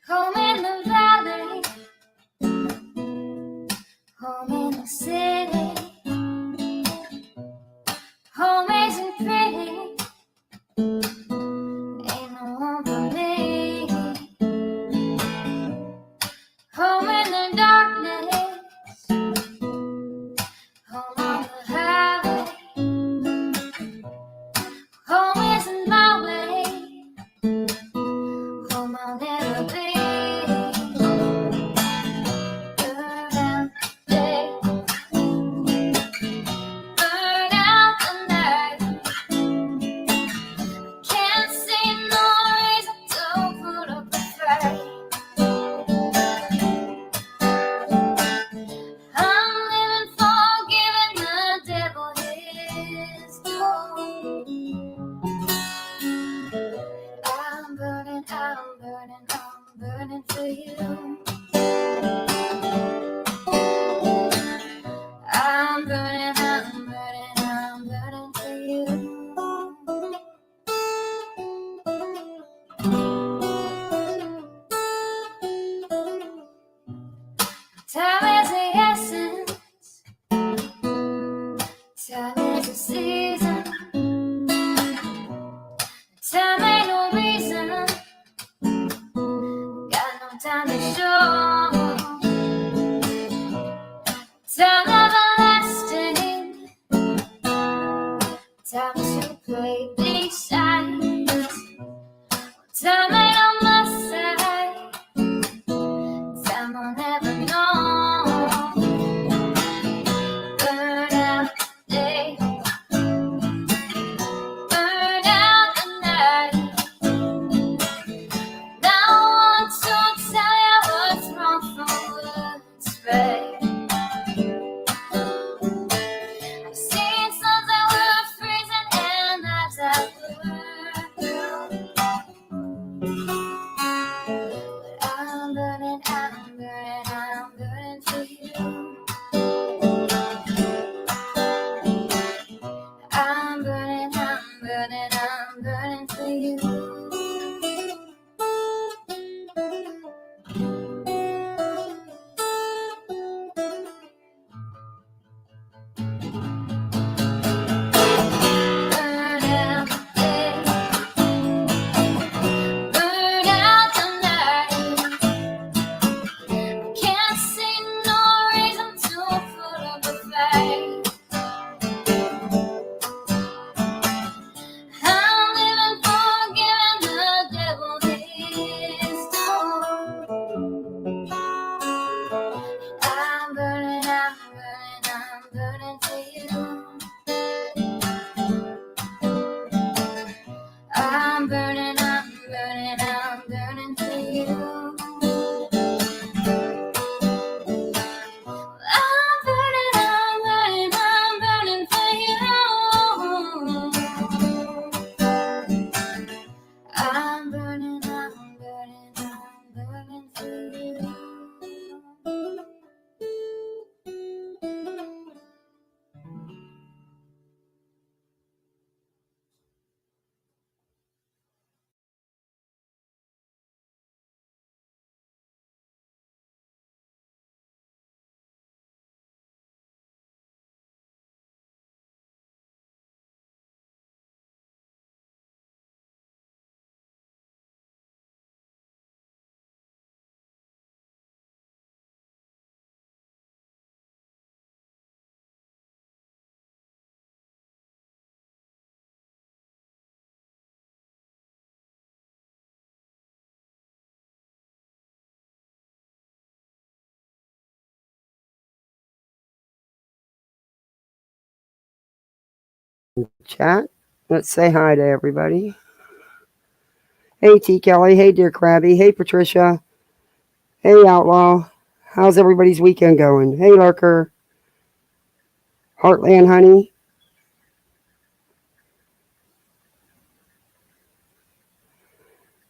Home in the valley, home in the city, home isn't pretty, ain't no home for me. Home in the darkness, home on the highway, home isn't my way, home I'll never be. Burn out the day, burn out the night. Can't see no reason to put up a fight. I'm living for giving the devil his due. I'm burning for you. I'm burning for you. Time is the essence, time is the season, time ain't no reason, got no time to show. Time everlasting, time to play these sides. Time ain't on my side, time I'll never know. Burn out the day, burn out the night. Now I want to tell you what's wrong from what's right. I've seen suns that were freezing and nights that were blue. But I'm burning for you. I'm burning for you. Burn out the day, burn out the night. Can't see no reason to put up a fight. I'm living for giving the devil his due. I'm burning for you. I'm burning for you. I'm burning for you. I'm burning for you. Chat. Let's say hi to everybody. Hey, T. Kelly. Hey, Dear Krabby. Hey, Patricia. Hey, Outlaw. How's everybody's weekend going? Hey, Lurker. Heartland Honey.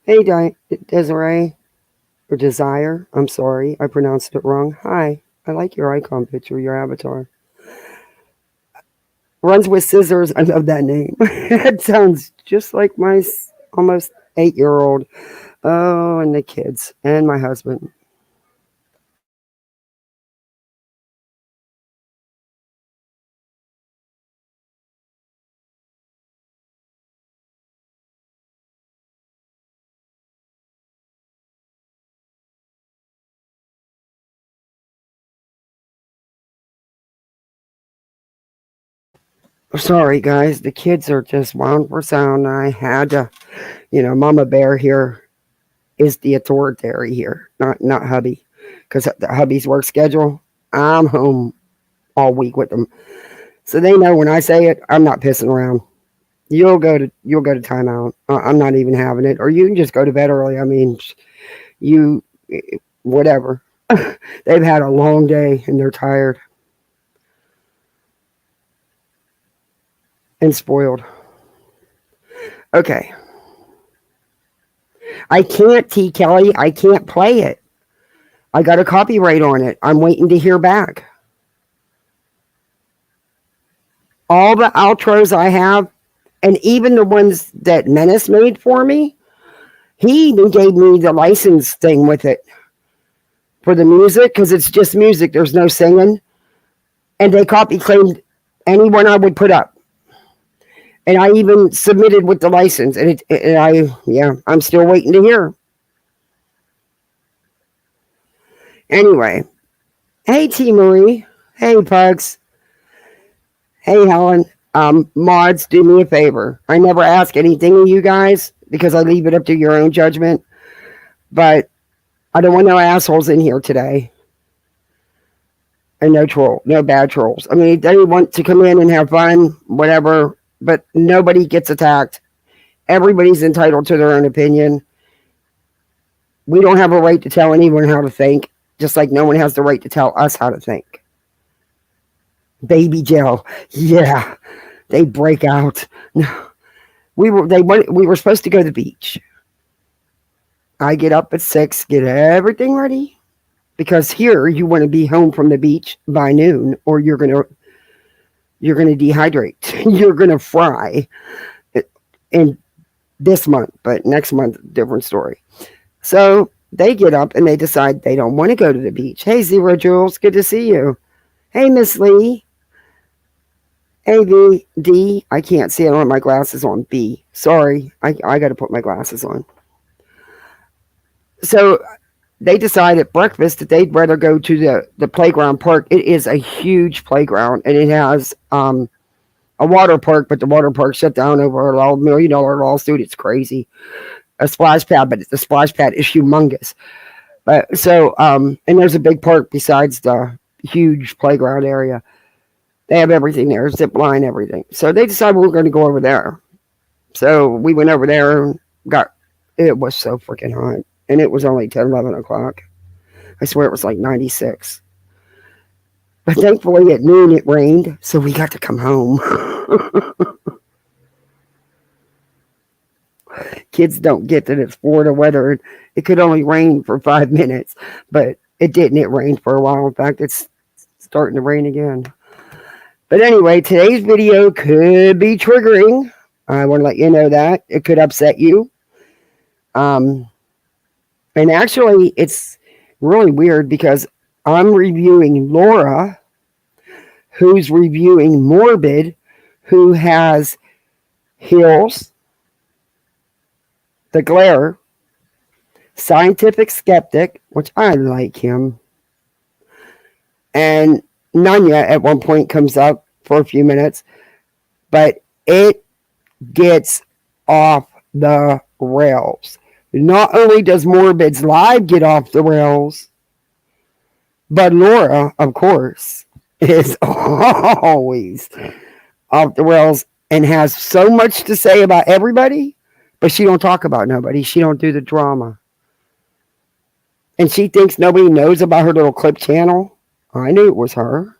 Hey, Desiree. Or Desire. I'm sorry. I pronounced it wrong. Hi. I like your icon picture, your avatar. Runs with Scissors. I love that name. It sounds just like my almost 8-year-old. Oh, and the kids and my husband. Sorry, guys. The kids are just wound for sound. I had to, Mama Bear here is the authority here, not hubby, because the hubby's work schedule. I'm home all week with them, so they know when I say it, I'm not pissing around. You'll go to timeout. I'm not even having it, or you can just go to bed early. I mean, you whatever. They've had a long day and they're tired and spoiled. Okay. I can't, T. Kelly. I can't play it. I got a copyright on it. I'm waiting to hear back. All the outros I have, and even the ones that Menace made for me, he even gave me the license thing with it for the music, because it's just music. There's no singing. And they copy claimed anyone I would put up. And I even submitted with the license. And I'm still waiting to hear. Anyway. Hey, T. Marie. Hey, Pugs. Hey, Helen. Mods, do me a favor. I never ask anything of you guys because I leave it up to your own judgment. But I don't want no assholes in here today. And no bad trolls. I mean, they want to come in and have fun, whatever, but nobody gets attacked. Everybody's entitled to their own opinion. We don't have a right to tell anyone how to think, just like no one has the right to tell us how to think. Baby Joe, yeah, they break out. We were supposed to go to the beach. I get up at 6, get everything ready. Because here you want to be home from the beach by noon, or you're gonna dehydrate. You're gonna fry. In this month, but next month, different story. So they get up and they decide they don't want to go to the beach. Hey, Zero Jules, good to see you. Hey, Miss Lee. Hey, V D. I can't see. I don't have my glasses on. B. Sorry, I got to put my glasses on. So they decide at breakfast that they'd rather go to the playground park. It is a huge playground, and it has a water park, but the water park shut down over a $1 million lawsuit. It's crazy. A splash pad, but the splash pad is humongous. But so, and there's a big park besides the huge playground area. They have everything there, zip line, everything. So they decided we were going to go over there. So we went over there and it was so freaking hot. And it was only 10, 11 o'clock. I swear it was like 96. But thankfully at noon it rained, so we got to come home. Kids don't get that it's Florida weather. It could only rain for 5 minutes, but it didn't. It rained for a while. In fact, it's starting to rain again. But anyway, today's video could be triggering. I want to let you know that. It could upset you. And actually, it's really weird because I'm reviewing Laura, who's reviewing Morbid, who has Hills, the Glare, Scientific Skeptic, which I like him, and NUNYA at one point comes up for a few minutes, but it gets off the rails. Not only does Morbid's live get off the rails, but Laura, of course, is always off the rails and has so much to say about everybody, but she don't talk about nobody. She don't do the drama. And she thinks nobody knows about her little clip channel. I knew it was her.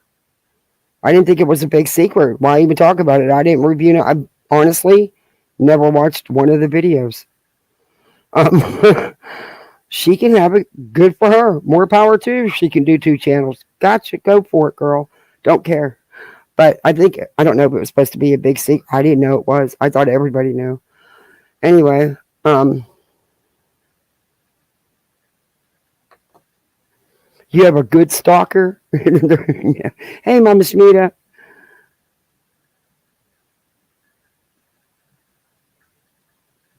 I didn't think it was a big secret. Why even talk about it? I didn't review it. I honestly never watched one of the videos. She can have it. Good for her. More power too. She can do 2 channels. Gotcha. Go for it, girl. Don't care. But I don't know if it was supposed to be a big secret. I didn't know it was. I thought everybody knew. Anyway, you have a good stalker. Yeah. Hey, Mama Shmita.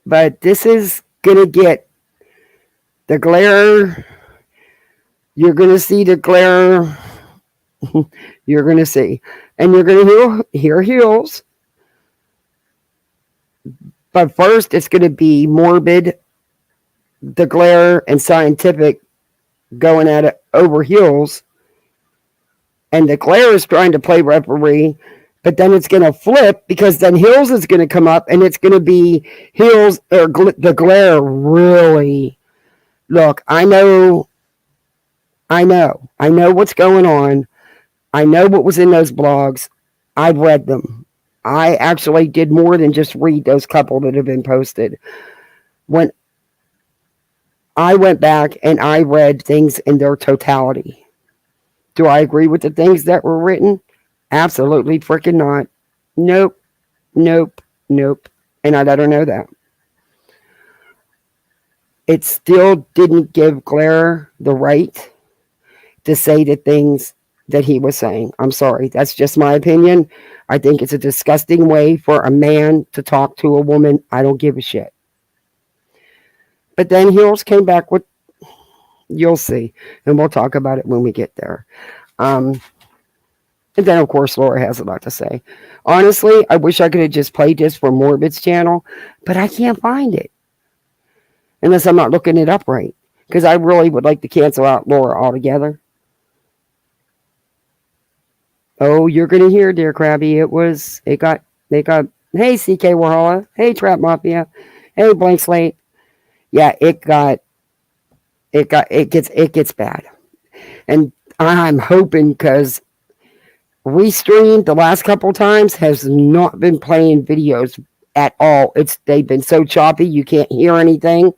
But this is gonna get the glare. You're gonna see the glare. You're gonna see, and you're gonna hear heels. But first, it's gonna be morbid, the glare, and scientific going at it over heels. And the glare is trying to play referee, but then it's going to flip because then heels is going to come up and it's going to be heels or the glare really. Look, I know what's going on. I know what was in those blogs. I've read them. I actually did more than just read those couple that have been posted. When I went back and I read things in their totality. Do I agree with the things that were written? Absolutely freaking not. Nope. And I let her know that. It still didn't give Glare the right to say the things that he was saying. I'm sorry. That's just my opinion. I think it's a disgusting way for a man to talk to a woman. I don't give a shit. But then Heels came back with, you'll see. And we'll talk about it when we get there. And then, of course, Laura has a lot to say. Honestly, I wish I could have just played this for mOrBiDS channel, but I can't find it. Unless I'm not looking it up right. Because I really would like to cancel out Laura altogether. Oh, you're going to hear, dear Krabby. They got, hey, CK Warhola. Hey, Trap Mafia. Hey, Blank Slate. Yeah, it gets bad. And I'm hoping because Restream the last couple times has not been playing videos at all. They've been so choppy you can't hear anything.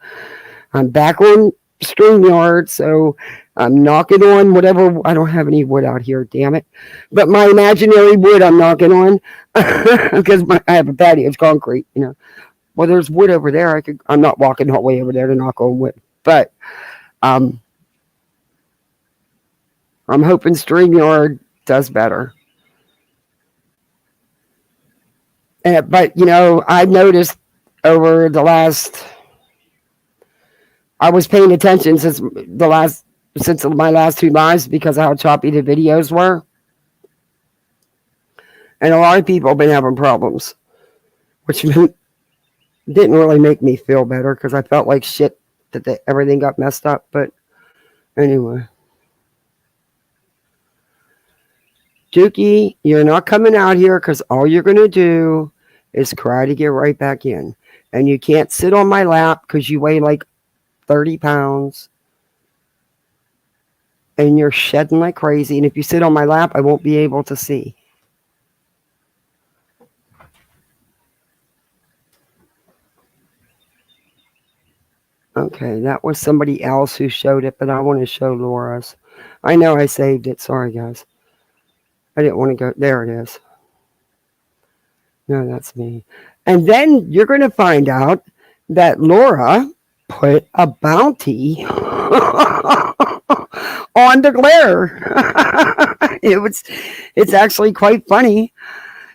I'm back on StreamYard, so I'm knocking on whatever. I don't have any wood out here, damn it. But my imaginary wood I'm knocking on because I have a patio, it's concrete, you know. Well, there's wood over there. I'm not walking the whole way over there to knock on wood. But I'm hoping StreamYard does better. But, you know, I've noticed over the last, I was paying attention since my last two lives because of how choppy the videos were. And a lot of people have been having problems, which didn't really make me feel better because I felt like shit that everything got messed up. But anyway. Dookie, you're not coming out here because all you're going to do is cry to get right back in. And you can't sit on my lap because you weigh like 30 pounds. And you're shedding like crazy. And if you sit on my lap, I won't be able to see. Okay, that was somebody else who showed it, but I want to show Laura's. I know I saved it. Sorry, guys. I didn't want to go. There it is. No, that's me. And then you're going to find out that Laura put a bounty on the glare. It's actually quite funny.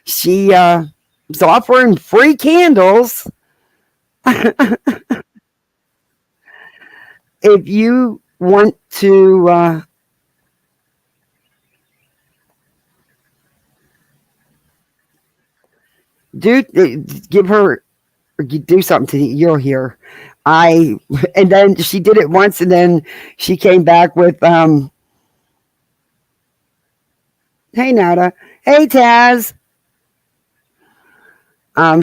She was offering free candles. If you want to give her, do something to you'll hear. And then she did it once, and then she came back with hey Nada, hey Taz.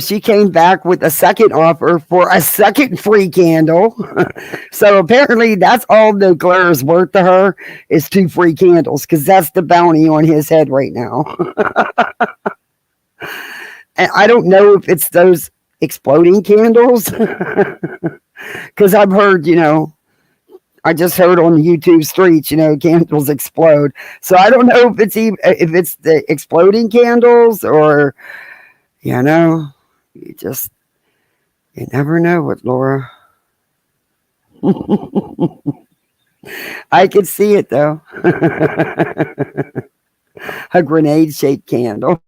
She came back with a second offer for a second free candle. So apparently that's all the glare is worth to her is 2 free candles because that's the bounty on his head right now. And I don't know if it's those exploding candles because I've heard, you know, I just heard on YouTube streets, you know, candles explode. So I don't know if it's the exploding candles or, you know, You never know with Laura. I could see it though. A grenade-shaped candle.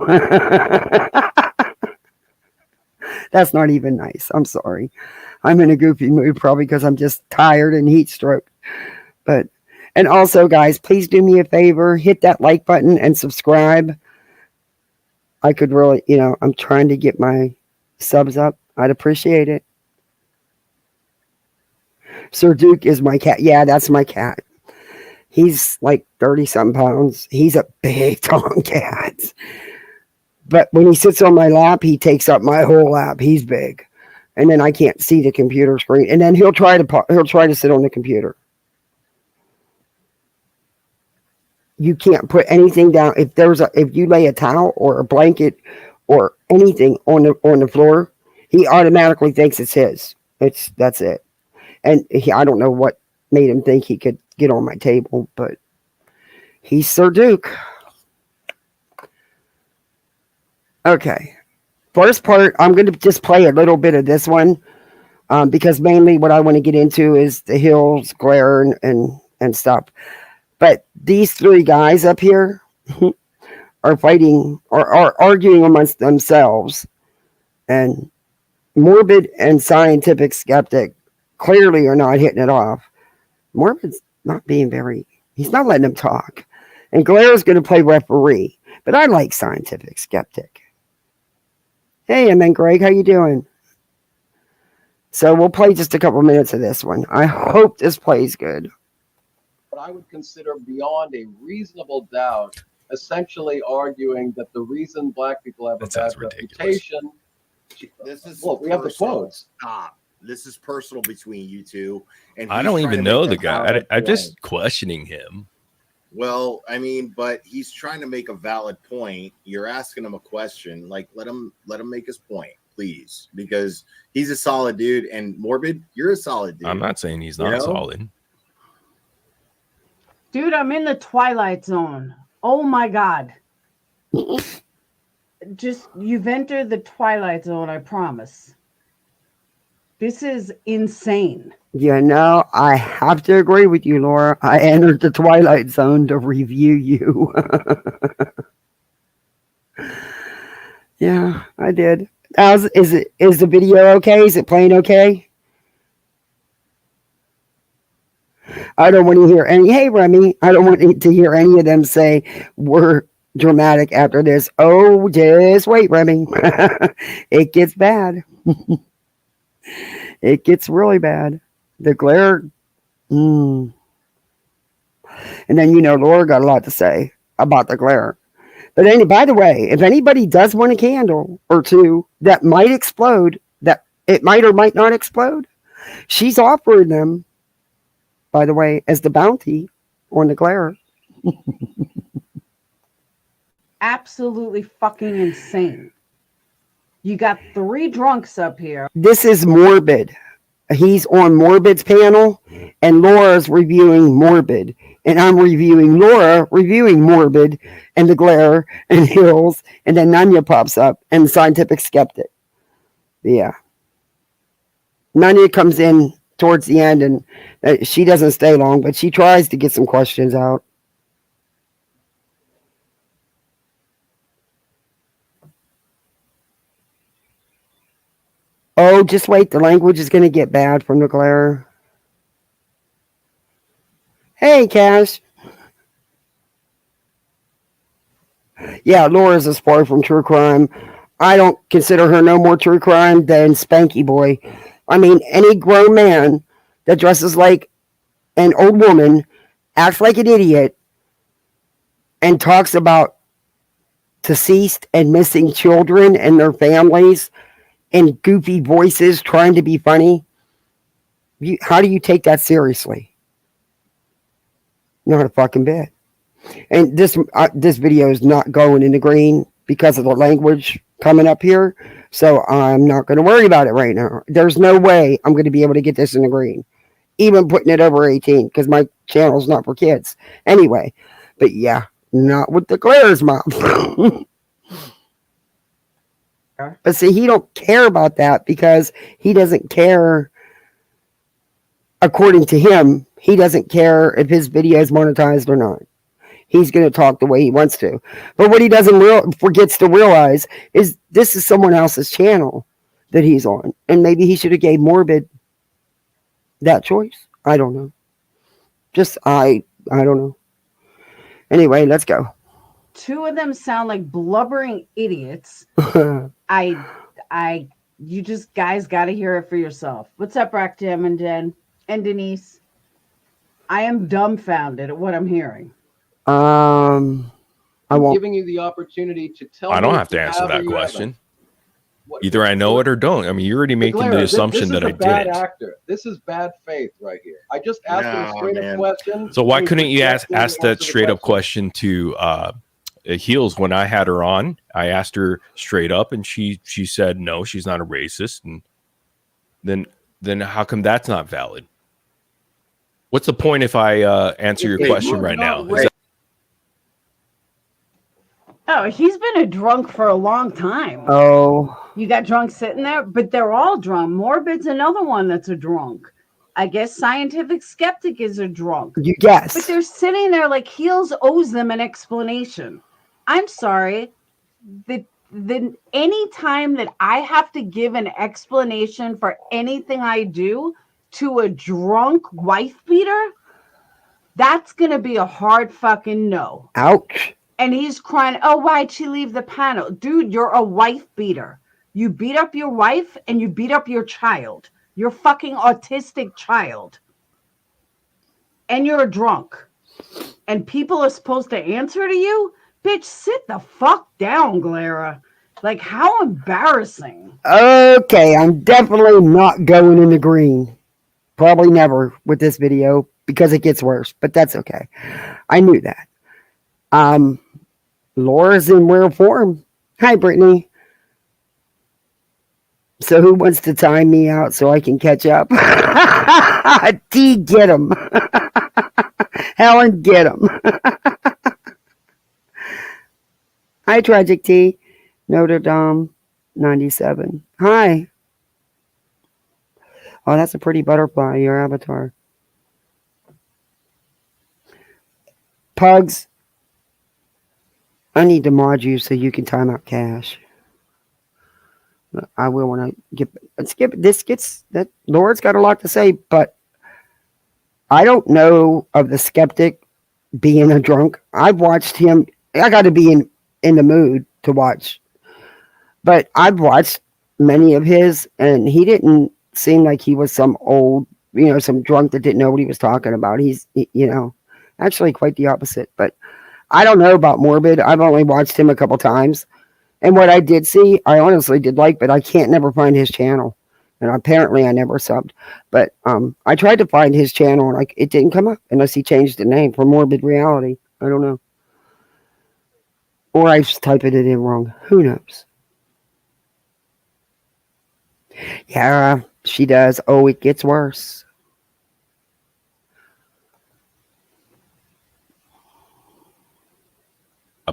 That's not even nice. I'm sorry. I'm in a goofy mood probably because I'm just tired and heat stroke. But and also, guys, please do me a favor, hit that like button and subscribe. I could really, I'm trying to get my subs up. I'd appreciate it. Sir Duke is my cat. Yeah, that's my cat. He's like 30-something pounds. He's a big, tall cat. But when he sits on my lap, he takes up my whole lap. He's big. And then I can't see the computer screen. And then he'll try to sit on the computer. You can't put anything down. If you lay a towel or a blanket or anything on the floor, he automatically thinks it's his. That's it. And I don't know what made him think he could get on my table, but he's Sir Duke. Okay. First part, I'm going to just play a little bit of this one because mainly what I want to get into is the hills, glare, and stuff. But these three guys up here are fighting or are arguing amongst themselves. And Morbid and Scientific Skeptic clearly are not hitting it off. Morbid's not being he's not letting them talk. And Glaire's going to play referee. But I like Scientific Skeptic. Hey, and then Greg, how you doing? So we'll play just a couple minutes of this one. I hope this plays good. What I would consider beyond a reasonable doubt, essentially arguing that the reason black people have a bad reputation. We have the quotes. Stop. This is personal between you two. And I don't even know the guy. I'm just questioning him. Well, I mean, but he's trying to make a valid point. You're asking him a question. Like, let him make his point, please, because he's a solid dude. And Morbid, you're a solid dude. I'm not saying he's not solid. Dude, I'm in the Twilight Zone. Oh my God. You've entered the Twilight Zone, I promise. This is insane. I have to agree with you, Laura. I entered the Twilight Zone to review you. Yeah, I did. Is the video okay? Is it playing okay? I don't want to hear hey, Remy, I don't want to hear any of them say we're dramatic after this. Oh, just wait, Remy. It gets bad. It gets really bad. The glare. And then, Laura got a lot to say about the glare. But by the way, if anybody does want a candle or two that might explode, that it might or might not explode, she's offering them, by the way, as the bounty on the glare. Absolutely fucking insane. You got 3 drunks up here. This is Morbid. He's on Morbid's panel, and Laura's reviewing Morbid. And I'm reviewing Laura, reviewing Morbid, and the glare, and hills, and then Nunya pops up, and the Scientific Skeptic. Yeah. Nunya comes in towards the end, and she doesn't stay long, but she tries to get some questions out. Oh, just wait. The language is going to get bad from the glare. Hey, Cash. Yeah, Laura's a spy from True Crime. I don't consider her no more true crime than Spanky Boy. I mean, any grown man that dresses like an old woman, acts like an idiot, and talks about deceased and missing children and their families in goofy voices trying to be funny. How do you take that seriously? Not a fucking bit. And this video is not going in the green because of the language coming up here. So I'm not going to worry about it right now. There's no way I'm going to be able to get this in the green. Even putting it over 18 because my channel's not for kids. Anyway, but yeah, not with the glares, Mom. But see, he don't care about that because he doesn't care. According to him, he doesn't care if his video is monetized or not. He's going to talk the way he wants to. But what he forgets to realize is this is someone else's channel that he's on. And maybe he should have gave mOrBiD that choice. I don't know. I don't know. Anyway, let's go. Two of them sound like blubbering idiots. You just guys got to hear it for yourself. What's up, Rock Jam and Jen and Denise? I am dumbfounded at what I'm hearing. I'm giving you the opportunity to tell me. I don't have to answer that question. Either I know it or don't. I mean, you're already making the assumption that I didn't. Bad actor. This is bad faith right here. I just asked him a straight up question. So why couldn't you ask that straight up question to Heels when I had her on? I asked her straight up, and she said no, she's not a racist. And then how come that's not valid? What's the point if I answer your question right now? Oh, he's been a drunk for a long time. Oh. You got drunk sitting there, but they're all drunk. mOrBiD's another one that's a drunk. I guess Scientific Skeptic is a drunk. You guess. But they're sitting there like Heels owes them an explanation. I'm sorry. Any time that I have to give an explanation for anything I do to a drunk wife beater, that's going to be a hard fucking no. Ouch. And he's crying, oh, why'd she leave the panel? Dude, you're a wife beater. You beat up your wife and you beat up your child. Your fucking autistic child. And you're a drunk. And people are supposed to answer to you? Bitch, sit the fuck down, Glare. Like, how embarrassing. Okay, I'm definitely not going in the green. Probably never with this video because it gets worse. But that's okay. I knew that. Laura's in rare form. Hi, Brittany. So who wants to time me out so I can catch up? T, get him. Helen, get him. Hi, Tragic T. Notre Dame 97. Hi. Oh, that's a pretty butterfly, your avatar. Pugs. I need to mod you so you can time out Cash. I will want to skip this gets that Lord's got a lot to say, but I don't know of the skeptic being a drunk. I've watched him. I got to be in the mood to watch, but I've watched many of his, and he didn't seem like he was some old, some drunk that didn't know what he was talking about. He's, actually quite the opposite. But I don't know about mOrBiD. I've only watched him a couple times. And what I did see, I honestly did like, but I can't never find his channel. And apparently I never subbed. But I tried to find his channel, and it didn't come up unless he changed the name for mOrBiD Reality. I don't know. Or I just typed it in wrong. Who knows? Yeah, she does. Oh, it gets worse.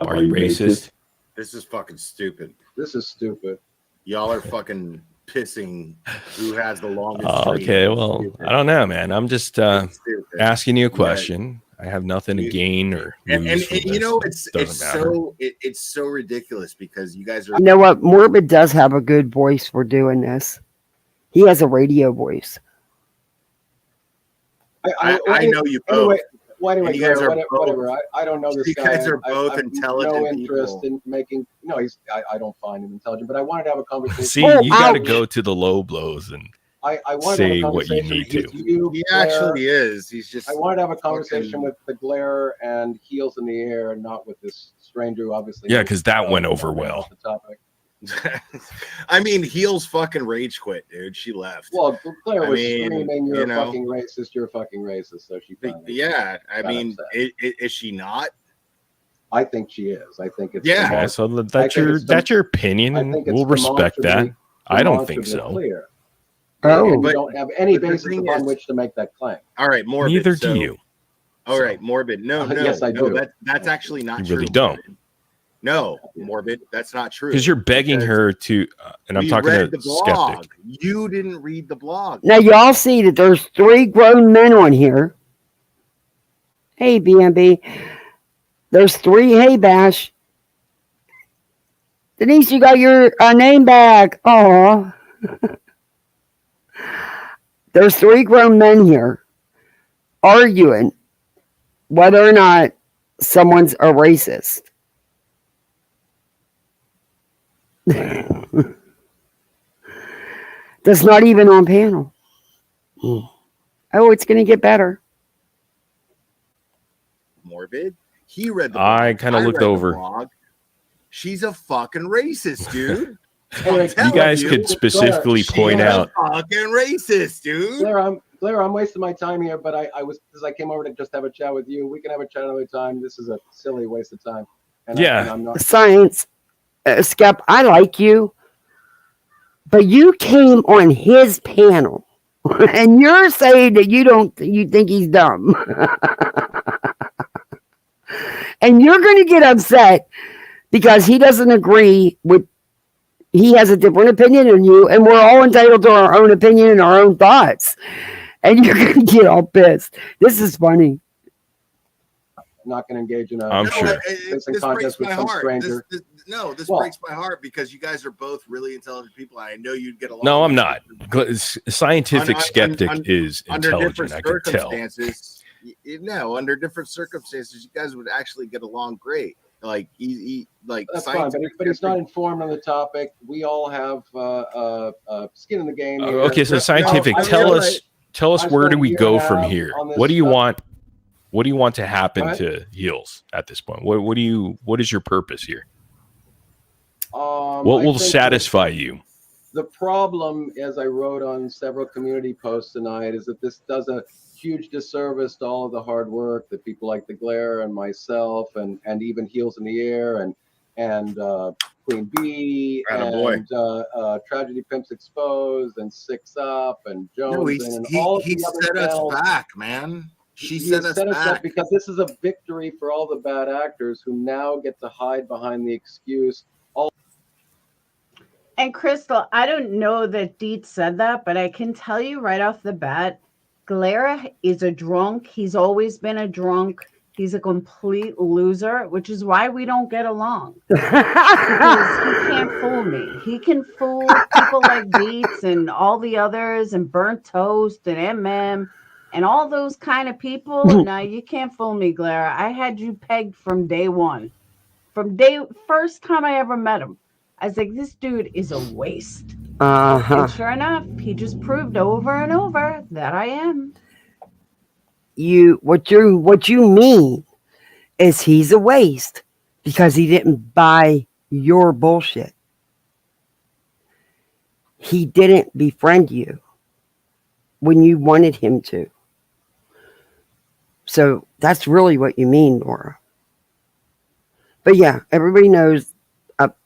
Are you racist? This is fucking stupid. This is stupid. Y'all are fucking pissing who has the longest. Okay, well, I don't know, man. I'm just asking you a question. I have nothing to gain or lose from this. It's so ridiculous because you guys are. You know what? mOrBiD does have a good voice for doing this. He has a radio voice. I know you both. Anyway, you guys are whatever. I don't know this you guy. guys are both intelligent. No interest in making. No, I don't find him intelligent. But I wanted to have a conversation. See, you got to go to the low blows and I say what you need to. He actually is. He's just. I wanted to have a conversation with the Glare and Heels in the Air, and not with this stranger who obviously. Yeah, because that went over well. The topic. I mean, Heels fucking rage quit, dude. She left. Well, Claire was screaming, "You're a fucking racist! You're a fucking racist!" So she. Yeah, I mean, is she not? I think she is. I think it's. Yeah, so that's your opinion, and we'll respect that. I don't think so. Clear. Oh, we don't have any basis upon which to make that claim. All right, mOrBiD. Neither do you. All right, mOrBiD. No, yes, I do. That's actually not you true. really don't. No, Morbid, that's not true. Because you're begging her to, and I'm talking to the Skeptic. blog. You didn't read the blog. Now, y'all see that there's 3 grown men on here. Hey, BMB. There's 3. Hey, Bash. Denise, you got your name back. Oh. There's 3 grown men here arguing whether or not someone's a racist. That's not even on panel. Oh, it's going to get better. Morbid. He read the blog. I kind of looked over. She's a fucking racist, dude. You guys could specifically point out. Fucking racist, dude. Claire, I'm wasting my time here, but I was because I came over to just have a chat with you. We can have a chat another time. This is a silly waste of time. And I'm not. Science, Skep, I like you, but you came on his panel, and you're saying that you think he's dumb, and you're going to get upset because he doesn't agree with. He has a different opinion than you, and we're all entitled to our own opinion and our own thoughts. And you're going to get all pissed. This is funny. I'm not going to engage in a I'm sure. This breaks my heart. This breaks my heart because you guys are both really intelligent people. I know you'd get along. No, I'm not. Scientific Skeptic is intelligent. I can tell. Under different circumstances, you guys would actually get along great. Like that's fine, but he's not informed on the topic. We all have skin in the game. Okay, so Scientific, tell us where do we go from here? What do you want? What do you want to happen to Heels at this point? What is your purpose here? What will satisfy you? The problem, as I wrote on several community posts tonight, is that this does a huge disservice to all of the hard work that people like the Glare and myself and even Heels in the Air and Queen Bee and Tragedy Pimps Exposed and Six Up and Jones and all of the other set us back, man. She set us back because this is a victory for all the bad actors who now get to hide behind the excuse. And Crystal, I don't know that Deet said that, but I can tell you right off the bat, Glare is a drunk. He's always been a drunk. He's a complete loser, which is why we don't get along. Because he can't fool me. He can fool people like Beats and all the others and Burnt Toast and MM and all those kind of people. No, you can't fool me, Glare. I had you pegged from day one. First time I ever met him. I was like, this dude is a waste. And sure enough, he just proved over and over that I am. What you mean is he's a waste because he didn't buy your bullshit. He didn't befriend you when you wanted him to. So that's really what you mean, Laura. But yeah, everybody knows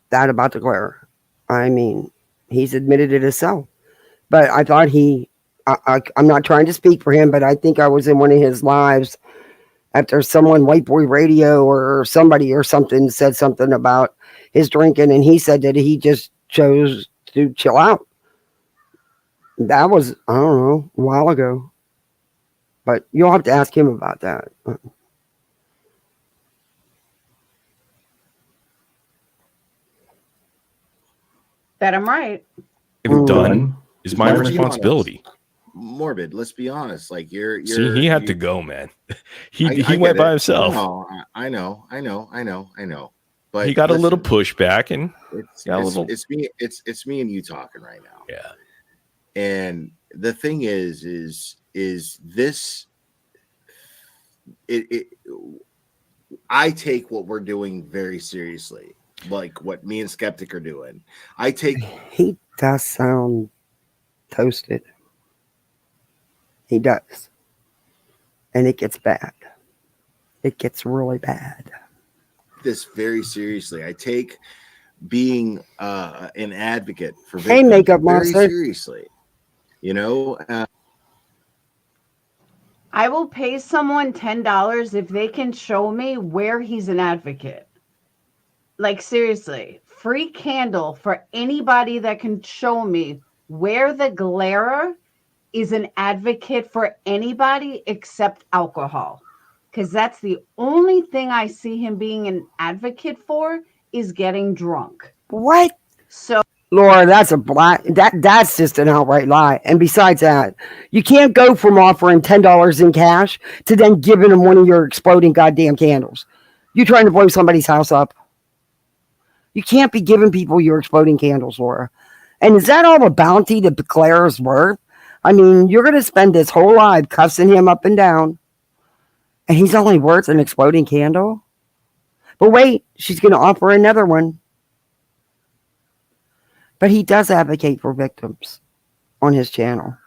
that about the Glare. I mean, he's admitted it himself. But I thought I'm not trying to speak for him, but I think I was in one of his lives after someone, White Boy Radio or somebody or something, said something about his drinking, and he said that he just chose to chill out. That was, I don't know, a while ago. But you'll have to ask him about that. That I'm right. If it's done, is my responsibility. Morbid, let's be honest. Like you're See, he had to go, man. He went by himself. No, I know. But he got a little pushback, and it's me and you talking right now. Yeah. And the thing is this. I take what we're doing very seriously. Like what me and Skeptic are doing. He does sound toasted. He does. And it gets bad. It gets really bad. This very seriously. I take being an advocate for victims makeup very monster. seriously. You know, I will pay someone $10 if they can show me where he's an advocate. Like, seriously, free candle for anybody that can show me where the glarer is an advocate for anybody except alcohol. Because that's the only thing I see him being an advocate for is getting drunk. What? So, Laura, that's just an outright lie. And besides that, you can't go from offering $10 in cash to then giving them one of your exploding goddamn candles. You trying to blow somebody's house up? You can't be giving people your exploding candles, Laura. And is that all the bounty that Claire is worth? I mean, you're going to spend this whole life cussing him up and down, and he's only worth an exploding candle? But wait, she's going to offer another one. But he does advocate for victims on his channel.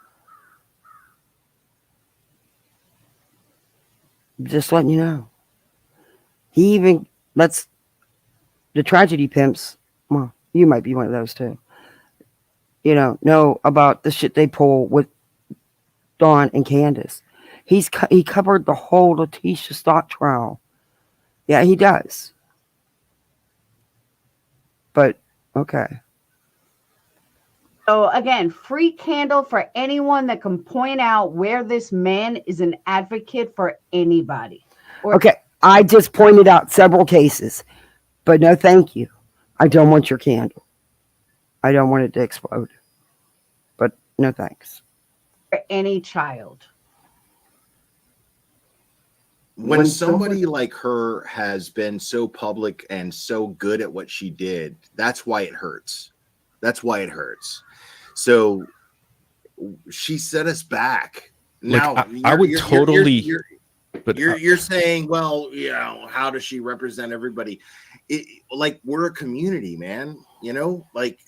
Just letting you know. He even lets the tragedy pimps, well, you might be one of those too, know about the shit they pull with Dawn and Candace. He covered the whole Letitia Stott trial. Yeah, he does. But, okay. So again, free candle for anyone that can point out where this man is an advocate for anybody. Okay, I just pointed out several cases, but no thank you. I don't want your candle. I don't want it to explode. But no thanks. For any child. When somebody like her has been so public and so good at what she did, that's why it hurts. That's why it hurts. So she set us back. Now, I would totally. You're saying, well, how does she represent everybody? Like, we're a community, man. Like,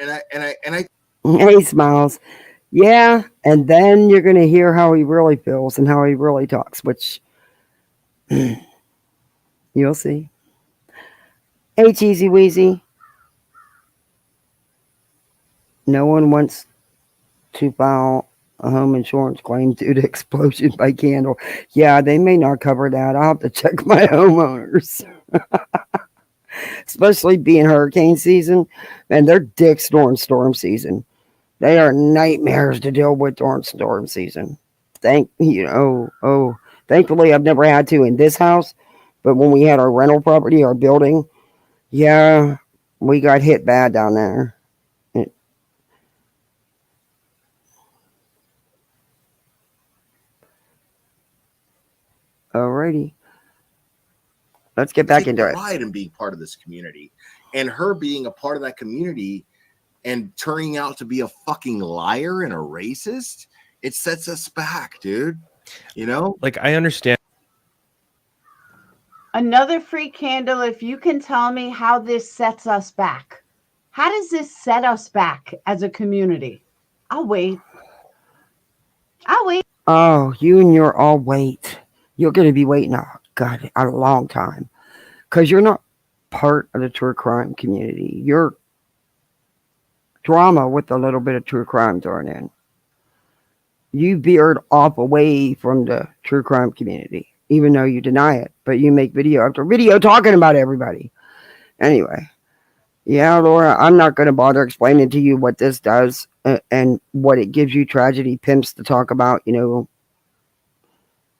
and I. He smiles. Yeah, and then you're going to hear how he really feels and how he really talks, which you'll see. Hey, Cheesy Weezy. No one wants to file a home insurance claim due to explosion by candle. Yeah, they may not cover that. I'll have to check my homeowners. Especially being hurricane season, and they're dicks during storm season. They are nightmares to deal with during storm season. Thankfully, I've never had to in this house, but when we had our rental property, our building, yeah, we got hit bad down there. Alrighty. Let's get back into it. Pride in being part of this community, and her being a part of that community and turning out to be a fucking liar and a racist, it sets us back, dude. Like, I understand. Another free candle, if you can tell me how this sets us back. How does this set us back as a community? I'll wait. Oh, you and your all wait. You're going to be waiting a long time. Because you're not part of the true crime community. You're drama with a little bit of true crime thrown in. You veered off away from the true crime community, even though you deny it. But you make video after video talking about everybody. Anyway. Yeah, Laura, I'm not going to bother explaining to you what this does and what it gives you tragedy pimps to talk about.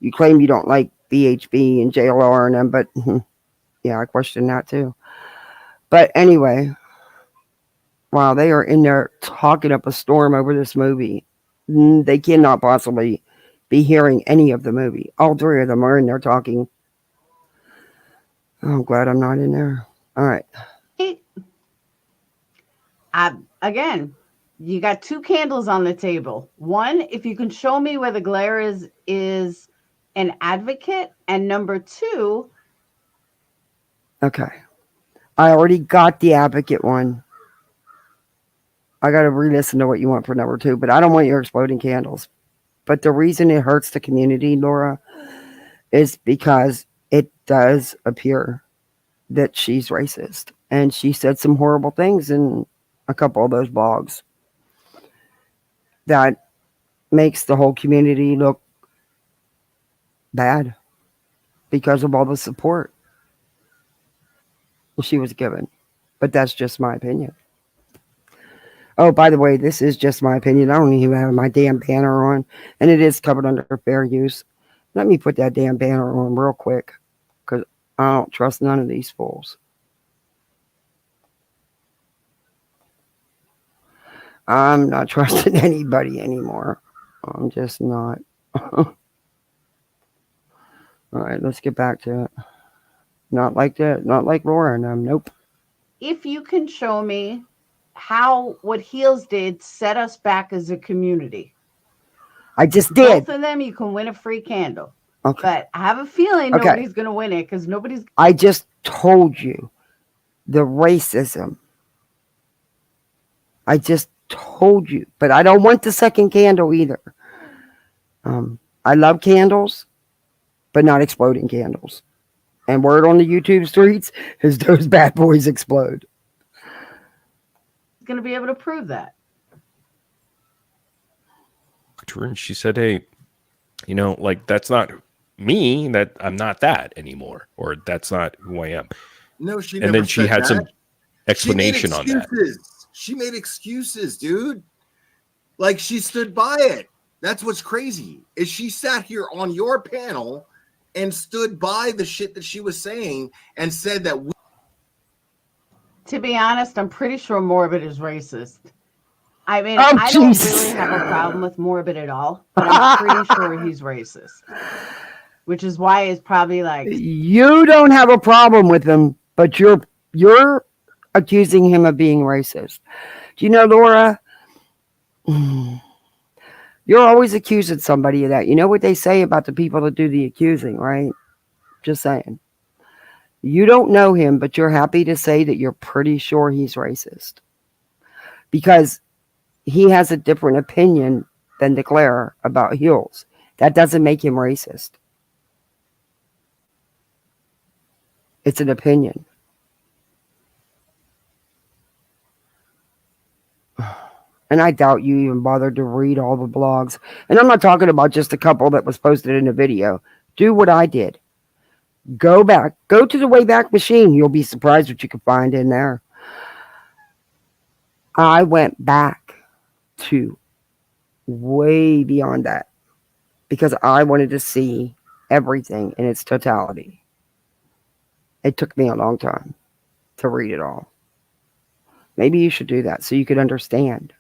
You claim you don't like BHB and JLR and them, but yeah, I question that too. But anyway, while they are in there talking up a storm over this movie, they cannot possibly be hearing any of the movie. All three of them are in there talking. Oh, I'm glad I'm not in there. All right. Again, you got two candles on the table. One, if you can show me where the glare is an advocate, and number two. Okay. I already got the advocate one. I got to re-listen to what you want for number two, but I don't want your exploding candles. But the reason it hurts the community, Laura, is because it does appear that she's racist. And she said some horrible things in a couple of those blogs that makes the whole community look bad because of all the support. she was given. But that's just my opinion. Oh, by the way, this is just my opinion. I don't even have my damn banner on, and it is covered under fair use. Let me put that damn banner on real quick, because I don't trust none of these fools. I'm not trusting anybody anymore. I'm just not. All right, let's get back to it. Not like that. Not like Laura and them. Nope. If you can show me how what Heels did set us back as a community. I just did. Both of them, you can win a free candle. Okay. But I have a feeling Okay. nobody's going to win it because nobody's. I just told you the racism. I just told you, but I don't want the second candle either. I love candles, but not exploding candles. And word on the YouTube streets is those bad boys explode. Going to be able to prove that. And she said, hey, you know, like, that's not me, that I'm not that anymore, or that's not who I am. No, she And never then she said had that. some explanation on that. She made excuses, dude. Like, she stood by it. That's what's crazy, is she sat here on your panel and stood by the shit that she was saying and said that we. To be honest, I'm pretty sure mOrBiD is racist. I mean, Oh, I don't Jesus. really have a problem with mOrBiD at all, but I'm pretty sure he's racist. Which is why it's probably like, You don't have a problem with him, but you're accusing him of being racist. Do you know, Laura? You're always accusing somebody of that. You know what they say about the people that do the accusing, right? Just saying. You don't know him, but you're happy to say that you're pretty sure he's racist. Because he has a different opinion than the Glare about Heels. That doesn't make him racist. It's an opinion. And I doubt you even bothered to read all the blogs. And I'm not talking about just a couple that was posted in a video. Do what I did. Go back. Go to the Wayback Machine. You'll be surprised what you can find in there. I went back to way beyond that because I wanted to see everything in its totality. It took me a long time to read it all. Maybe you should do that so you could understand.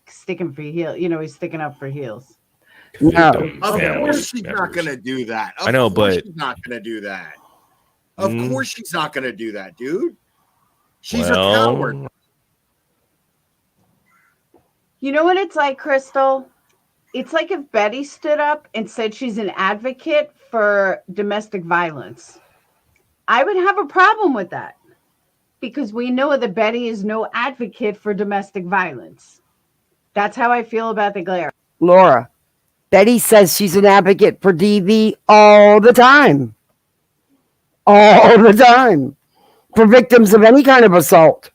sticking for Heels. You know, he's sticking up for Heels. No. Of Family course she's not members. going to do that. Of I know, course but- she's not going to do that. Of Mm. course she's not going to do that, dude. She's Well, a coward. You know what it's like, Crystal? It's like if Betty stood up and said she's an advocate for domestic violence. I would have a problem with that because we know that Betty is no advocate for domestic violence. That's how I feel about the Glare. Laura, Betty says she's an advocate for DV all the time. All the time. For victims of any kind of assault.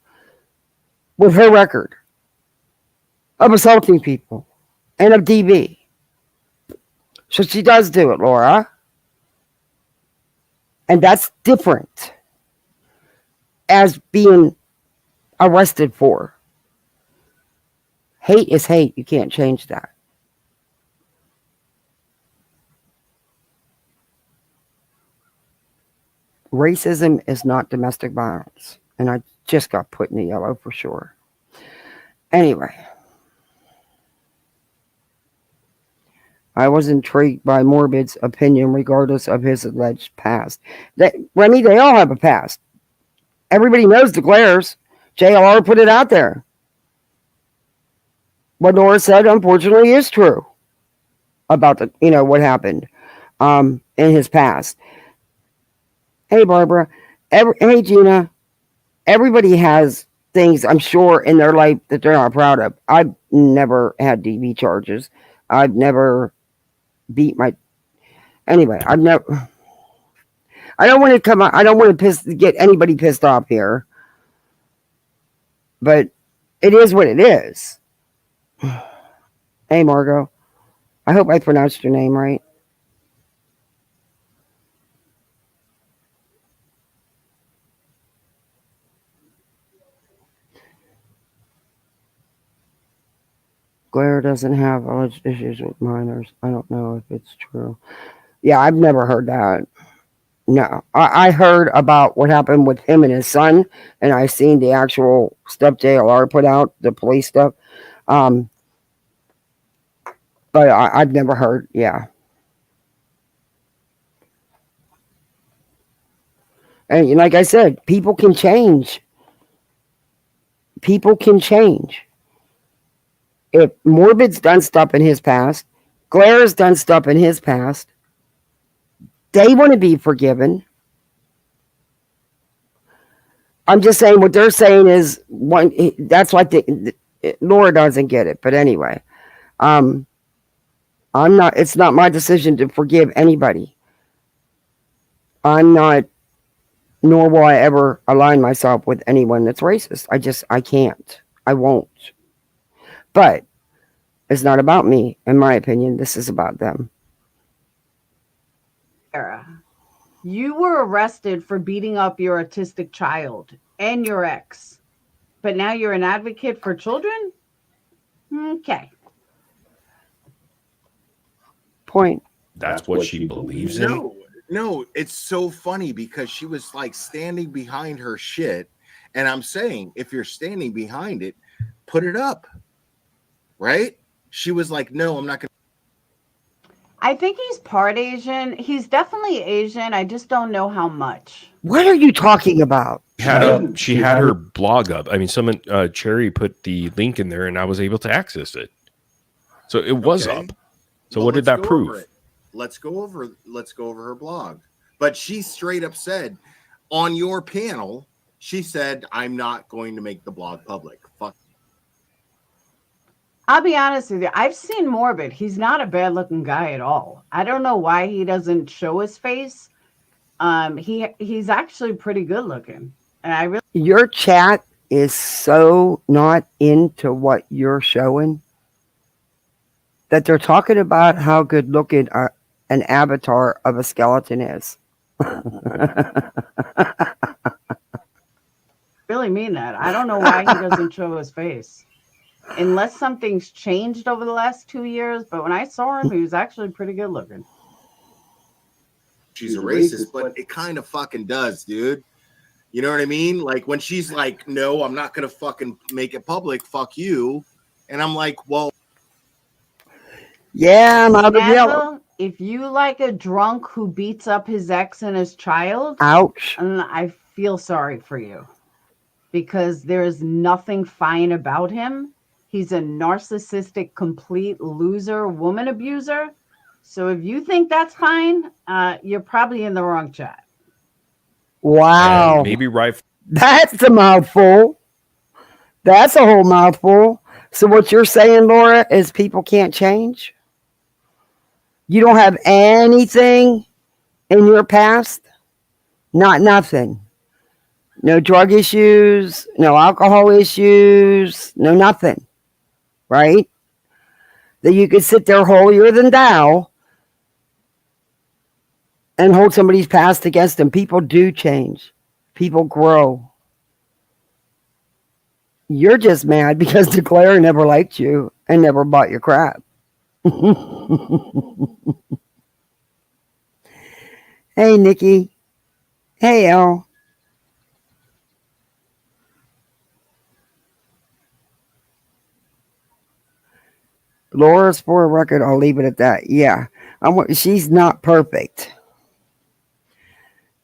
With her record of assaulting people and of DV. So she does do it, Laura. And that's different as being arrested for. Hate is hate. You can't change that. Racism is not domestic violence. And I just got put in the yellow for sure. Anyway. I was intrigued by mOrBiD's opinion regardless of his alleged past. Remy, they all have a past. Everybody knows the Glares. JLR put it out there. What Laura said, unfortunately, is true about what happened in his past. Hey, Barbara. Hey, Gina. Everybody has things, I'm sure, in their life that they're not proud of. I've never had DV charges. I've never beat my... Anyway, I've never... I don't want to come out... I don't want to get anybody pissed off here. But it is what it is. Hey, Margot. I hope I pronounced your name right. Glare doesn't have alleged issues with minors. I don't know if it's true. Yeah, I've never heard that. No, I heard about what happened with him and his son, and I seen the actual stuff JLR put out, the police stuff. Um, but I've never heard. Yeah, and like I said, people can change. People can change. If mOrBiD's done stuff in his past, Glare's done stuff in his past, they want to be forgiven. I'm just saying what they're saying is one. That's why Laura doesn't get it. But anyway, I'm not. It's not my decision to forgive anybody. I'm not. Nor will I ever align myself with anyone that's racist. I can't. I won't. But it's not about me, in my opinion. This is about them. Sarah, you were arrested for beating up your autistic child and your ex, but now you're an advocate for children? Okay. Point. That's what she believes in. No, it's so funny because she was like standing behind her shit. And I'm saying, if you're standing behind it, put it up. Right? She was like, no, I'm not going to. I think he's part Asian. He's definitely Asian. I just don't know how much. What are you talking about? She had her blog up. I mean, someone, Cherry put the link in there and I was able to access it. So it was up. So Well, what did let's that go prove? over it. Let's go over her blog. But she straight up said on your panel, she said, I'm not going to make the blog public. Fuck. I'll be honest with you. I've seen mOrBiD. He's not a bad looking guy at all. I don't know why he doesn't show his face. He's actually pretty good looking. And I really Your chat is so not into what you're showing that they're talking about how good looking an avatar of a skeleton is. really mean that. I don't know why he doesn't show his face. Unless something's changed over the last 2 years, but when I saw him, he was actually pretty good looking. She's a racist, but it kind of fucking does, dude. You know what I mean? Like when she's like, no, I'm not going to fucking make it public. Fuck you. And I'm like, well. Yeah, I'm out of yellow. If you like a drunk who beats up his ex and his child, ouch. I feel sorry for you because there is nothing fine about him. He's a narcissistic, complete loser, woman abuser. So if you think that's fine, you're probably in the wrong chat. Wow. And maybe right. That's a mouthful. That's a whole mouthful. So what you're saying, Laura, is people can't change? You don't have anything in your past? Nothing. No drug issues, no alcohol issues, no nothing. Right? That you could sit there holier than thou and hold somebody's past against them. People do change. People grow. You're just mad because DeClare never liked you and never bought your crap. Hey, Nikki. Hey, Elle. Laura's for a record. I'll leave it at that. Yeah. She's not perfect.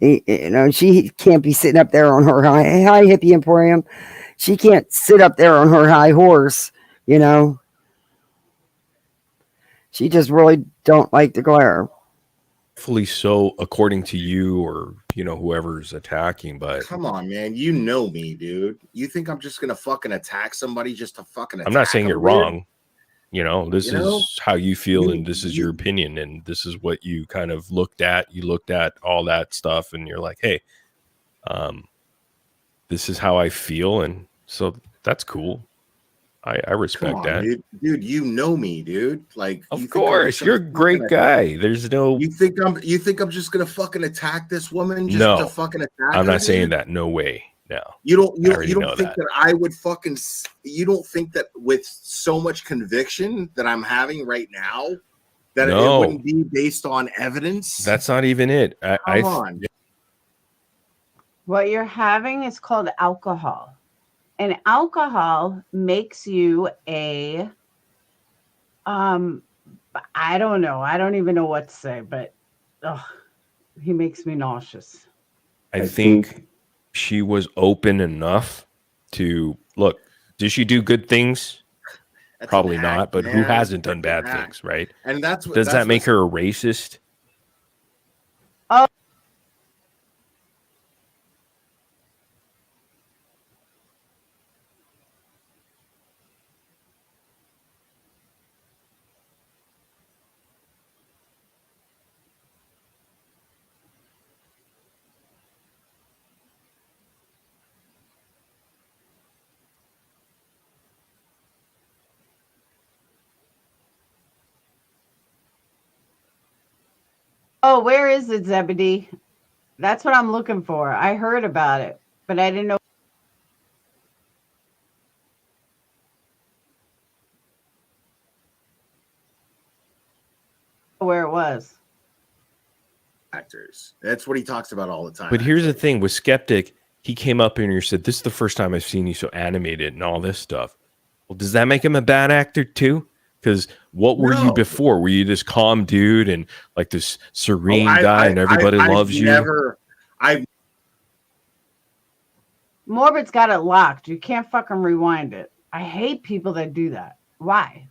You know, she can't be sitting up there on her high hippie emporium. She can't sit up there on her high horse, you know. She just really don't like the glare. Hopefully so, according to you or, you know, whoever's attacking. But come on, man. You know me, dude. You think I'm just going to fucking attack somebody just to fucking attack I'm not saying you're weird? wrong. You know, this is how you feel and this is your opinion and this is what you kind of looked at. You looked at all that stuff and you're like, hey, this is how I feel. And so that's cool. I respect that. Dude, you know me, dude. Like, of course, you're a great guy. There's no. You think I'm just gonna fucking attack this woman just to fucking attack I'm her, not saying dude? that. No way. No. You already don't know think that. that I would fucking, you don't think that with so much conviction that I'm having right now that No. it wouldn't be based on evidence? That's not even it. Come on. What you're having is called alcohol. And alcohol makes you a I don't know. I don't even know what to say, but he makes me nauseous. I think she was open enough to look. Did she do good things? That's Probably an act, not. But who man. hasn't done That's an bad act. things, right? And that's what, Does that's that make what's- her a racist? Oh, where is it, Zebedee? That's what I'm looking for. I heard about it, but I didn't know where it was. actors. That's what he talks about all the time. But here's the thing with Skeptic, he came up and he said, "This is the first time I've seen you so animated and all this stuff." Well, does that make him a bad actor too? Because what were you No. before? Were you this calm dude and like this serene Oh, guy and everybody loves you? Morbid's got it locked. You can't fucking rewind it. I hate people that do that. Why?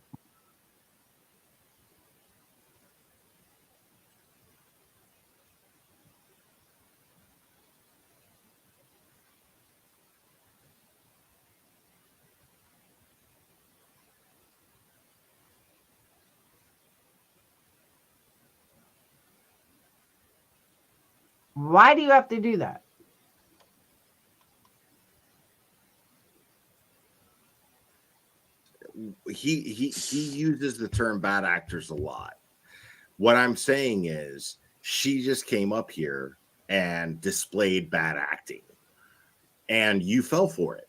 Why do you have to do that? He uses the term bad actors a lot. What I'm saying is she just came up here and displayed bad acting, and you fell for it.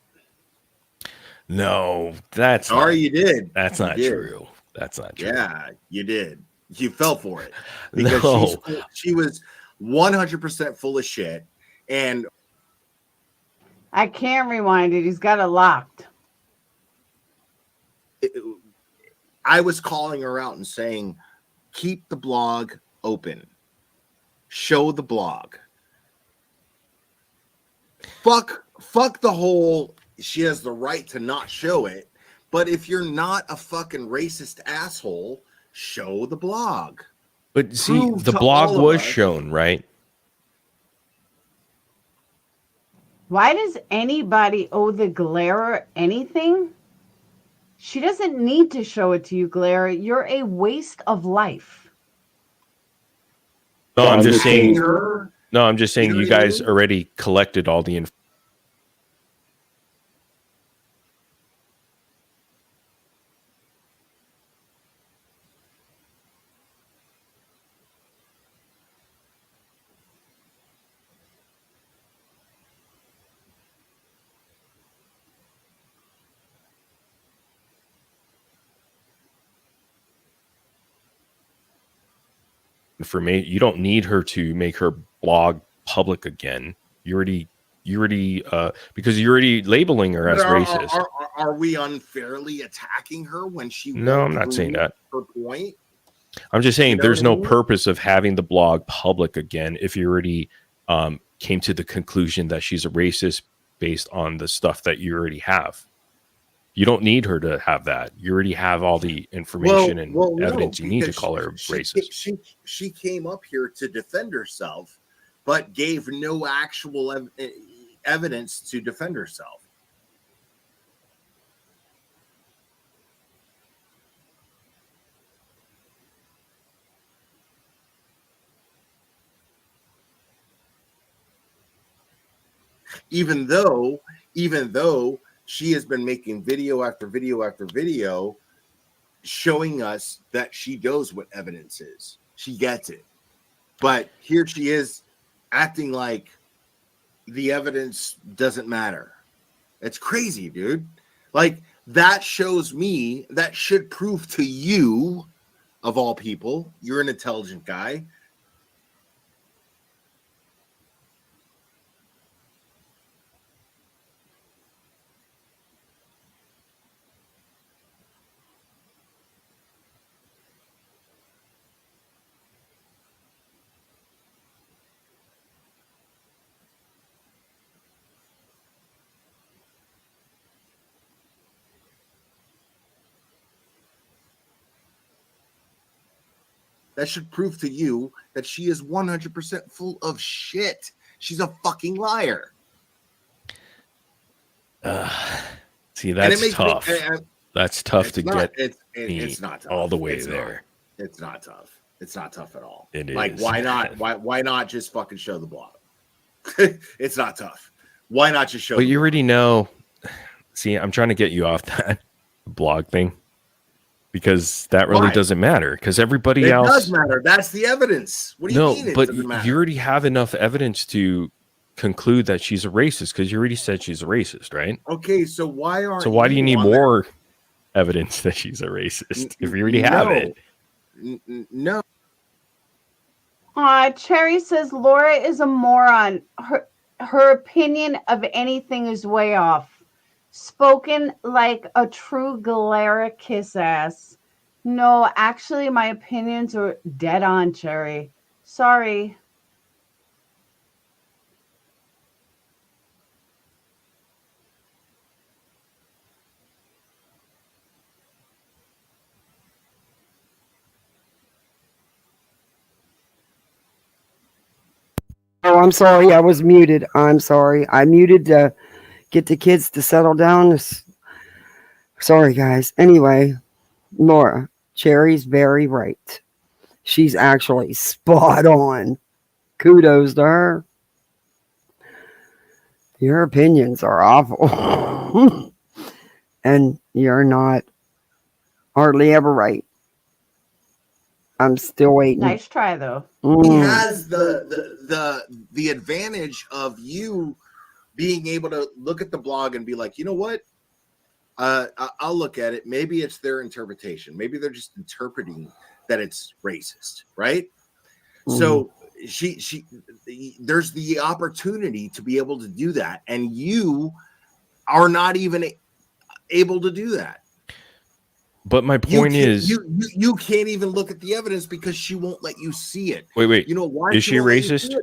No, that's Sorry, not, you did. That's You not did. true. That's not true. Yeah, you did. You fell for it because No. she was 100% full of shit, and I can't rewind it. He's got it locked. I was calling her out and saying, keep the blog open. Show the blog. Fuck the whole, she has the right to not show it. But if you're not a fucking racist asshole, show the blog. But see, Prove the to blog all of was us- shown, right? Why does anybody owe the Glarer anything? She doesn't need to show it to you, Glarer. You're a waste of life. No, I'm just saying. Her, No, I'm just saying You know you what I guys mean? already collected all the information. You don't need her to make her blog public again. You already because you're already labeling her as racist. Are we unfairly attacking her when she? No, won't I'm not saying prove that. Her point. I'm just saying You know there's what I no mean? purpose of having the blog public again if you already came to the conclusion that she's a racist based on the stuff that you already have. You don't need her to have that. You already have all the information and evidence you need to because call her racist. She came up here to defend herself, but gave no actual evidence to defend herself. Even though she has been making video after video after video showing us that she knows what evidence is. She gets it. But here she is acting like, the evidence doesn't matter. It's crazy, dude. Like, that shows me, that should prove to you, of all people, you're an intelligent guy. That should prove to you that she is 100% full of shit. She's a fucking liar. See, that's tough. That's tough to not, get it's not tough. all the way it's there. Not, it's not tough. It's not tough at all. It like, is. why not? Why not just fucking show the blog? It's not tough. Why not just show? But you already know. See, I'm trying to get you off that blog thing because that really doesn't matter. Because everybody else does matter. That's the evidence. What do you mean? But you already have enough evidence to conclude that she's a racist because you already said she's a racist, right? Okay, so why do you need more evidence that she's a racist if you already have it? No. Cherry says Laura is a moron. Her opinion of anything is way off. Spoken like a true Galera kiss ass. No, actually, my opinions are dead on, Cherry. Sorry. Oh, I'm sorry. I was muted. I'm sorry. I muted to get the kids to settle down. Sorry, guys. Anyway, Laura, Cherry's very right. She's actually spot on. Kudos to her. Your opinions are awful. And you're not hardly ever right. I'm still waiting. Nice try, though. He has the advantage of you being able to look at the blog and be like, you know what? I'll look at it. Maybe it's their interpretation. Maybe they're just interpreting that it's racist, right? So she there's the opportunity to be able to do that, and you are not even able to do that. But my point is, you can't even look at the evidence because she won't let you see it. Wait. You know why? Is she racist?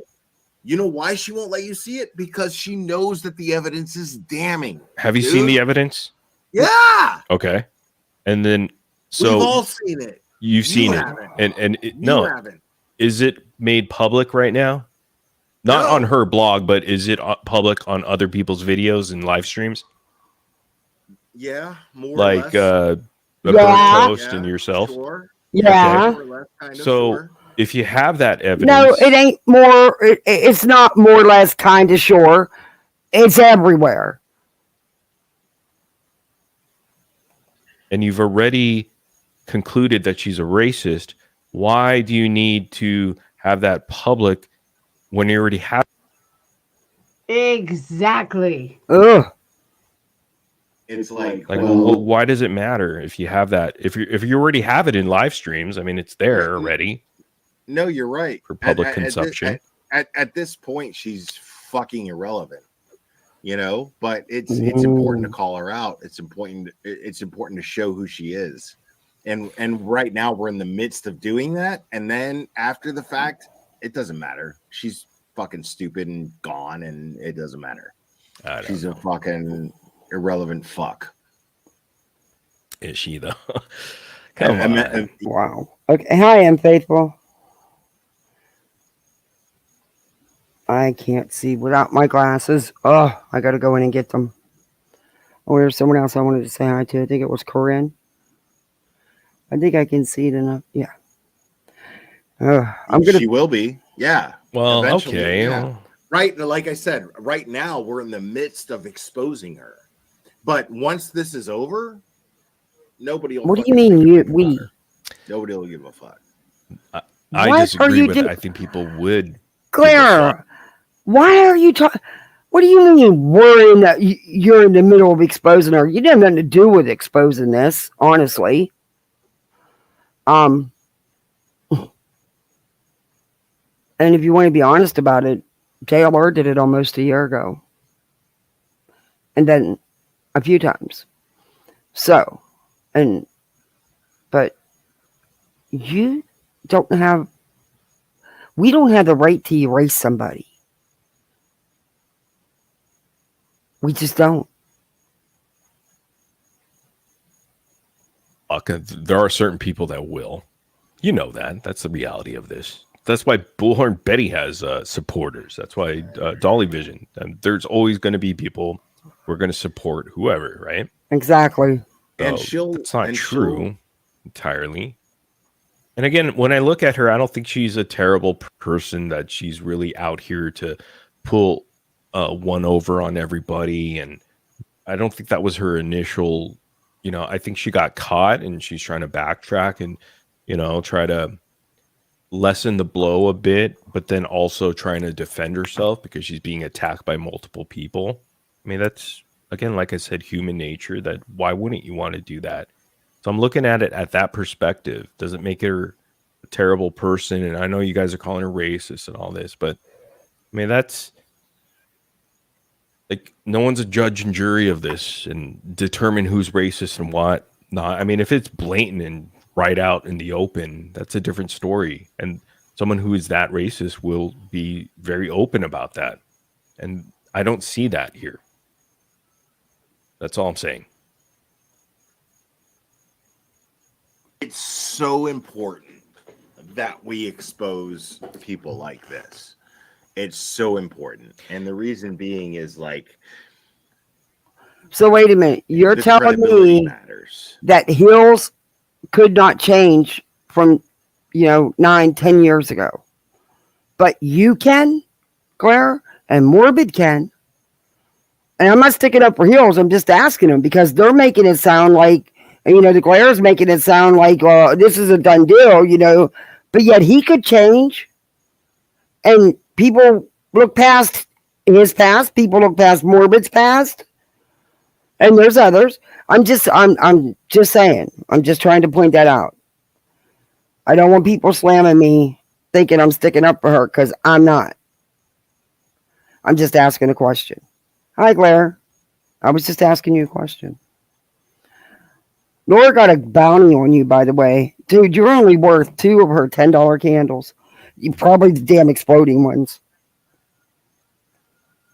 You know why she won't let you see it? Because she knows that the evidence is damning. Have you seen the evidence? Yeah. Okay. And then, so we've all seen it. You've seen it, and no, haven't. Is it made public right now? Not on her blog, but is it public on other people's videos and live streams? Yeah, more like or less. The post and yourself. Sure. Yeah. More or less, so if you have that evidence, no, it ain't more. It's not more or less kind of sure. It's everywhere. And you've already concluded that she's a racist. Why do you need to have that public when you already have? Exactly. Ugh. It's like well, why does it matter if you have that? If you already have it in live streams, I mean, it's there already. No, you're right. For public consumption. At this point, she's fucking irrelevant. You know, but it's important to call her out. It's important to show who she is. And right now we're in the midst of doing that. And then after the fact, it doesn't matter. She's fucking stupid and gone, and it doesn't matter. She's a fucking irrelevant fuck. Is she though? Come on. Wow. Okay. Hi, I'm Faithful. I can't see without my glasses. Oh, I gotta go in and get them. Oh, there's someone else I wanted to say hi to. I think it was Corinne. I think I can see it enough. Yeah. She will be. Yeah. Well, eventually, okay. Yeah. Right. Like I said, right now we're in the midst of exposing her. But once this is over, nobody will. What do you mean we? Nobody will give a fuck. I disagree with it. I think people would. Glare. Why are you talking? What do you mean we're in the, you're in the middle of exposing her? You didn't have nothing to do with exposing this, honestly. And if you want to be honest about it, JLR did it almost a year ago. And then a few times. So, but you don't have, we don't have the right to erase somebody. We just don't. There are certain people that will. You know that. That's the reality of this. That's why Bullhorn Betty has supporters. That's why Dolly Vision. And there's always going to be people who are going to support whoever, right? Exactly. And it's not true entirely. And again, when I look at her, I don't think she's a terrible person, that she's really out here to pull one over on everybody. And I don't think that was her initial, I think she got caught and she's trying to backtrack and, try to lessen the blow a bit, but then also trying to defend herself because she's being attacked by multiple people. I mean, that's, again, like I said, human nature. That why wouldn't you want to do that? So I'm looking at it at that perspective. Doesn't make her a terrible person. And I know you guys are calling her racist and all this, but I mean, that's like, no one's a judge and jury of this and determine who's racist and what not. I mean, if it's blatant and right out in the open, that's a different story. And someone who is that racist will be very open about that. And I don't see that here. That's all I'm saying. It's so important that we expose people like this. It's so important. And the reason being is like, so wait a minute. You're telling me that Hills could not change from, 9-10 years ago. But you can, Claire, and Morbid can. And I'm not sticking up for Hills. I'm just asking them because they're making it sound like, the Glaire's making it sound like this is a done deal, but yet he could change. And people look past his past. People look past Morbid's past. And there's others. I'm just saying. I'm just trying to point that out. I don't want people slamming me thinking I'm sticking up for her because I'm not. I'm just asking a question. Hi, Claire. I was just asking you a question. Laura got a bounty on you, by the way. Dude, you're only worth 2 of her $10 candles. You probably the damn exploding ones.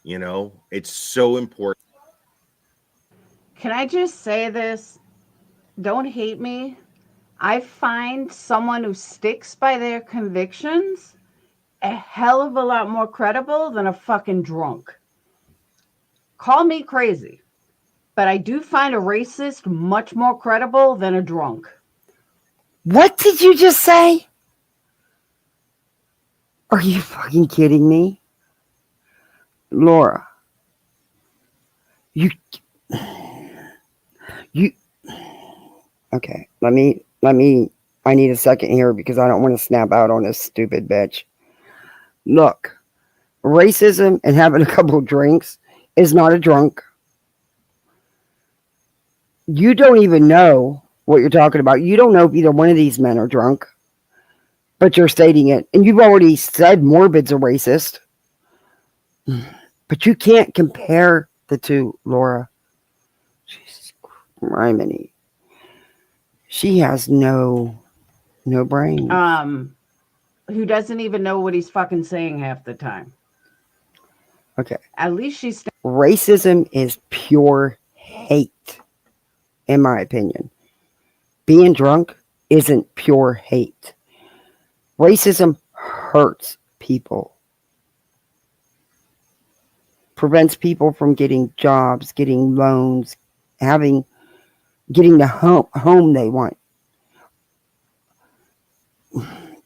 It's so important. Can I just say this? Don't hate me. I find someone who sticks by their convictions a hell of a lot more credible than a fucking drunk. Call me crazy, but I do find a racist much more credible than a drunk. What did you just say? Are you fucking kidding me? Laura, you okay, let me I need a second here because I don't want to snap out on this stupid bitch. Look, racism and having a couple of drinks is not a drunk. You don't even know what you're talking about. You don't know if either one of these men are drunk, but you're stating it. And you've already said Morbid's a racist. But you can't compare the two, Laura. Jesus Christ. She has no brain. Who doesn't even know what he's fucking saying half the time. Okay. At least she's... Racism is pure hate, in my opinion. Being drunk isn't pure hate. Racism hurts people. Prevents people from getting jobs, getting loans, getting the home they want.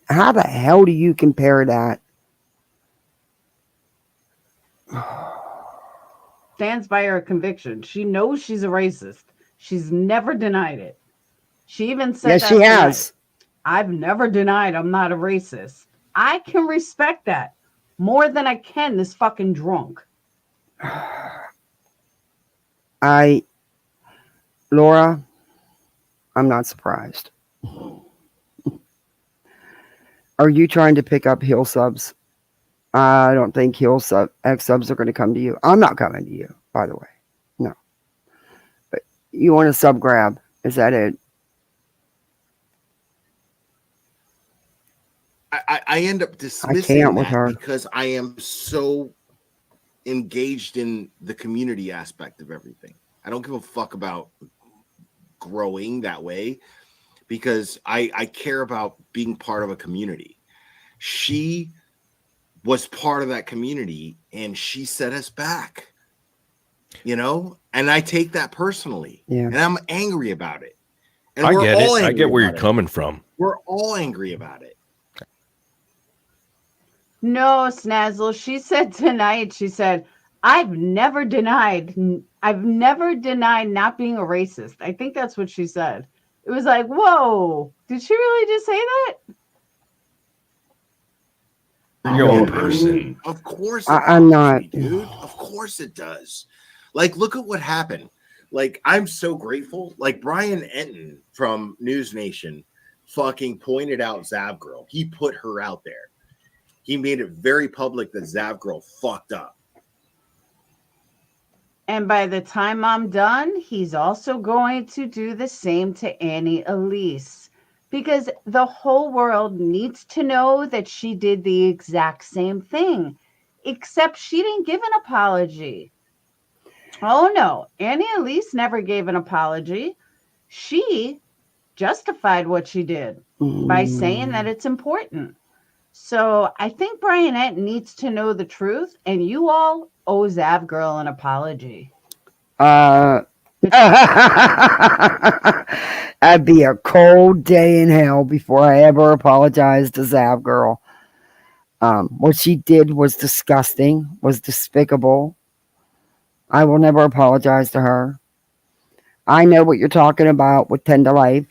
How the hell do you compare that? Stands by her conviction. She knows she's a racist. She's never denied it. She even said yes, that she has. I've never denied I'm not a racist. I can respect that more than I can this fucking drunk. Laura, I'm not surprised. Are you trying to pick up heel subs? I don't think X subs are going to come to you. I'm not coming to you, by the way. No. But you want a sub grab. Is that it? I end up dismissing can't with that her. because I am so engaged in the community aspect of everything. I don't give a fuck about growing that way because I care about being part of a community. She was part of that community and she set us back, you know, and I take that personally. Yeah. And I'm angry about it. And I we're get all it. I angry get where you're about it. coming from. We're all angry about it. No, Snazzle. She said tonight, she said, I've never denied not being a racist. I think that's what she said. It was like, whoa, did she really just say that? Your own person. Of course it I'm not. me, dude. Of course it does. Like, look at what happened. Like, I'm so grateful. Like, Brian Enton from News Nation fucking pointed out Zav Girl. He put her out there. He made it very public that Zav Girl fucked up. And by the time I'm done, he's also going to do the same to Annie Elise. Because the whole world needs to know that she did the exact same thing. Except she didn't give an apology. Oh no, Annie Elise never gave an apology. She justified what she did by saying that it's important. So I think Brianette needs to know the truth, and you all owe Zav Girl an apology. That'd be a cold day in hell before I ever apologized to Zav Girl. What she did was disgusting, was despicable. I will never apologize to her. I know what you're talking about with 10 to Life.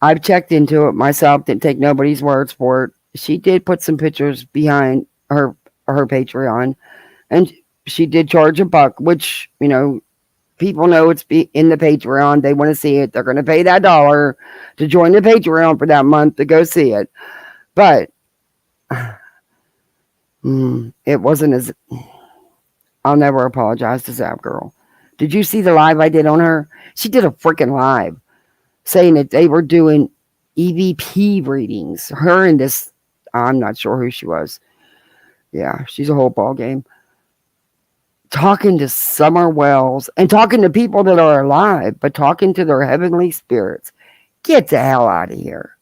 I've checked into it myself, didn't take nobody's words for it. She did put some pictures behind her Patreon, and she did charge $1, which, you know, people know it's in the Patreon. They want to see it. They're going to pay that $1 to join the Patreon for that month to go see it. But it wasn't as... I'll never apologize to Zav Girl. Did you see the live I did on her? She did a freaking live saying that they were doing EVP readings. Her and this, I'm not sure who she was. Yeah, she's a whole ball game. Talking to Summer Wells and talking to people that are alive, but talking to their heavenly spirits. Get the hell out of here.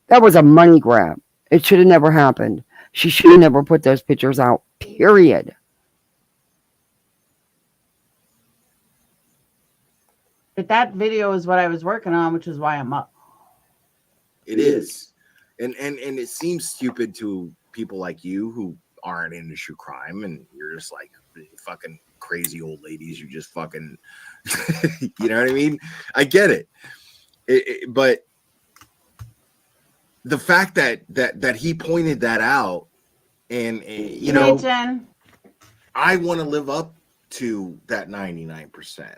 That was a money grab. It should have never happened. She should have never put those pictures out, period. But that video is what I was working on, which is why I'm up. It is. And it seems stupid to people like you who aren't into true crime and you're just like fucking crazy old ladies. You just fucking, you know what I mean? I get it. But the fact that he pointed that out and you know, Jen. I want to live up to that 99%.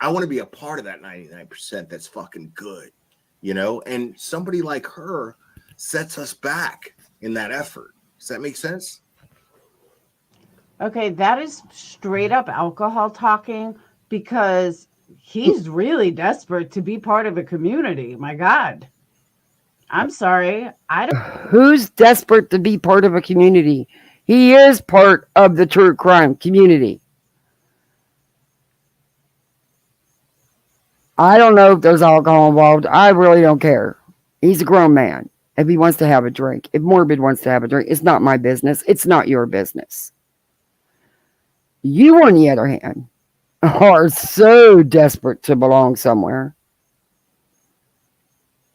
I want to be a part of that 99% that's fucking good, you know? And somebody like her sets us back in that effort. Does that make sense? Okay, that is straight up alcohol talking because he's really desperate to be part of a community. My God. I'm sorry. Who's desperate to be part of a community? He is part of the true crime community. I don't know if there's alcohol involved. I really don't care. He's a grown man. If he wants to have a drink, if Morbid wants to have a drink, it's not my business. It's not your business. You, on the other hand, are so desperate to belong somewhere.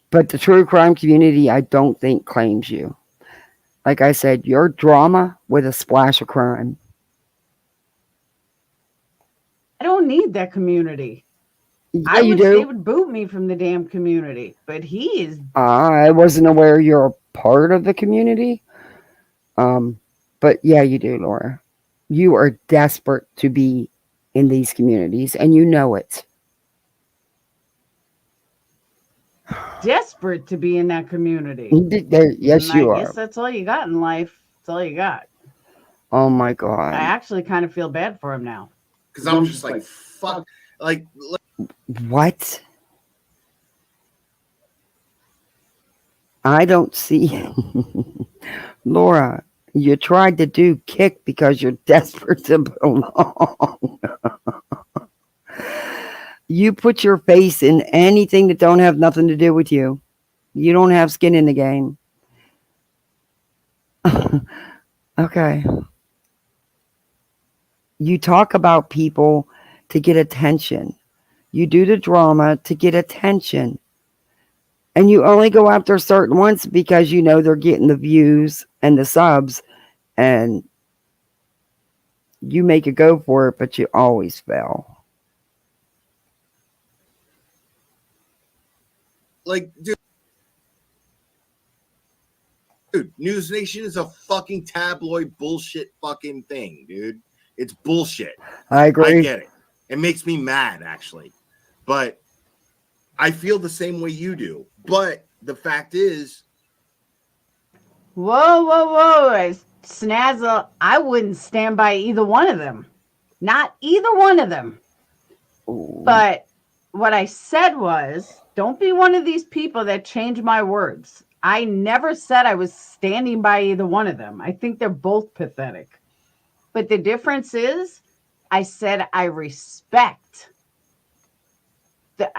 But the true crime community, I don't think, claims you. Like I said, you're drama with a splash of crime. I don't need that community. Yeah, you do. They would boot me from the damn community, but he is. I wasn't aware you're a part of the community. But yeah, you do, Laura. You are desperate to be in these communities, and you know it. Desperate to be in that community. Yes, And you I guess are. that's all you got in life. That's all you got. Oh my I God. actually kind of feel bad for him now. Because I'm just like, fuck. Like, What? I don't see. Laura, you tried to do kick because you're desperate to belong. You put your face in anything that don't have nothing to do with you. You don't have skin in the game. Okay. You talk about people to get attention. You do the drama to get attention. And you only go after certain ones because you know they're getting the views and the subs. And you make a go for it, but you always fail. like, dude, News Nation is a fucking tabloid bullshit fucking thing, dude. It's bullshit. I agree. I get it. It makes me mad, actually. But I feel the same way you do. But the fact is, Whoa. Snazzle, I wouldn't stand by either one of them. Not either one of them. Ooh. But what I said was, don't be one of these people that change my words. I never said I was standing by either one of them. I think they're both pathetic. But the difference is, I said I respect the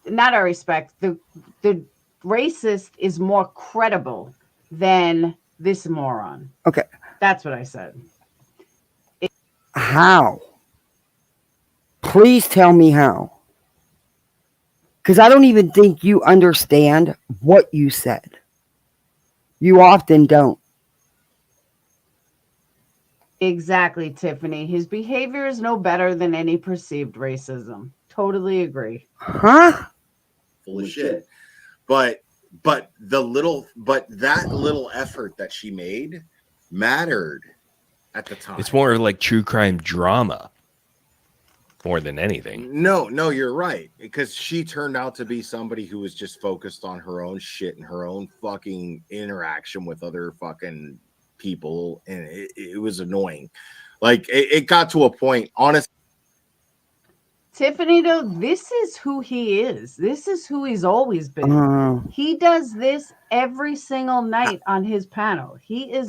not I respect the racist is more credible than this moron. Okay. That's what I said. How? Please tell me how. Because I don't even think you understand what you said. You often don't. Exactly, Tiffany. His behavior is no better than any perceived racism. Totally agree. Huh? full of shit. But that little effort that she made mattered at the time. It's more like true crime drama more than anything. No, you're right. Because she turned out to be somebody who was just focused on her own shit and her own fucking interaction with other fucking people. And it was annoying. Like, it got to a point, honestly. Tiffany, though, this is who he is. This is who he's always been. He does this every single night on his panel. He is.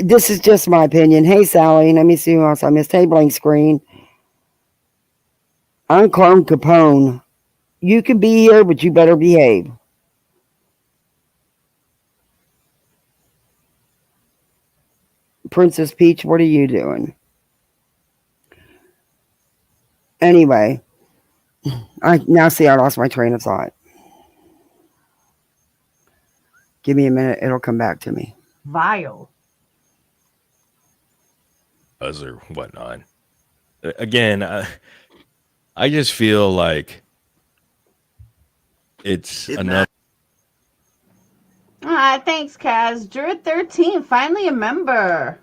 This is just my opinion. Hey, Sally, let me see who else I missed. Hey, blank screen. I'm Clone Capone. You can be here, but you better behave. Princess Peach, what are you doing? Anyway, I lost my train of thought. Give me a minute. It'll come back to me. Vile. Or whatnot. Again, I just feel like it's enough. Thanks, Kaz. Drew 13, finally a member.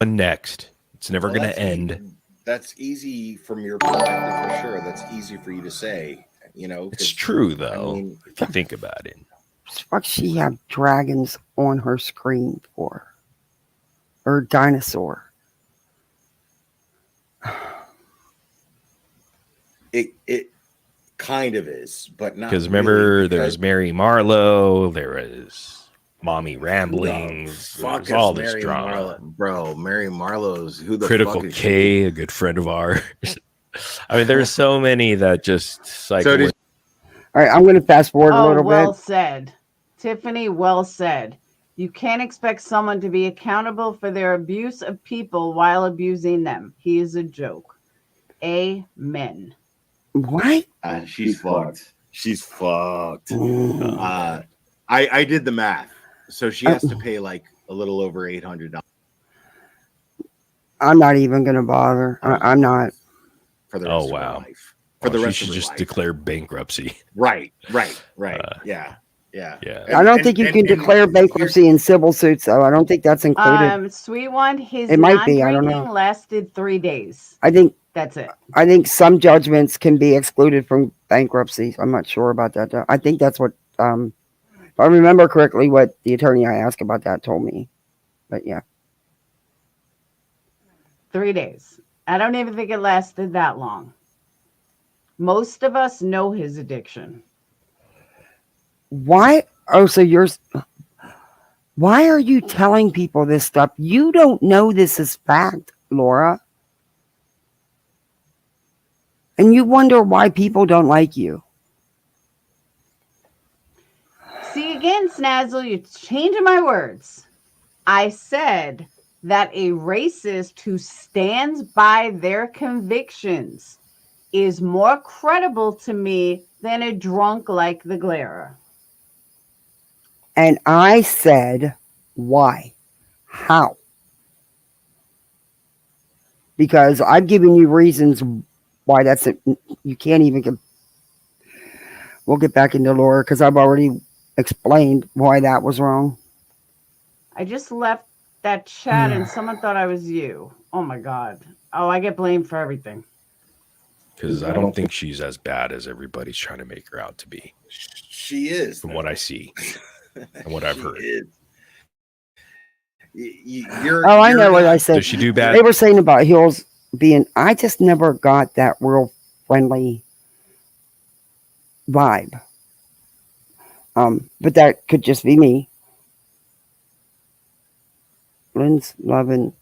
Next, it's never going to end. That's easy from your perspective for sure. That's easy for you to say. You know, it's true though. I mean, if you think about it, what she have dragons on her screen for? Or dinosaur? It kind of is, but not because remember really, there was Mary Marlowe, there was Mommy Ramblings, there was all this Mary drama. Bro, Mary Marlowe's who the Critical fuck is K, a good friend of ours. I mean, there's so many that just like. All right, I'm going to fast forward a little well bit. Said, Tiffany. Well said. You can't expect someone to be accountable for their abuse of people while abusing them. He is a joke. Amen. What? She's fucked. She's fucked. I did the math, so she has to pay like a little over $800. I'm not even going to bother. I'm not. For the rest of her life. For the rest she should of her just life. declare bankruptcy. Right. Yeah. Yeah. Yeah. I don't think you can declare bankruptcy in civil suits, though. I don't think that's included. Sweet one, his It might be, I don't non-drinking know. lasted 3 days. I think That's it. some judgments can be excluded from bankruptcy. I'm not sure about that, though. I think that's what, if I remember correctly, what the attorney I asked about that told me. But yeah. 3 days. I don't even think it lasted that long. Most of us know his addiction. Why? Oh, why are you telling people this stuff? You don't know this is fact, Laura. And you wonder why people don't like you. See, again, Snazzle, you're changing my words. I said that a racist who stands by their convictions is more credible to me than a drunk like the Glarer. And I said, why? How? Because I've given you reasons why that's it. You can't even get. We'll get back into Laura because I've already explained why that was wrong. I just left that chat and someone thought I was you. Oh my God. Oh, I get blamed for everything. Because I don't think she's as bad as everybody's trying to make her out to be. She is. From what I see and what I've heard. I know what I said. Does she do bad? They were saying about Hills being, I just never got that real friendly vibe. But that could just be me. Lynn loving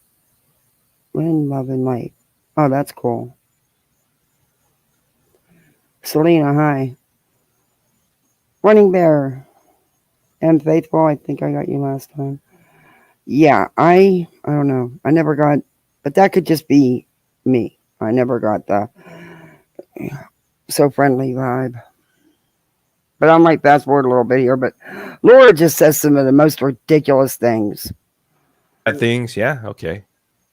light. Oh, that's cool. Selena, hi. Running Bear. And Faithful, I think I got you last time. Yeah, I don't know. I never got, but that could just be me. I never got the so friendly vibe. But I might fast forward a little bit here, but Laura just says some of the most ridiculous things. Things, yeah, okay.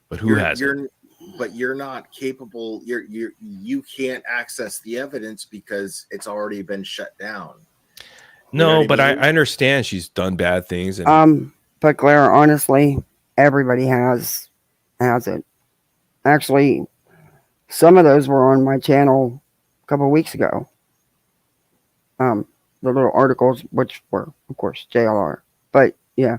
But who has it? But you're not capable. You can't access the evidence because it's already been shut down. No, You know but I mean? I understand she's done bad things. And But Claire, honestly, everybody has it. Actually, some of those were on my channel a couple of weeks ago. The little articles, which were, of course, JLR. But yeah,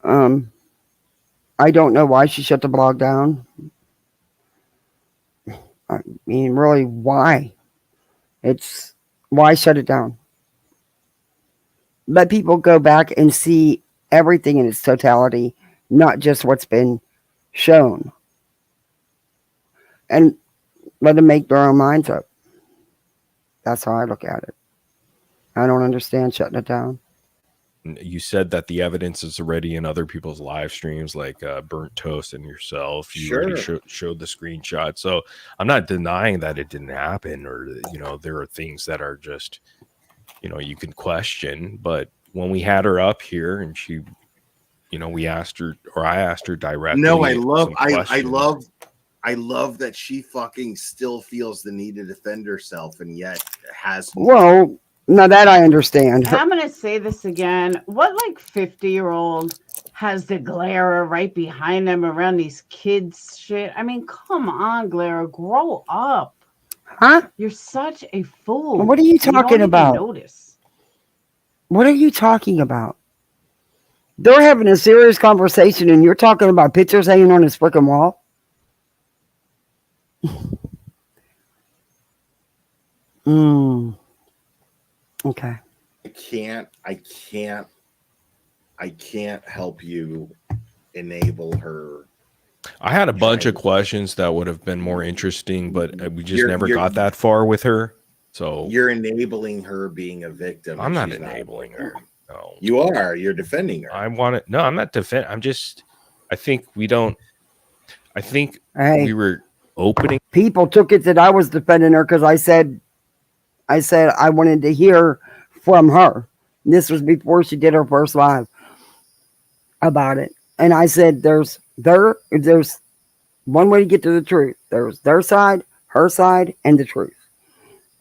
I don't know why she shut the blog down. I mean, really, why? Why shut it down? Let people go back and see everything in its totality, not just what's been shown. And let them make their own minds up. That's how I look at it. I don't understand shutting it down. You said that the evidence is already in other people's live streams, like Burnt Toast and yourself. You already showed the screenshot. So I'm not denying that it didn't happen, or there are things that are just you can question. But when we had her up here and she, we asked her, or I asked her directly. No, I love that she fucking still feels the need to defend herself and yet has. Well, now that I understand. And I'm going to say this again. What 50-year-old has the Glare right behind them around these kids shit? I mean, come on, Glare, grow up. Huh? You're such a fool. What are you talking about? Notice. What are you talking about? They're having a serious conversation and you're talking about pictures hanging on his freaking wall? Okay. I can't help you enable her. I had a bunch of questions that would have been more interesting, but we just never got that far with her. So you're enabling her being a victim. I'm not enabling her. No. You are. You're defending her. I want it. No, I'm not defending. I think we were opening. People took it that I was defending her because I said I wanted to hear from her. And this was before she did her first live about it. And I said, there's one way to get to the truth. There's their side, her side, and the truth.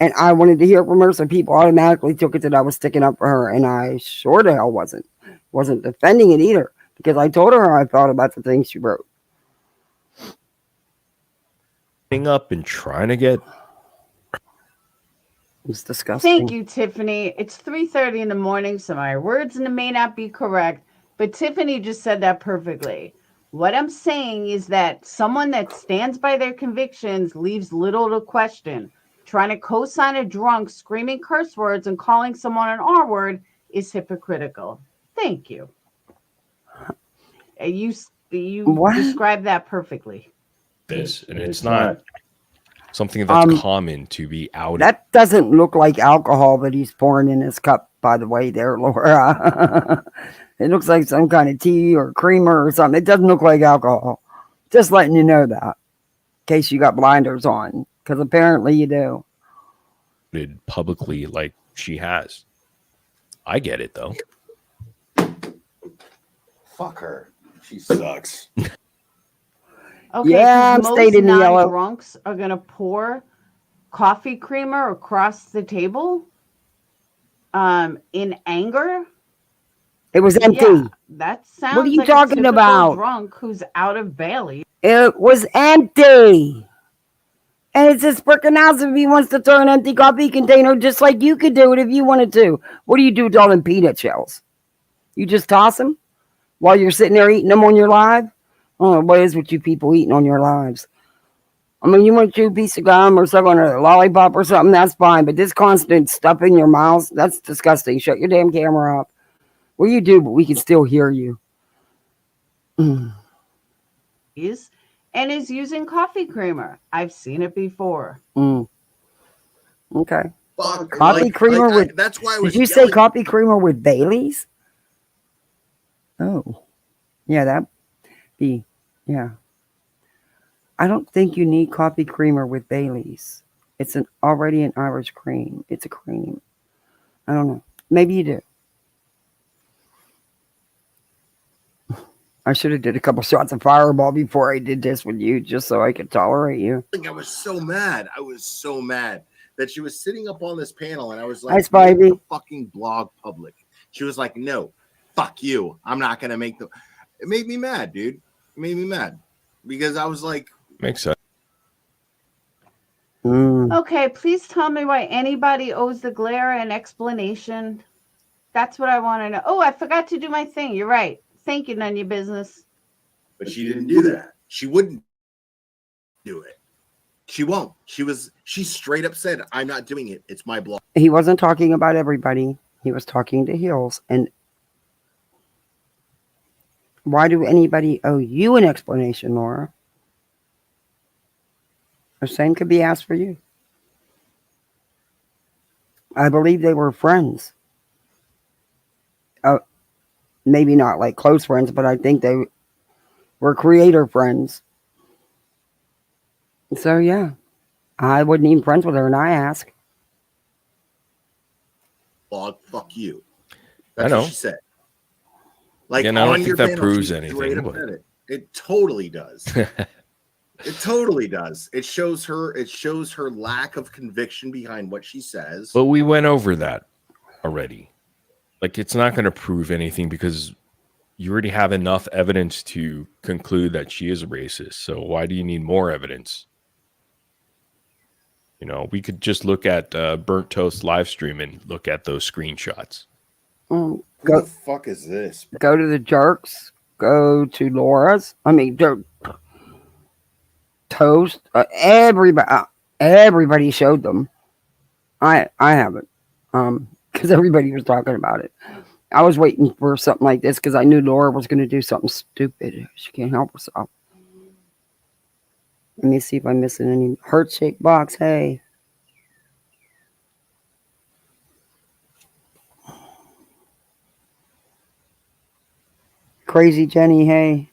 And I wanted to hear from her, so people automatically took it that I was sticking up for her, and I sure the hell wasn't. Wasn't defending it either, because I told her how I felt about the things she wrote. Up and trying to get. It's disgusting. Thank you, Tiffany. It's 3:30 in the morning, so my words may not be correct, but Tiffany just said that perfectly. What I'm saying is that someone that stands by their convictions leaves little to question. Trying to co-sign a drunk, screaming curse words, and calling someone an R word is hypocritical. Thank you. You described that perfectly. This, and it's not something that's common to be out. That doesn't look like alcohol that he's pouring in his cup, by the way, there, Laura. It looks like some kind of tea or creamer or something. It doesn't look like alcohol. Just letting you know that, in case you got blinders on, because apparently you do. Publicly, like she has. I get it though. Fuck her. She sucks. Okay, Yeah, I'm most stayed in the yellow. drunks are gonna pour coffee creamer across the table, in anger. It was empty. Yeah, that sounds. What are you like talking a typical about? Drunk who's out of Bailey. It was empty. And it's his freaking house if he wants to throw an empty coffee container, just like you could do it if you wanted to. What do you do with all them peanut shells? You just toss them while you're sitting there eating them on your live? Oh, what is with you people eating on your lives? I mean, you want to chew a piece of gum or suck on a lollipop or something, that's fine. But this constant stuff in your mouth, that's disgusting. Shut your damn camera up. What do you do, but we can still hear you? And is using coffee creamer. I've seen it before. Okay. Fuck. Coffee creamer with. That's why I was. Did you say coffee creamer with Bailey's? Oh, yeah, that be. Yeah. I don't think you need coffee creamer with Bailey's. It's already an Irish cream. It's a cream. I don't know. Maybe you do. I should have did a couple shots of Fireball before I did this with you, just so I could tolerate you. I was so mad. I was so mad that she was sitting up on this panel, and I was like, "Hi, Spivey." The fucking blog public." She was like, "No, fuck you. I'm not gonna make them." It made me mad, dude. It made me mad because I was like, "Makes sense." Okay, please tell me why anybody owes the glare an explanation. That's what I want to know. Oh, I forgot to do my thing. You're right. Thank you, NUNYA Business. But she didn't do that. She wouldn't do it. She won't. She straight up said, "I'm not doing it. It's my blog." He wasn't talking about everybody. He was talking to Heels. And why do anybody owe you an explanation, Laura? The same could be asked for you. I believe they were friends. Maybe not like close friends, but I think they were creator friends. So, yeah, I wasn't even friends with her, and I asked. Blog, fuck you. I That's know. what she said. Like, I don't think that proves anything. But... It totally does. It totally does. It shows her lack of conviction behind what she says. But we went over that already. Like, it's not going to prove anything because you already have enough evidence to conclude that she is a racist. So why do you need more evidence? You know, we could just look at Burnt Toast live stream and look at those screenshots. Who the fuck is this? Go to the Jerks. Go to Laura's. I mean, Toast. Everybody showed them. I haven't. Because everybody was talking about it. I was waiting for something like this because I knew Laura was going to do something stupid. She can't help herself. Let me see if I'm missing any. Heart shake box, hey. Crazy Jenny, hey.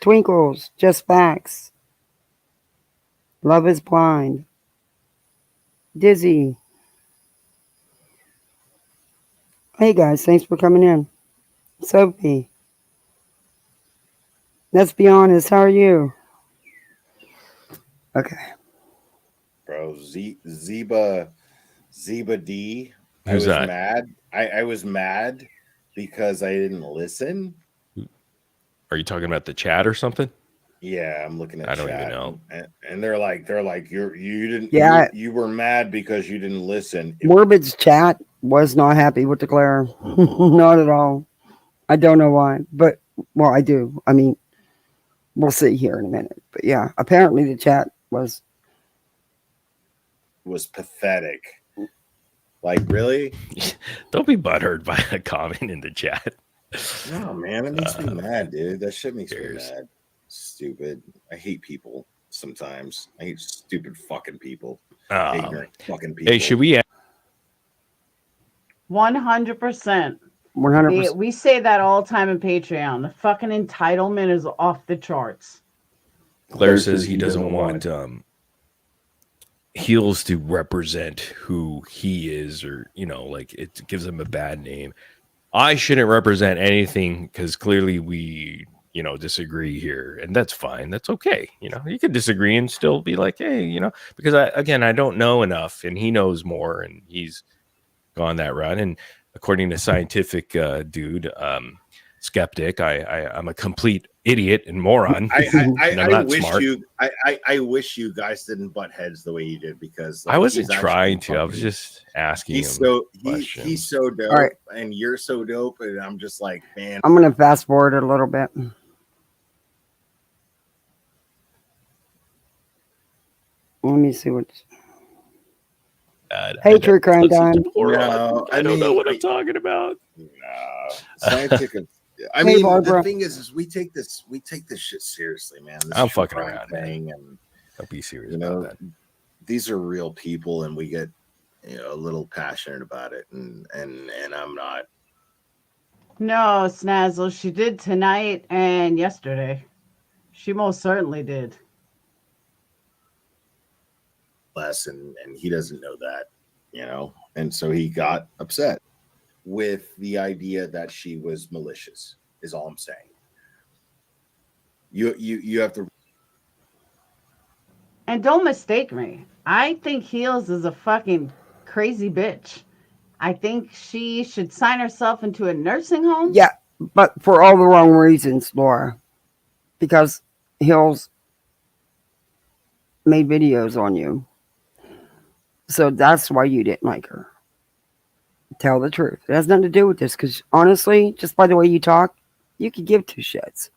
Twinkles, just facts. Love is blind. Dizzy. Hey guys, thanks for coming in. Sophie. Let's be honest, how are you? Okay. Bro, Zeba D. I Who's was that? mad. I was mad because I didn't listen. Are you talking about the chat or something? Yeah, I'm looking at I don't chat, even know. and they're like you didn't. Yeah. you were mad because you didn't listen. mOrBiDS chat was not happy with the glare. Not at all. I don't know why, but well, I do. I mean, we'll see here in a minute. But yeah, apparently the chat was pathetic. Like, really? Don't be butthurt by a comment in the chat. No, man, it makes me mad, dude. That shit makes me Cheers. mad. Stupid. I hate people sometimes. I hate stupid fucking people. Ignorant fucking people. Hey, should we 100%. 100%. We say that all the time in Patreon. The fucking entitlement is off the charts. Claire says he doesn't want Heels to represent who he is, or like it gives him a bad name. I shouldn't represent anything because clearly we disagree here, and that's fine. That's okay. You can disagree and still be like, hey, because I don't know enough, and he knows more, and he's gone that route. And according to scientific dude, skeptic, I'm a complete idiot and moron. I wish you guys didn't butt heads the way you did, because I wasn't trying to. I was just asking. He's so dope, All right. and you're so dope, and I'm just like, man. I'm going to fast forward it a little bit. Let me see what. Hey, True Crime Time. No, I don't know what I'm talking about. No, scientific. I Hey, mean, Barbara. the thing is we take this shit seriously, man. This I'm true fucking crime around, thing, and Don't be serious about that. these are real people, and we get a little passionate about it, and I'm not. No, Snazzle, she did tonight and yesterday. She most certainly did. Less, and he doesn't know that, and so he got upset with the idea that she was malicious, is all I'm saying. You have to. And don't mistake me. I think Heels is a fucking crazy bitch. I think she should sign herself into a nursing home. Yeah, but for all the wrong reasons, Laura. Because Hills made videos on you. So that's why you didn't like her. Tell the truth. It has nothing to do with this, because honestly, just by the way you talk, you could give two shits.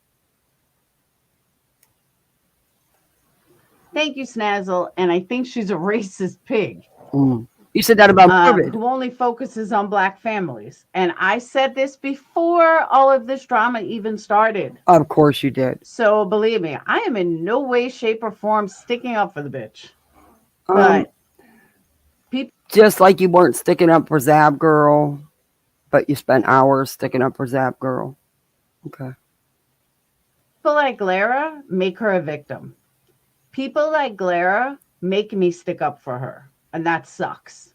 Thank you, Snazzle. And I think she's a racist pig. You said that about mOrBiD. Who only focuses on black families. And I said this before all of this drama even started. Of course you did. So believe me, I am in no way, shape, or form sticking up for the bitch. But people, just like you weren't sticking up for Zab Girl, but you spent hours sticking up for Zab Girl. Okay. people like Lara make her a victim. People like Lara make me stick up for her. And that sucks.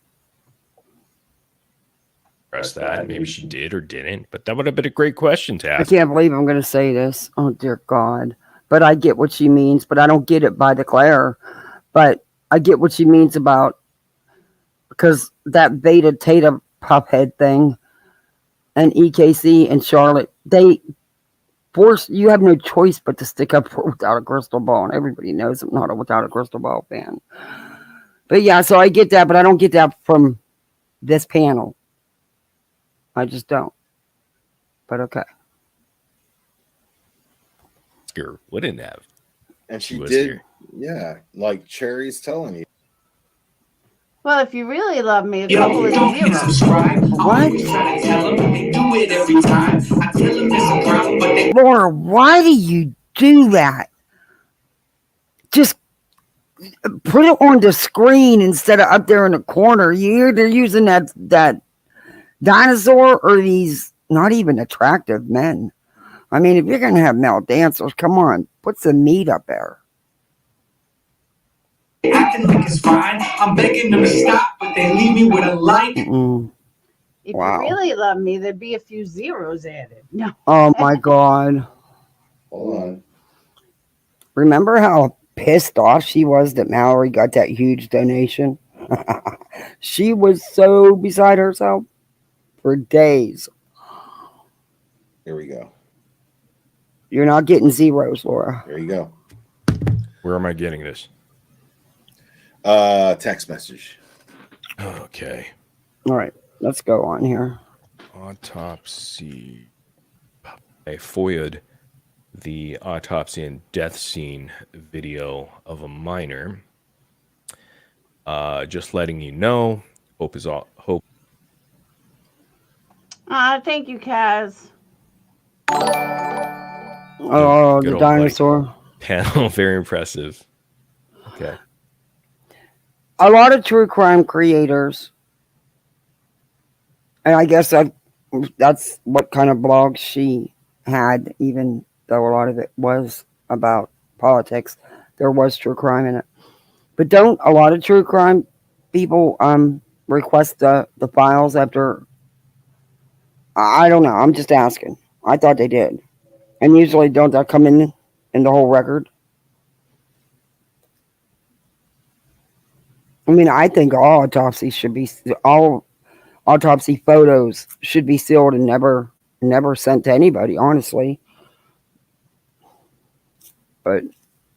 Press that. Maybe she did or didn't, but that would have been a great question to I ask. can't believe I'm going to say this. Oh, dear God. But I get what she means, but I don't get it by Declare. But I get what she means about, because that Beta Tata puffhead thing and EKC and Charlotte, they force, you have no choice but to stick up for Without a Crystal Ball. And everybody knows I'm not a Without a Crystal Ball fan. But yeah, so I get that, but I don't get that from this panel. I just don't. But okay. Sure, wouldn't have. And she was did. here. Yeah, like Cherry's telling you. Well, if you really love me, a couple of zeros. What? Laura, why do you do that? Just put it on the screen instead of up there in the corner. You either using that dinosaur or these not even attractive men. I mean, if you're going to have male dancers, come on, put some meat up there. Acting like it's fine. I'm begging them to stop, but they leave me with a light. If Wow. you really love me, there'd be a few zeros added. No. Oh my God. Hold on. Remember how pissed off she was that Mallory got that huge donation. She was so beside herself for days. Here we go. You're not getting zeros, Laura. There you go. Where am I getting this? Text message. Okay. All right, let's go on here. Autopsy. I FOIA'd the autopsy and death scene video of a minor. Just letting you know. Hope is all. Hope. Thank you, Kaz. Oh, Good the old dinosaur. Panel, very impressive. Okay. A lot of true crime creators, and I guess that's what kind of blog she had, even though a lot of it was about politics. There was true crime in it. But don't a lot of true crime people request the files after? I don't know. I'm just asking. I thought they did. And usually don't that come in the whole record? I mean, I think all autopsy photos should be sealed and never sent to anybody, honestly. But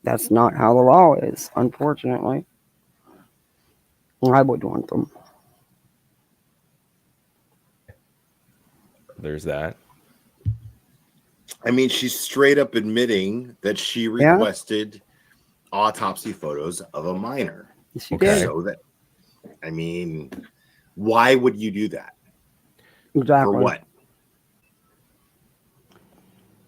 that's not how the law is, unfortunately. I would want them. There's that. I mean, she's straight up admitting that she requested autopsy photos of a minor. She did. So that, I mean, why would you do that? Exactly. For what?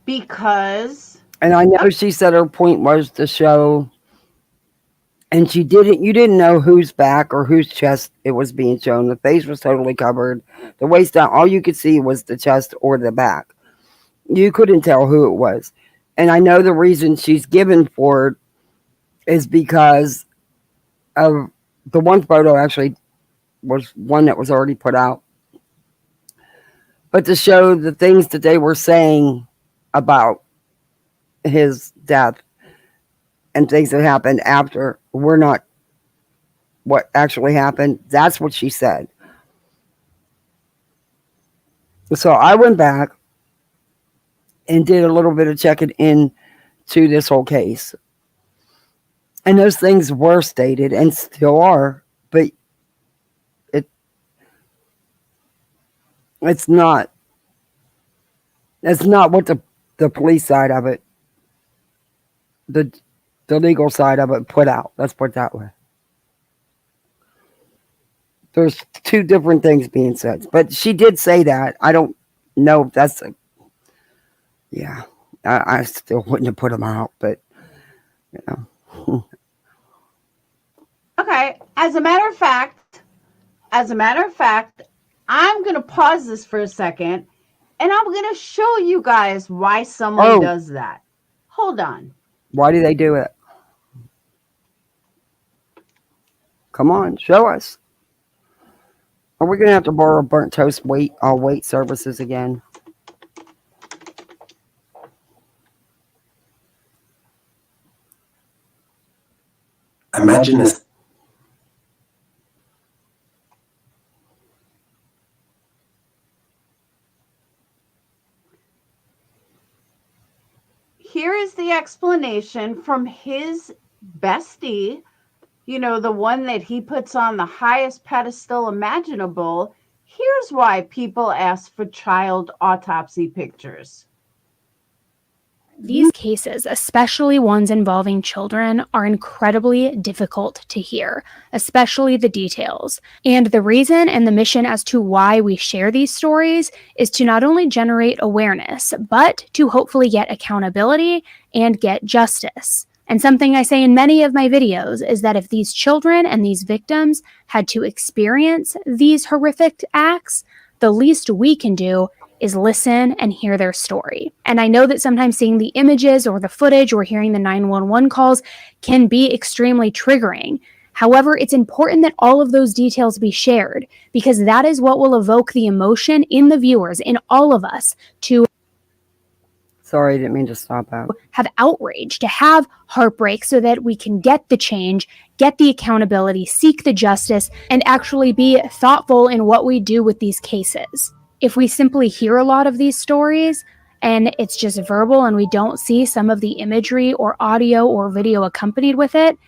Because. And I know she said her point was to show, and you didn't know whose back or whose chest it was being shown. The face was totally covered. The waist down, all you could see was the chest or the back. You couldn't tell who it was. And I know the reason she's given for it is because of the one photo actually was one that was already put out. But to show the things that they were saying about his death and things that happened after were not what actually happened. That's what she said. So I went back and did a little bit of checking into this whole case. And those things were stated and still are, but it's not what the police side of it, the legal side of it put out. Let's put it that way. There's two different things being said, but she did say that. I don't know if that's I still wouldn't have put them out, but you know. Okay. As a matter of fact, I'm going to pause this for a second and I'm going to show you guys why someone does that. Hold on. Why do they do it? Come on, show us. Are we going to have to borrow burnt toast wait services again? Imagine this. Here is the explanation from his bestie, you know, the one that he puts on the highest pedestal imaginable. Here's why people ask for child autopsy pictures. These cases, especially ones involving children, are incredibly difficult to hear, especially the details. And the reason and the mission as to why we share these stories is to not only generate awareness, but to hopefully get accountability and get justice. And something I say in many of my videos is that if these children and these victims had to experience these horrific acts, the least we can do is listen and hear their story. And I know that sometimes seeing the images or the footage or hearing the 911 calls can be extremely triggering. However, it's important that all of those details be shared because that is what will evoke the emotion in the viewers, in all of us, to Sorry, I didn't mean to stop out. Have outrage, to have heartbreak so that we can get the change, get the accountability, seek the justice, and actually be thoughtful in what we do with these cases. If we simply hear a lot of these stories and it's just verbal and we don't see some of the imagery or audio or video accompanied with it,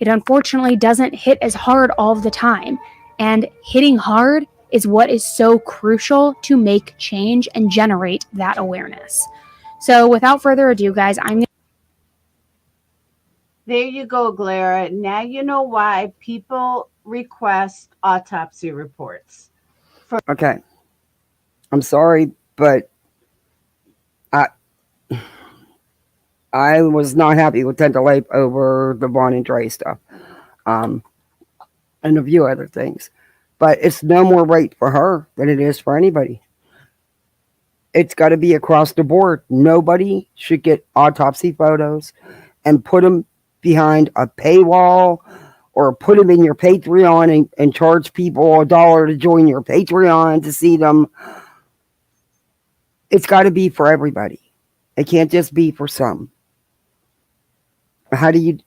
it unfortunately doesn't hit as hard all of the time. And hitting hard is what is so crucial to make change and generate that awareness. So without further ado, guys, There you go, Glare. Now you know why people request autopsy reports. Okay. I'm sorry, but I was not happy with Tenta Lape over the Vaughn and Dre stuff. And a few other things. But it's no more right for her than it is for anybody. It's got to be across the board. Nobody should get autopsy photos and put them behind a paywall or put them in your Patreon and charge people $1 to join your Patreon to see them. It's got to be for everybody. It can't just be for some. How do you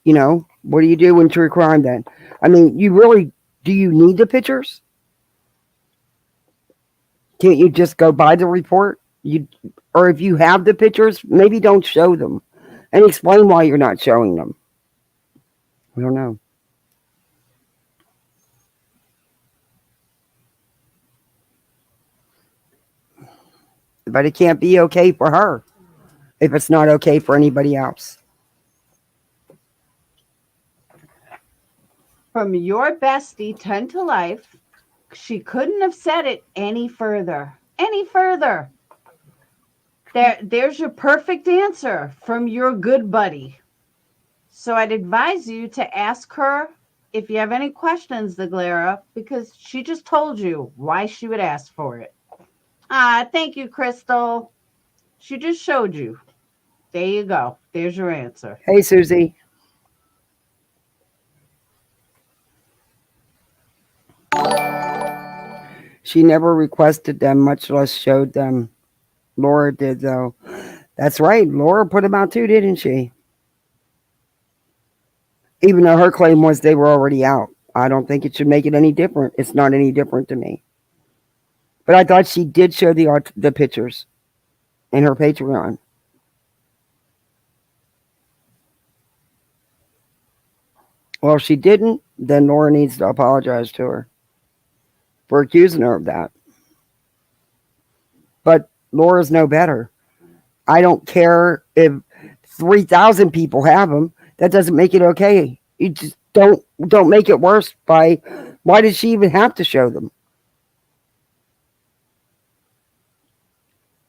what do you do in true crime then? I mean, do you need the pictures? Can't you just go by the report? Or if you have the pictures, maybe don't show them and explain why you're not showing them. I don't know. But it can't be okay for her if it's not okay for anybody else. From your bestie, 10 to life, she couldn't have said it any further. Any further. There's your perfect answer from your good buddy. So I'd advise you to ask her if you have any questions, the Glera, because she just told you why she would ask for it. Thank you, Crystal. She just showed you. There you go. There's your answer. Hey, Susie. She never requested them, much less showed them. Laura did, though. That's right. Laura put them out too, didn't she? Even though her claim was they were already out. I don't think it should make it any different. It's not any different to me. But I thought she did show the pictures in her Patreon. Well, if she didn't, then Laura needs to apologize to her for accusing her of that. But Laura's no better. I don't care if 3,000 people have them. That doesn't make it okay. You just don't make it worse by why did she even have to show them?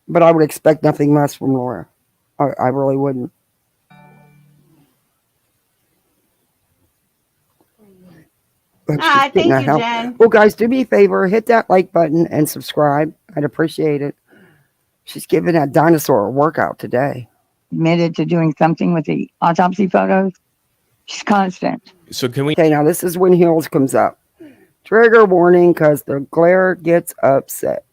But I would expect nothing less from Laura. I really wouldn't. Thank you, Jen. Well, guys, do me a favor. Hit that like button and subscribe. I'd appreciate it. She's giving that dinosaur a workout today. Admitted to doing something with the autopsy photos. She's constant. So can we? Okay, now this is when Heels comes up. Trigger warning because the glare gets upset.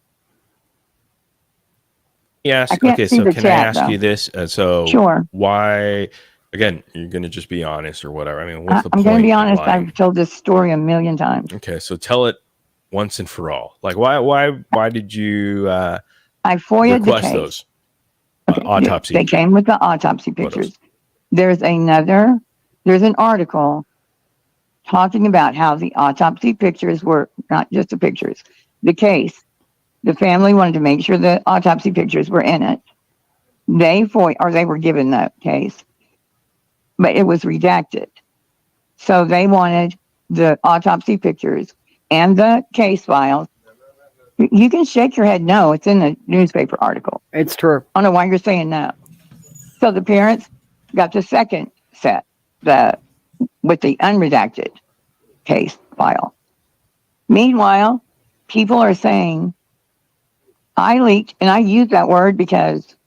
Yes. I can't Okay. see So the can chat, I ask though. you this? So Sure. why? Again, you're going to just be honest or whatever. I mean, what's the I'm point? going to be of honest. lying? I've told this story a million times. Okay, so tell it once and for all. Like, why did you I FOIA'd the request case. those Okay, autopsy? They came with the autopsy pictures. There's an article talking about how the autopsy pictures were not just the pictures, the case. The family wanted to make sure the autopsy pictures were in it. They were given that case, but it was redacted. So they wanted the autopsy pictures and the case files. You can shake your head no. It's in the newspaper article. It's true. I don't know why you're saying no. So the parents got the second set with the unredacted case file. Meanwhile, people are saying I leaked, and I use that word because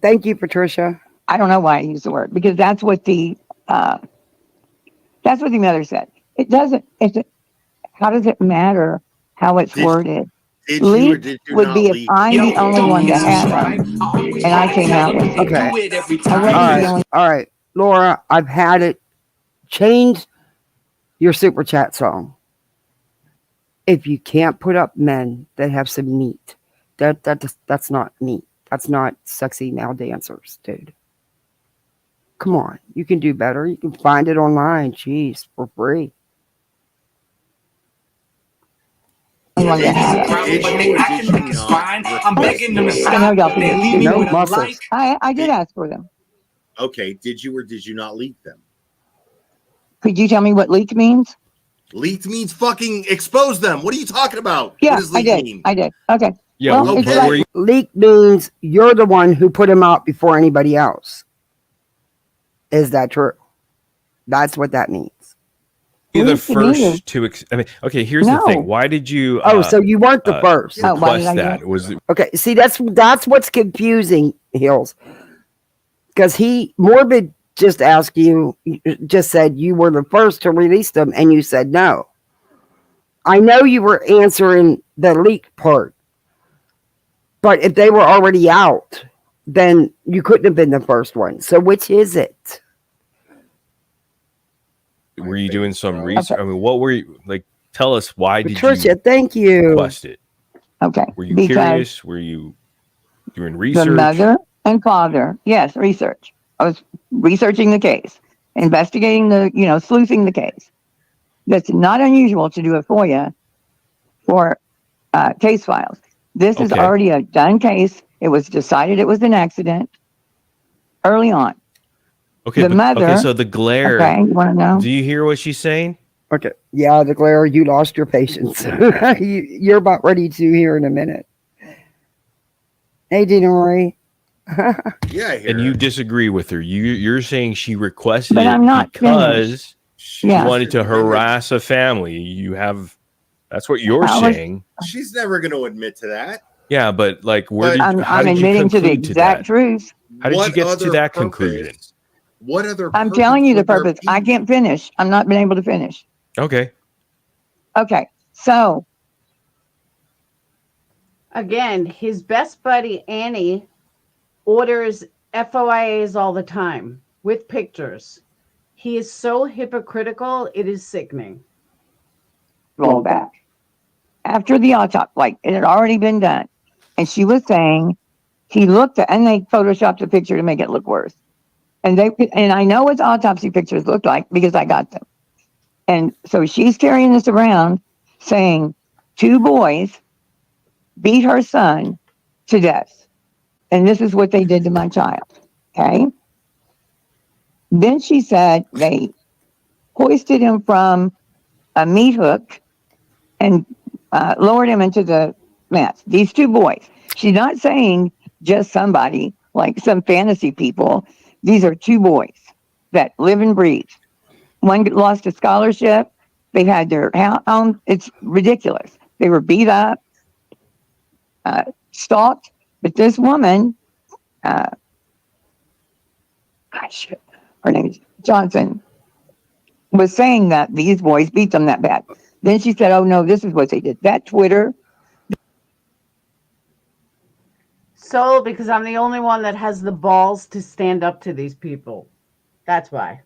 Thank you, Patricia. I don't know why I use the word, because that's what the mother said. How does it matter how it's worded? Did you or Leak did you would not be if leak? I'm the only one that had them, and I came out with it. Okay. I All wasn't the right. only. All right. Laura, I've had it. Change your super chat song. If you can't put up men that have some meat, that's not meat. That's not sexy male dancers, dude. Come on. You can do better. You can find it online. Jeez, for free. One that had them. I'm begging them to I know stop, y'all but they can. leave me No with a muscles. like. I did ask for them. Okay, did you or did you not leak them? Could you tell me what leak means? Leaked means fucking expose them. What are you talking about? Yeah, What does I leak did. mean? I did. Okay. Yeah, Well, it's but like- were you, Leak means you're the one who put him out before anybody else. Is that true? That's what that means. the Leak to me is- first to? I mean, okay. Here's the No. thing. Why did you? So you weren't the first. Oh, why did request I do that? it? Was it, Okay, see that's what's confusing, Hills. Because Morbid just asked you, just said you were the first to release them, and you said no. I know you were answering the leak part, but if they were already out, then you couldn't have been the first one. So which is it? were you doing some research? I mean, what were you like? Tell us why did Patricia, you thank you. request it? Okay. Were you Because curious? Were you doing the research? mother and father, yes, research. I was researching the case, investigating sleuthing the case. That's not unusual to do a FOIA for case files. This is Okay. already a done case. It was decided it was an accident early on. Okay, The mother. okay. So the glare. Okay, you want to know? Do you hear what she's saying? Okay. Yeah, the glare, you lost your patience. You're about ready to hear in a minute. Hey, Denori. Yeah, I hear And you her. disagree with her. You're saying she requested But it I'm not because she Yeah. wanted to harass a family. That's what you're I was- saying. She's never going to admit to that. Yeah, but like, But how I'm did you admitting to the conclude exact that? truth. How did you What get to other that purpose- conclusion? What other? I'm purpose telling you the would there purpose. be? I can't finish. I'm not been able to finish. Okay. Okay, so Again, his best buddy Annie orders FOIAs all the time with pictures. He is so hypocritical, it is sickening. roll back after the autopsy, like it had already been done, and she was saying he looked at, and they photoshopped the picture to make it look worse. And I know what the autopsy pictures looked like because I got them. And so she's carrying this around saying 2 boys beat her son to death. And this is what they did to my child. Okay. Then she said they hoisted him from a meat hook and lowered him into the mats. These 2 boys. She's not saying just somebody like some fantasy people. These are 2 boys that live and breathe. One lost a scholarship. They had their home. It's ridiculous. They were beat up, stalked. But this woman, her name is Johnson, was saying that these boys beat them that bad. Then she said, oh no, this is what they did. That Twitter. So, because I'm the only one that has the balls to stand up to these people. That's why.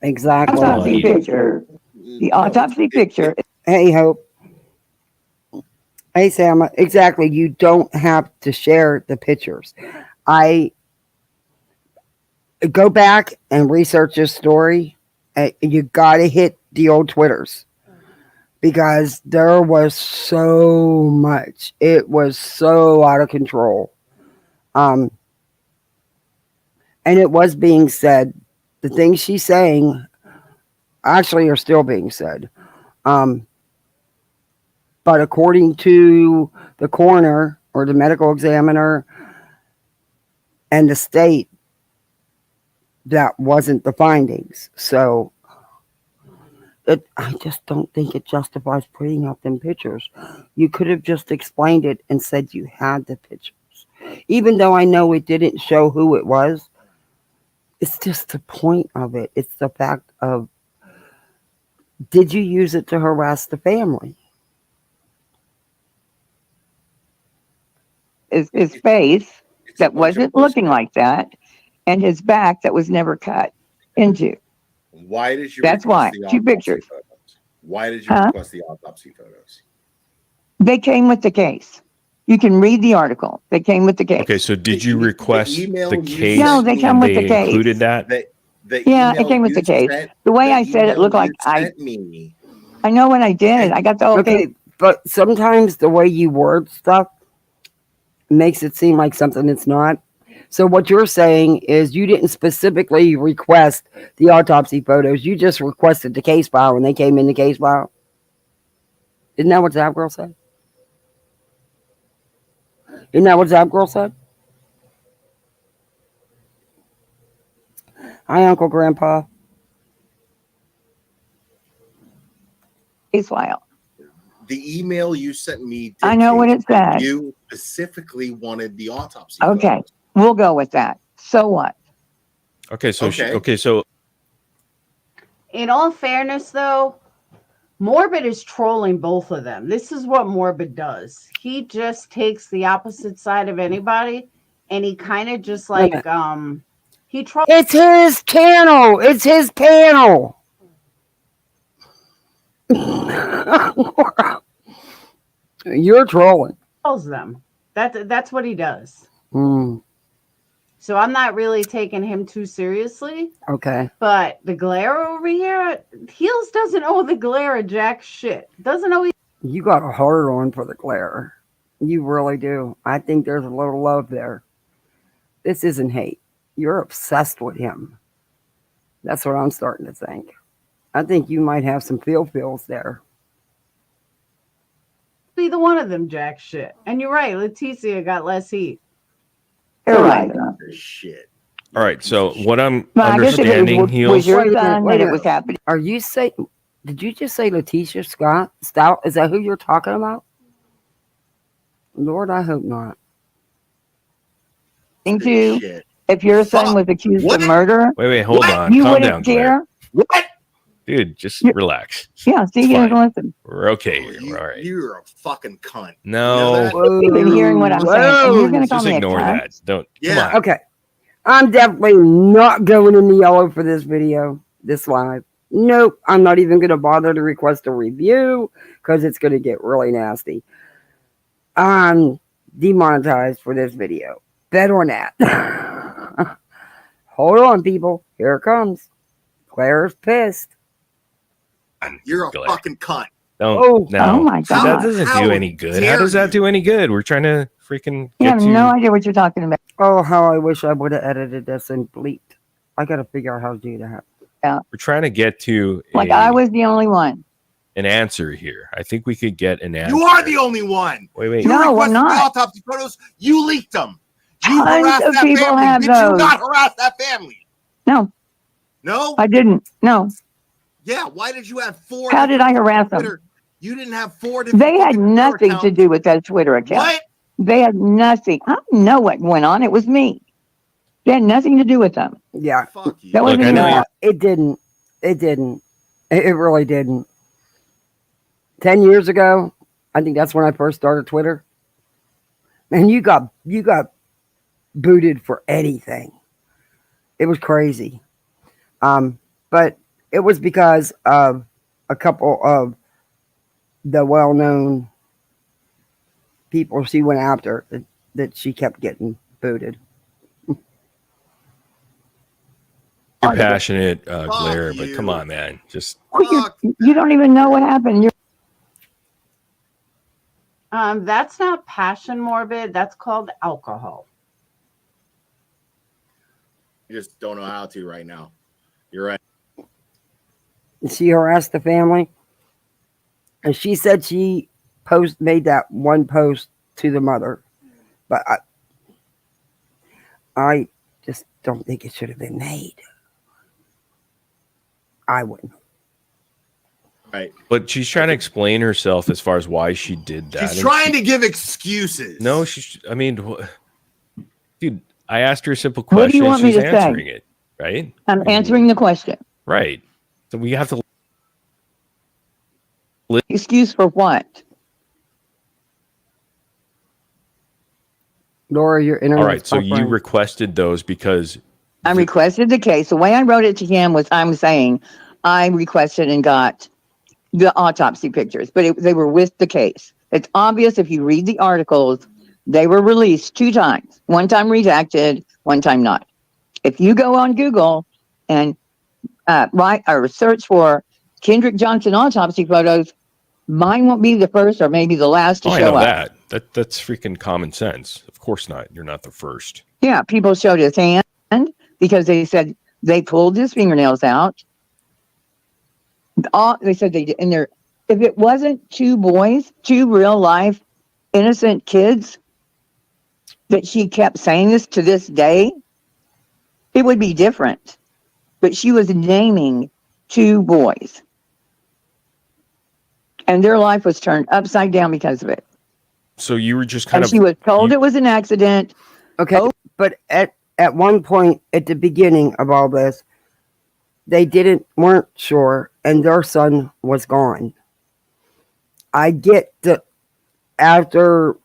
Exactly. Autopsy picture. The autopsy picture. Hey, Hope. Hey, Sam. Exactly. You don't have to share the pictures. I go back and research this story. You got to hit the old Twitters because there was so much. It was so out of control. And it was being said. The things she's saying actually are still being said. But according to the coroner or the medical examiner and the state, that wasn't the findings. So I just don't think it justifies putting up them pictures. You could have just explained it and said you had the pictures. Even though I know it didn't show who it was, it's just the point of it. It's the fact of, did you use it to harass the family? is his It's- face it's a that bunch of wasn't bullshit. looking like that, and his back that was never cut into. Why did you That's request why. the 2 autopsy pictures. photos? Why did you Huh? request the autopsy photos? They came with the case. You can read the article. They came with the case. Okay, so did The you e- the request email the you case No, sent they me- come and with the they case. included that? The Yeah, it email came with you the case. sent- The way I said it email looked like you sent me. I know what I did. I got the whole case. Okay, but sometimes the way you word stuff makes it seem like something it's not. So what you're saying is you didn't specifically request the autopsy photos. You just requested the case file when they came in the case file. Isn't that what Zap Girl said? Isn't that what Zap Girl said? Hi, Uncle Grandpa. Case file. The email you sent me. I know what it dictates that said. You specifically wanted the autopsy. Okay, photos. we'll go with that. So what? Okay, so Okay. so In all fairness, though, Morbid is trolling both of them. This is what Morbid does. He just takes the opposite side of anybody, and he kind of just Wait a like he trolls It's his channel. It's his panel. You're trolling. them. That's what he does. Hmm. So I'm not really taking him too seriously. Okay. But the glare over here, Heels doesn't owe the glare a jack shit. Doesn't owe. You got a hard on for the glare. You really do. I think there's a little love there. This isn't hate. You're obsessed with him. That's what I'm starting to think. I think you might have some feels there. Either one of them jack shit. And you're right, Leticia got less heat. You're right. Shit. all right, so what I'm But I guess if it understanding, was Heels, your Wait a minute, son wait that a it was minute. happening. Are you saying? Did you just say Letitia Stout? Is that who you're talking about? Lord, I hope not. To Shit. if your son Fuck. was accused What? of murder, wait, hold What? on, you calm wouldn't down, Claire. care. What? Dude, just You- relax. Yeah, see, It's he doesn't fine. listen. We're okay Oh, here. We're all right. You're a fucking cunt. No, You know that? You've been hearing what I'm saying, and you're going to call just me a ignore cunt. that. Don't. Yeah. Come on. Okay. I'm definitely not going in the yellow for this video, this live. Nope. I'm not even going to bother to request a review because it's going to get really nasty. I'm demonetized for this video. Bet on that. Hold on, people. Here it comes. Claire's pissed. You're a Glare. fucking cunt. Don't. Oh. No. Oh my That God. doesn't How do any good. How dare does that you? do any good? We're trying to freaking You get have to. no idea what you're talking about. Oh, how I wish I would have edited this and bleeped. I got to figure out how to do that. We're trying to get to Like I was the only one. an answer here. I think we could get an answer. You are the only one. Wait. You No, I'm requested not. the autopsy photos. You leaked them. You Tons harassed of that people family. have Did you those. not harass that family? No, No? I didn't. No. Yeah. Why did you have 4? How did I harass them? Twitter? You didn't have 4 different. They had fucking Twitter nothing to accounts. do with that Twitter account. What? They had nothing. I don't know what went on. It was me. They had nothing to do with them. Yeah. Fuck you. That Look, wasn't I even know part. It didn't. It didn't. It really didn't. 10 years ago, I think that's when I first started Twitter. And you got booted for anything. It was crazy. But it was because of a couple of the well-known people she went after that she kept getting booted. You're passionate, Fuck Glare, but you. come on, man. Just Fuck. You don't even know what happened. You're That's not passion morbid. That's called alcohol. You just don't know how to right now. You're right. She harassed the family. And she said she made that one post to the mother. But I just don't think it should have been made. I wouldn't. Right. but she's trying to explain herself as far as why she did that. She's And trying to give excuses. No, I mean, dude, I asked her a simple What do you question. want me She's to say? answering it, right? I'm answering the question. Right. So we have to. Excuse for what? Laura, your All internet's right, so you buffering. requested those because I requested the case. The way I wrote it to him was I'm saying I requested and got the autopsy pictures, but they were with the case. It's obvious if you read the articles, they were released 2 times. One time redacted, one time not. If you go on Google and write or search for Kendrick Johnson autopsy photos, mine won't be the first or maybe the last to I show know up. that's freaking common sense. Of course not. You're not the first. Yeah, people showed his hand because they said they pulled his fingernails out. They said they did, and there. If it wasn't 2 boys, 2 real life innocent kids, that she kept saying this to this day, it would be different. But she was naming 2 boys, and their life was turned upside down because of it. So you were just kind And of she was told it was an accident. Okay, but at one point at the beginning of all this, they weren't sure, and their son was gone. I get that after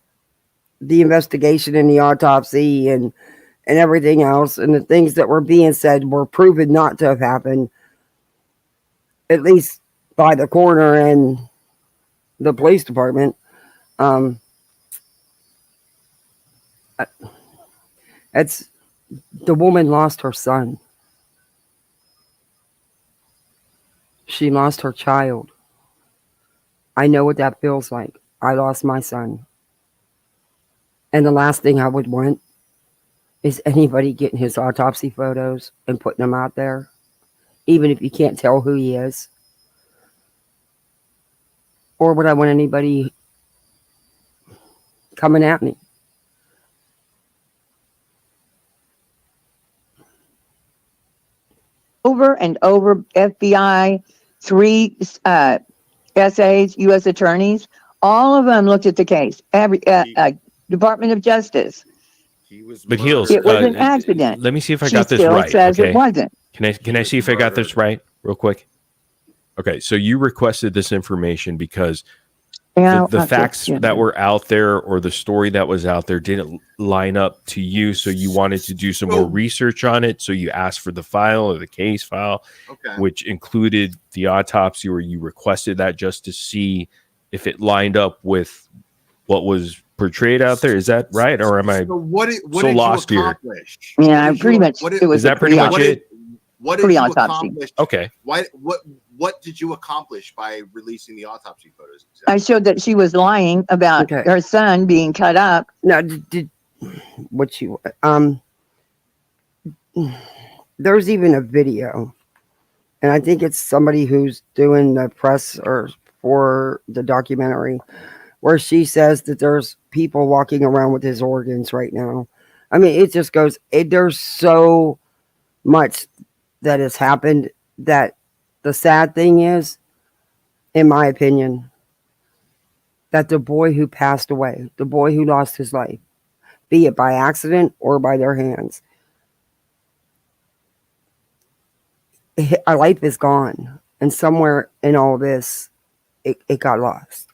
the investigation and the autopsy and everything else, and the things that were being said were proven not to have happened, at least by the coroner and the police department. It's the woman lost her son. She lost her child. I know what that feels like. I lost my son. And the last thing I would want is anybody getting his autopsy photos and putting them out there, even if you can't tell who he is. Or would I want anybody coming at me? Over and over, FBI, 3 SAs, U.S. attorneys, all of them looked at the case. Every Department of Justice. He was But Heels, It was an accident. let me see if I She got this still right. says Okay. it wasn't. Can I see if I got this right real quick? Okay, so you requested this information because the facts that were out there or the story that was out there didn't line up to you, so you wanted to do some more research on it. So you asked for the file or the case file, which included the autopsy, or you requested that just to see if it lined up with what was portrayed out there. Is that right, or am I what so did lost you here? accomplish? Yeah, pretty much. It was is that pretty much it? What did you Pre-autopsy. accomplish? Okay. What did you accomplish by releasing the autopsy photos? I showed that she was lying about her son being cut up. Now, there's even a video, and I think it's somebody who's doing the press or for the documentary, where she says that there's people walking around with his organs right now. I mean, it just goes, there's so much that has happened that the sad thing is, in my opinion, that the boy who passed away, the boy who lost his life, be it by accident or by their hands, a life is gone. And somewhere in all this, it got lost.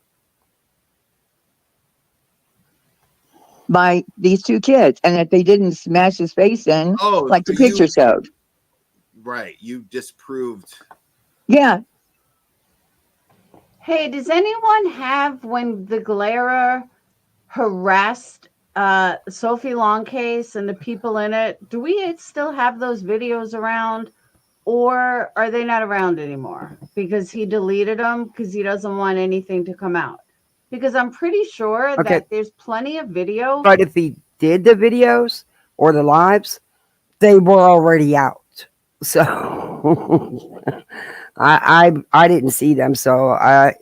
By these 2 kids, and that they didn't smash his face in like the picture showed. Right, you disproved. Yeah. Hey, does anyone have when the Glarer harassed Sophie Long case and the people in it? Do we still have those videos around, or are they not around anymore because he deleted them because he doesn't want anything to come out? Because I'm pretty sure that there's plenty of video. But if he did the videos or the lives, they were already out. So I didn't see them. So I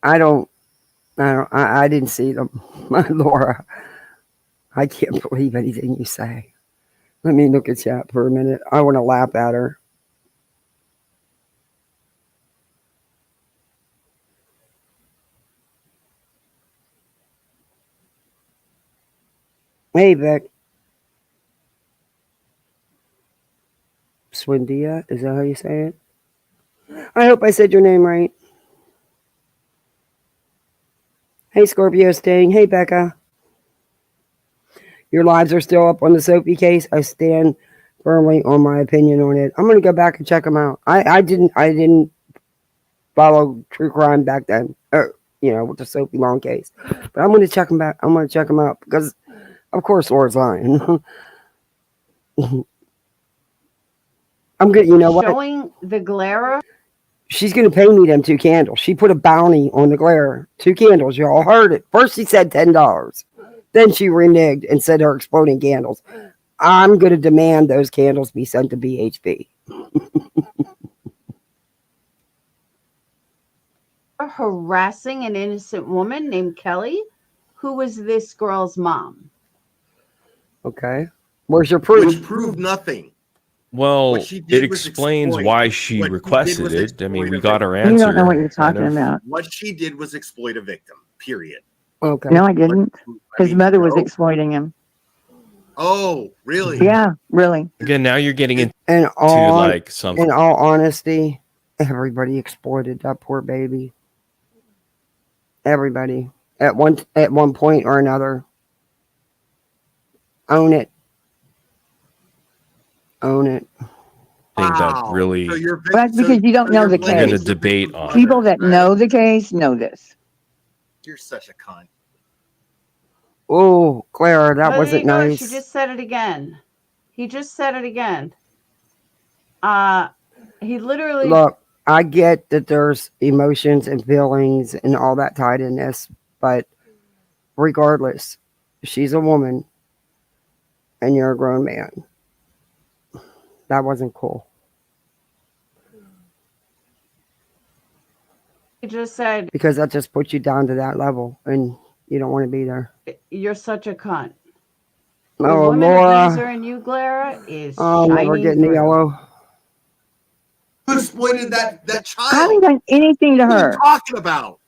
didn't see them. Laura, I can't believe anything you say. Let me look at chat for a minute. I want to laugh at her. Hey, Vic. Swindia, is that how you say it? I hope I said your name right. Hey, Scorpio Sting. Hey, Becca. Your lives are still up on the Sophie case. I stand firmly on my opinion on it. I'm gonna go back and check them out. I didn't follow true crime back then. With the Sophie Long case, but I'm gonna check them back. I'm gonna check them out because, of course, Laura's lying. I'm good. You know what? Showing the glare. She's gonna pay me them 2 candles. She put a bounty on the glare. 2 candles. Y'all heard it. First she said $10. Then she reneged and said her exploding candles. I'm gonna demand those candles be sent to BHP. Harassing an innocent woman named Kelly, who was this girl's mom. Okay. Where's your proof? Which proved nothing. Well, What she did it was explains exploit. why she What she did requested was it. I mean, exploit we a got our You answer. don't know what you're kind talking of. about. What she did was exploit a victim. Period. Okay. No, I didn't. I His mean, mother was no. exploiting him. Oh, really? Yeah, really. Again, now you're getting into And like something. in all honesty, everybody exploited that poor baby. Everybody at one point or another. Own it. Own it. Thing that Wow. really So you're That's because you don't know you're the we're going to case. debate on. People that Right. know the case know this. You're such a cunt. Oh, Clara, that There wasn't you go. nice. She just said it again. He just said it again. He literally. Look, I get that there's emotions and feelings and all that tied in this, but regardless, she's a woman and you're a grown man. That wasn't cool. He just said, Because that just puts you down to that level and you don't want to be there. "You're such a cunt." The Oh, woman abuser Laura. in you, Clara, is Oh, never shining getting the through. yellow. You exploited that I child. haven't done anything to What are you her. talking about?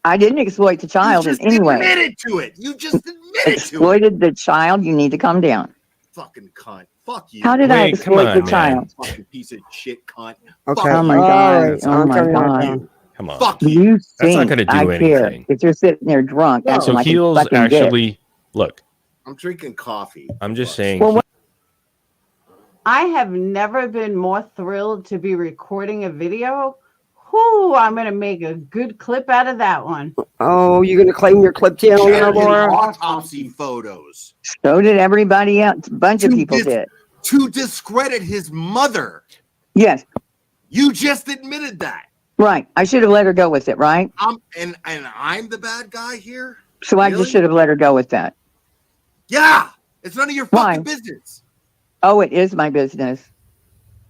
I didn't exploit the You child in just any way. admitted to it. You just admitted to it. Exploited the child. You need to calm down. Fucking cunt. Fuck you. How did I Wait, come exploit the on, man. child? Fucking piece of shit cunt. Okay. Fuck Oh my you. All God. right. Oh I'm my turning that God. down. Come on. Fuck you. You That's not think gonna do I care anything. if you're sitting there drunk No. acting So like a Heels fucking dick. actually look. I'm drinking coffee. I'm just Fuck's saying. Well, what- I have never been more thrilled to be recording a video. Whoo, I'm going to make a good clip out of that one. Oh, you're going to claim your clip channel now, Shared his Laura? autopsy photos So did everybody else. A bunch of To people dis- did. to discredit his mother. Yes. You just admitted that. Right. I should have let her go with it, right? And I'm the bad guy here. So I Really? just should have let her go with that. Yeah, it's none of your Why? fucking business. Oh, it is my business.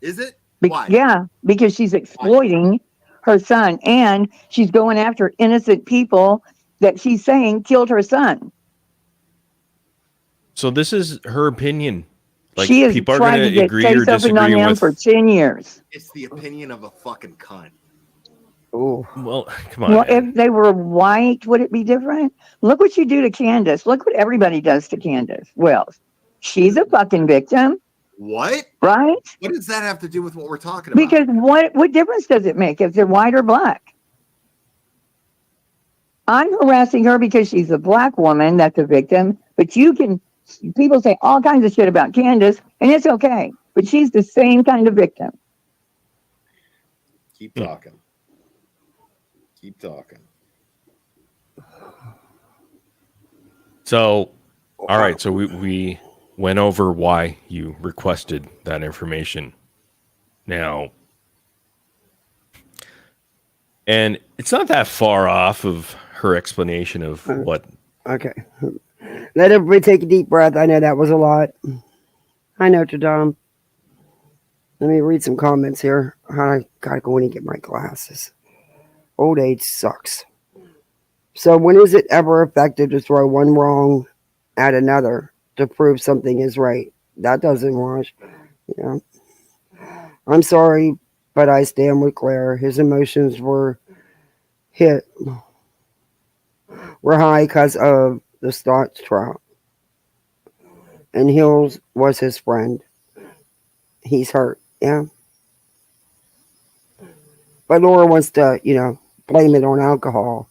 Is it? Why? Yeah, because she's exploiting her son and she's going after innocent people that she's saying killed her son. So this is her opinion. Like She has people are tried going to to get agree or case opened on disagree him with. for 10 years. It's the opinion of a fucking cunt. Oh, Well, come on. Well, man. if they were white, would it be different? Look what you do to Candace. Look what everybody does to Candace. Well, she's a fucking victim, What? right? What does that have to do with what we're talking about? Because what difference does it make if they're white or black? I'm harassing her because she's a black woman that's a victim, but people say all kinds of shit about Candace, and it's okay. But she's the same kind of victim. Keep talking. Keep talking. So, all right. So we went over why you requested that information. Now, and it's not that far off of her explanation of what. okay. Let everybody take a deep breath. I know that was a lot. Hi, Notre Dame. Let me read some comments here. I gotta go in and get my glasses. Old age sucks. So when is it ever effective to throw one wrong at another to prove something is right? That doesn't wash. Yeah. I'm sorry, but I stand with Claire. His emotions were high because of the Stotts trial. And Hills was his friend. He's hurt, yeah. But Laura wants to, blame it on alcohol.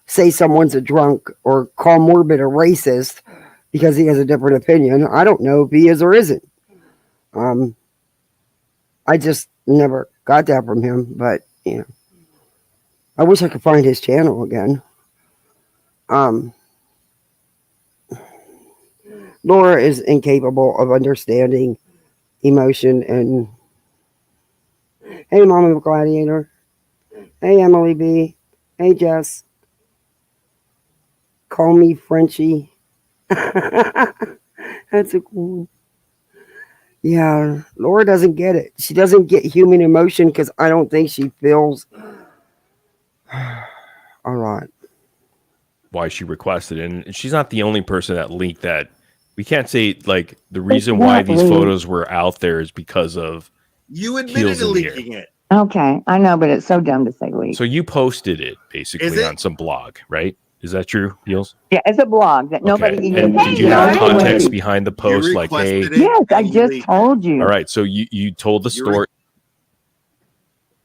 Say someone's a drunk or call Morbid a racist because he has a different opinion. I don't know if he is or isn't. I just never got that from him, but you know, I wish I could find his channel again. Laura is incapable of understanding emotion. And hey, Mama Gladiator. Hey, Emily B. Hey, Jess. Call me Frenchie. That's a cool one. Yeah, Laura doesn't get it. She doesn't get human emotion because I don't think she feels a lot. Why she requested it. And she's not the only person that leaked that. We can't say like the reason why these photos were out there is because of You admitted to leaking it. Okay, I know, but it's so dumb to say leak. So you posted it basically Is it? on some blog, right? Is that true, Heels? Yeah, it's a blog that nobody Okay. even. And did you have knows. context behind the post? Like, hey, requested it. Yes, I and you just leaked told you. all right. So you told the story.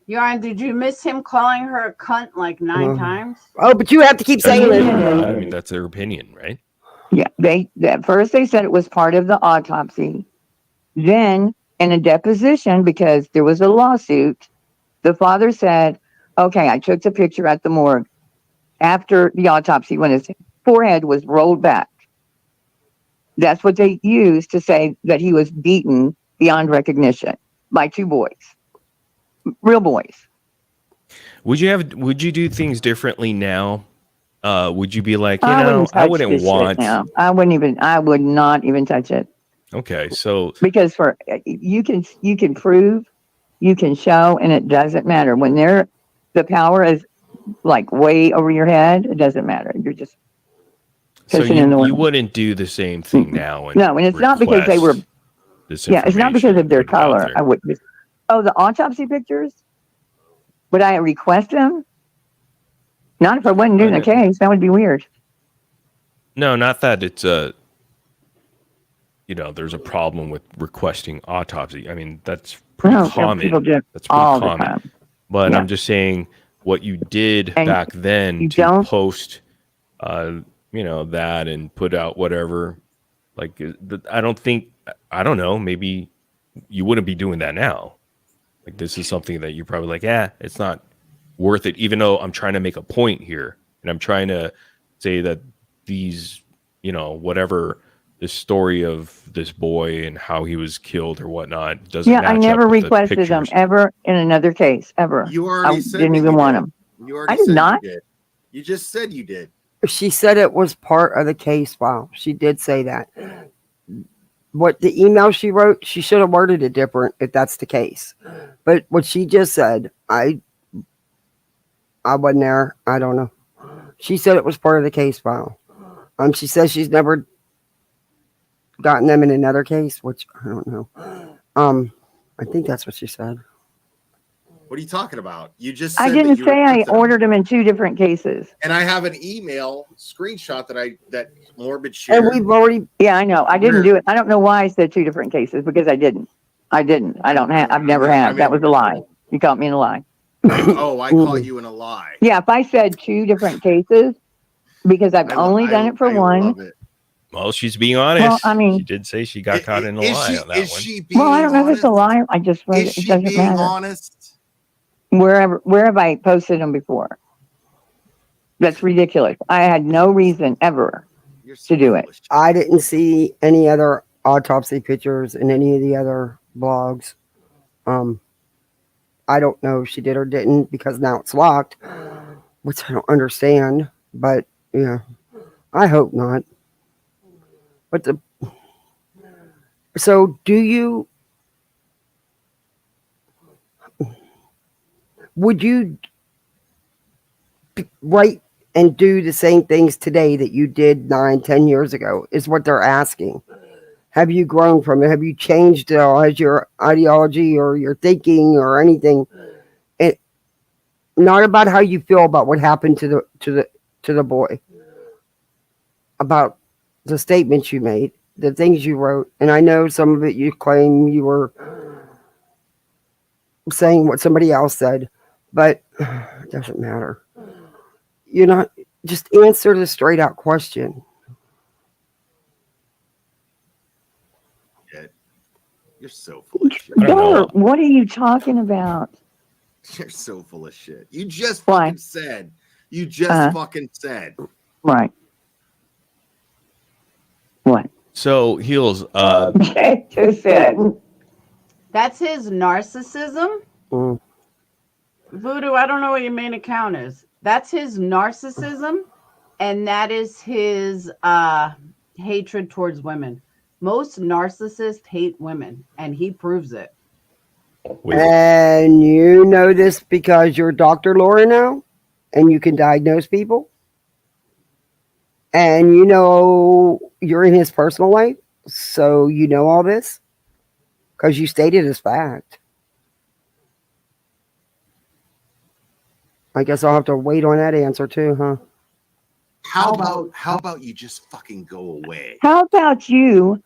Yarn, did you miss him calling her a cunt like 9 times? Oh, but you have to keep saying it. I mean, that's their opinion, right? Yeah, at first they said it was part of the autopsy. Then in a deposition, because there was a lawsuit, the father said, okay, I took the picture at the morgue after the autopsy when his forehead was rolled back. That's what they used to say that he was beaten beyond recognition by 2 boys, real boys. Would you do things differently now? Would you be like, you I know, wouldn't I touch wouldn't this shit want. now. I would not even touch it. Okay, so Because you can prove, you can show, and it doesn't matter when the power is like way over your head. It doesn't matter. You're just so pissing in the you wind. wouldn't do the same thing now. No, and it's not because they were. Yeah, it's not because of their color. I would. Oh, the autopsy pictures. Would I request them? Not if I wasn't doing the case. That would be weird. No, not that it's a. You know, there's a problem with requesting autopsy. I mean, that's pretty common. People do That's pretty all common. the time. But Yeah. I'm just saying what you did And back then you to don't- post, you know, that and put out whatever. Like, I don't know. Maybe you wouldn't be doing that now. Like, this is something that you're probably like, it's not worth it. Even though I'm trying to make a point here and I'm trying to say that these, you know, whatever. This story of this boy and how he was killed or whatnot doesn't match I never up with the requested them pictures. ever in another case ever. You already I said didn't that even you want did. them. You already I did said not. you did. You just said you did. She said it was part of the case file. She did say that. What the email she wrote, she should have worded it different if that's the case. But what she just said, I wasn't there. I don't know. She said it was part of the case file. She says she's never gotten them in another case, which I don't know. I think that's what she said. What are you talking about? You just said I didn't that you say I requested them. ordered them in 2 different cases. And I have an email screenshot that Morbid shared. And we've already. Yeah, I know. I didn't do it. I don't know why I said 2 different cases because I didn't. I don't have. I've never had. That was a lie. You caught me in a lie. Oh, I caught you in a lie. Yeah, if I said 2 different cases because I've only done it for one. Love it. Well, she's being honest. Well, I mean, she did say she got caught in a lie on that Is one. she being well, I don't know if it's a honest? lie. I just wrote Is it. It she doesn't being matter. honest? Where have I posted them before? That's ridiculous. I had no reason ever You're so to do it. foolish. I didn't see any other autopsy pictures in any of the other blogs. I don't know if she did or didn't because now it's locked, which I don't understand. But yeah, I hope not. But so would you write and do the same things today that you did 9-10 years ago is what they're asking. Have you grown from it? Have you changed at all? Has your ideology or your thinking or anything? It not about how you feel about what happened to the boy, about the statements you made, the things you wrote. And I know some of it you claim you were saying what somebody else said, but it doesn't matter. You're not, just answer the straight out question. You're so full of shit. I don't know. Sir, what are you talking about? You're so full of shit. You just Why? fucking said. You just fucking said. Right. What? So Heels, Just said. That's his narcissism. Mm. Voodoo, I don't know what your main account is. That's his narcissism, and that is his hatred towards women. Most narcissists hate women, and he proves it. And you know this because you're Dr. Laura now, and you can diagnose people, and you know you're in his personal life, so you know all this because you stated as fact. I guess I'll have to wait on that answer too, huh? How about you just fucking go away? How about you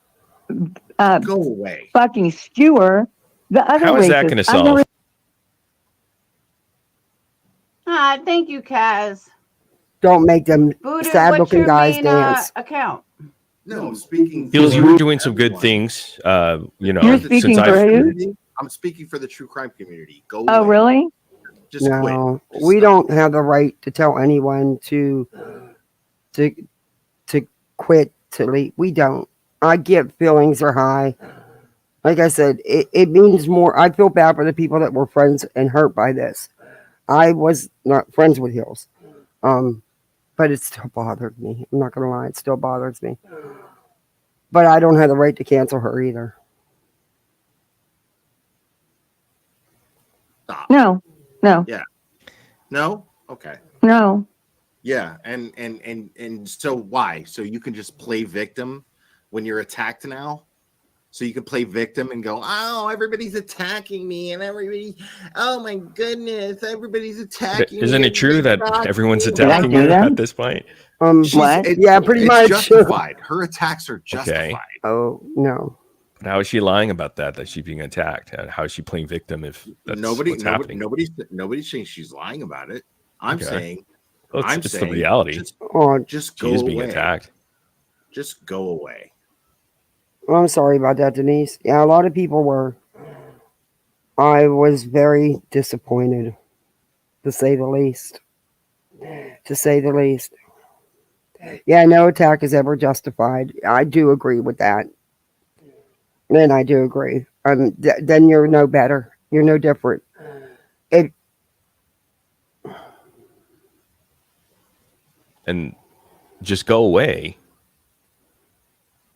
Go away. fucking skewer the other how is that races? going to solve? Thank you, Kaz. Don't make them Voodoo, sad what's looking your guys main dance. account? No, speaking. Heels, for you were doing some good everyone. things. You know, You're speaking since for I've who? I'm speaking for the true crime community. Go Oh, away. really? Just quit. No, Just we stop. don't have the right to tell anyone to quit, to leave. We don't. I get feelings are high. Like I said, it means more. I feel bad for the people that were friends and hurt by this. I was not friends with Hills. But it still bothered me. I'm not gonna lie, it still bothers me. But I don't have the right to cancel her either. Stop. No. No. Yeah. No. Okay. No. Yeah. And so why? So you can just play victim when you're attacked now. So you can play victim and go, oh, everybody's attacking me, and everybody, oh my goodness, everybody's attacking me. Isn't it true that Everybody's everyone's attacking me." attacking do her that? at this point? What? Yeah, pretty it's much. justified. Her attacks are justified. Oh no. But how is she lying about that? That she's being attacked? How is she playing victim if that's what's happening? Nobody's saying she's lying about it. I'm Okay. saying, Well, I'm it's saying, the reality. just She go is being away. attacked. Just go away. I'm sorry about that, Denise. Yeah, a lot of people were. I was very disappointed, to say the least. To say the least. Yeah, no attack is ever justified. I do agree with that. And I do agree. Then you're no better. You're no different. And just go away.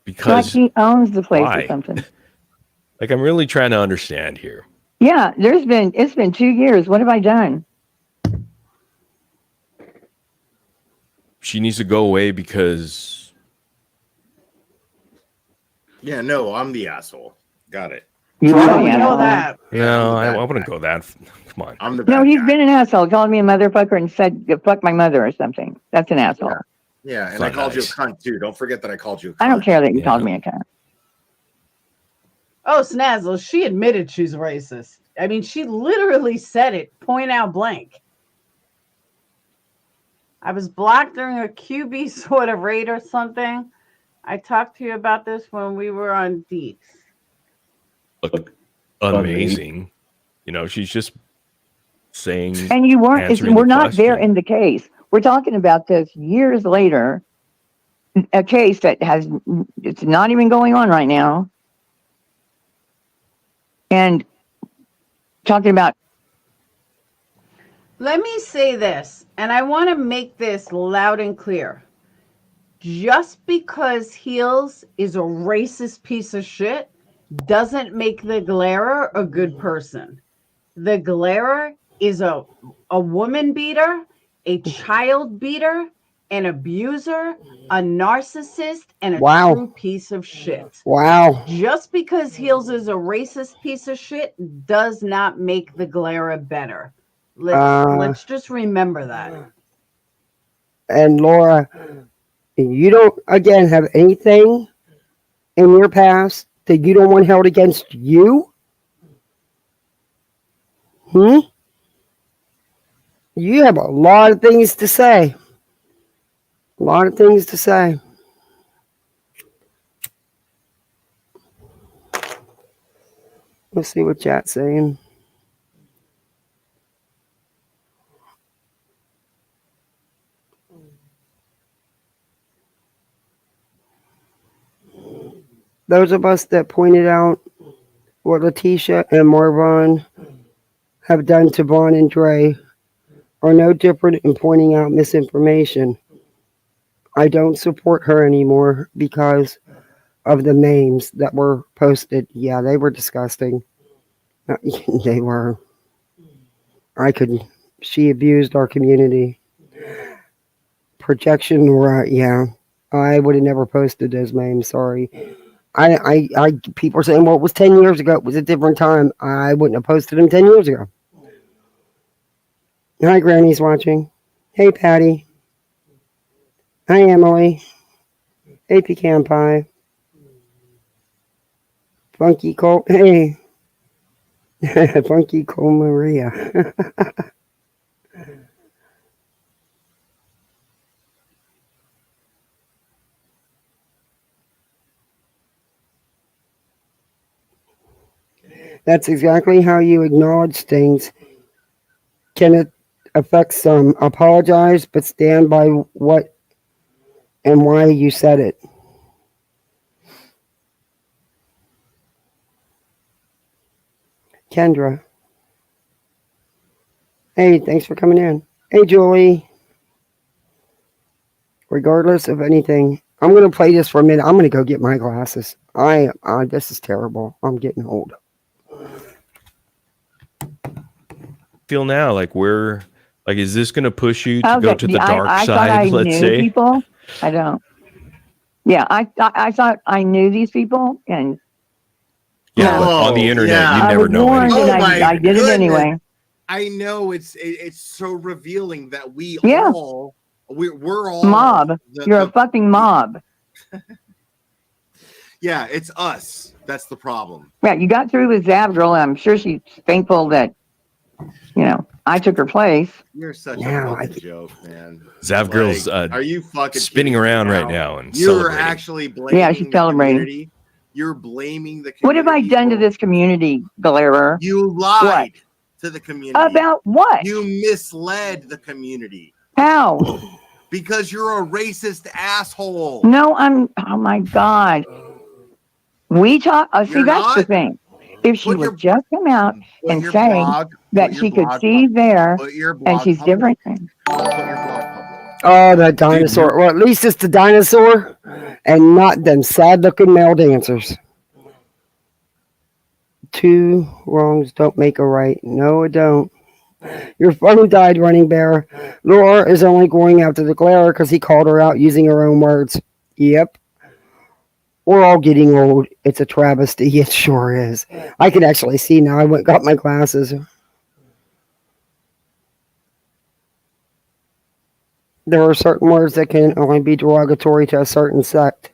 Like Because he owns the place why? or something. Like, I'm really trying to understand here. Yeah, it's been 2 years. What have I done? She needs to go away because Yeah, no, I'm the asshole. Got it. You Oh, are we the know asshole. that. no, I'm I the bad wouldn't guy. go that. Come on. I'm the bad No, he's guy. been an asshole, calling me a motherfucker and said fuck my mother or something. That's an asshole. Yeah, and It's I not called you a nice. cunt too. Don't forget that I called you a cunt. I don't care that you Yeah. called me a cunt. Oh, Snazzle, she admitted she's racist. I mean, she literally said it, point out blank. I was blocked during a QB sort of raid or something. I talked to you about this when we were on Deets. Look, amazing. You know, she's just saying. And you weren't. answering We're the not there question. in the case. We're talking about this years later. A case that it's not even going on right now. And talking about. Let me say this, and I want to make this loud and clear. Just because Heels is a racist piece of shit doesn't make the Glarer a good person. The Glarer is a woman beater, a child beater, an abuser, a narcissist, and a Wow. true piece of shit. Wow. Just because Heels is a racist piece of shit does not make the Glarer better. Let's just remember that. And Laura, you don't, again, have anything in your past that you don't want held against you? You have a lot of things to say. A lot of things to say. Let's see what chat's saying. Those of us that pointed out what Letitia and Marvon have done to Vaughn and Dre are no different in pointing out misinformation. I don't support her anymore because of the memes that were posted. Yeah, they were disgusting. They were. She abused our community. Projection, right? Yeah, I would have never posted those memes. Sorry. People are saying, well, it was 10 years ago. It was a different time. I wouldn't have posted them 10 years ago. Hi, Granny's watching. Hey, Patty. Hi, Emily. Hey, Pecan Pie. Funky Cole. Hey. Funky Cole Maria. That's exactly how you acknowledge things. Can it affect some? Apologize, but stand by what and why you said it. Kendra. Hey, thanks for coming in. Hey, Julie. Regardless of anything, I'm going to play this for a minute. I'm going to go get my glasses. This is terrible. I'm getting old. Feel now like is this going to push you to go to the dark I side? thought I let's knew say people. I don't. Yeah, I thought I knew these people, and yeah, but on the internet you I never was know warned, anything. and I did it anyway. I know it's so revealing that we're all mob. You're a fucking mob. Yeah, it's us. That's the problem. Yeah, you got through with Zav girl, and I'm sure she's thankful that I took her place. You're such a fucking joke, man. Zav girl's are you fucking spinning around right now and you're actually blaming she's celebrating. community. You're blaming the community. What have I done to this community, Galera? You lied to the community. About what? You misled the community. How? Because you're a racist asshole. No, oh my God. We talk, see, that's the thing. If she would just come out and say that she could see there and she's different. Oh, that dinosaur. Well, at least it's the dinosaur and not them sad-looking male dancers. Two wrongs don't make a right. No, it don't. Your phone died, Running Bear. Laura is only going after the Glarer because he called her out using her own words. Yep. We're all getting old. It's a travesty. It sure is. I can actually see now. I went got my glasses. There are certain words that can only be derogatory to a certain sect.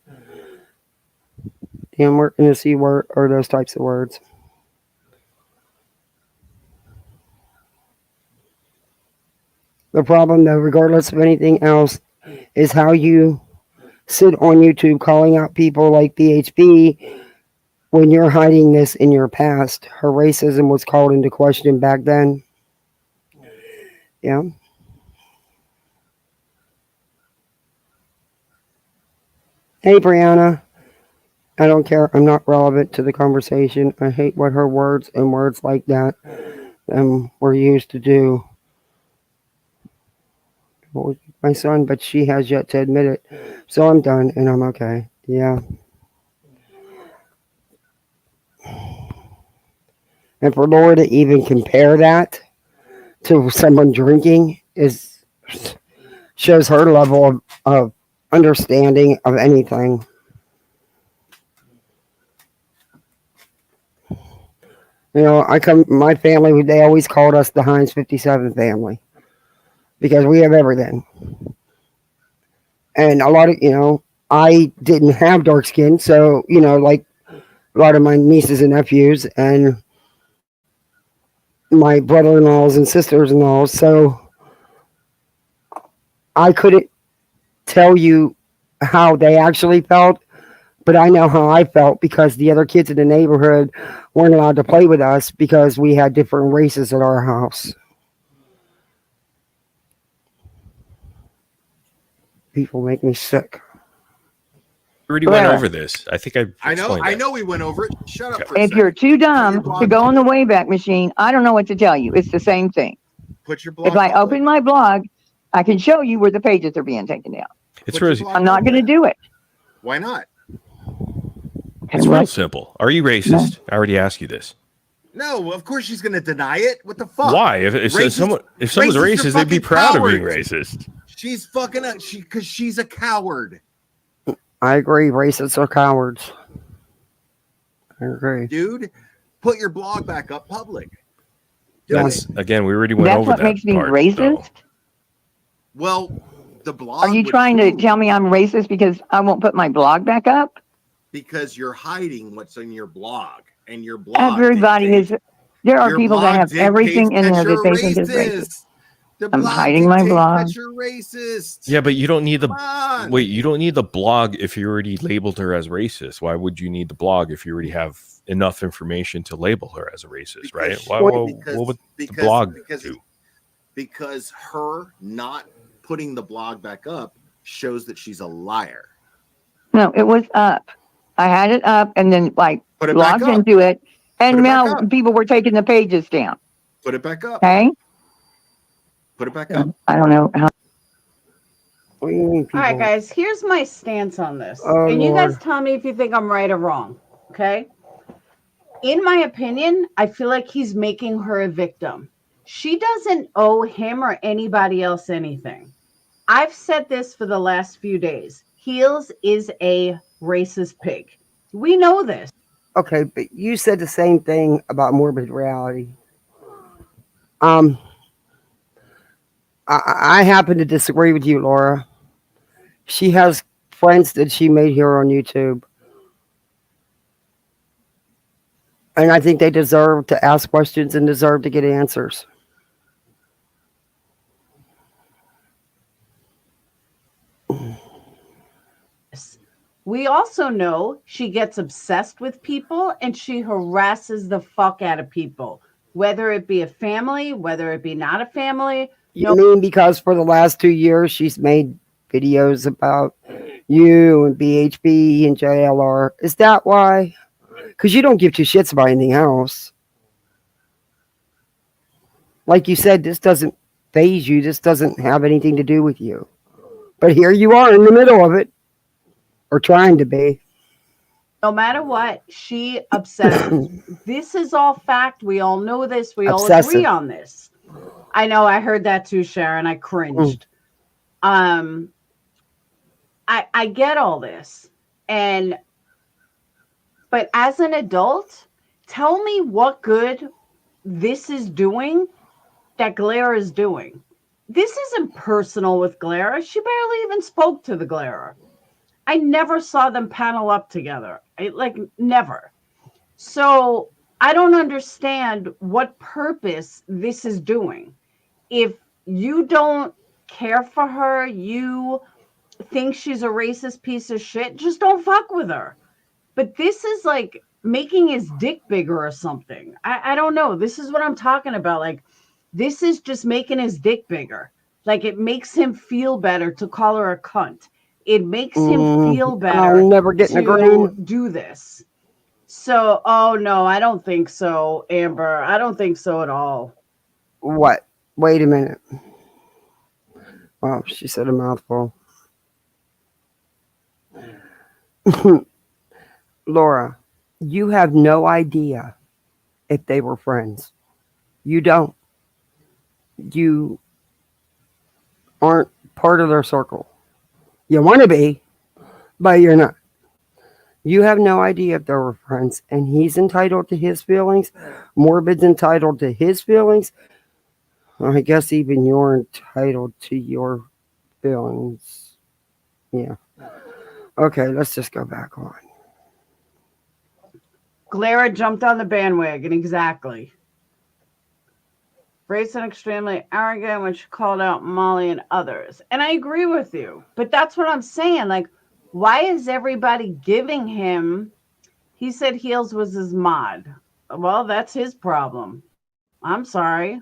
The M-word and the C-word are those types of words. The problem, though, regardless of anything else, is how you sit on YouTube calling out people like BHB when you're hiding this in your past. Her racism was called into question back then. Yeah. Hey, Brianna. I don't care. I'm not relevant to the conversation. I hate what her words and words like that were used to do. My son, but she has yet to admit it. So I'm done and I'm okay. Yeah. And for Laura to even compare that to someone drinking shows her level of understanding of anything. My family, they always called us the Heinz 57 family because we have everything. And a lot of, I didn't have dark skin. So, like a lot of my nieces and nephews and my brother-in-laws and sisters-in-laws. So I couldn't tell you how they actually felt, But I know how I felt because the other kids in the neighborhood weren't allowed to play with us because we had different races at our house. People make me sick. We already went over this. I think I know. explained I that. know we went over it. Shut up for a If second. you're too dumb Put your to blog go on the public. Wayback Machine, I don't know what to tell you. It's the same thing. Put your blog If I public. open my blog, I can show you where the pages are being taken down. It's Put your real, blog I'm not going to public. do it. Why not? it's real simple. Are you racist? I already asked you this. No, of course she's going to deny it. What the fuck? Why? If someone's racists are racist, they'd be fucking proud of being cowards. racist. She's fucking because she's a coward. I agree. Racists are cowards. I agree. Dude, put your blog back up public. That's again, we already went That's over what that makes me part, racist. though. Well, the blog. Are you would trying to prove- tell me I'm racist because I won't put my blog back up? Because you're hiding what's in your blog, and your blog. Everybody is. There are your people that blog have everything dictates in that there that you're they think is racist. The I'm blog hiding my dictates blog. that you're racist. Yeah, but you don't need the Come on. wait. You don't need the blog if you already labeled her as racist. Why would you need the blog if you already have enough information to label her as a racist? Right? Why, what would the blog do? Because her not putting the blog back up shows that she's a liar. No, it was up. I had it up and then Put it back logged up. into it, and Put it back now up. people were taking the pages down. Put it back up. Okay, Put it back up. I don't know how. What do you mean, people? All right, guys, here's my stance on this. Oh, and you guys Lord. tell me if you think I'm right or wrong. Okay. In my opinion, I feel like he's making her a victim. She doesn't owe him or anybody else anything. I've said this for the last few days. Heels is a racist pig. We know this. Okay, but you said the same thing about morbid reality. I happen to disagree with you, Laura. She has friends that she made here on YouTube. And I think they deserve to ask questions and deserve to get answers. We also know she gets obsessed with people and she harasses the fuck out of people, whether it be a family, whether it be not a family. You mean because for the last 2 years she's made videos about you and BHB and JLR? Is that why? Because you don't give two shits about anything else. Like you said, this doesn't phase you. This doesn't have anything to do with you. But here you are in the middle of it. Or trying to be. No matter what, she obsesses. This is all fact. We all know this. We all Obsessive. agree on this. I know. I heard that too, Sharon. I cringed. I get all this, but as an adult, tell me what good this is doing that Glare is doing. This isn't personal with Glare. She barely even spoke to the Glare. I never saw them panel up together. Never. So I don't understand what purpose this is doing. If you don't care for her, you think she's a racist piece of shit, just don't fuck with her. But this is like making his dick bigger or something. I don't know. This is what I'm talking about. Like, this is just making his dick bigger. Like, it makes him feel better to call her a cunt. It makes him feel better I'll never get in a green. do this. So, oh no, I don't think so, Amber. I don't think so at all. What? Wait a minute. Wow, she said a mouthful. Laura, you have no idea if they were friends. You don't. You aren't part of their circle. You want to be, but you're not. You have no idea if they were friends, and he's entitled to his feelings. Morbid's entitled to his feelings. I guess even you're entitled to your feelings. Yeah. Okay, let's just go back on. Glare jumped on the bandwagon, exactly. Racist and extremely arrogant when she called out Molly and others. And I agree with you. But that's what I'm saying. Like, Why is everybody giving him? He said Heels was his mod. Well, that's his problem. I'm sorry.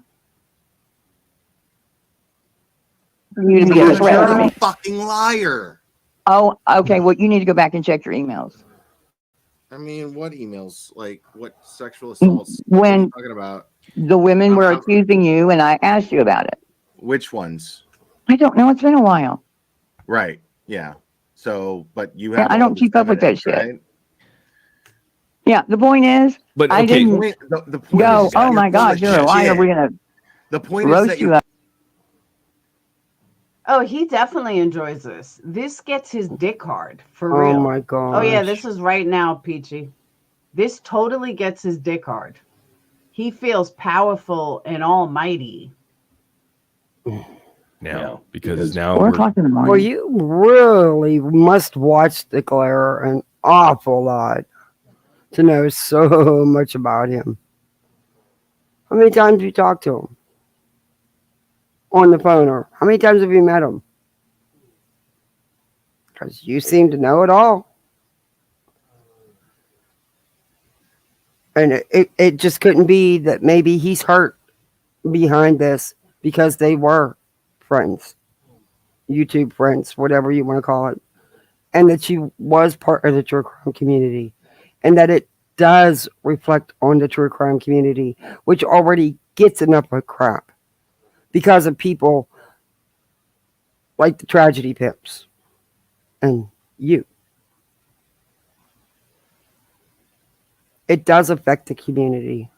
You to get Because friends you're with a me. fucking liar. Oh, okay. Well, you need to go back and check your emails. I mean, what emails? Like, what sexual assaults? What are you When talking about? the women were I'm- accusing you, and I asked you about it. Which ones? I don't know. It's been a while. Right. Yeah. So, but you Yeah, have I all don't this keep up with that evidence, shit. right? Yeah. The point is, But I okay, didn't The point go, is, oh you're my full God, of you're a liar. shit. We're going to The point is that roast you you're up. Oh, he definitely enjoys this. This gets his dick hard for Oh real. my gosh. Oh yeah, this is right now, Peachy. This totally gets his dick hard. He feels powerful and almighty. now because now 4 we're o'clock in the Well, morning. you really must watch the Glare an awful lot to know so much about him. How many times have you talked to him? On the phone, or how many times have you met him? Because you seem to know it all. And it just couldn't be that maybe he's hurt behind this because they were friends, YouTube friends, whatever you want to call it. And that she was part of the true crime community. And that it does reflect on the true crime community, which already gets enough of crap because of people like the tragedy pimps and you. It does affect the community.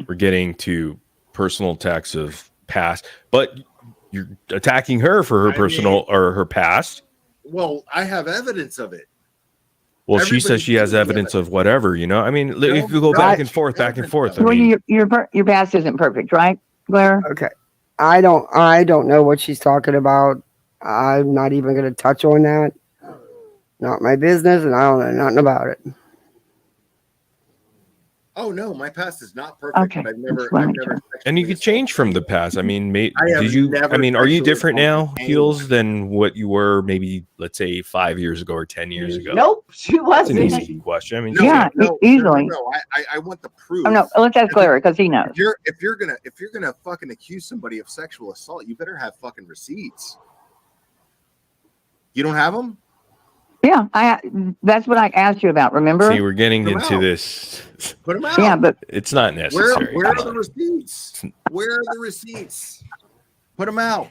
we're getting to personal attacks of past, but you're attacking her for her personal or her past. Well, I have evidence of it. Well, she says she has evidence of whatever, you know. I mean, if you go back and forth, I Well, mean, your past isn't perfect, right, Glare? Okay. I don't know what she's talking about. I'm not even going to touch on that. Not my business, and I don't know nothing about it. Oh no, my past is not perfect. Okay. But I've never and you could change from the past. I mean, did you? never I mean, are you sexually different now, assaulted Heels, than what you were maybe, let's say, 5 years ago or 10 years ago? Nope, she That's an wasn't. easy question. I mean, Yeah, easily. No, I want the proof. Oh no, let's ask Glare because he knows. If you're gonna fucking accuse somebody of sexual assault, you better have fucking receipts. You don't have them? Yeah, that's what I asked you about. Remember? see, we're getting Put 'em into out. this. Put them out. Yeah, but It's not necessary. Where are Come the on. receipts? Where are the receipts? Put them out.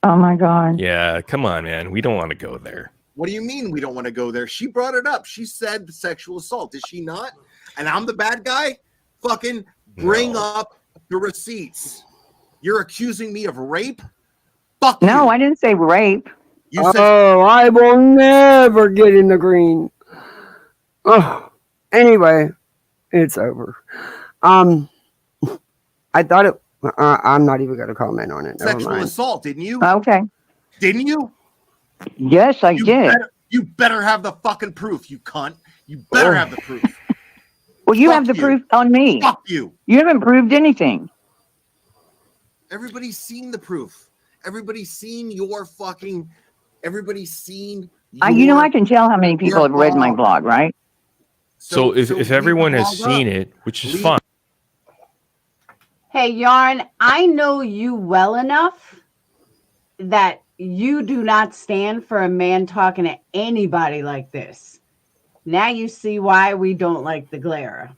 oh my God. Yeah, come on, man. We don't want to go there. What do you mean we don't want to go there? She brought it up. She said sexual assault. Did she not? And I'm the bad guy? Fucking bring up the receipts. You're accusing me of rape? Fuck you. No, I didn't say rape. You said I will never get in the green. Oh, anyway, it's over. I thought it. I'm not even going to comment on it. Never sexual mind. assault, didn't you? Okay. Didn't you? Yes, I did. You better have the fucking proof, you cunt. You better have the proof. Well, you Fuck have the you. proof on me. Fuck you. You haven't proved anything. Everybody's seen the proof. Everybody's seen your fucking. Everybody's seen. You know, I can tell how many people your have read my blog. blog, right? So if leave everyone the has blog seen up. it, which is Leave- fine. Hey, Yarn, I know you well enough that you do not stand for a man talking to anybody like this. Now you see why we don't like the Glare.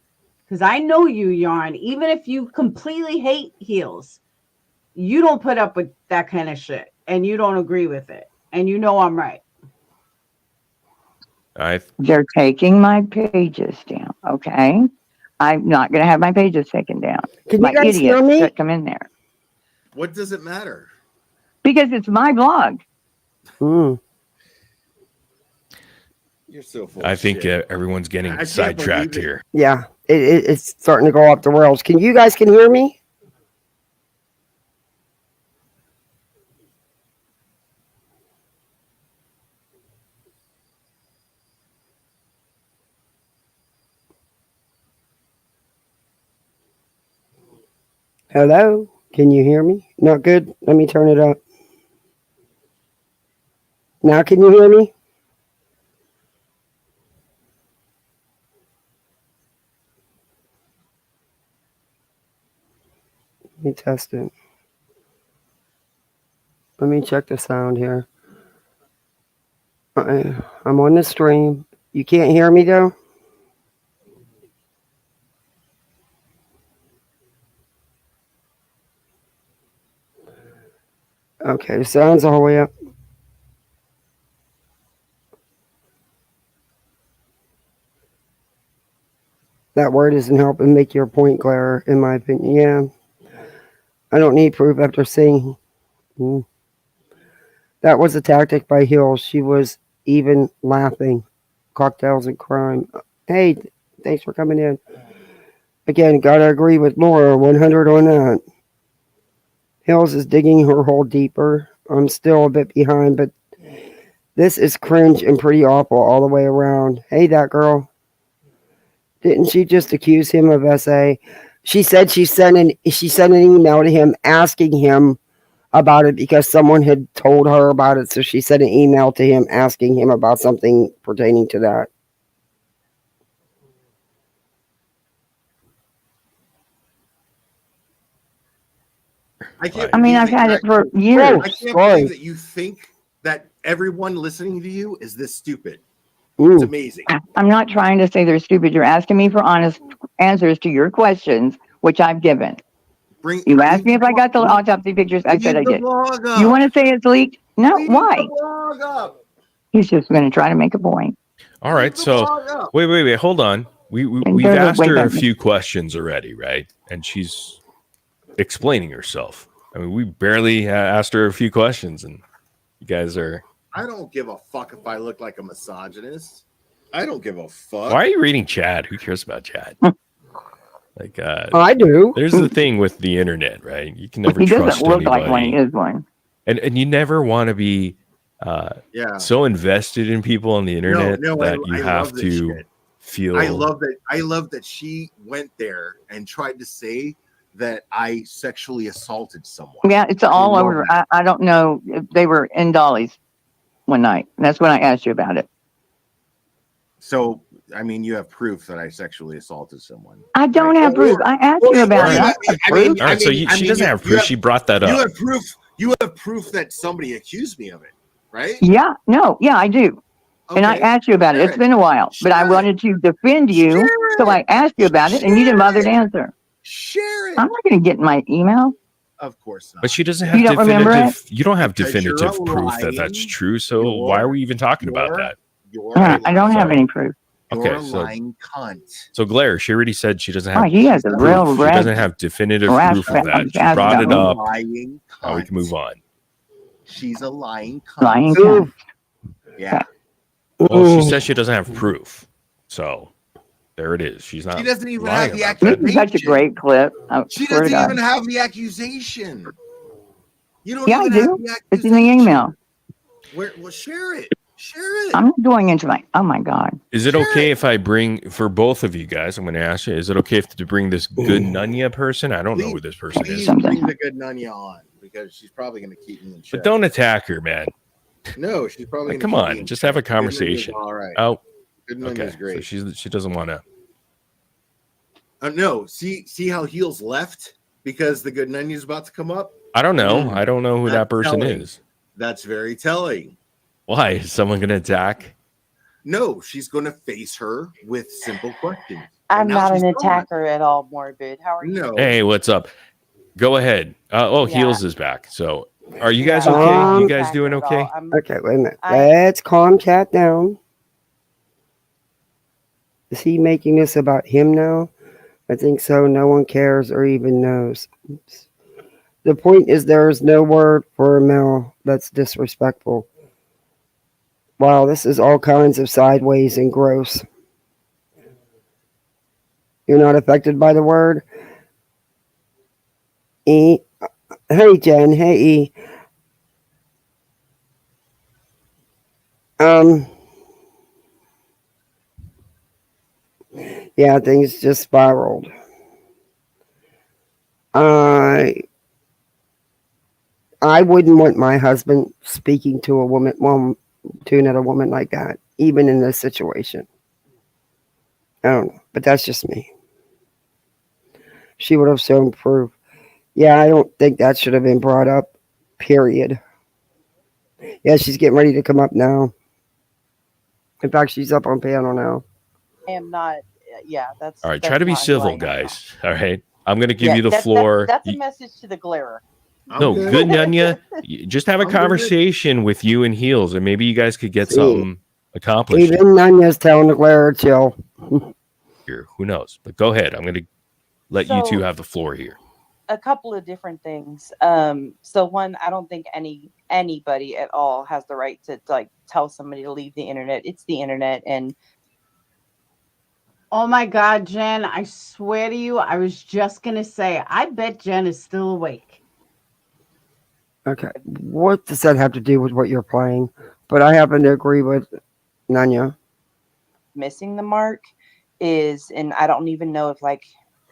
Because I know you, Yarn. Even if you completely hate Heels, you don't put up with that kind of shit. And you don't agree with it. And you know I'm right. They're taking my pages down, okay? I'm not going to have my pages taken down. Can my you guys hear idiots me? that come in there. What does it matter? Because it's my blog. Hmm. You're so full. I of think shit. everyone's getting I can't sidetracked believe it. here. Yeah, it's starting to go off the rails. Can you guys hear me? Hello? Can you hear me? Not good? Let me turn it up. Now can you hear me? Let me test it. Let me check the sound here. I'm on the stream. You can't hear me though? Okay, the sound's all the way up. That word isn't helping make your point, Glare, in my opinion. Yeah. I don't need proof after saying that was a tactic by Hill. She was even laughing. Cocktails and crime. Hey, thanks for coming in. Again, gotta agree with Laura, 100 on that. Hills is digging her hole deeper. I'm still a bit behind, but this is cringe and pretty awful all the way around. Hey, that girl. Didn't she just accuse him of SA? She said she sent an email to him asking him about it because someone had told her about it. So she sent an email to him asking him about something pertaining to that. I mean, I've had it for years. I can't believe that you think that everyone listening to you is this stupid. Ooh. It's amazing. I'm not trying to say they're stupid. You're asking me for honest answers to your questions, which I've given. You asked me if I got the autopsy pictures. I said I did. You want to say it's leaked? No, why? He's just going to try to make a point. All right. So wait. Hold on. We've asked her a few questions already, right? And she's explaining herself. I mean, we barely asked her a few questions, and you guys are. I don't give a fuck if I look like a misogynist. I don't give a fuck. Why are you reading Chad? Who cares about Chad? Like, I do. There's the thing with the internet, right? You can never he trust doesn't look anybody. like one. He is one. And you never want to be so invested in people on the internet that you have to feel. I love that she went there and tried to say that I sexually assaulted someone. Yeah, it's all over. I don't know if they were in Dolly's one night. That's when I asked you about it. So, I mean, you have proof that I sexually assaulted someone. I don't have proof. I asked you about it. All right, so she doesn't have proof. She brought that up. You have proof. You have proof that somebody accused me of it, right? Yeah, I do. Okay. And I asked you about it. It's been a while, but I wanted to defend you, so I asked you about it, and you didn't bother to answer. Share it. I'm not going to get in my email. Of course not. But she doesn't have definitive. You don't have definitive proof that that's true. So why are we even talking about that? I don't have any proof. Okay, so Glare, she already said she doesn't have. He has a real. She doesn't have definitive proof of that. She brought it up. Now we can move on. She's a lying cunt. Lying cunt. Yeah. Well, she says she doesn't have proof. So there it is. She's not. She doesn't even lying have the about that. accusation. Such a great clip. She doesn't even have the accusation. You don't. Yeah, even I do. Have the it's in the email. Well, share it. Share it. I'm not going into my. Oh my god. Is it okay if I bring for both of you guys? I'm going to ask you. Is it okay to bring this good NUNYA person? I don't know who this person is. Bring the good NUNYA on because she's probably going to keep me in check. But don't attack her, man. No, she's probably. Like, come on, just have a conversation. All right. Oh, good NUNYA's great. So she doesn't want to. No, see how Heels left because the good NUNYA's about to come up. I don't know. I don't know who that person is. That's very telling. Why is someone going to attack? No, she's going to face her with simple questions. I'm not an attacker at all, Morbid. How are you? No. Hey, what's up? Go ahead. Heels is back. So, are you guys okay? You guys doing okay? Okay, wait a minute. Let's calm Cat down. Is he making this about him now? I think so. No one cares or even knows. Oops. The point is there is no word for a male that's disrespectful. Wow, this is all kinds of sideways and gross. You're not affected by the word? E. Hey, Jen. Hey, E. Yeah, things just spiraled. I wouldn't want my husband speaking to a woman. Well, to another woman like that, even in this situation. I don't know, but that's just me. She would have shown proof. Yeah, I don't think that should have been brought up, period. Yeah, she's getting ready to come up now. In fact, she's up on panel now. I am not. Yeah, that's. All right, that's try to be not who I civil, am. guys. All right, I'm going to give Yeah, you the that's floor. that's a message to the glarer. No, good, Nunya. Just have a conversation with you and Heels, and maybe you guys could get something accomplished Even Nunya's telling the glare chill. here. Who knows? But go ahead. I'm going to let you two have the floor here. A couple of different things. So one, I don't think anybody at all has the right to like tell somebody to leave the internet. It's the internet, and Oh my God, Jen, I swear to you, I was just going to say, I bet Jen is still awake. Okay, what does that have to do with what you're playing? But I happen to agree with Nunya. missing the mark is, and I don't even know if like,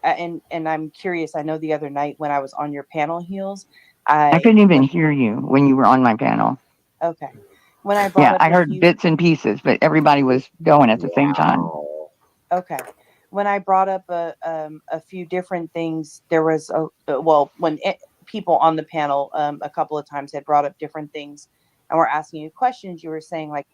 and I'm curious. I know the other night when I was on your panel, Heels, I couldn't even hear you when you were on my panel. Okay. When I brought up I heard bits and pieces, but everybody was going at the same time. Okay. When I brought up a few different things, there was people on the panel a couple of times had brought up different things and were asking you questions. You were saying like,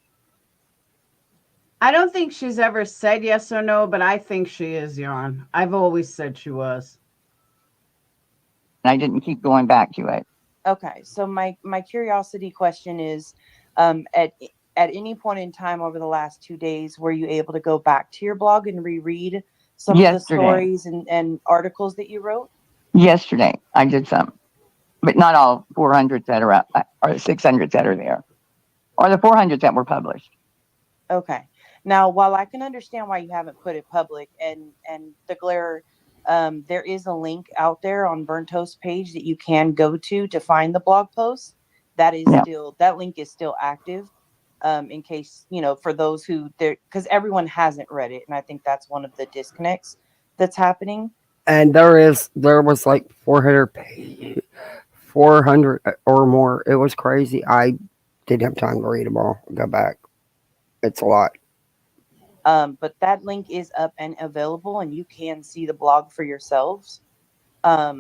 I don't think she's ever said yes or no, but I think she is, Yarn. I've always said she was. I didn't keep going back to it. okay. So my curiosity question is, at any point in time over the last 2 days, were you able to go back to your blog and reread some of the stories and articles that you wrote? Yesterday, I did some, but not all 400 that are up, or 600 that are there, or the 400 that were published. Okay. Now, while I can understand why you haven't put it public, and the glare, there is a link out there on Burnt Toast page that you can go to find the blog post. That is still, that link is still active. In case, for those who there, because everyone hasn't read it, and I think that's one of the disconnects that's happening. And there was like 400 or more. It was crazy. I didn't have time to read them all. Go back. It's a lot. But that link is up and available, and you can see the blog for yourselves. But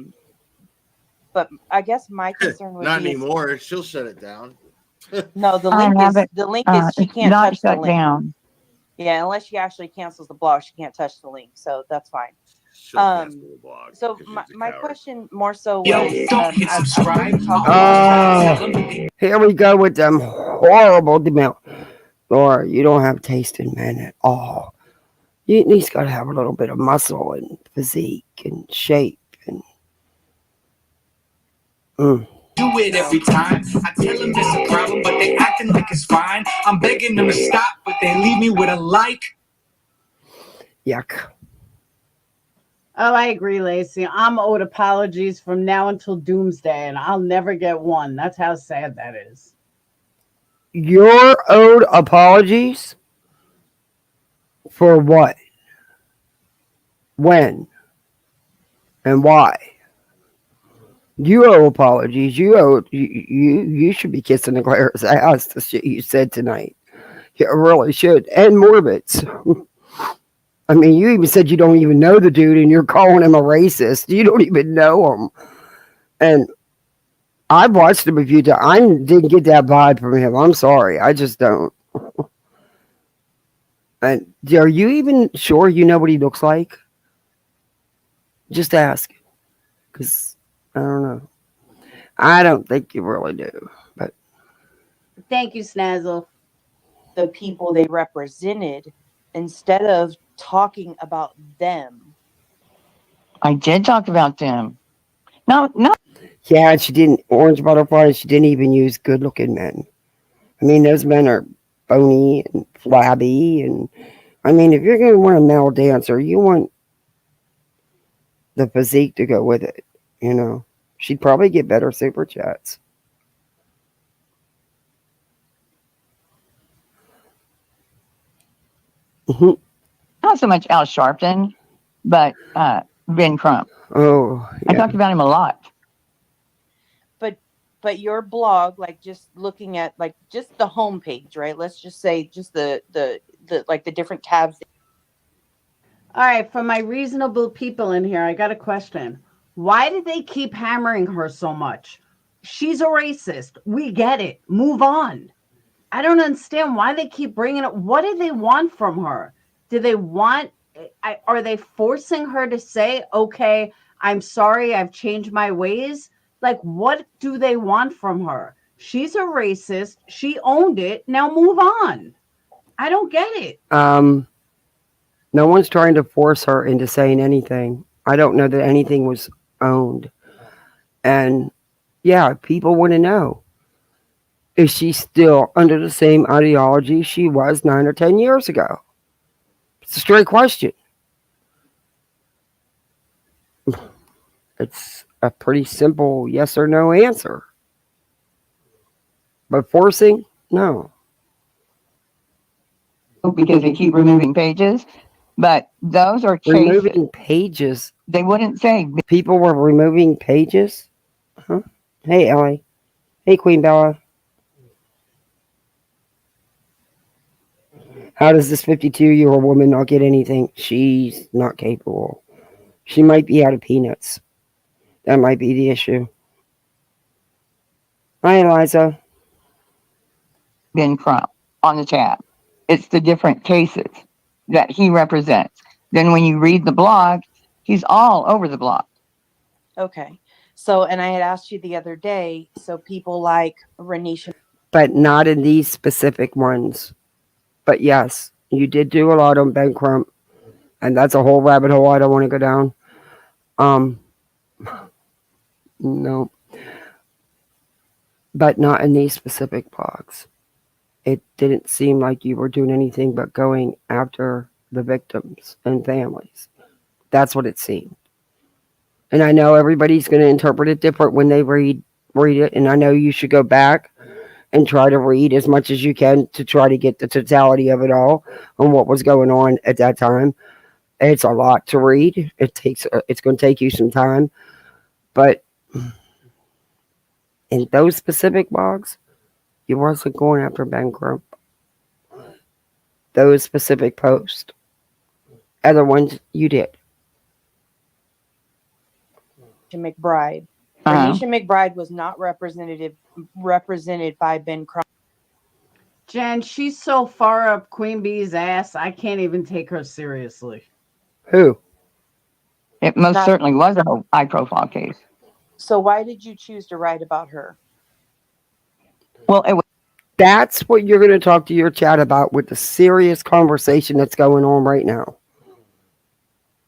I guess my concern would not be anymore. She'll shut it down. No, the link is she can't touch the link. Down. Yeah, unless she actually cancels the blog, she can't touch the link. So that's fine. So my question more so was, here we go with them horrible demand. Laura, you don't have taste in men at all. You at least got to have a little bit of muscle and physique and shape and. Do it every time. I tell them there's a problem, but they acting like it's fine. I'm begging them to stop, but they leave me with a like. Yuck. Oh, I agree, Lacey. I'm owed apologies from now until doomsday, and I'll never get one. That's how sad that is. You're owed apologies? For what? When? And why? You owe apologies. You should be kissing the glare's ass, the shit you said tonight. You really should. And mOrBiDS. I mean, you even said you don't even know the dude and you're calling him a racist. You don't even know him. And I've watched him a few times. I didn't get that vibe from him. I'm sorry. I just don't. And are you even sure you know what he looks like? Just ask. Because I don't know. I don't think you really do. But thank you, Snazzle. The people they represented instead of talking about them. I did talk about them. No. Yeah, she didn't. Orange Butterfly, she didn't even use good looking men. I mean, those men are bony and flabby. And I mean, if you're going to want a male dancer, you want the physique to go with it. She'd probably get better super chats. Not so much Al Sharpton, but Ben Crump. Oh, yeah. I talked about him a lot. But but your blog, like just looking at like just the homepage, right? Let's just say just the like the different tabs. All right, for my reasonable people in here, I got a question. Why did they keep hammering her so much? She's a racist. We get it. Move on. I don't understand why they keep bringing it. What do they want from her? Do they want, are they forcing her to say, okay, I'm sorry, I've changed my ways? Like, what do they want from her? She's a racist. She owned it. Now move on. I don't get it. No one's trying to force her into saying anything. I don't know that anything was owned. And yeah, people want to know. Is she still under the same ideology she was 9 or 10 years ago? It's a straight question. It's a pretty simple yes or no answer. But forcing? No. Because they keep removing pages. But those are cases. Removing pages? They wouldn't say. People were removing pages? Huh? Hey, Ellie. Hey, Queen Bella. How does this 52-year-old woman not get anything? She's not capable. She might be out of peanuts. That might be the issue. Hi, Eliza. Ben Crump on the tab. It's the different cases that he represents. Then when you read the blog, he's all over the blog. Okay. So, and I had asked you the other day, so people like Renisha. But not in these specific ones. But yes, you did do a lot on Ben Crump. And that's a whole rabbit hole I don't want to go down. No. But not in these specific blogs. It didn't seem like you were doing anything but going after the victims and families. That's what it seemed. And I know everybody's going to interpret it different when they read it. And I know you should go back and try to read as much as you can to try to get the totality of it all and what was going on at that time. It's a lot to read. It's going to take you some time. But in those specific blogs, you wasn't going after Ben Crump. Those specific posts. Other ones, you did. McBride. Renisha McBride was not represented by Ben Crump. Jen, she's so far up Queen Bee's ass, I can't even take her seriously. Who? It most certainly was a high-profile case. So why did you choose to write about her? Well, it was. That's what you're going to talk to your chat about with the serious conversation that's going on right now.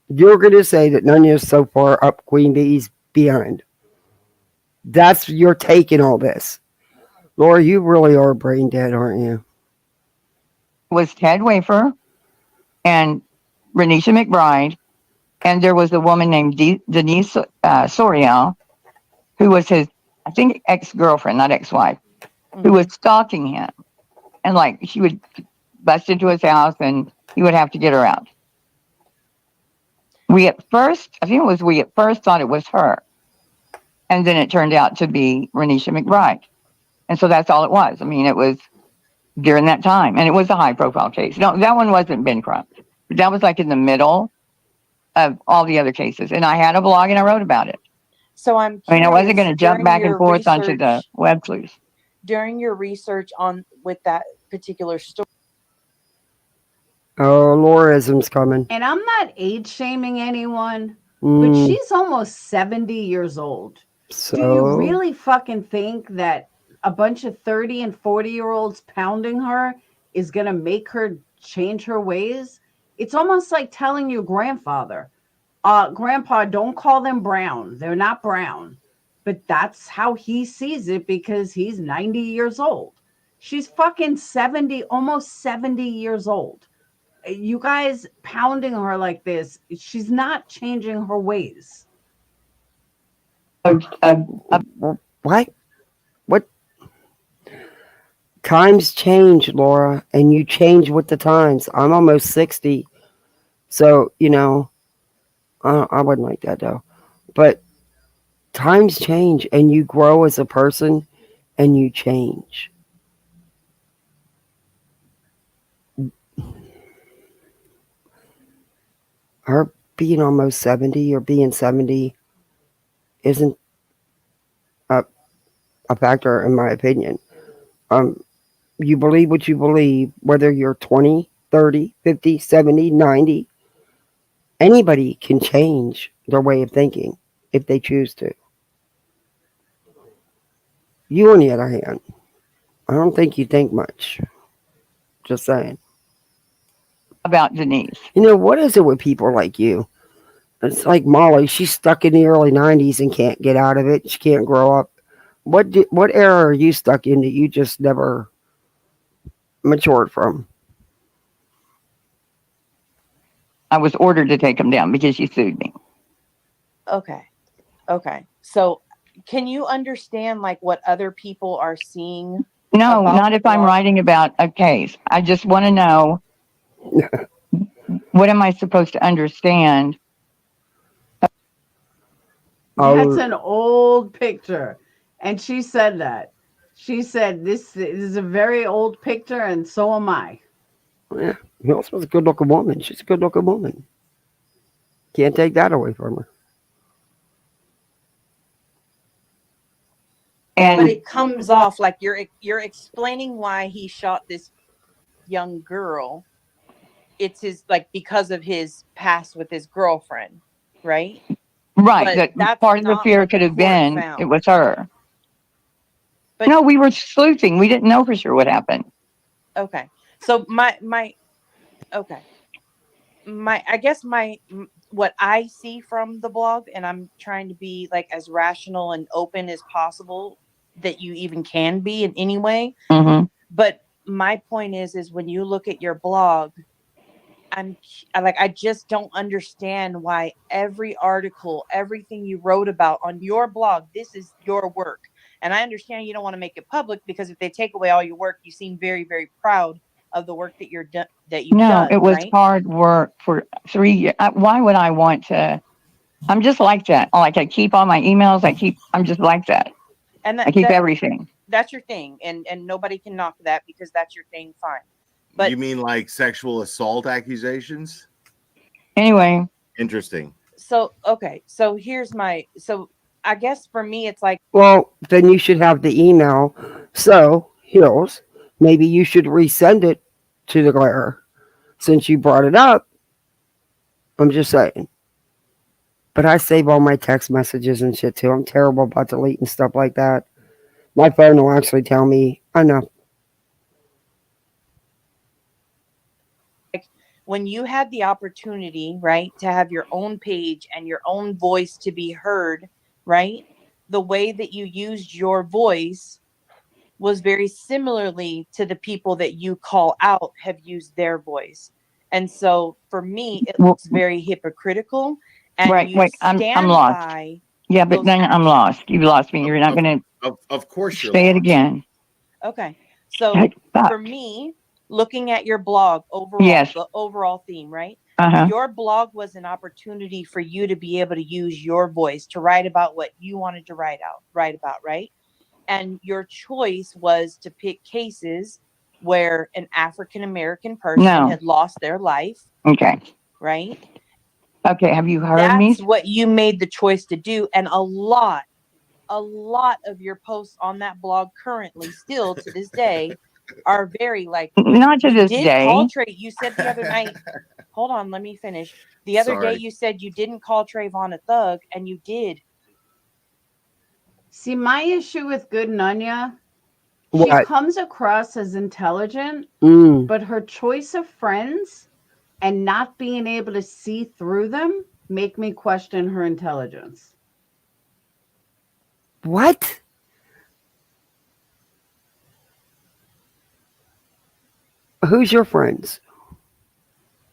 You're going to say that Nunya's so far up Queen Bee's behind. That's your take in all this. Laura, you really are brain dead, aren't you? It was Ted Wafer and Renisha McBride, and there was a woman named Denise Soriel, who was his, I think, ex-girlfriend, not ex-wife, who was stalking him. And like, she would bust into his house and he would have to get her out. We at first thought it was her. And then it turned out to be Renisha McBride. And so that's all it was. I mean, it was during that time. And it was a high profile case. No, that one wasn't Ben Crump. But that was like in the middle of all the other cases. And I had a blog and I wrote about it. So I wasn't going to jump back and forth onto the web sleuth. During your research with that particular story. Oh, Lauraism's coming. And I'm not age shaming anyone, but she's almost 70 years old. So? Do you really fucking think that a bunch of 30 and 40-year-olds pounding her is going to make her change her ways? It's almost like telling your grandfather, Grandpa, don't call them brown. They're not brown. But that's how he sees it because he's 90 years old. She's fucking 70, almost 70 years old. You guys pounding her like this, she's not changing her ways. What? What? Times change, Laura, and you change with the times. I'm almost 60. So, I wouldn't like that, though. But times change and you grow as a person and you change. Her being almost 70 or being 70 isn't a factor in my opinion. You believe what you believe, whether you're 20, 30, 50, 70, 90. Anybody can change their way of thinking if they choose to. You, on the other hand, I don't think you think much. Just saying. About Denise. You know, what is it with people like you? It's like Molly. She's stuck in the early 90s and can't get out of it. She can't grow up. What era are you stuck in that you just never matured from? I was ordered to take them down because she sued me. Okay. So can you understand like what other people are seeing? No, about not the if I'm blog? writing about a case. I just want to know, what am I supposed to understand? That's an old picture. And she said that. She said, this is a very old picture, and so am I. Yeah, Hills was a good-looking woman. She's a good-looking woman. Can't take that away from her. But And it comes off like you're explaining why he shot this young girl. It's his like because of his past with his girlfriend, right? right, But that that's part of the not fear what could the have court been found. it was her. But No, we were sleuthing. We didn't know for sure what happened. okay. So my I guess what I see from the blog, and I'm trying to be like as rational and open as possible that you even can be in any way. Mm-hmm. But my point is when you look at your blog, I just don't understand why every article, everything you wrote about on your blog, this is your work. And I understand you don't want to make it public because if they take away all your work, you seem very, very proud of the work that you've No, done. it was right? hard work for 3 years. Why would I want to? I'm just like that. Like I keep all my emails. I'm just like that. And I keep everything. That's your thing. And nobody can knock that because that's your thing. Fine. But you mean like sexual assault accusations? Anyway. Interesting. So, okay. So I guess for me, it's like, well, then you should have the email. So, Hills, maybe you should resend it to the Glarer. Since you brought it up, I'm just saying. But I save all my text messages and shit too. I'm terrible about deleting stuff like that. My phone will actually tell me, I know. when you had the opportunity, right, to have your own page and your own voice to be heard, right, the way that you used your voice was very similarly to the people that you call out have used their voice. And so for me, it looks very hypocritical. And Right, you wait, I'm lost. by Yeah, but those then I'm lost. You've lost me. You're not going Of course to you're say it lost. again. Okay. So Hey, fuck. for me, looking at your blog overall, Yes. the overall theme, right? Uh-huh. Your blog was an opportunity for you to be able to use your voice to write about what you wanted to write about, right? And your choice was to pick cases where an African American person No. had lost their life, Okay. right? Okay, have you heard me? That's what you made the choice to do. And a lot of your posts on that blog currently still to this day are very like Not to you this did day. call Trey. You said the other night, hold on, let me finish. The other day Sorry. you said you didn't call Trayvon a thug, and you did. See, my issue with Good Nunya, she What? comes across as intelligent, Mm. but her choice of friends and not being able to see through them make me question her intelligence. What? Who's your friends?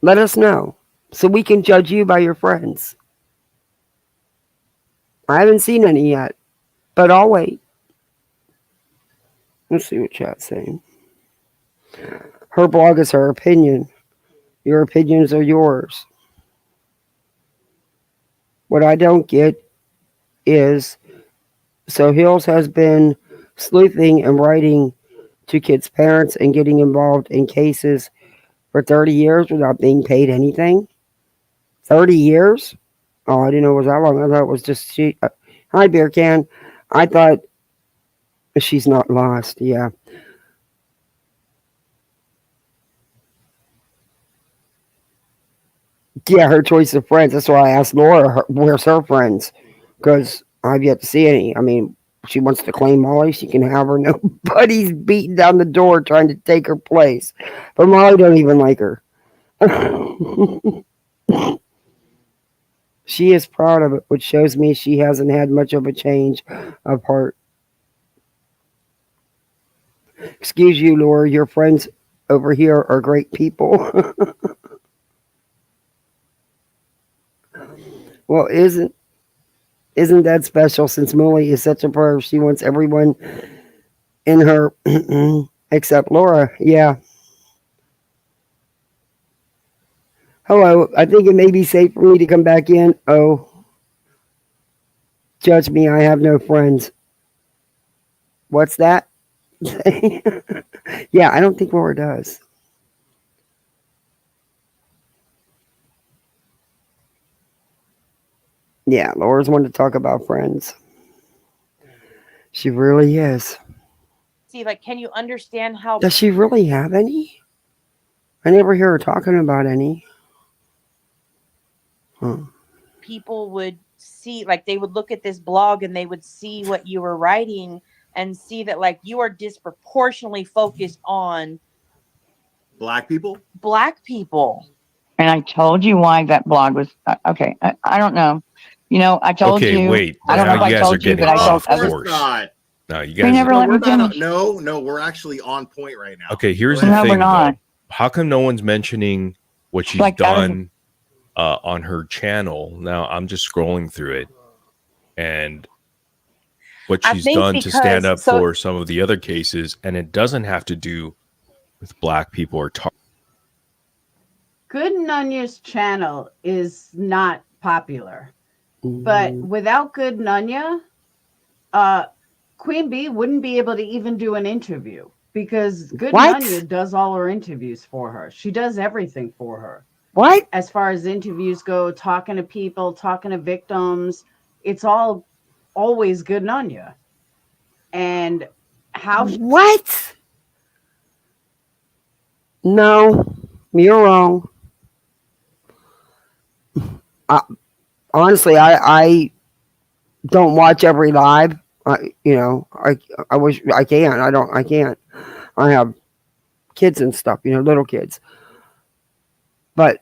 Let us know so we can judge you by your friends. I haven't seen any yet, but I'll wait. Let's see what chat's saying. Her blog is her opinion. Your opinions are yours. What I don't get is So Hills has been sleuthing and writing to kids' parents and getting involved in cases for 30 years without being paid anything. 30 years? Oh, I didn't know it was that long. I thought it was just she. Hi, Beer Can. I thought she's not lost. Yeah. Yeah, her choice of friends. That's why I asked Laura, where's her friends? Because I've yet to see any. I mean, she wants to claim Molly. She can have her. Nobody's beating down the door trying to take her place. But Molly don't even like her. She is proud of it, which shows me she hasn't had much of a change of heart. Excuse you, Laura. Your friends over here are great people. Well, isn't that special? Since Molly is such a perv, she wants everyone in her except Laura. Yeah. Hello. I think it may be safe for me to come back in. Oh, judge me. I have no friends. What's that? Yeah, I don't think Laura does. Yeah, Laura's one to talk about friends. She really is. See, like, can you understand how Does she really have any? I never hear her talking about any. Huh. people would see, like, they would look at this blog and they would see what you were writing and see that, like, you are disproportionately focused on Black people? Black people. And I told you why that blog was okay. I don't know. You know, I told Okay, you. wait. I don't know Now if you I guys are told you, getting but I told off others. course. Not. No, you They guys. never let me We're not, finish. no, we're actually on point right now. Okay, here's Go the ahead. No, we're thing, though. not. How come no one's mentioning what she's Like, out of- done on her channel? Now I'm just scrolling through it, and what I she's think done to stand because- up so- for some of the other cases, and it doesn't have to do with Black people or Good Nunya's channel is not popular, but without Good Nunya, Queen Bee wouldn't be able to even do an interview because Good What? Nunya does all her interviews for her. She does everything for her. What? As far as interviews go, talking to people, talking to victims, it's all always Good Nunya. And how What? No, you're wrong. Honestly, I don't watch every live. I wish I can. I can't. I have kids and stuff, little kids. But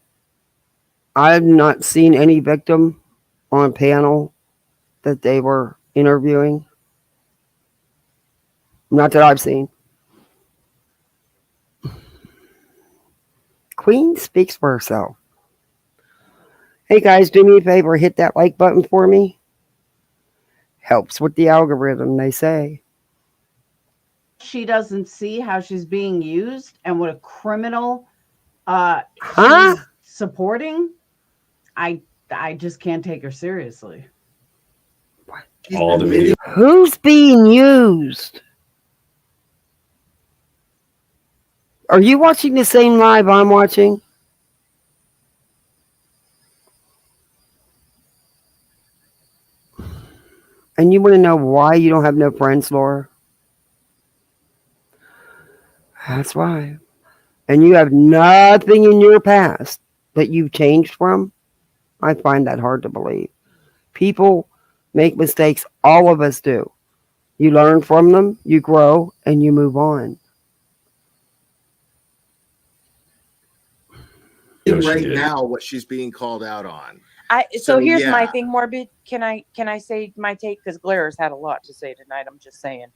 I've not seen any victim on panel that they were interviewing. Not that I've seen. Queen speaks for herself. Hey guys, do me a favor, hit that like button for me. Helps with the algorithm, they say. she doesn't see how she's being used and what a criminal Huh? she's supporting, I just can't take her seriously. all the video. Who's being used? Are you watching the same live I'm watching? And you want to know why you don't have no friends, Laura? That's why. And you have nothing in your past that you've changed from? I find that hard to believe. People make mistakes. All of us do. You learn from them, you grow, and you move on. No, she Right did. now, what she's being called out on. So here's my yeah. thing, Morbid. Can I say my take? Because Glara's had a lot to say tonight. I'm just saying.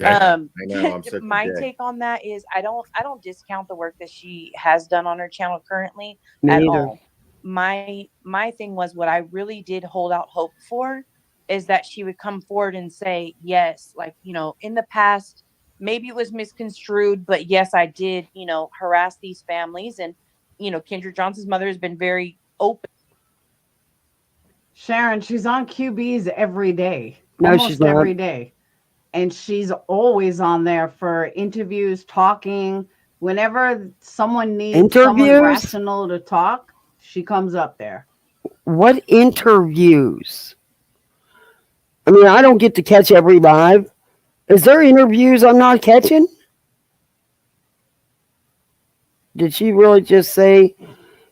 I know, I'm such a My dick. take on that is I don't discount the work that she has done on her channel currently Me at either. all. My thing was what I really did hold out hope for is that she would come forward and say, yes, like, in the past, maybe it was misconstrued, but yes, I did, harass these families. And, Kendra Johnson's mother has been very open. Sharon, she's on QBs every day. No, almost she's not. every day. And she's always on there for interviews, talking. Whenever someone needs someone Interviews? rational to talk, she comes up there. What interviews? I mean, I don't get to catch every live. Is there interviews I'm not catching? Did she really just say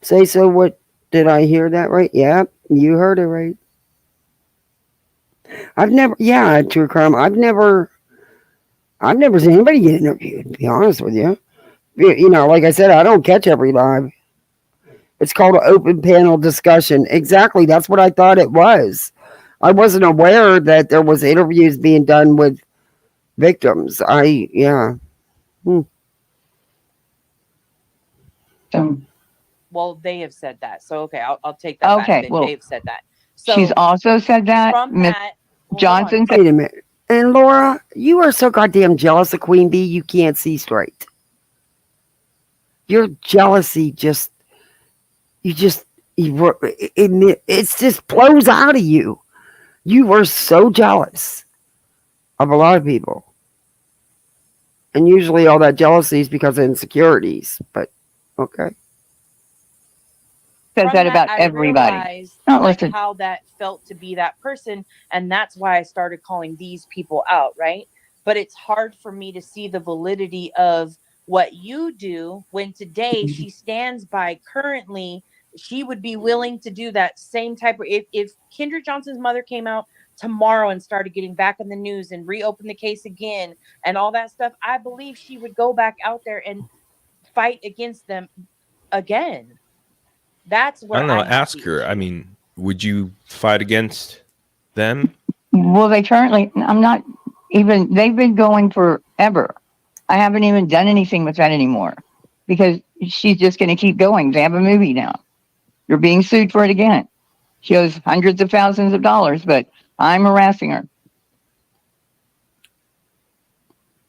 so? What did I hear that right? Yeah, you heard it right. True crime. I've never seen anybody get interviewed, to be honest with you. You know, like I said, I don't catch every live. It's called an open panel discussion. Exactly. That's what I thought it was. I wasn't aware that there was interviews being done with victims. Well, they have said that. So, okay, I'll take that back. Okay, well, They've said that. So she's also said that. from Miss that, Johnson said, Wait a minute. And Laura, you are so goddamn jealous of Queen Bee, you can't see straight. Your jealousy it just flows out of you. You were so jealous of a lot of people. And usually all that jealousy is because of insecurities. But, okay. says that about everybody. Not like listen. how that felt to be that person, and that's why I started calling these people out, right? But it's hard for me to see the validity of what you do when today she stands by currently. She would be willing to do that same type of if Kendra Johnson's mother came out tomorrow and started getting back in the news and reopen the case again and all that stuff, I believe she would go back out there and fight against them again. That's where I don't know. have Ask the her. issue. I mean, would you fight against them? Well, they've been going forever. I haven't even done anything with that anymore because she's just going to keep going. They have a movie now. You're being sued for it again. She owes hundreds of thousands of dollars, but I'm harassing her.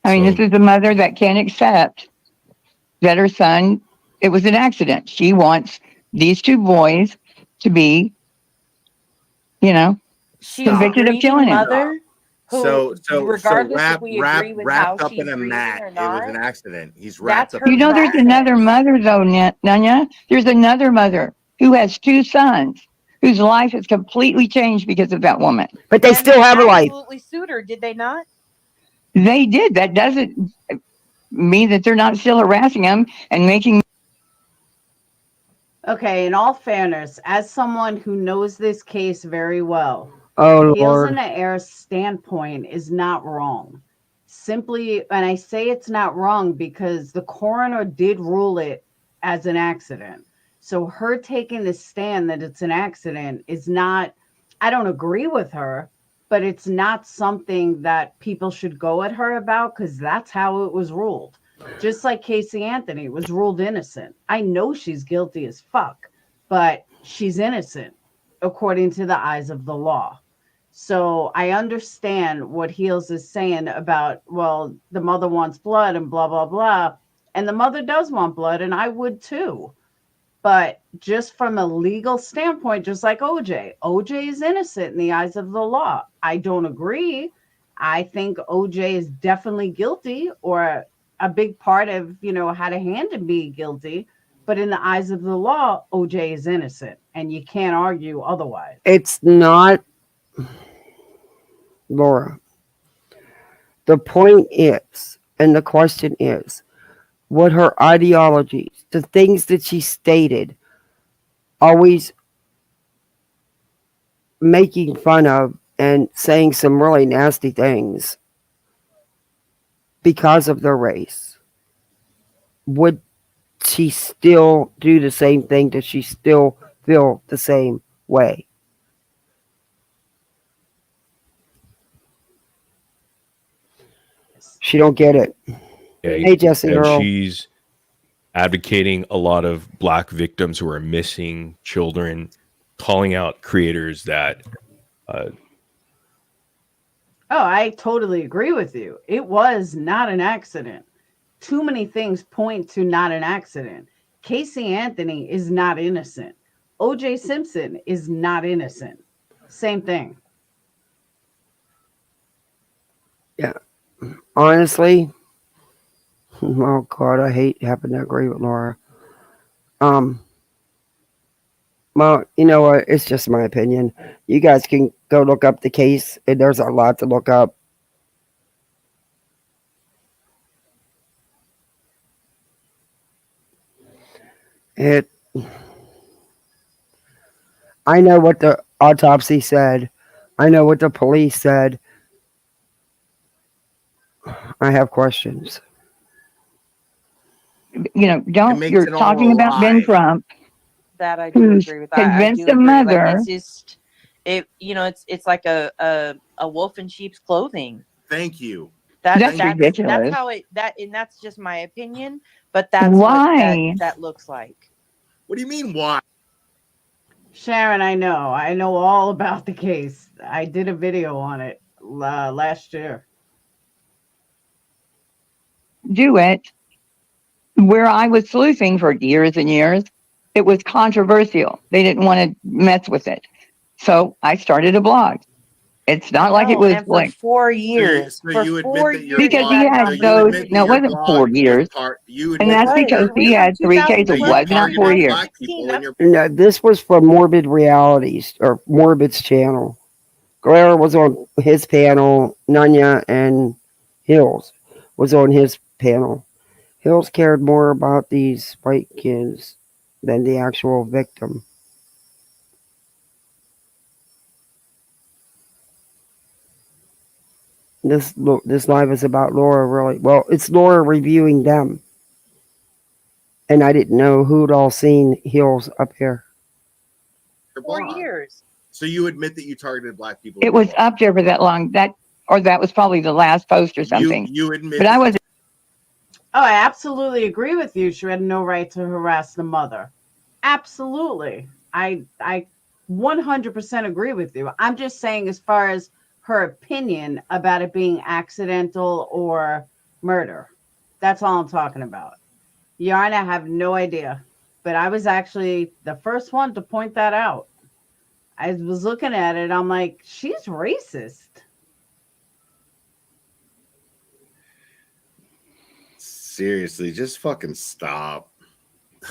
I mean, this is a mother that can't accept that her son, it was an accident. She wants these two boys to be, She's convicted of killing him. Mother who, regardless if we agree with how wrapped up she's in a grieving mat. or It not, was an accident. He's wrapped up. There's another mother though, Nunya. There's another mother who has two sons whose life has completely changed because of that woman. But they still have a life. Absolutely sued her, did they not? They did. That doesn't mean that they're not still harassing him and making. Okay, in all fairness, as someone who knows this case very well, Oh, Heels Lord. in the Air's standpoint is not wrong. Simply, and I say it's not wrong because the coroner did rule it as an accident. So her taking the stand that it's an accident is not, I don't agree with her, but it's not something that people should go at her about because that's how it was ruled. Just like Casey Anthony was ruled innocent. I know she's guilty as fuck, but she's innocent according to the eyes of the law. So I understand what Heels is saying about, well, the mother wants blood and blah, blah, blah. And the mother does want blood, and I would too. But just from a legal standpoint, just like OJ is innocent in the eyes of the law. I don't agree. I think OJ is definitely guilty or a big part of, had a hand in being guilty. But in the eyes of the law, OJ is innocent, and you can't argue otherwise. It's not, Laura. The point is, and the question is, what her ideologies, the things that she stated, always making fun of and saying some really nasty things because of their race. Would she still do the same thing? Does she still feel the same way? She don't get it. Hey, Jesse and Earl. She's advocating a lot of Black victims who are missing children, calling out creators that. I totally agree with you. It was not an accident. Too many things point to not an accident. Casey Anthony is not innocent. OJ Simpson is not innocent. Same thing. Yeah. Honestly, oh God, I hate having to agree with Laura. Um, well, you know what? It's just my opinion. You guys can go look up the case, and there's a lot to look up. It. I know what the autopsy said. I know what the police said. I have questions. You know, It don't, makes you're it all talking a about Ben lie. Trump, That I do who's agree with. I convinced do a agree. Like mother. it's just it's like a wolf in sheep's clothing. Thank you. That's That's ridiculous. how and that's just my opinion, but that's what Why? that looks like. What do you mean? Why? Sharon, I know all about the case. I did a video on it last year. Do it. Where I was sleuthing for years and years, it was controversial. They didn't want to mess with it. So I started a blog. It's not like it No, was and for like, 4 years, So you admit that your because he blog. that So had you those, admit that no, it your wasn't 4 blog was years. part. You And admit that's that because It was he from had 3 cases. so It you was not 4 targeted years. black people in your. No, this was from Morbid Realities or Morbid's channel. Galera was on his panel. Nunya and Hills was on his panel. Hills cared more about these white kids than the actual victim. This live is about Laura, really. Well, it's Laura reviewing them, and I didn't know who'd all seen Hills up here. Your 4 years. So you admit that you targeted black people. It was up there for that long. That was probably the last post or something. You admit. But I was. Oh, I absolutely agree with you. She had no right to harass the mother. Absolutely. I 100% agree with you. I'm just saying as far as her opinion about it being accidental or murder. That's all I'm talking about. Yarn, I have no idea. But I was actually the first one to point that out. I was looking at it. I'm like, she's racist. Seriously, just fucking stop.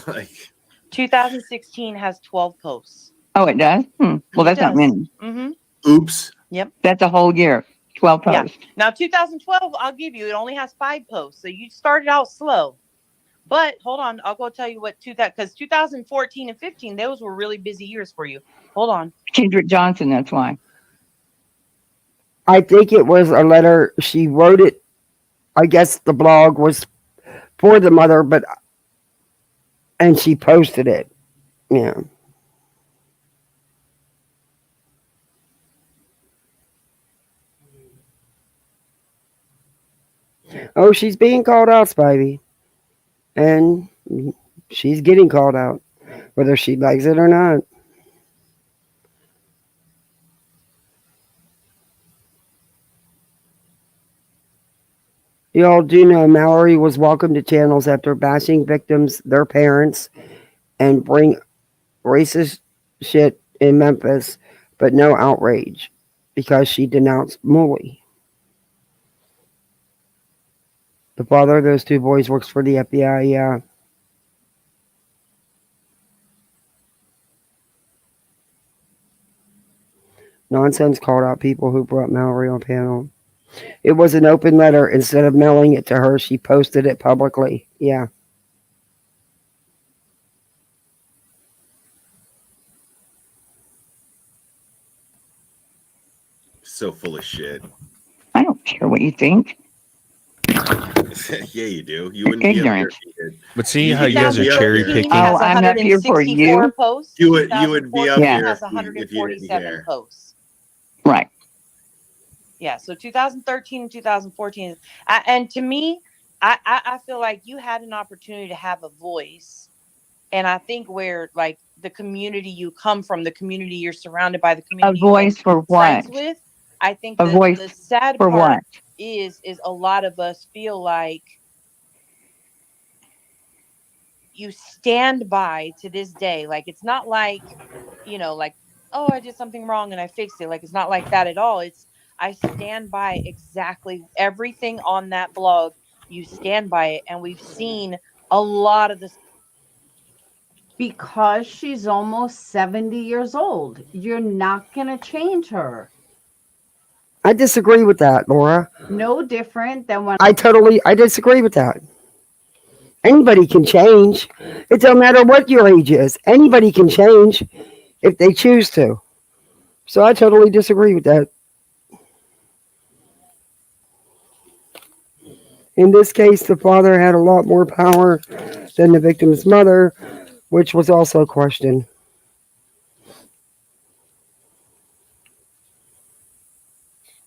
Like 2016 has 12 posts. Oh, it does? Well, that's not many. Mm-hmm. Oops. Yep. That's a whole year. 12 posts. Yeah. Now 2012, I'll give you. It only has 5 posts, so you started out slow. But hold on, I'll go tell you what because 2014 and 15, those were really busy years for you. Hold on. Kendrick Johnson, that's why. I think it was a letter. She wrote it. I guess the blog was for the mother, and she posted it. Yeah. Oh, she's being called out, Spivey. And she's getting called out, whether she likes it or not. You all do know Mallory was welcomed to channels after bashing victims, their parents, and bring racist shit in Memphis, but no outrage because she denounced Mooley. The father of those 2 boys works for the FBI, yeah. Nonsense called out people who brought Mallory on panel. It was an open letter. Instead of mailing it to her, she posted it publicly. Yeah. So full of shit. I don't care what you think. Yeah, you do. You wouldn't ignorant. be up here. But see how you guys are cherry picking. Oh, I'm not here for you. Posts. You would be up here has if you didn't 147 care. posts. Right. Yeah, so 2013 and 2014. And to me, I feel like you had an opportunity to have a voice. And I think where like the community you come from, the community you're surrounded by, the community A voice for what? with, I think a voice the sad for part what? is a lot of us feel like you stand by to this day. Like it's not like, like, oh, I did something wrong and I fixed it. Like it's not like that at all. It's I stand by exactly everything on that blog. You stand by it, and we've seen a lot of this. Because she's almost 70 years old. You're not going to change her. I disagree with that, Laura. No different than when I disagree with that. Anybody can change. It don't matter what your age is. Anybody can change if they choose to. So I totally disagree with that. In this case, the father had a lot more power than the victim's mother, which was also questioned.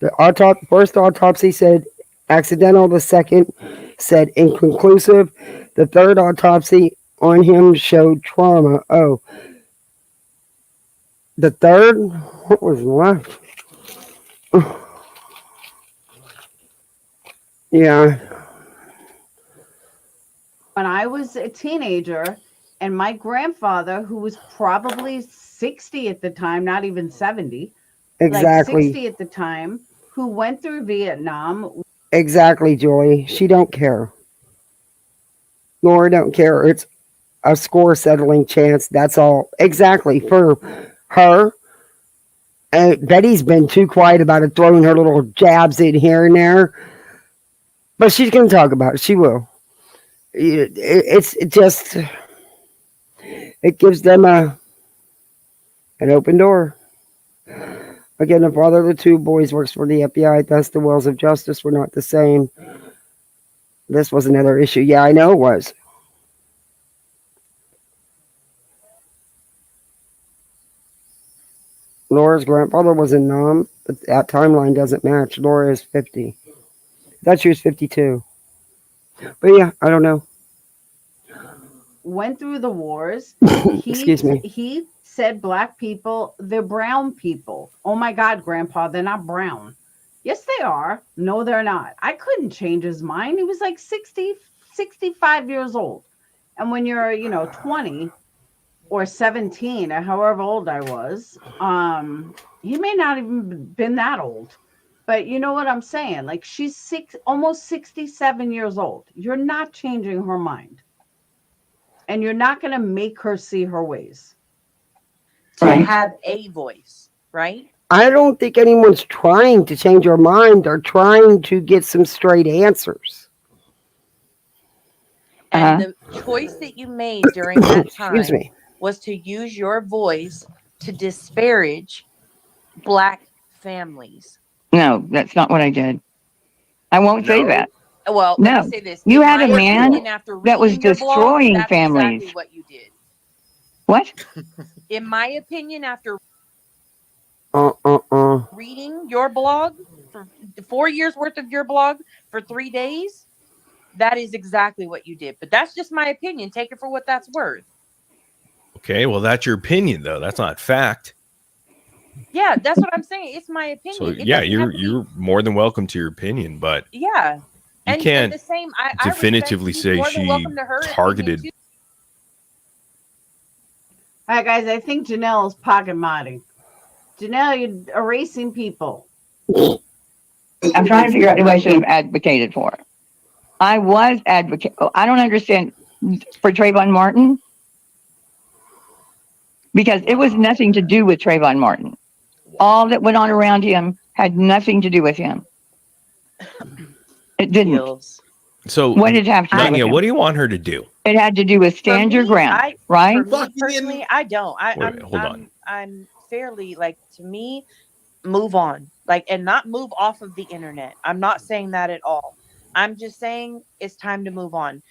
The first autopsy said accidental. The second said inconclusive. The third autopsy on him showed trauma. Oh, the third? What was left? Yeah. when I was a teenager and my grandfather, who was probably 60 at the time, not even 70, Exactly. like 60 at the time, who went through Vietnam. Exactly, Joy. She don't care. Laura don't care. It's a score settling chance. That's all. Exactly. For her. Betty's been too quiet about it, throwing her little jabs in here and there. But she's going to talk about it. She will. It gives them an open door. Again, the father of the two boys works for the FBI. Thus, the wills of justice were not the same. This was another issue. Yeah, I know it was. Laura's grandfather was in Nam, but that timeline doesn't match. Laura is 50. I thought she was 52. But yeah, I don't know. Went through the wars. Excuse me. He said black people, they're brown people. Oh my God, Grandpa, they're not brown. Yes, they are. No, they're not. I couldn't change his mind. He was like 60, 65 years old. And when you're, 20 or 17 or however old I was, he may not even been that old. But you know what I'm saying? Like, she's almost 67 years old. You're not changing her mind. And you're not going to make her see her ways. To have a voice, right? I don't think anyone's trying to change her mind. They're trying to get some straight answers. And the choice that you made during that time Excuse me. was to use your voice to disparage black families. No, that's not what I did. I won't say that. Well, No. let me say this. You In had a my man opinion, after that was reading your blog, destroying that's families. Exactly what you did. What? In my opinion, after Uh-uh. reading your blog for 4 years worth of your blog for 3 days, that is exactly what you did. But that's just my opinion. Take it for what that's worth. Okay, well, that's your opinion, though. That's not fact. Yeah, that's what I'm saying. It's my opinion. So It yeah, doesn't have to be- you're more than welcome to your opinion, but yeah. you And can't the same, I definitively respect you. say More than she welcome to her targeted. opinion, too. All right, guys, I think Janelle's pocket modding. Janelle, you're erasing people. I'm trying to figure out who I should have advocated for. I was advocate. I don't understand for Trayvon Martin because it was nothing to do with Trayvon Martin. All that went on around him had nothing to do with him. It didn't. So what did it have to do with NUNYA, him? what do you want her to do? It had to do with stand your ground, right? For me personally, I don't. Wait, hold on. I'm fairly to me, move on, and not move off of the internet. I'm not saying that at all. I'm just saying it's time to move on.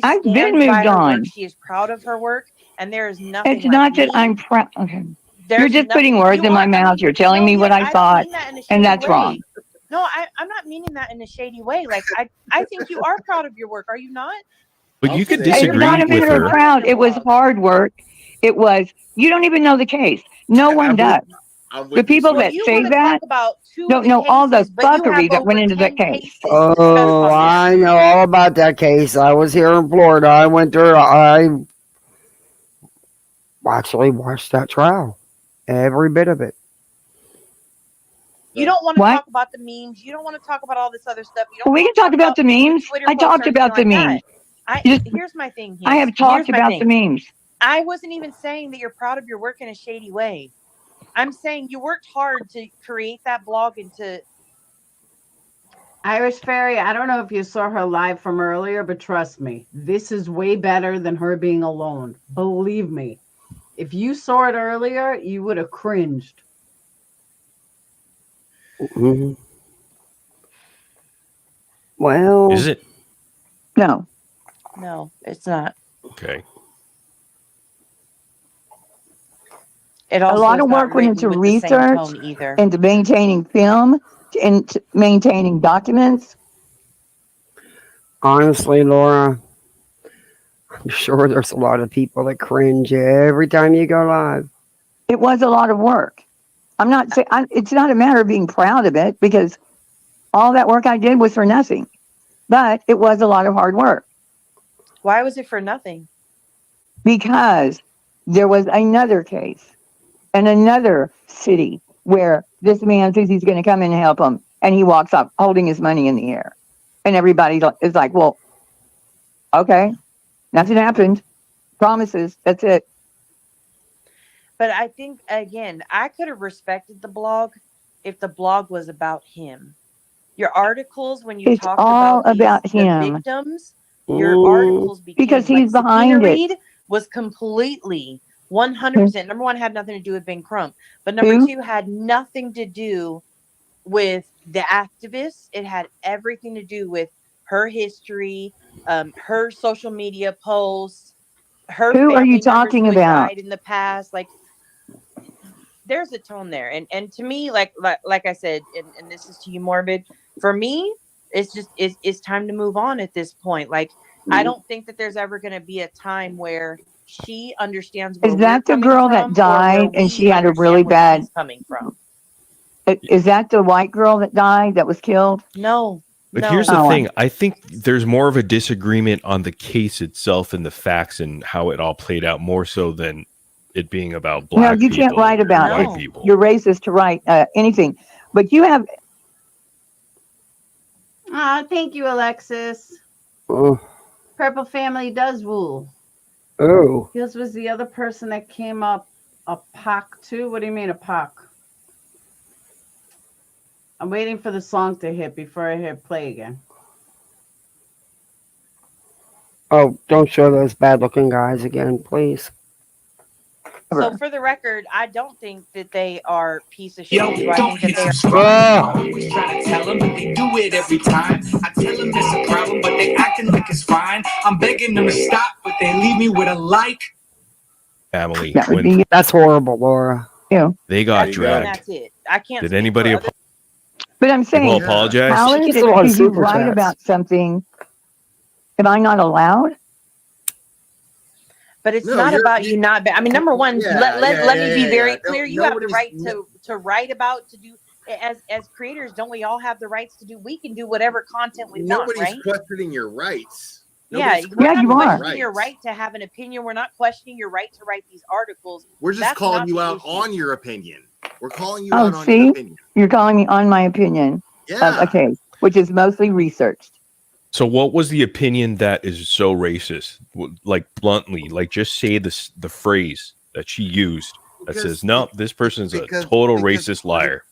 I've been stands by moved her on. work. She is proud of her work, and there is nothing. It's not that I'm proud. Okay. You're There's just putting words in my mouth. You're telling me what I thought, and that's wrong. No, I'm not meaning that in a shady way. I think you are proud of your work. Are you not? But you could It's disagree not a with matter her. of proud. It was hard work. It was, you don't even know the case. No one does. The people that say that don't know all the fuckery that went into that case. Oh, I know all about that case. I was here in Florida. I went through. I actually watched that trial, every bit of it. You don't want to What? talk about the memes. You don't want to talk about all this other stuff. You don't We want can to talk about the memes. Twitter I posts or talked about the anything like memes. that. You just- Here's my thing here. I have talked about the memes. I wasn't even saying that you're proud of your work in a shady way. I'm saying you worked hard to create that blog and to. Irish Fairy, I don't know if you saw her live from earlier, but trust me, this is way better than her being alone. Believe me. If you saw it earlier, you would have cringed. Mhm. Well, Is it? No. No, it's not. Okay. It A also lot is of not work went written into with the same research, tone either. into maintaining film, into maintaining documents. honestly, Laura, I'm sure there's a lot of people that cringe every time you go live. It was a lot of work. I'm not saying it's not a matter of being proud of it because all that work I did was for nothing, but it was a lot of hard work Why was it for nothing? because there was another case in another city where this man says he's going to come in and help him, and he walks up holding his money in the air, and everybody is like, "Well, okay, nothing happened. Promises. That's it." But I think again, I could have respected the blog if the blog was about him. Your articles, when you It's talked all about about the him victims, your Mm, articles became because like he's Sakina behind it. Reed was completely 100%. Number one had nothing to do with Ben Crump, but number Who? two had nothing to do with the activists. It had everything to do with her history, her social media posts, her Who are you family members talking who had about? died in the past. Like there's a tone there, and to me, like I said, and this is to you, Morbid. For me, it's just it's time to move on at this point. Like I don't think that there's ever going to be a time where she understands where Is we're that the coming girl that from, or where died and we she had a really understand where bad? she's coming from. Is that the white girl that died that was killed? No, But no. here's the Oh, thing. I think there's more of a disagreement on the case itself and the facts and how it all played out more so than it being about No, black you people can't write or about white No. people. You're racist to write anything, but you have. Thank you, Alexis. oh, Purple Family does rule. oh, This was the other person that came up. A POC too? What do you mean a POC? I'm waiting for the song to hit before I hit play again. oh! Don't show those bad-looking guys again, please. So for the record, I don't think that they are piece of shit. Yo, I don't think that hit they are. I always try to tell them, but they do it every time. I tell them it's a problem, but they acting like it's fine. I'm begging them to stop, but they leave me with a like. Family. That would When be That's horrible, Laura. you. they got And dragged, that's it. I can't. did speak anybody for other- But I'm people saying, apologize? how She is gets it a lot of because you super write chats. about something? Am I not allowed? But it's No, not you're- about you not. I mean, number one, Yeah, let me be very yeah. clear. You have the Nobody's- right to write about, to do. As creators, don't we all have the rights to do? We can do whatever content we want, Nobody's right? questioning your rights. Yeah, Nobody's we're Yeah, not you are. questioning your right to have an opinion. We're not questioning your right to write these articles. We're just That's calling not you the out issue. on your opinion. We're calling you Oh, out on see? your opinion. You're calling me on my opinion of Yeah. a case, which is mostly researched. So what was the opinion that is so racist? Like bluntly, like just say the phrase that she used that Because- says, no, this person's a because- total because- racist liar.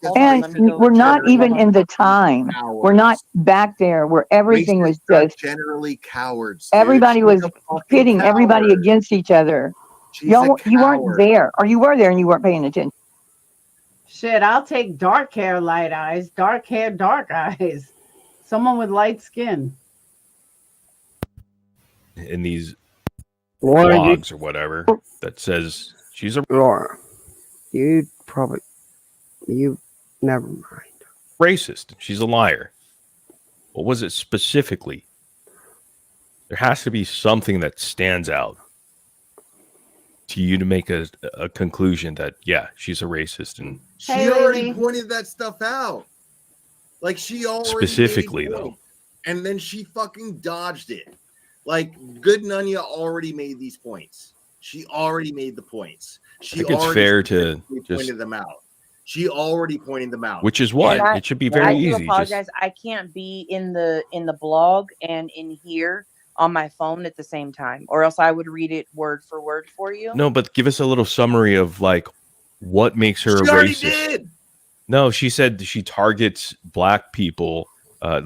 Hold on, And let me go we're not to- even in the time. We're not back there where everything was Racists are just generally cowards. Dude. everybody She's was a fucking pitting everybody coward. against each other. She's You a weren't coward. there, or you were there and you weren't paying attention. Shit, I'll take dark hair, light eyes. Dark hair, dark eyes. Someone with light skin. In these Laura, blogs or whatever that says she's a Laura, you never mind. racist. She's a liar. What was it specifically? There has to be something that stands out to you to make a conclusion that, yeah, she's a racist. And She Hey, already Lily. pointed that stuff out. Like she already Specifically, made though. points. And then she fucking dodged it. Like good NUNYA already made these points. She already made the points. She I think it's already fair to specifically just pointed them out. She already pointed them out. Which is what? And It should be very I do easy. apologize. I can't be in the blog and in here on my phone at the same time, or else I would read it word for word for you. No, but give us a little summary of like what makes her She a already racist. did. No, she said she targets black people,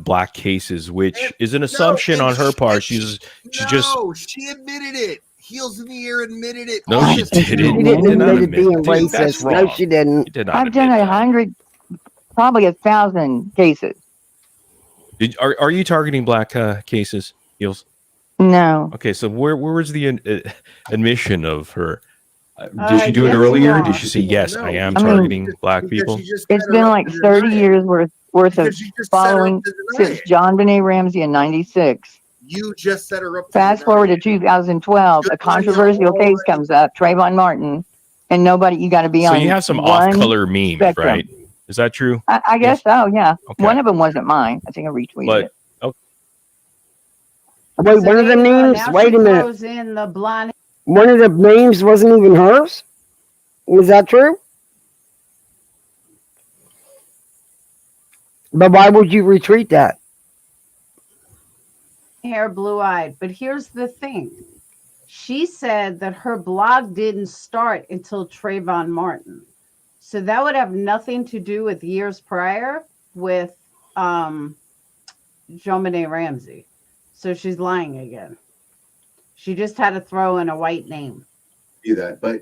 black cases, which is an assumption on her part. She admitted it. Heels in the air admitted it. No, All she this didn't. She Did didn't not admit being that. Dude, that's racist. No, wrong. she didn't. You did not I've done admit that. 100, probably 1,000 cases. Are you targeting black cases, Heels? No. Okay, so where was the admission of her? Did she Uh, do it yes, earlier? you Did are. she say yes? I am I mean, targeting black people. It's been like 30 years worth of following since John Benet Ramsey in 96. You just set her up. Fast forward to 2012, a controversial case comes up, Trayvon Martin, and nobody, you got to be So on you have some one off-color memes, spectrum. right? Is that true? I guess so, yeah. Okay. One of them wasn't mine. I think I retweeted But it. Wait, one of the names? Now Wait she a minute. throws in the blonde. One of the names wasn't even hers? Was that true? But why would you retweet that? Hair, blue-eyed. But here's the thing. She said that her blog didn't start until Trayvon Martin. So that would have nothing to do with years prior with John Benet Ramsey. So she's lying again. She just had to throw in a white name. Do that, but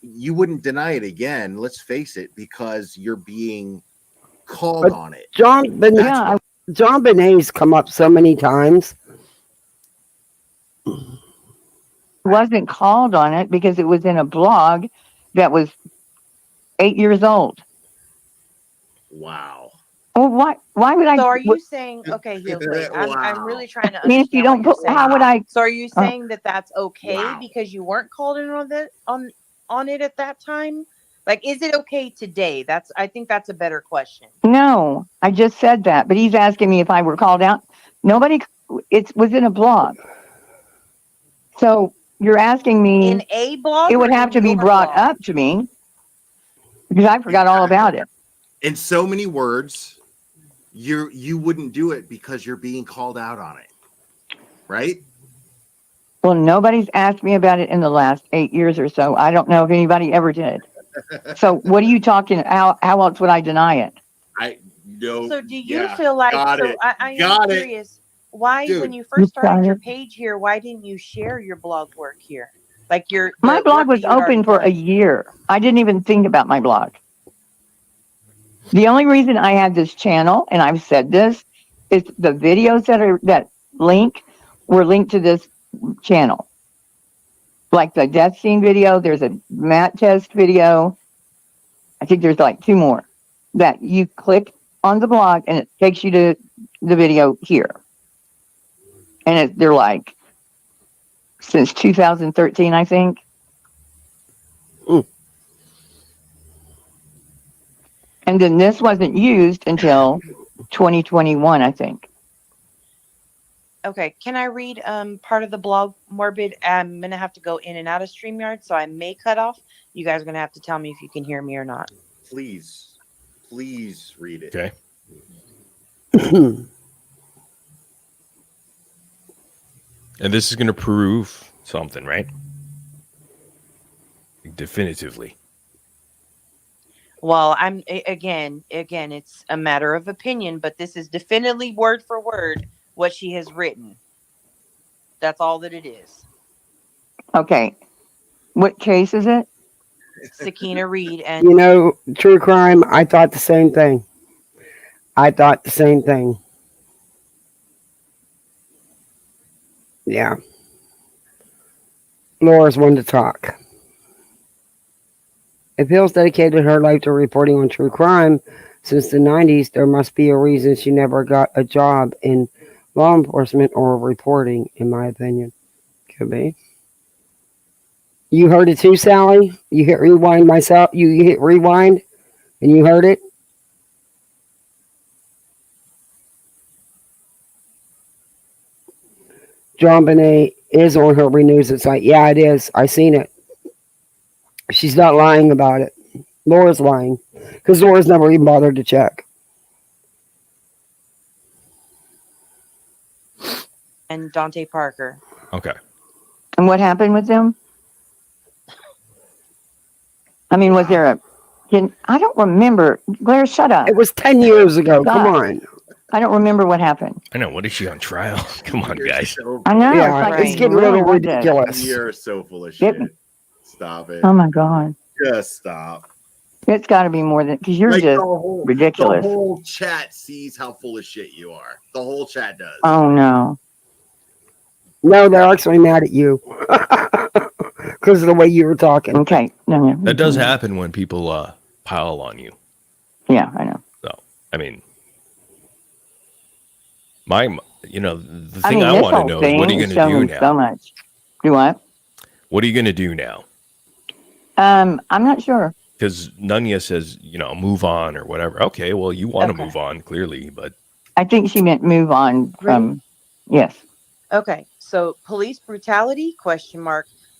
you wouldn't deny it again. Let's face it, because you're being called on it. John Benet's come up so many times. Wasn't called on it because it was in a blog that was 8 years old. Wow. Well, why would I? So are you saying, okay, Heels, wait, I'm Wow. really trying to I mean, if you don't understand what put, you're how would saying. I? So are you saying that that's okay Wow. because you weren't called in on that on it at that time? Like, is it okay today? I think that's a better question. No, I just said that, but he's asking me if I were called out. Nobody, it was in a blog. So you're asking me, In a blog, it would or have in to be your brought blog? up to me because I forgot all about it. In so many words, you wouldn't do it because you're being called out on it, right? Well, nobody's asked me about it in the last 8 years or so. I don't know if anybody ever did. So what are you talking? How else would I deny it? I know. So do you feel like? So I am curious. Why, Dude. when you first started your Got it. page here, why didn't you share your blog work here? Like My blog was open for a year. I didn't even think about my blog. The only reason I had this channel, and I've said this, is the videos that were linked to this channel. Like the death scene video, there's a mat test video. I think there's like 2 more that you click on the blog and it takes you to the video here. And they're like since 2013, I think. And then this wasn't used until 2021, I think. Okay, can I read part of the blog, Morbid? I'm gonna have to go in and out of StreamYard, so I may cut off. You guys are gonna have to tell me if you can hear me or not. Please read it. Okay. And this is going to prove something, right? Definitively. Well, again, it's a matter of opinion, but this is definitely word for word what she has written. That's all that it is. Okay. What case is it? Sakina Reed and You know, true crime, I thought the same thing. Yeah. Laura's one to talk. If Hill's dedicated her life to reporting on true crime since the 90s, there must be a reason she never got a job in law enforcement or reporting, in my opinion. Could be. You heard it too, Sally? You hit rewind myself? You hit rewind and you heard it? John Benet is on her Renews It site. Yeah, it is. I seen it. She's not lying about it. Laura's lying because Laura's never even bothered to check. And Dante Parker. Okay. And what happened with them? I mean, was there a? I don't remember. Blair, shut up. It was 10 years ago. Stop. Come on. I don't remember what happened. I know. What is she on trial? Come on, You're guys. so I know. Yeah, like it's you getting a really little want to- ridiculous. You're so full of Get shit. me. Stop it. Oh my god, Just stop. it's got to be more than because you're Like just the ridiculous. whole chat sees how full of shit you are. The whole chat does. Oh no. No, they're actually mad at you because of the way you were talking. Okay. No. That does happen when people pile on you. Yeah, I know. So, I mean, the I thing mean, I this want to whole know is what are thing you has going to shown do them so now? much. Do what? What are you going to do now? I'm not sure. Because Nunya says, move on or whatever. Okay, well, you want to Okay. move on, clearly, but I think she meant move on from. Yes. Okay, so police brutality? ?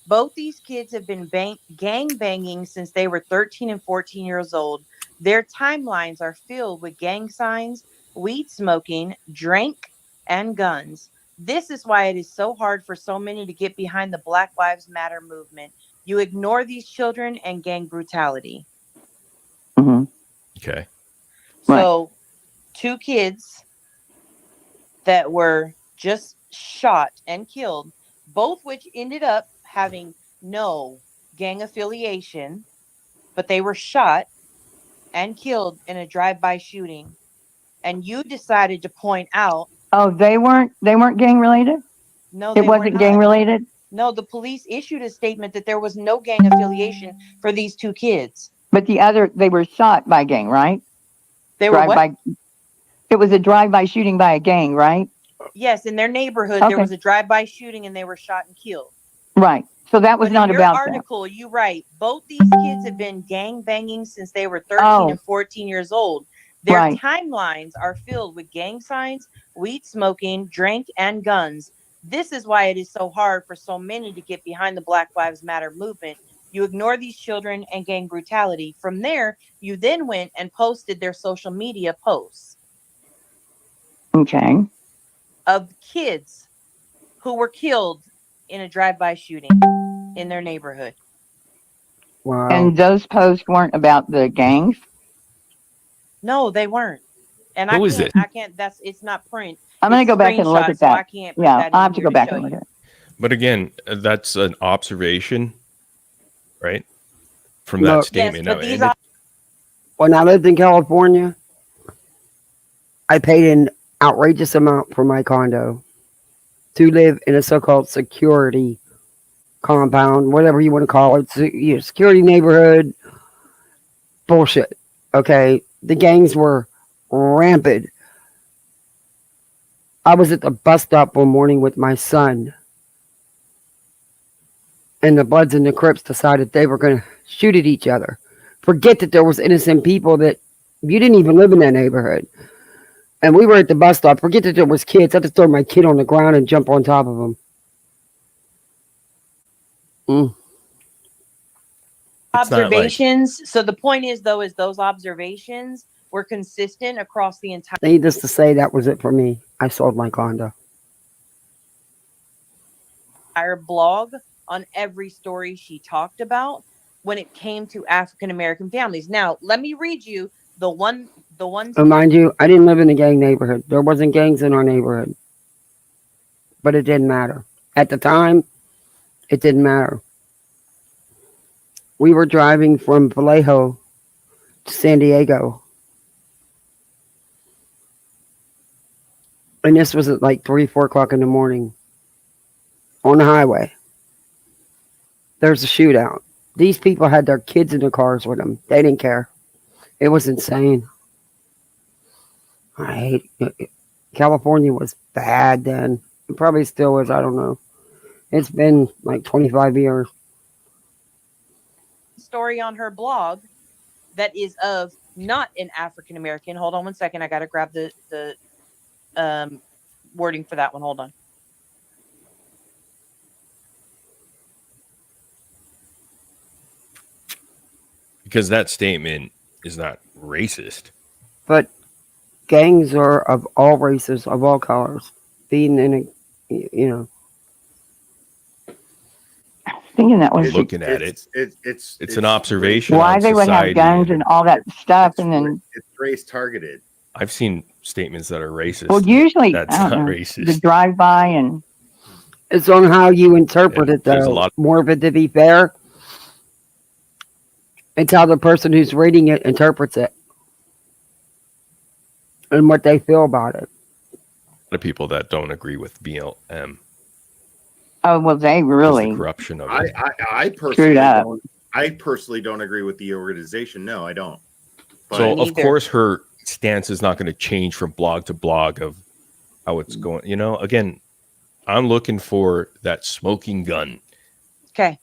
Both these kids have been gang banging since they were 13 and 14 years old. Their timelines are filled with gang signs, weed smoking, drink, and guns. This is why it is so hard for so many to get behind the Black Lives Matter movement. You ignore these children and gang brutality. Hmm. okay. So, 2 kids that were just shot and killed, both which ended up having no gang affiliation, but they were shot and killed in a drive-by shooting. And you decided to point out, Oh, they weren't gang related. no, It they were wasn't not. gang related. No, the police issued a statement that there was no gang affiliation for these 2 kids. But they were shot by gang, right? They were what? It was a drive-by shooting by a gang, right? Yes, in their neighborhood, there Okay. was a drive-by shooting and they were shot and killed. Right. So that was But not in your about them. article, you write, both these kids have been gang banging since they were 13 and 14 years old. Their Right. timelines are filled with gang signs, weed smoking, drink, and guns. This is why it is so hard for so many to get behind the Black Lives Matter movement. You ignore these children and gang brutality. From there, you then went and posted their social media posts Okay. of kids who were killed in a drive-by shooting in their neighborhood. Wow. And those posts weren't about the gangs. No, they weren't. And Who is it? I can't, it's not print. I'm going to It's go back and look screenshot, at so that. I can't put Yeah, that I'll in have to here go back show and look you. at it. But again, that's an observation, right? From that Look. statement. Yes, but these When I lived in California, I paid an outrageous amount for my condo to live in a so-called security compound, whatever you want to call it, security neighborhood. Bullshit. Okay, the gangs were rampant. I was at the bus stop one morning with my son, and the Bloods and the Crips decided they were going to shoot at each other. Forget that there was innocent people that you didn't even live in that neighborhood. And we were at the bus stop. Forget that there was kids. I had to throw my kid on the ground and jump on top of him. observations. So the point is, though, is those observations were consistent across the entire. Needless to say, that was it for me. I sold my condo. Blog on every story she talked about when it came to African American families. Now, let me read you the one. And mind you, I didn't live in a gang neighborhood. There wasn't gangs in our neighborhood. But it didn't matter. At the time, it didn't matter. We were driving from Vallejo to San Diego. And this was at like 3, 4 o'clock in the morning on the highway. There's a shootout. These people had their kids in the cars with them. They didn't care. It was insane. I hate it. California was bad then. It probably still is. I don't know. It's been like 25 years. Story on her blog that is of not an African American. Hold on one second. I got to grab the wording for that one. Hold on. because that statement is not racist. But gangs are of all races, of all colors, being in a, Thinking that was Looking at it, it's an observation. why they would have society guns and all that stuff, and then it's race targeted. I've seen statements that are racist. well, usually that's I not don't know, racist. the drive-by and it's on how you interpret it, there's a though. lot- More of it, to be fair, it's how the person who's reading it interprets it and what they feel about it. A lot of people that don't agree with BLM. oh well, they really The corruption of it. I screwed personally up. don't. I personally don't agree with the organization. No, I don't. So Me of neither. course her stance is not going to change from blog to blog of how it's going. You know, again, I'm looking for that smoking gun. Okay.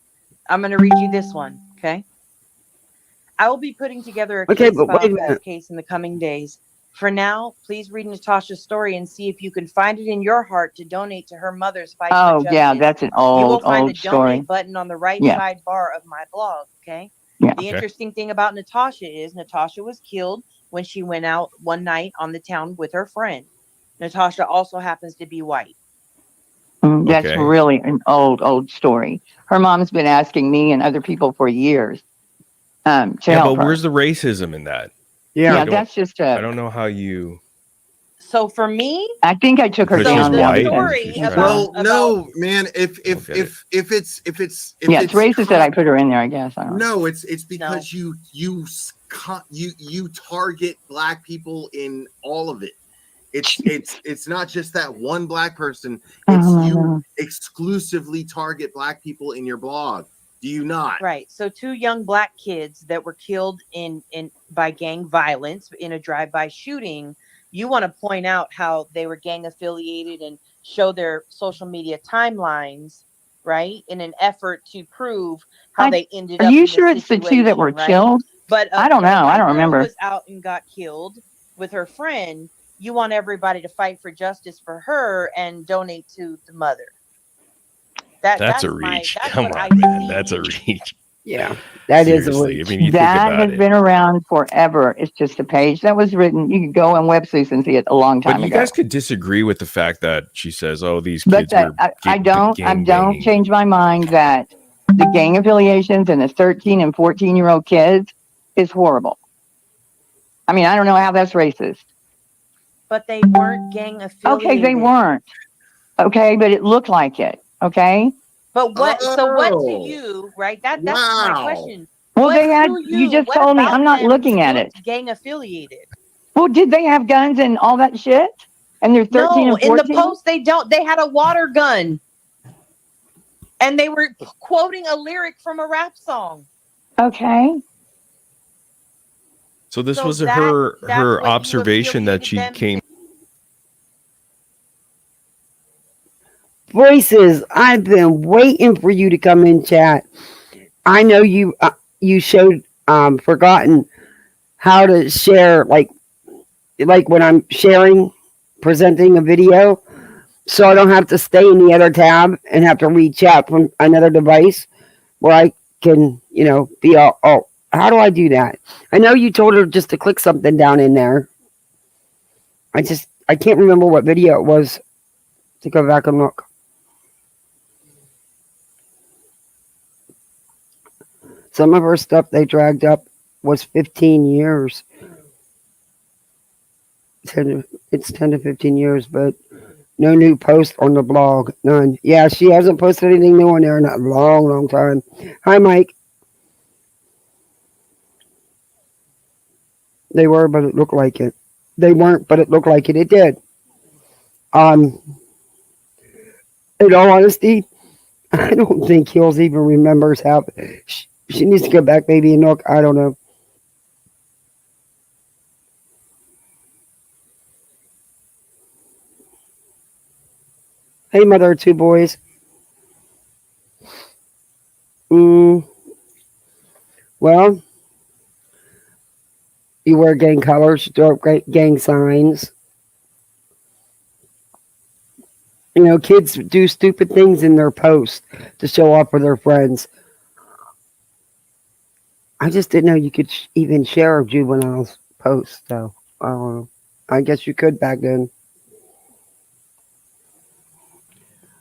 I'm going to read you this one. Okay. I will be putting together a Okay, case but file wait a for this minute. case in the coming days. For now, please read Natasha's story and see if you can find it in your heart to donate to her mother's fight for Oh justice. yeah, that's an You will old find the old story. donate button on the right Yeah. sidebar of my blog. Okay. Yeah. The Okay. interesting thing about Natasha is Natasha was killed when she went out one night on the town with her friend. Natasha also happens to be white. That's Okay. really an old story. Her mom's been asking me and other people for years to Yeah, help but her. where's the racism in that? Yeah, don't- that's just I a. don't know how you. So for me, I think I took her Because so she's down the now white because story she's she's, about Well, no, man. If get it. it's it's racist that I put her in there. I guess I don't know. no, it's because you target black people in all of it. It's not just that one black person. It's Oh, you no. exclusively target black people in your blog. Do you not? right. So two young black kids that were killed in by gang violence in a drive-by shooting. You want to point out how they were gang affiliated and show their social media timelines, right? In an effort to prove how they ended Are up. you in sure it's the two that were situation, right? killed? But I don't a know. I white don't girl remember. was out and got killed with her friend. You want everybody to fight for justice for her and donate to the mother. That's a my- reach. that's Come what I on, man. see. That's a reach. Yeah, that is a Seriously. reach. I mean, you think That about has it. been around forever. It's just a page that was written. You could go on WebSuits and see it a long time But you ago. guys could disagree with the fact that she says, "Oh, these But kids that, were." I don't gangbanging. change my mind that the gang affiliations and the 13 and 14-year-old kids is horrible. I mean, I don't know how that's racist. But they weren't gang affiliated. Okay, they weren't. Okay, but it looked like it. Okay. But what? So what to Oh. you, right? That's my Wow. question. Well, What they had. to You just what told me. about I'm not them looking at it. looked gang affiliated. Well, did they have guns and all that shit? And they're 13 No, and in 14. the post they don't. They had a water gun, and they were quoting a lyric from a rap song. Okay. So this So was that's her what you observation that affiliated she them came. Voices, I've been waiting for you to come in chat. I know you showed forgotten how to share like when I'm sharing presenting a video, so I don't have to stay in the other tab and have to reach out from another device where I can be all, oh, how do I do that? I know you told her just to click something down in there. I can't remember what video it was to go back and look. Some of her stuff they dragged up was 15 years. It's 10 to 15 years, but no new post on the blog. None. Yeah, she hasn't posted anything new on there in a long, long time. Hi, Mike. They were, but it looked like it. They weren't, but it looked like it. It did. In all honesty, I don't think Hills even remembers how. She needs to go back maybe and look. I don't know. Hey, mother of two boys. Well, you wear gang colors, throw up gang signs. Kids do stupid things in their posts to show off for their friends. I just didn't know you could even share a juvenile's post, though. I guess you could back then.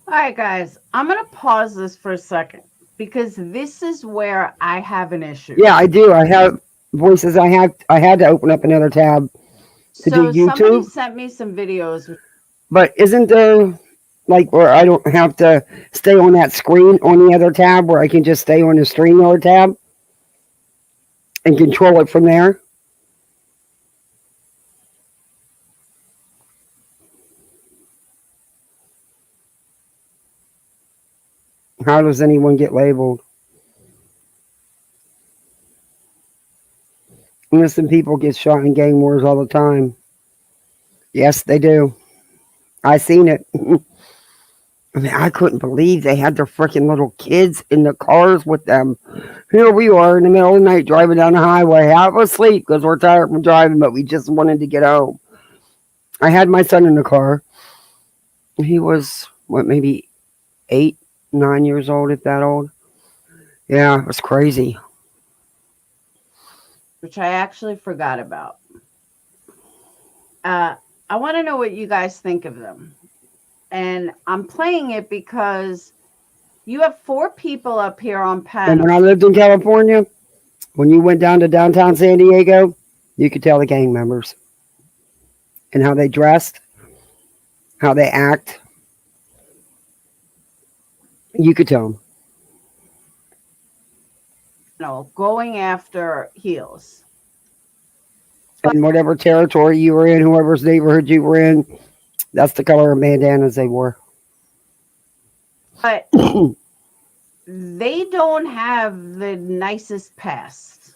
All right, guys, I'm going to pause this for a second because this is where I have an issue. Yeah, I do. I have voices. I had to open up another tab to do So somebody YouTube. sent me some videos. But isn't there like where I don't have to stay on that screen on the other tab where I can just stay on the StreamYard tab and control it from there? How does anyone get labeled? Innocent people get shot in gang wars all the time. Yes, they do. I seen it. I mean, I couldn't believe they had their freaking little kids in the cars with them. Here we are in the middle of the night driving down the highway, half asleep because we're tired from driving, but we just wanted to get home. I had my son in the car. He was, maybe 8, 9 years old, if that old. Yeah, it was crazy. Which I actually forgot about. I want to know what you guys think of them. And I'm playing it because you have 4 people up here on panel. And when I lived in California, when you went down to downtown San Diego, you could tell the gang members and how they dressed, how they act. You could tell them. Going after heels. And whatever territory you were in, whoever's neighborhood you were in, that's the color of bandanas they wore. But they don't have the nicest past.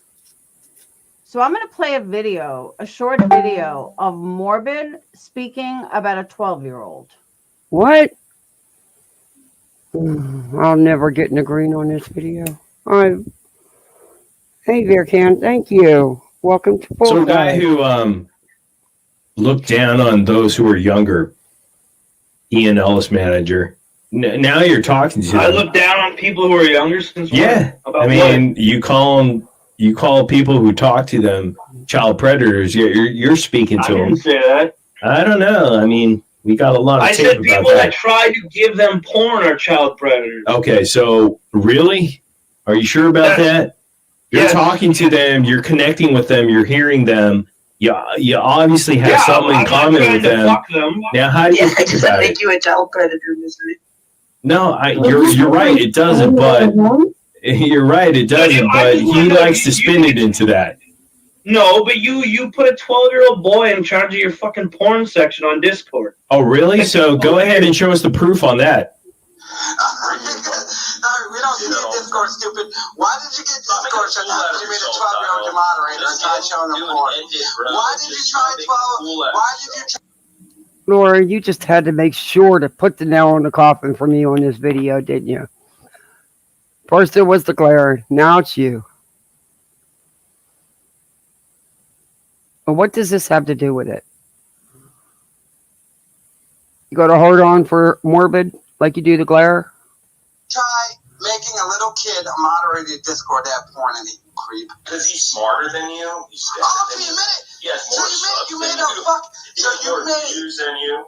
So I'm going to play a short video of mOrBiD speaking about a 12-year-old. What? I'll never get in the green on this video. Hey, Beercan, thank you. Welcome to So a guy who looked down on those who were younger, Ian Ellis manager. Now you're talking to them. I look down on people who are younger since yeah. About I mean, you call people who talk to them child predators. You're speaking to them. I didn't say that. I don't know. I mean, we got a lot of I tape said about people that try to give them porn are child predators. Okay, so really? Are you sure about that? You're talking to them, you're connecting with them, you're hearing them. You obviously have something in common with them. Now, how do you think does about that it? make you a child predator, misery? No, you're right. It doesn't, but you're right. It doesn't, but he likes to spin it into that. No, but you put a 12-year-old boy in charge of your fucking porn section on Discord. Oh, really? So go ahead and show us the proof on that. We don't need Discord, stupid. Why did you get Discord shut down? Because you made a 12-year-old your moderator and tried showing them porn. Why did you try 12? Why did you try? Laura, you just had to make sure to put the nail in the coffin for me on this video, didn't you? First it was the glare, now it's you. Well, what does this have to do with it? You got to hold on for mOrBiD like you do the glare? Try making a little kid a moderator at Discord to have porn in it, you creep. Because he's smarter than you. He's so you made it. He has more so you made a fuck. He has more views than you.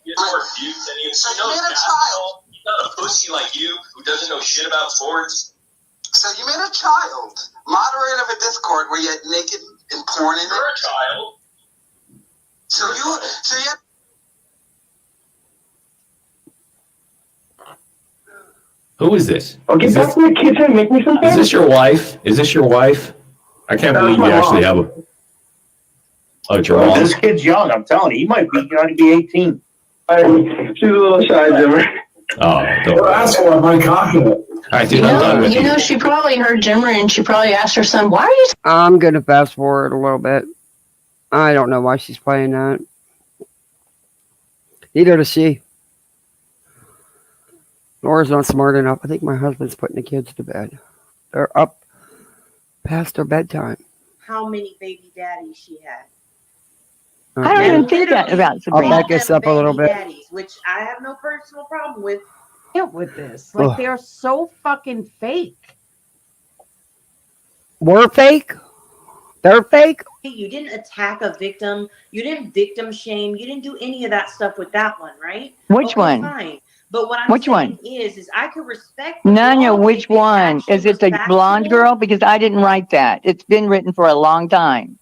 He has more views than you. So you made a child. He's not a pussy like you who doesn't know shit about sports. So you made a child moderator of a Discord where you had naked and porn in it. You're a child. So you had. Who is this? Okay, back to the kitchen. Make me some. Is this your wife? Is this your wife? I can't believe you actually have a. Oh, it's your mom. This kid's young. I'm telling you, he might be young to be 18. She's a little shy, Jimmer. Oh, don't. Well, that's what my confident. All right, dude, I'm done with You know, she probably heard Jimmer and she probably asked her son, "Why are you?" I'm gonna fast forward a little bit. I don't know why she's playing that. Neither does she. Laura's not smart enough. I think my husband's putting the kids to bed. They're up past their bedtime. How many baby daddies she had? I don't even think that about I'll Sabrina. back this up a little bit. Daddies, which I have no personal problem with. With this, like Ugh. they're so fucking fake. We're fake. They're fake. You didn't attack a victim. You didn't victim shame. You didn't do any of that stuff with that one, right? Which Okay, one? fine. But what I'm Which saying one? is I could respect the Nunya, blog which if it one? actually Is it was the blonde factual. girl? Because I didn't write that. It's been written for a long time.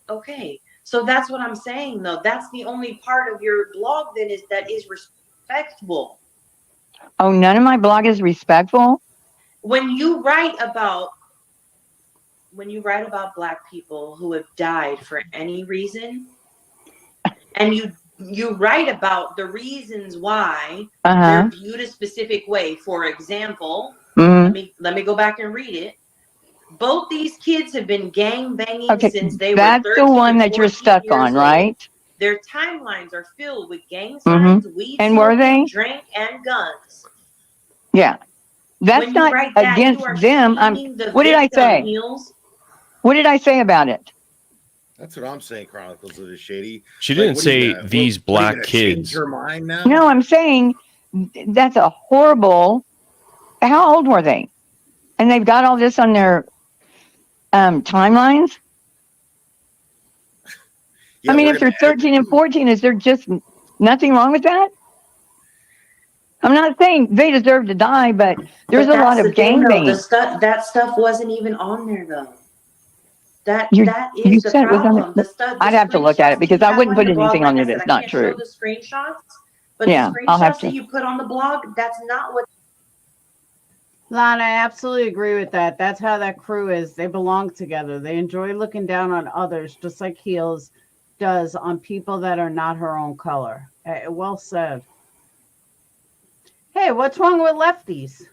Okay, so that's what I'm saying, though. That's the only part of your blog that is respectful. Oh, none of my blog is respectful? When you write about Black people who have died for any reason, and you write about the reasons why they're viewed a specific way. For example, let me go back and read it. Both these kids have been gang banging since they were 13 that's the one that you're stuck on, right? Their timelines are filled with gang signs, weed And were smoking, they? drink, and guns. Yeah. That's When you not write that, against you are them. shaming the What did I victim, say? Heels. What did I say about it? That's what I'm saying, Chronicles of the Shady. She didn't what are you say gonna- these what, are you black gonna change kids. your mind now? No, I'm saying that's a horrible. How old were they? And they've got all this on their timelines. Yeah, I mean, if they're 13 and 14, is there just nothing wrong with that? I'm not saying they deserve to die, but there's a lot of gang banging. That stuff wasn't even on there, though. That You is the said it was on problem. it. I'd have to look at it because I wouldn't put anything on there that's not true. The screenshots, but Yeah, the I'll have screenshots to. that you put on the blog, that's not what. Lana, I absolutely agree with that. That's how that crew is. They belong together. They enjoy looking down on others, just like Heels does on people that are not her own color. Well said. Hey, what's wrong with lefties?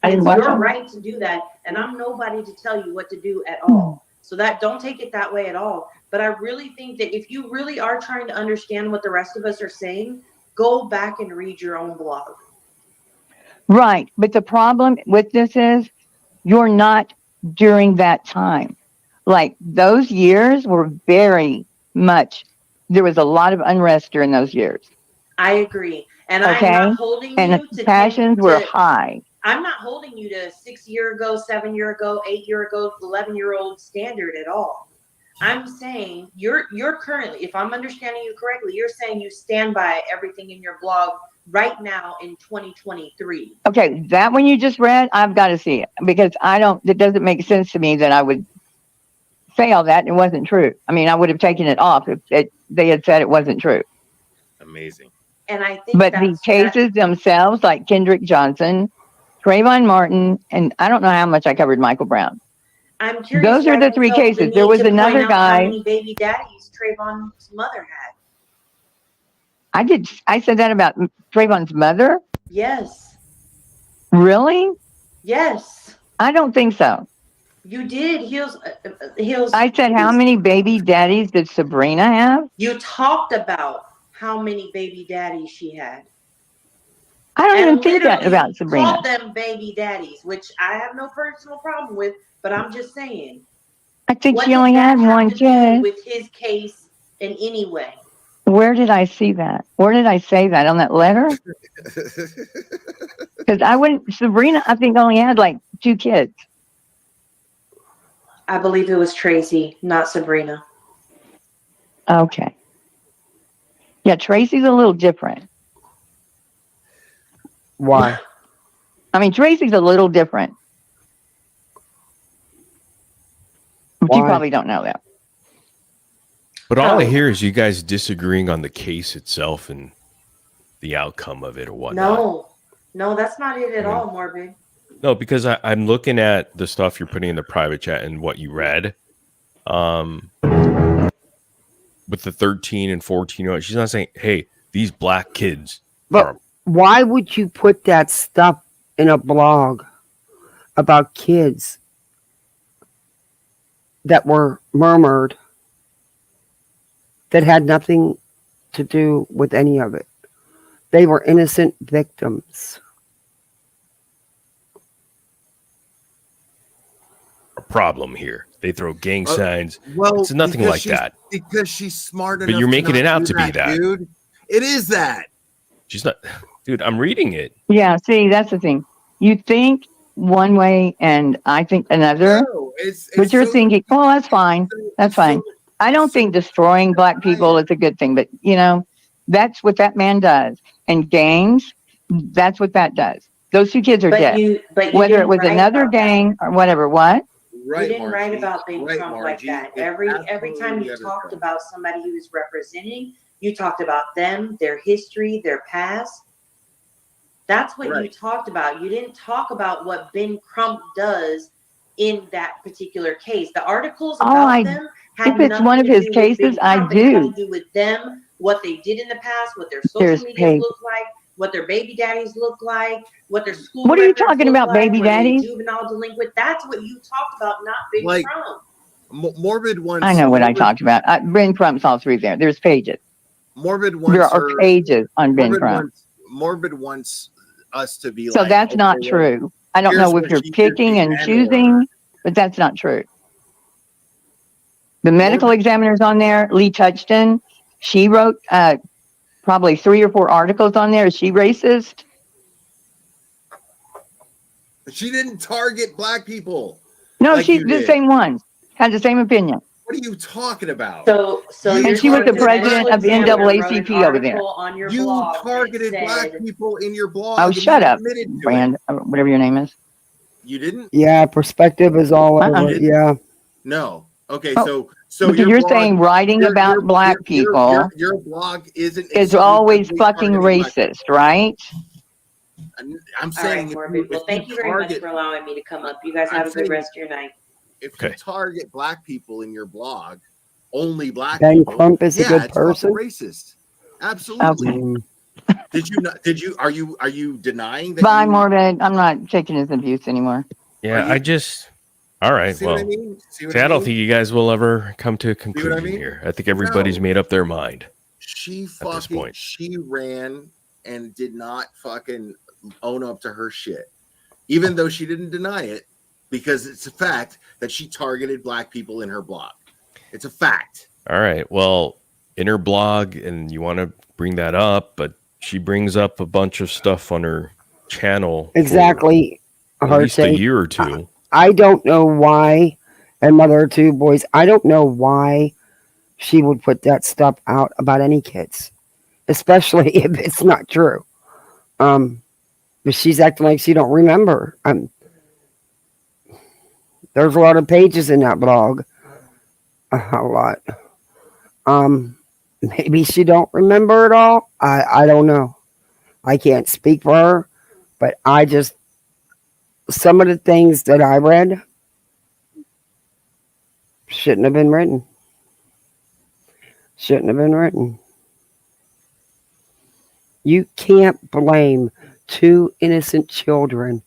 It's your right to do that, and I'm nobody to tell you what to do at all. So that don't take it that way at all. But I really think that if you really are trying to understand what the rest of us are saying, go back and read your own blog. Right. But the problem with this is you're not during that time. Like those years were very much, there was a lot of unrest during those years. I agree. And Okay? I'm not holding And you the to passions were high. I'm not holding you to 6 year ago, 7 year ago, 8 year ago, 11-year-old standard at all. I'm saying you're currently, if I'm understanding you correctly, you're saying you stand by everything in your blog right now in 2023. Okay, that one you just read, I've got to see it because it doesn't make sense to me that I would say all that and it wasn't true. I mean, I would have taken it off if they had said it wasn't true. Amazing. And I think but the cases themselves, like Kendrick Johnson, Trayvon Martin, and I don't know how much I covered Michael Brown. I'm curious. Those are the three cases. There was another guy. How many baby daddies Trayvon's mother had? I said that about Trayvon's mother? Yes. Really? Yes. I don't think so. You did. Heels. I said, how many baby daddies did Sabrina have? You talked about how many baby daddies she had. I don't even think that about Sabrina. Called them baby daddies, which I have no personal problem with, but I'm just saying. I think she only had one kid. With his case in any way. Where did I see that? Where did I say that? On that letter? Because Sabrina, I think, only had like 2 kids. I believe it was Tracy, not Sabrina. Okay. Yeah, Tracy's a little different. Why? I mean, Tracy's a little different. But you probably don't know that. But all I hear is you guys disagreeing on the case itself and the outcome of it or whatnot. No, that's not it at all, Morbid. No, because I'm looking at the stuff you're putting in the private chat and what you read. With the 13 and 14-year-old, she's not saying, hey, these black kids. But why would you put that stuff in a blog about kids that were murmured that had nothing to do with any of it? They were innocent victims. A problem here. They throw gang signs. Well, it's nothing like that. Because she's smart enough. But you're making it out to be that, that. dude. It is that. She's not. Dude, I'm reading it. Yeah, see, that's the thing. You think one way and I think another. No, But you're thinking, well, that's fine. That's fine. I don't think destroying black people is a good thing, but you know, that's what that man does. And gangs, that's what that does. Those two kids are dead. Whether it was another gang or whatever, what? You didn't write about Ben Crump like that. Every time you talked about somebody he was representing, you talked about them, their history, their past. That's what you talked about. You didn't talk about what Ben Crump does in that particular case. The articles about them had if it's one of his cases, I do. It had to do with them, what they did in the past, what their social media look like, what their baby daddies look like, what their school. What are you talking about, baby daddies? Juvenile delinquent. That's what you talked about, not Ben Crump. Morbid once. I know what I talked about. Ben Crump's all through there. There's pages. Morbid once. There are pages on Ben Crump. Morbid wants us to be so like. So that's not true. I don't know if you're picking and choosing, but that's not true. The medical examiner's on there, Lee Touchton. She wrote probably 3 or 4 articles on there. Is she racist? She didn't target black people. No, like she's the same one. Had the same opinion. What are you talking about? So and she was the president of the NAACP over there. You targeted black people in your blog. Oh, shut up, Brand, whatever your name is. You didn't? Yeah, perspective is all over. Yeah. No. Okay, so you're saying writing about black people. Your blog is always fucking racist, right? I'm saying. All right, well, thank you very much for allowing me to come up. You guys have a good rest of your night. If you target black people in your blog, only black Ben people. Crump is a good person. Racist. Absolutely. Did you not? Did you? Are you denying that? Bye, Morbid. I'm not taking his abuse anymore. Yeah, all right. See well, what I mean? I don't think you guys will ever come to a conclusion here. I think everybody's made up their mind. She ran and did not fucking own up to her shit, even though she didn't deny it, because it's a fact that she targeted black people in her blog. It's a fact. All right. Well, in her blog, and you want to bring that up, but she brings up a bunch of stuff on her channel. Exactly. At least a year or two. I don't know why, and Mother of Two Boys, I don't know why she would put that stuff out about any kids, especially if it's not true. But she's acting like she don't remember. There's a lot of pages in that blog. A lot. Maybe she don't remember it all. I don't know. I can't speak for her, but some of the things that I read shouldn't have been written. Shouldn't have been written. You can't blame 2 innocent children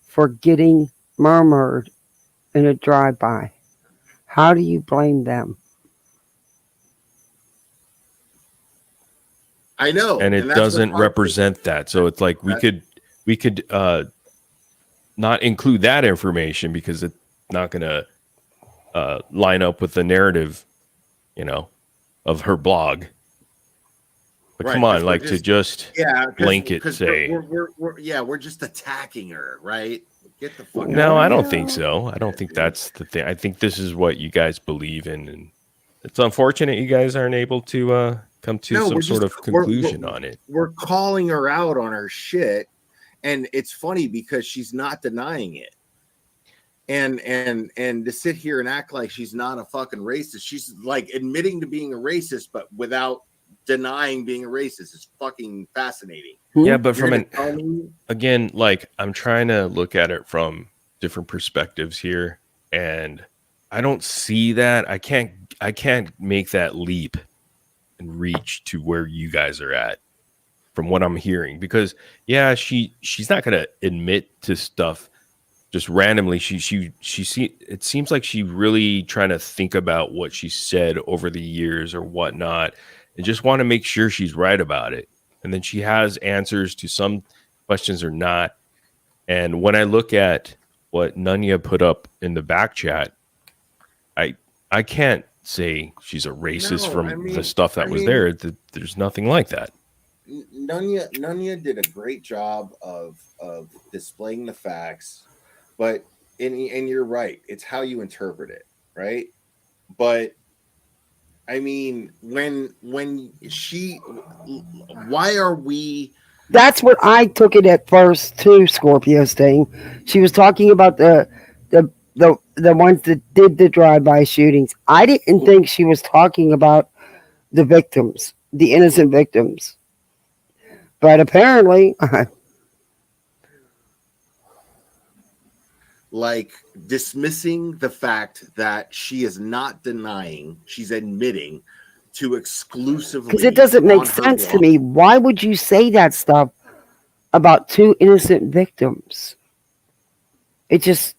for getting murdered in a drive-by. How do you blame them? I know. And it doesn't represent that. So it's like we could not include that information because it's not going to line up with the narrative, of her blog. But come on, like to just blanket say. We're just attacking her, right? Get the fuck out. No, I don't think so. I don't think that's the thing. I think this is what you guys believe in, and it's unfortunate you guys aren't able to come to some sort of conclusion on it. We're calling her out on her shit, and it's funny because she's not denying it. And to sit here and act like she's not a fucking racist, she's like admitting to being a racist, but without denying being a racist. Is fucking fascinating. Yeah, but again, like I'm trying to look at it from different perspectives here, and I don't see that. I can't make that leap and reach to where you guys are at from what I'm hearing, because she's not gonna admit to stuff just randomly. It seems like she really trying to think about what she said over the years or whatnot, and just want to make sure she's right about it. And then she has answers to some questions or not. And when I look at what Nunya put up in the back chat, I can't say she's a racist the stuff that was there. There's nothing like that. Nunya did a great job of displaying the facts, but and you're right. It's how you interpret it, right? But I mean, when she, why are we? That's what I took it at first too, Scorpio's thing. She was talking about the ones that did the drive-by shootings. I didn't think she was talking about the victims, the innocent victims. But apparently, like dismissing the fact that she is not denying, she's admitting to exclusively, because it doesn't make on her sense to blog. me. Why would you say that stuff about two innocent victims? It just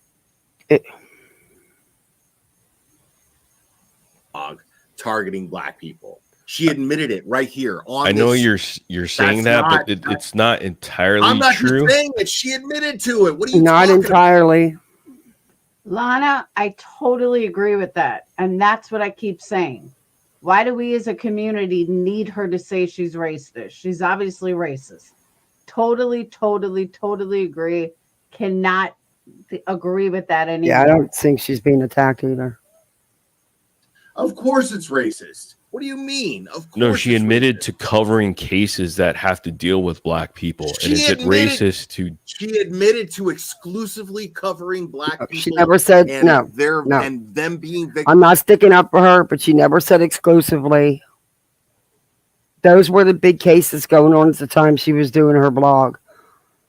Targeting black people. She admitted it right here on. I know this. you're saying that, but it's not entirely I'm not true. just saying it. She admitted to it. What are you not talking entirely. Lana, I totally agree with that. And that's what I keep saying. Why do we as a community need her to say she's racist? She's obviously racist. Totally agree. Cannot agree with that anymore. Yeah, I don't think she's being attacked either. Of course it's racist. What do you mean? Of course. No, she admitted to covering cases that have to deal with black people. And is it racist to? She admitted to exclusively covering black people. She never said and no. And them being victims. I'm not sticking up for her, but she never said exclusively. Those were the big cases going on at the time she was doing her blog.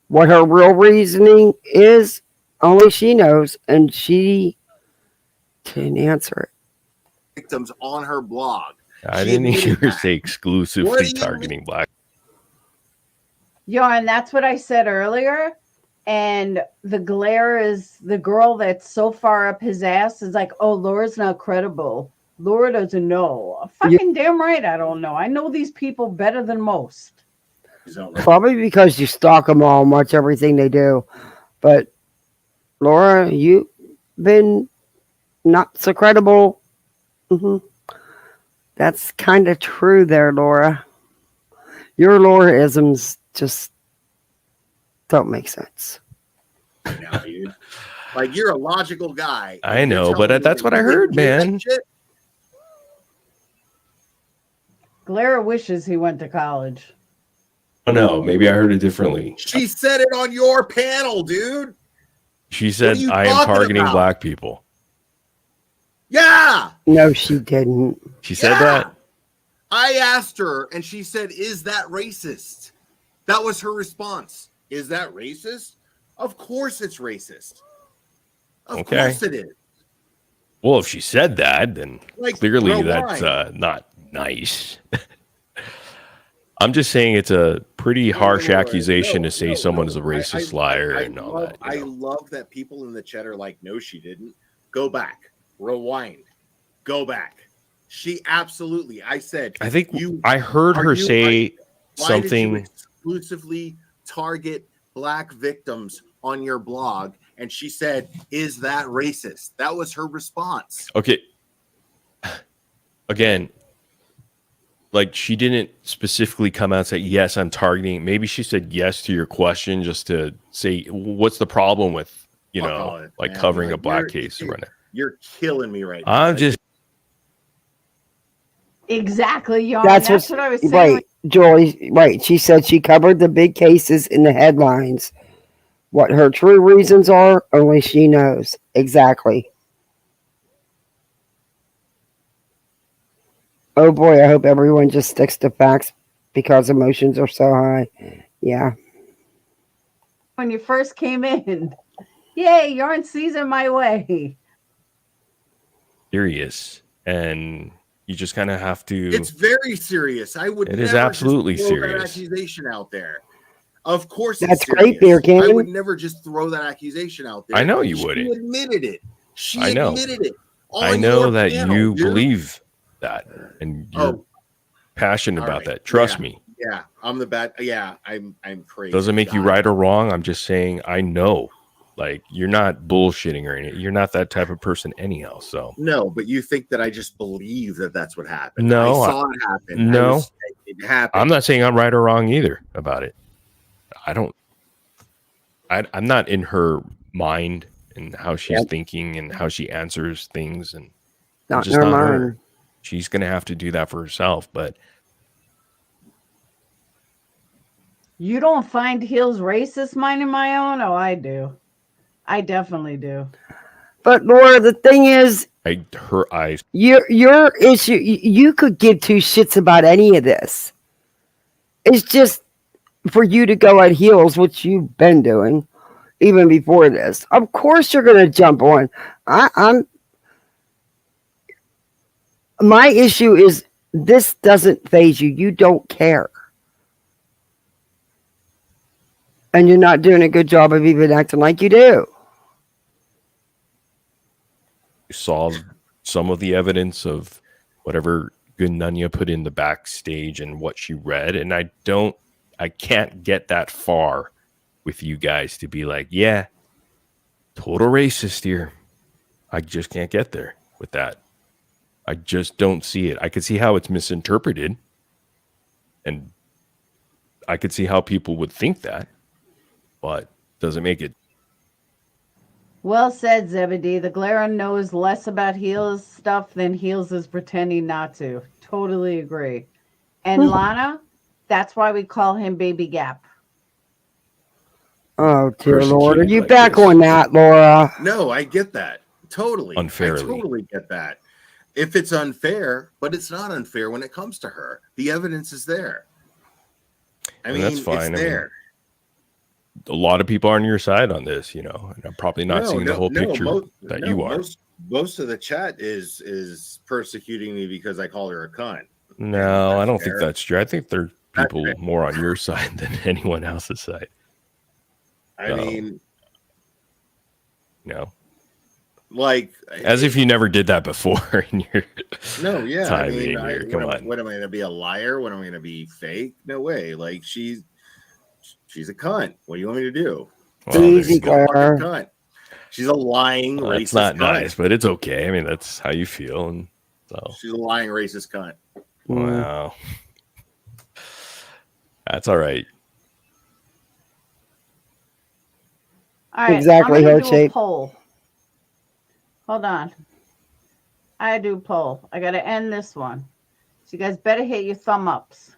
What her real reasoning is, only she knows, and she didn't answer it. Victims on her blog. I didn't hear her say exclusively targeting black. Yo, and that's what I said earlier. And the glare is the girl that's so far up his ass is like, oh, Laura's not credible. Laura doesn't know. Fucking damn right I don't know. I know these people better than most. Probably because you stalk them all and watch everything they do. But Laura, you've been not so credible. Mm-hmm. That's kind of true there, Laura. Your Laura-isms just don't make sense. Now, dude. Like, you're a logical guy. I know, but that's what I heard, man. Glare wishes he went to college. Oh, no, maybe I heard it differently. She said it on your panel, dude. She said, I am targeting black people. Yeah. No, she didn't. She said that? I asked her, and she said, is that racist? That was her response. Is that racist? Of course it's racist. Of course it is. Well, if she said that, then Like, clearly bro, that's why? not nice. I'm just saying it's a pretty harsh accusation to say someone is a racist liar and all that. I love that people in the chat are like, no, she didn't. Go back. Rewind. Go back. She absolutely. I said. I think I heard her say something. Why did you exclusively target black victims on your blog? And she said, "Is that racist?" That was her response. Okay. Again, like she didn't specifically come out and say, "Yes, I'm targeting." Maybe she said yes to your question just to say, "What's the problem with like covering a black case right now?" You're killing me right now. I'm just. Exactly, y'all. That's what I was saying. Right, Joy. Right. She said she covered the big cases in the headlines. What her true reasons are, only she knows. Exactly. Oh boy, I hope everyone just sticks to facts because emotions are so high. Yeah. When you first came in, yay, you're in season my way. Serious, and you just kind of have to. It's very serious. I would. It is never absolutely just throw that serious. accusation out there. Of course, That's it's great, serious. Beer King. I would never just throw that accusation out there. I know you She wouldn't. admitted it. She I know. admitted it. I on know your that panel, you dude. believe that, and you're passionate All about right. that. Trust me. Yeah, I'm the bad. Yeah, I'm crazy. Doesn't make you right or wrong. I'm just saying I know. Like you're not bullshitting or anything. You're not that type of person anyhow. So No, but you think that I just believe that that's what happened. No, I saw it happen. no. It happened. I'm not saying I'm right or wrong either about it. I'm not in her mind and how she's thinking and how she answers things, and Not just in her not her. mind. She's going to have to do that for herself. But You don't find Heels racist, minding my own? Oh, I do. I definitely do. But Laura, the thing is, her eyes. Your issue, you could give two shits about any of this. It's just for you to go at Heels, which you've been doing even before this. Of course, you're going to jump on. My issue is this doesn't faze you. You don't care. And you're not doing a good job of even acting like you do. Saw some of the evidence of whatever good NUNYA put in the backstage and what she read, and I can't get that far with you guys to be like, yeah, total racist here. I just can't get there with that. I just don't see it. I could see how it's misinterpreted, and I could see how people would think that, but doesn't make it. Well said, Zebedee. The GLARERON knows less about Heels stuff than Heels is pretending not to. Totally agree. And Lana, that's why we call him Baby Gap. Oh, dear Lord. Are you back on that, Laura? No, I get that. Totally. Unfairly. I totally get that. If it's unfair, but it's not unfair when it comes to her. The evidence is there. I mean, that's fine. it's there. A lot of people are on your side on this, and I'm probably not seeing the whole picture that you are. Most of the chat is persecuting me because I call her a cunt. No, I don't think that's true. I think there are people more on your side than anyone else's side. I mean, no, like as if you never did that before in your time I mean, being here. Come on. What am I going to be, a liar? What am I going to be, fake? No way. Like she's a cunt. What do you want me to do? Well, easy, Claire. Cunt. She's a lying racist. It's not cunt. nice, but it's okay. I mean, that's how you feel, and so she's a lying racist cunt. Wow, that's all right. All right, Exactly, I'm gonna heart do a shape. poll. Hold on. I do poll. I gotta end this one. So you guys better hit your thumb ups.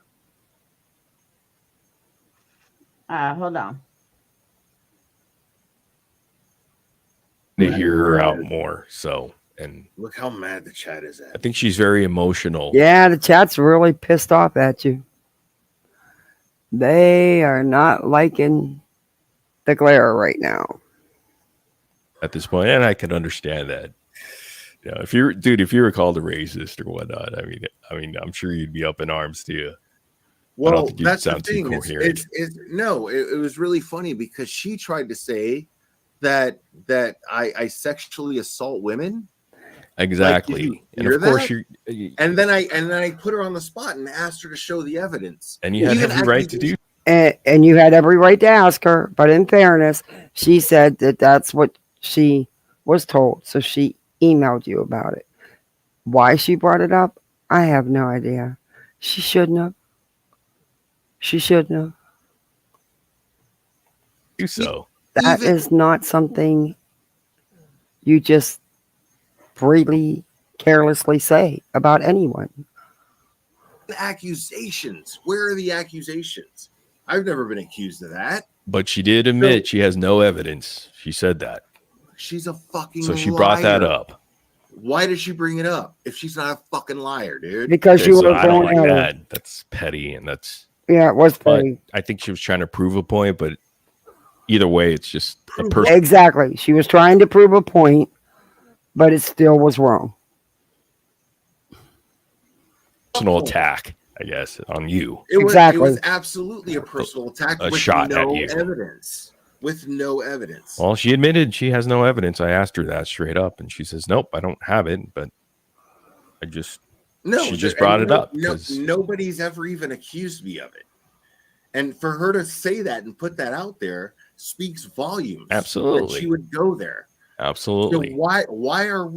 Hold on. To hear her out more, so and Look how mad the chat is at. I think she's very emotional. Yeah, the chat's really pissed off at you. They are not liking the glare right now. At this point, and I can understand that. If you were called a racist or whatnot, I mean, I'm sure you'd be up in arms too. Well, I don't think you'd that's the sound too thing. coherent. It was really funny because she tried to say that I sexually assault women. Exactly, Like, and of course that? you. And then I put her on the spot and asked her to show the evidence. And you had every right to do. And you had every right to ask her, but in fairness, she said that that's what she was told. So she emailed you about it. Why she brought it up, I have no idea. She shouldn't have. She shouldn't have. Do so. That is not something you just freely, carelessly say about anyone. Accusations. Where are the accusations? I've never been accused of that. But she did admit she has no evidence. She said that. She's a fucking So she brought that liar. up. Why did she bring it up if she's not a fucking liar, dude? Because you were I don't going like at her. that. That's petty, and that's. Yeah, it was But funny. I think she was trying to prove a point, but either way, it's just a person. Exactly. She was trying to prove a point, but it still was wrong. Personal attack, I guess, on you. It was Exactly. absolutely a personal attack A with shot no at you. evidence. With no evidence. Well, she admitted she has no evidence. I asked her that straight up, and she says, "Nope, I don't have it." But she just brought it up. Nobody's ever even accused me of it. And for her to say that and put that out there speaks volumes. Absolutely. That she would go there. Absolutely. So why are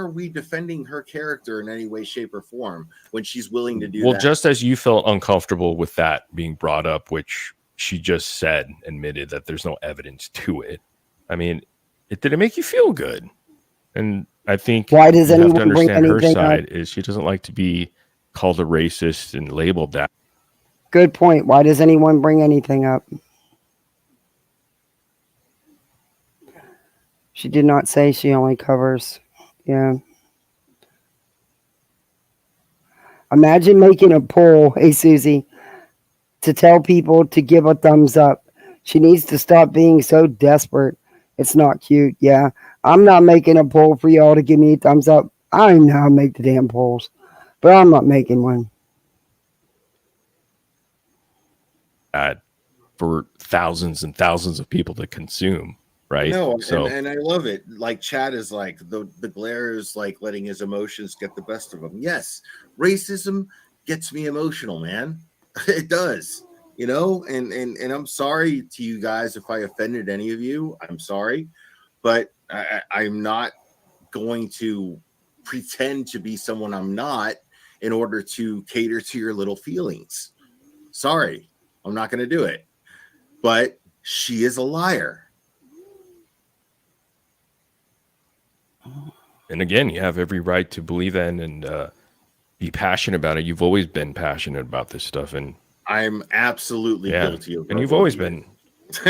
we defending her character in any way, shape, or form when she's willing to do that? Well, just as you felt uncomfortable with that being brought up, which she just admitted that there's no evidence to it. I mean, it didn't make you feel good. And I think Why does you have to anyone bring understand her anything up? side is she doesn't like to be called a racist and labeled that. Good point. Why does anyone bring anything up? She did not say she only covers. Yeah. Imagine making a poll, hey Susie, to tell people to give a thumbs up. She needs to stop being so desperate. It's not cute. Yeah. I'm not making a poll for y'all to give me a thumbs up. I know how to make the damn polls, but I'm not making one. For thousands and thousands of people to consume, right? No, So and I love it. Like Chad is like the glare is like letting his emotions get the best of him. Yes, racism gets me emotional, man. It does, you know. And I'm sorry to you guys if I offended any of you. I'm sorry, but I'm not going to pretend to be someone I'm not in order to cater to your little feelings. Sorry, I'm not going to do it. But she is a liar. and again, you have every right to believe that and be passionate about it. You've always been passionate about this stuff, and I'm absolutely guilty of and you've verbal always abuse. been.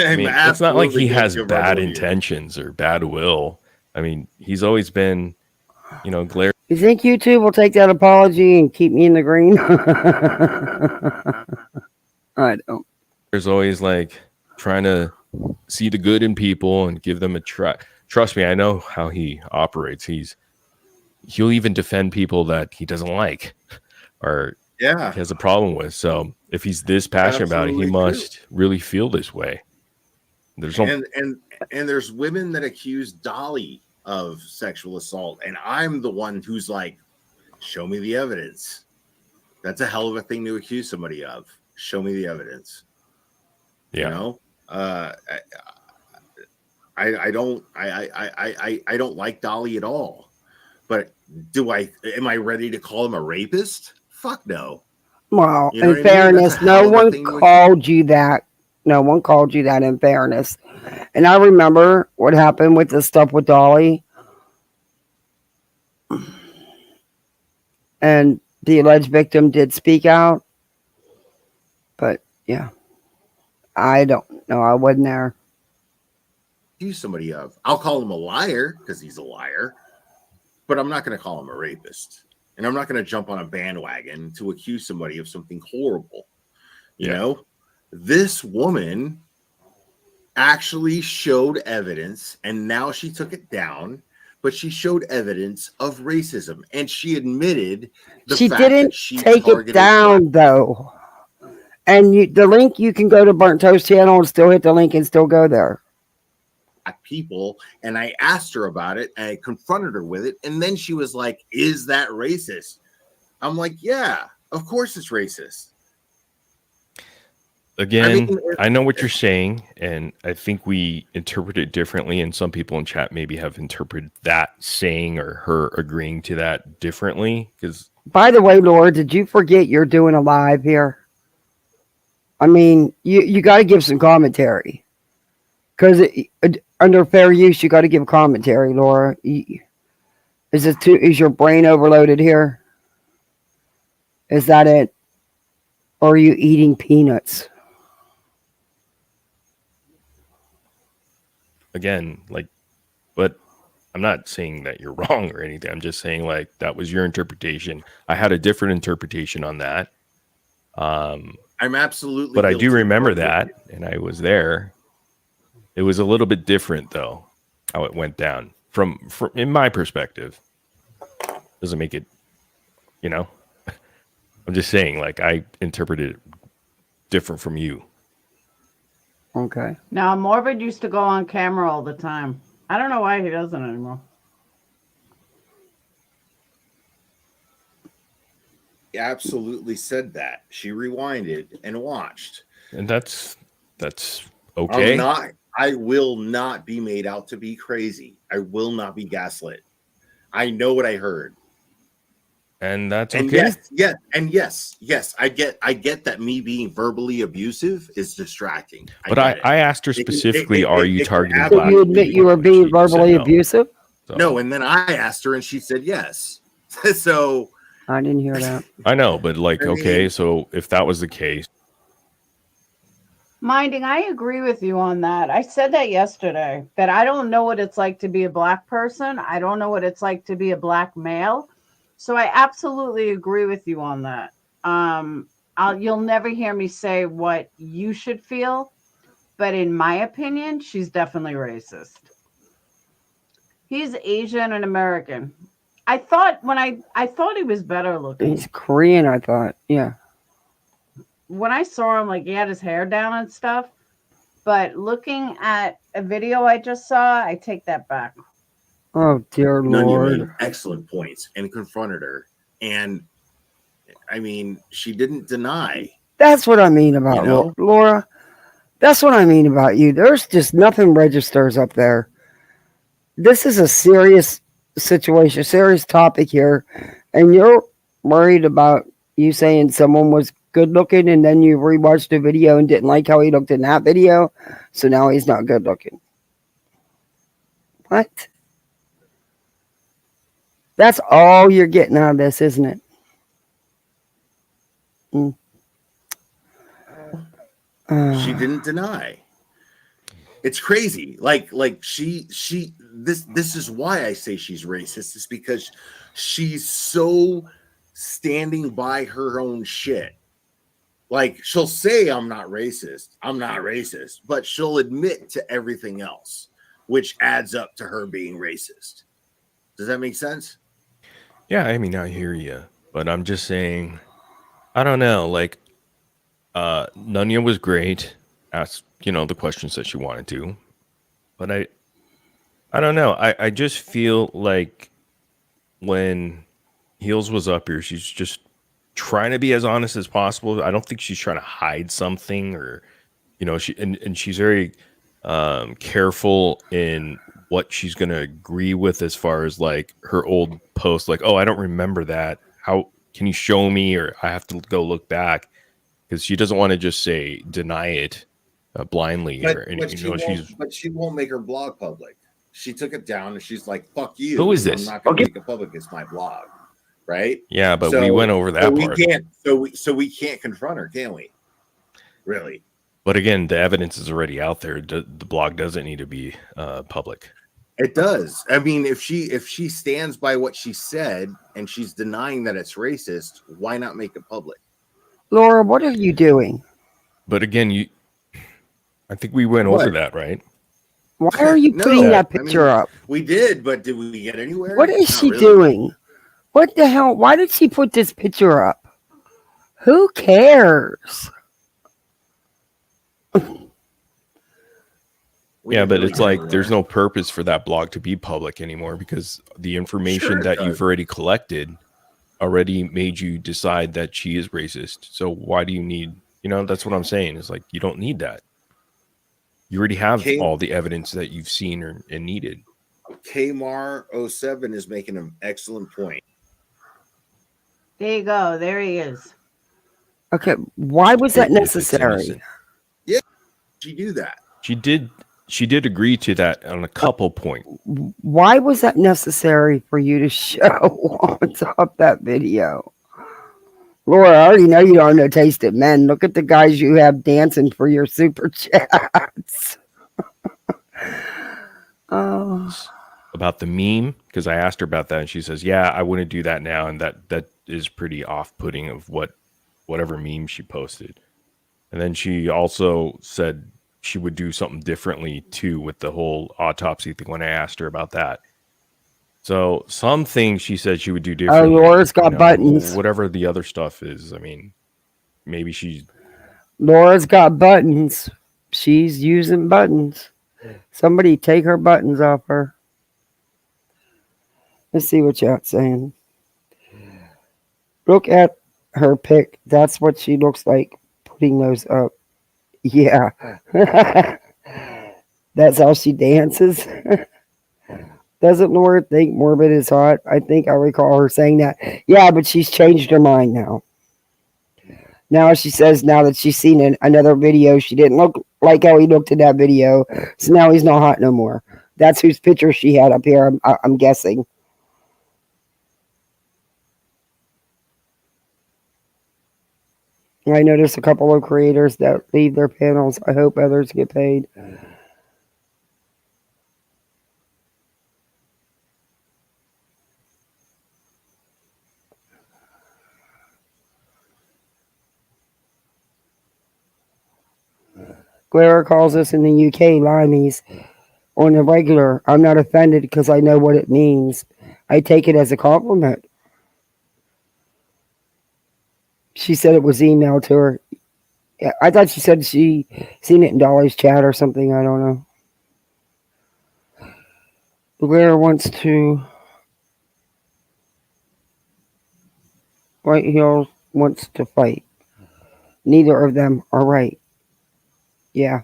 I mean, it's not like he has guilty of bad verbal abuse. intentions or bad will. I mean, he's always been, glare. You think YouTube will take that apology and keep me in the green? I don't. There's always like trying to see the good in people and give them a try. Trust me, I know how he operates. He'll even defend people that he doesn't like or has a problem with. So if he's this passionate about it, he must really feel this way. There's no and there's women that accuse Dolly of sexual assault, and I'm the one who's like, show me the evidence. That's a hell of a thing to accuse somebody of. Show me the evidence. Yeah. You know, I don't like Dolly at all. But am I ready to call him a rapist? Fuck no. Well, You know in what I mean? fairness, That's a hell no of a one thing to called you that. No one called you that in fairness. And I remember what happened with the stuff with Dolly. And the alleged victim did speak out. But yeah, I don't know. I wasn't there. accuse somebody of. I'll call him a liar because he's a liar, but I'm not going to call him a rapist. And I'm not going to jump on a bandwagon to accuse somebody of something horrible. You know, this woman actually showed evidence, and now she took it down, but she showed evidence of racism, and she admitted She fact didn't that she take it targeted down, though. And the link, you can go to Burnt Toast channel and still hit the link and still go there. black people. And I asked her about it, and I confronted her with it, and then she was like, is that racist? I'm like, yeah, of course it's racist. Again, I know what you're saying, and I think we interpret it differently, and some people in chat maybe have interpreted that saying or her agreeing to that differently. Because, by the way, Laura, did you forget you're doing a live here? I mean, you got to give some commentary. Because under fair use, you got to give commentary, Laura. Is your brain overloaded here? Is that it? Or are you eating peanuts? again, but I'm not saying that you're wrong or anything. I'm just saying that was your interpretation. I had a different interpretation on that. I'm absolutely. But I do remember that, and I was there. It was a little bit different, though, how it went down from in my perspective. Doesn't make it, I'm just saying, I interpreted it different from you. Okay. Now, Morbid used to go on camera all the time. I don't know why he doesn't anymore. He absolutely said that. She rewinded and watched. And that's okay. I will not be made out to be crazy. I will not be gaslit. I know what I heard. and that's And okay. yes, I get that me being verbally abusive is distracting. But get it. I asked her It can- specifically, are you it can targeting So black you admit you were being She just said verbally no. abusive? So, No, and then I asked her, and she said yes. So I didn't hear that. I know, but like, I mean- okay, so if that was the case, Minding, I agree with you on that. I said that yesterday, that I don't know what it's like to be a black person. I don't know what it's like to be a black male. So I absolutely agree with you on that. You'll never hear me say what you should feel, but in my opinion, she's definitely racist. He's Asian and American. I thought I thought he was better looking. He's Korean, I thought. Yeah. When I saw him, like, he had his hair down and stuff. But looking at a video I just saw, I take that back. Oh, dear Nunya Lord. made excellent points and confronted her. And I mean, she didn't deny. That's what I mean about You know? Laura. That's what I mean about you. There's just nothing registers up there. This is a serious situation, serious topic here. And you're worried about you saying someone was good looking and then you rewatched the video and didn't like how he looked in that video. So now he's not good looking. What? That's all you're getting out of this, isn't it? She didn't deny. It's crazy. Like she this is why I say she's racist, is because she's so standing by her own shit. Like, she'll say I'm not racist, but she'll admit to everything else, which adds up to her being racist. Does that make sense? yeah, I mean, I hear you, but I'm just saying, I don't know. Like, Nunya was great, asked the questions that she wanted to, but I don't know. I just feel like when Heels was up here, she's just trying to be as honest as possible. I don't think she's trying to hide something, or and she's very careful in what she's going to agree with, as far as like her old post, like, oh, I don't remember that. How can you show me? Or I have to go look back, because she doesn't want to just say deny it blindly. But she won't make her blog public. She took it down and she's like, fuck you. Who is this? I'm not going to make it public. It's my blog. Right? Yeah, but we went over that part. We can't confront her, can we? Really? But again, the evidence is already out there. The blog doesn't need to be public. It does. I mean, if she stands by what she said and she's denying that it's racist, why not make it public? Laura, what are you doing? But again, I think we went over that, right? Why are you putting that picture up? We did, but did we get anywhere? What is she doing? What the hell? Why did she put this picture up? Who cares? Yeah, but it's like there's no purpose for that blog to be public anymore, because the information that you've already collected already made you decide that she is racist. So why do you need, that's what I'm saying. It's like, you don't need that. You already have all the evidence that you've seen and needed. Kmar07 is making an excellent point. There you go. There he is. Okay, why was that necessary? Yeah, she do that. She did agree to that on a couple points. Why was that necessary for you to show on top that video? Laura, I already know you don't know taste of men. Look at the guys you have dancing for your super chats. About the meme, because I asked her about that, and she says, yeah, I wouldn't do that now, and that is pretty off-putting of whatever meme she posted. And then she also said she would do something differently too with the whole autopsy thing when I asked her about that. So some things she said she would do differently. Laura's got buttons. Whatever the other stuff is, I mean, maybe Laura's got buttons. She's using buttons. Somebody take her buttons off her. Let's see what chat's saying. Look at her pic. That's what she looks like putting those up. Yeah. That's how she dances. Doesn't Laura think Morbid is hot? I think I recall her saying that. Yeah, but she's changed her mind now. Now she says now that she's seen another video, she didn't look like how he looked in that video. So now he's not hot no more. That's whose picture she had up here, I'm guessing. I noticed a couple of creators that leave their panels. I hope others get paid. Glare calls us in the UK limeys on the regular. I'm not offended because I know what it means. I take it as a compliment. She said it was emailed to her. Yeah, I thought she said she seen it in Dolly's chat or something. I don't know. Glare wants to. White Hill wants to fight. Neither of them are right. Yeah.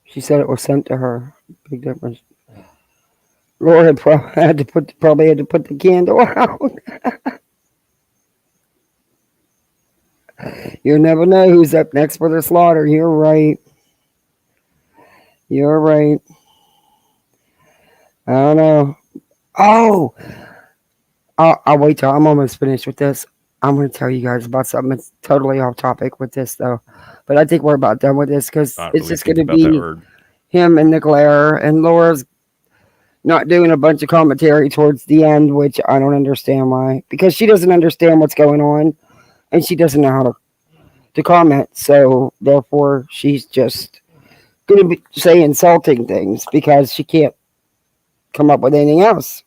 She said it was sent to her. Big difference. Laura probably had to put the candle out. You never know who's up next for the slaughter. You're right. You're right. I don't know. Oh! I'll wait till I'm almost finished with this. I'm going to tell you guys about something that's totally off topic with this, though. But I think we're about done with this because it's just going to be him and the glare. And Laura's not doing a bunch of commentary towards the end, which I don't understand why. Because she doesn't understand what's going on. And she doesn't know how to comment. So, therefore, she's just going to say insulting things because she can't come up with anything else.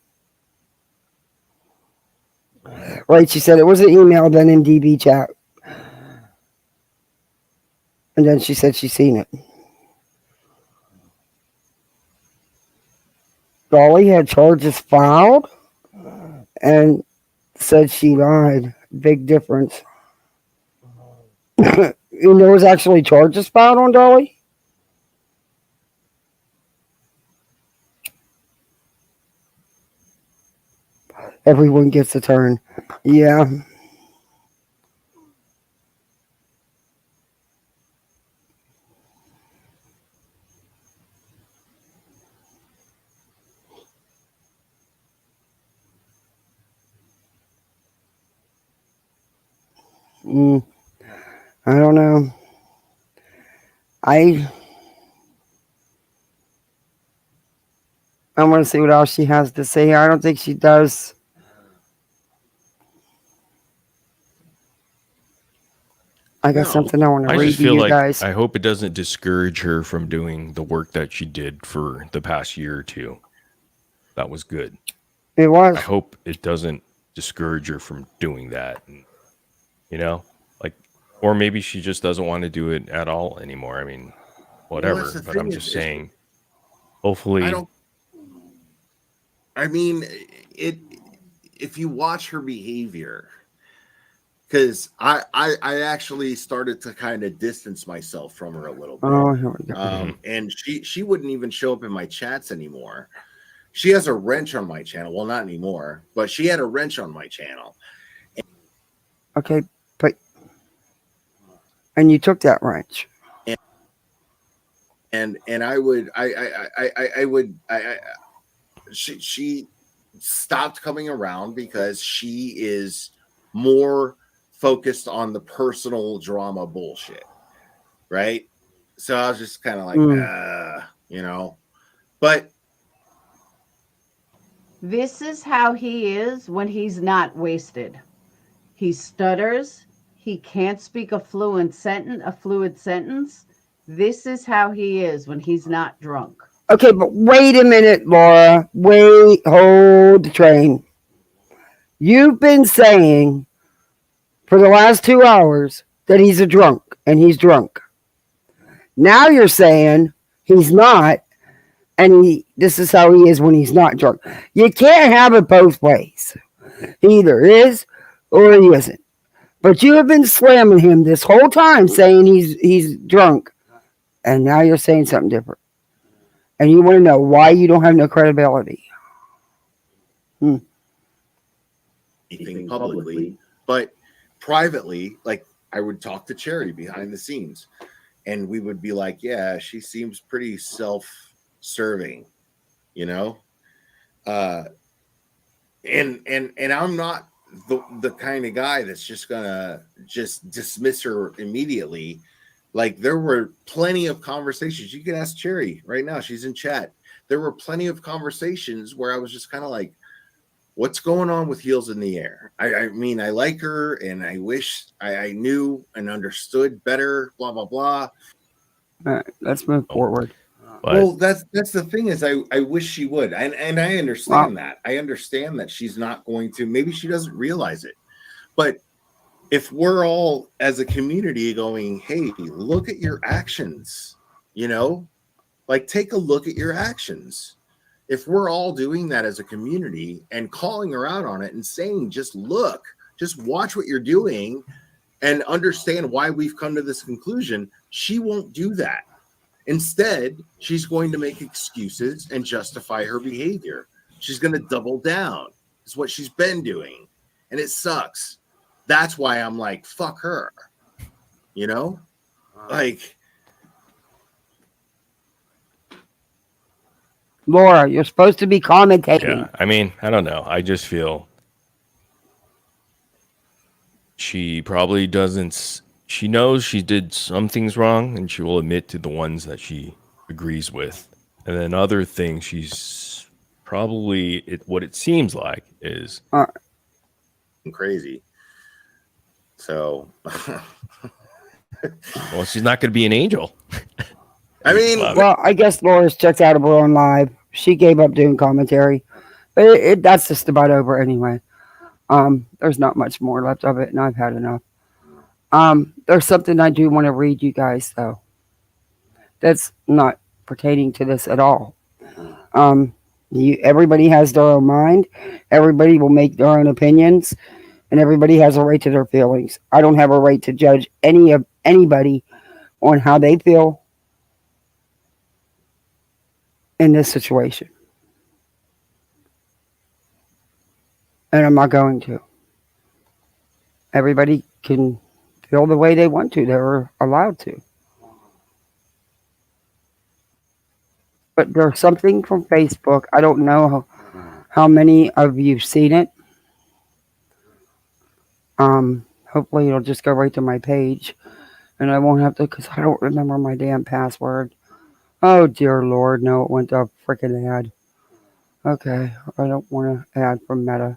Right, she said it was an email, then in DB chat. And then she said she's seen it. Dolly had charges filed and said she lied. Big difference. There was actually charges filed on Dolly? Everyone gets a turn. Yeah. I don't know. I want to see what else she has to say. I don't think she does. I got something I want to read to you guys. I hope it doesn't discourage her from doing the work that she did for the past year or two. That was good. It was. I hope it doesn't discourage her from doing that. And, or maybe she just doesn't want to do it at all anymore. I mean, whatever. Well, but I'm just saying, hopefully. If you watch her behavior, because I actually started to kind of distance myself from her a little bit. Oh, here we go. And she wouldn't even show up in my chats anymore. She has a wrench on my channel. Well, not anymore, but she had a wrench on my channel. Okay, but and you took that wrench. And she stopped coming around because she is more focused on the personal drama bullshit, right? So I was just kind of like, but this is how he is when he's not wasted. He stutters. He can't speak a fluid sentence. This is how he is when he's not drunk. Okay, but wait a minute, Laura. Hold the train. You've been saying for the last 2 hours that he's a drunk, and he's drunk. Now you're saying he's not, and this is how he is when he's not drunk. You can't have it both ways. He either is or he isn't. But you have been slamming him this whole time, saying he's drunk, and now you're saying something different. And you want to know why you don't have no credibility. Anything publicly, but privately, like I would talk to Cherry behind the scenes, and we would be like, "Yeah, she seems pretty self-serving," you know. And I'm not the kind of guy that's just gonna just dismiss her immediately. Like there were plenty of conversations. You can ask Cherry right now; she's in chat. There were plenty of conversations where I was just kind of like, what's going on with Heels in the Air? I mean, I like her and I wish I knew and understood better, blah, blah, blah. All right, let's move forward. Well, that's the thing is I wish she would. And I understand that. I understand that she's not going to, maybe she doesn't realize it. But if we're all as a community going, hey, look at your actions, you know, like take a look at your actions. If we're all doing that as a community and calling her out on it and saying, just look, just watch what you're doing and understand why we've come to this conclusion, she won't do that. Instead, she's going to make excuses and justify her behavior. She's going to double down. It's what she's been doing. And it sucks. That's why I'm like, fuck her. You know? Like, Laura, you're supposed to be commentating. Yeah, I mean, I don't know. I just feel she probably doesn't. She knows she did some things wrong, and she will admit to the ones that she agrees with. And then other things, she's probably what it seems like is crazy. So, well, she's not going to be an angel. I mean, well, I guess Laura's checked out of her own live. She gave up doing commentary, but that's just about over anyway. There's not much more left of it, and I've had enough. There's something I do want to read you guys though. That's not pertaining to this at all. Everybody has their own mind. Everybody will make their own opinions, and everybody has a right to their feelings. I don't have a right to judge anybody on how they feel in this situation. And I'm not going to. Everybody can feel the way they want to. They're allowed to. But there's something from Facebook. I don't know how many of you've seen it. Hopefully it'll just go right to my page. And I won't have to, because I don't remember my damn password. Oh, dear Lord. No, it went to a freaking ad. Okay. I don't want to ad from Meta.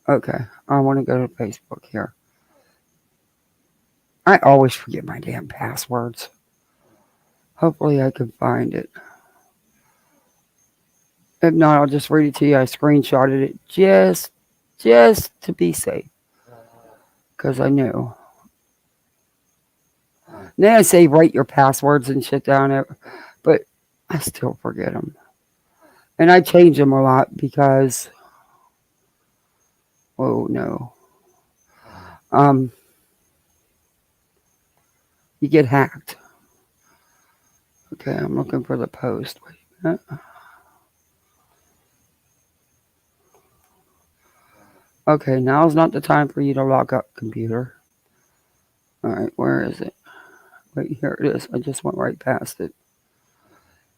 Okay. I want to go to Facebook here. I always forget my damn passwords. Hopefully I can find it. If not, I'll just read it to you. I screenshotted it just to be safe. Because I knew. Then I say write your passwords and shit down there. But I still forget them. And I change them a lot because... Oh, no. You get hacked. Okay, I'm looking for the post. Wait a minute. Okay, now's not the time for you to lock up, computer. Alright, where is it? Wait, here it is. I just went right past it.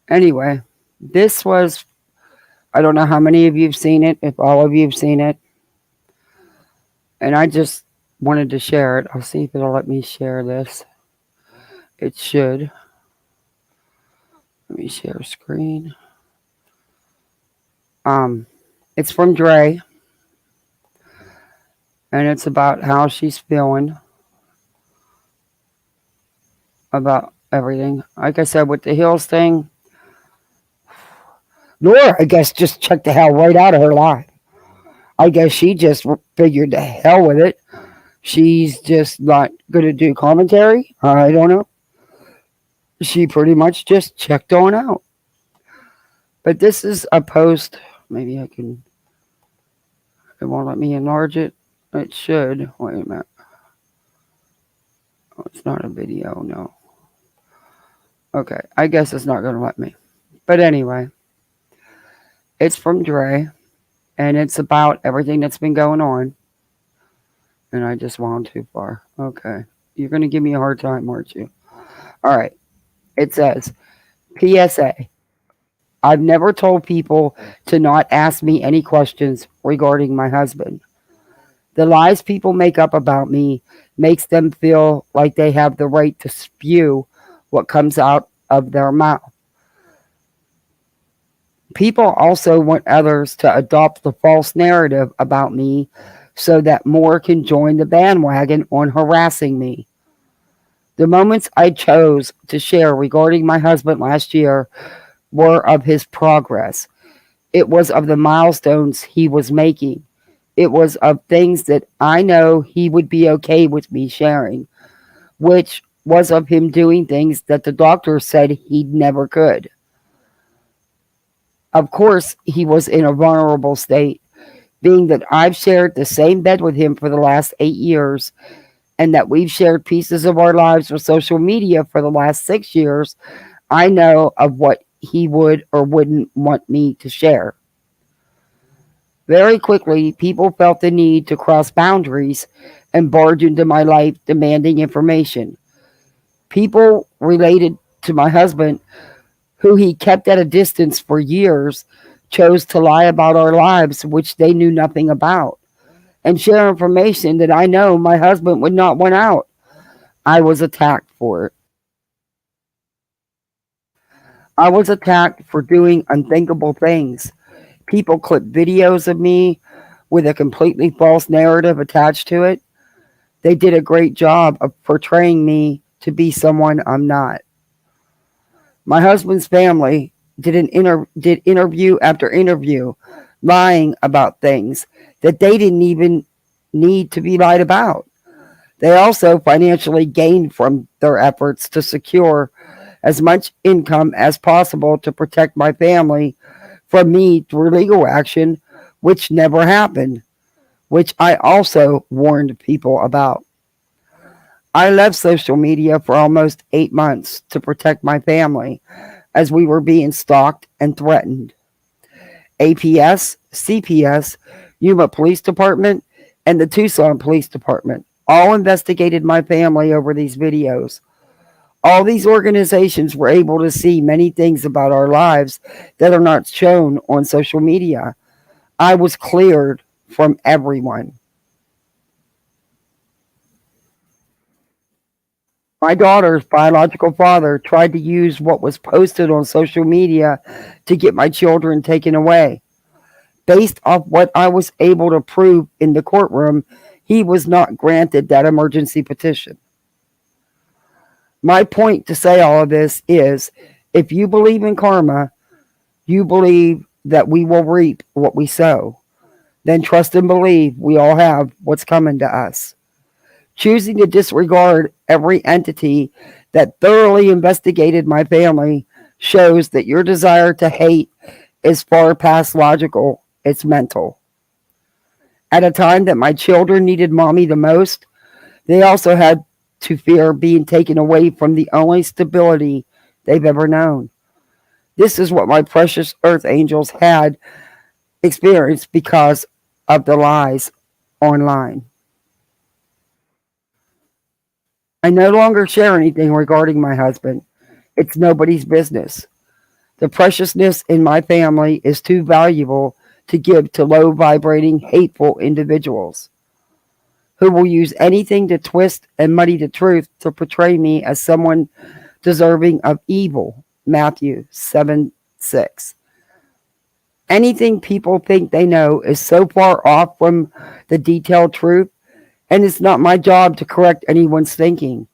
Anyway, this was... I don't know how many of you have seen it, if all of you have seen it. And I just wanted to share it. I'll see if it'll let me share this. It should. Let me share screen. It's from Dre. And it's about how she's feeling about everything. Like I said, with the Hills thing, Laura, I guess, just checked the hell right out of her life. I guess she just figured the hell with it. She's just not going to do commentary. I don't know. She pretty much just checked on out. But this is a post. Maybe I can... It won't let me enlarge it. It should. Wait a minute. not a video, no. Okay, I guess it's not going to let me. But anyway, it's from Dre, and it's about everything that's been going on. And I just wound too far. Okay, you're going to give me a hard time, aren't you? All right, it says, PSA, I've never told people to not ask me any questions regarding my husband. The lies people make up about me makes them feel like they have the right to spew what comes out of their mouth. People also want others to adopt the false narrative about me so that more can join the bandwagon on harassing me. The moments I chose to share regarding my husband last year were of his progress. It was of the milestones he was making. It was of things that I know he would be okay with me sharing, which was of him doing things that the doctor said he never could. Of course, he was in a vulnerable state, being that I've shared the same bed with him for the last 8 years, and that we've shared pieces of our lives with social media for the last 6 years. I know of what he would or wouldn't want me to share. Very quickly, people felt the need to cross boundaries and barge into my life demanding information. People related to my husband, who he kept at a distance for years, chose to lie about our lives, which they knew nothing about, and share information that I know my husband would not want out. I was attacked for it. I was attacked for doing unthinkable things. People clipped videos of me with a completely false narrative attached to it. They did a great job of portraying me to be someone I'm not. My husband's family did interview after interview, lying about things that they didn't even need to be lied about. They also financially gained from their efforts to secure as much income as possible to protect my family from me through legal action, which never happened, which I also warned people about. I left social media for almost 8 months to protect my family as we were being stalked and threatened. APS, CPS, Yuma Police Department, and the Tucson Police Department all investigated my family over these videos. All these organizations were able to see many things about our lives that are not shown on social media. I was cleared from everyone. My daughter's biological father tried to use what was posted on social media to get my children taken away. Based off what I was able to prove in the courtroom, he was not granted that emergency petition. My point to say all of this is, if you believe in karma, you believe that we will reap what we sow, then trust and believe we all have what's coming to us. Choosing to disregard every entity that thoroughly investigated my family shows that your desire to hate is far past logical, it's mental. At a time that my children needed mommy the most, they also had to fear being taken away from the only stability they've ever known. This is what my precious earth angels had experienced because of the lies online. I no longer share anything regarding my husband. It's nobody's business. The preciousness in my family is too valuable to give to low vibrating, hateful individuals who will use anything to twist and muddy the truth to portray me as someone deserving of evil. Matthew 7:6. Anything people think they know is so far off from the detailed truth, and it's not my job to correct anyone's thinking.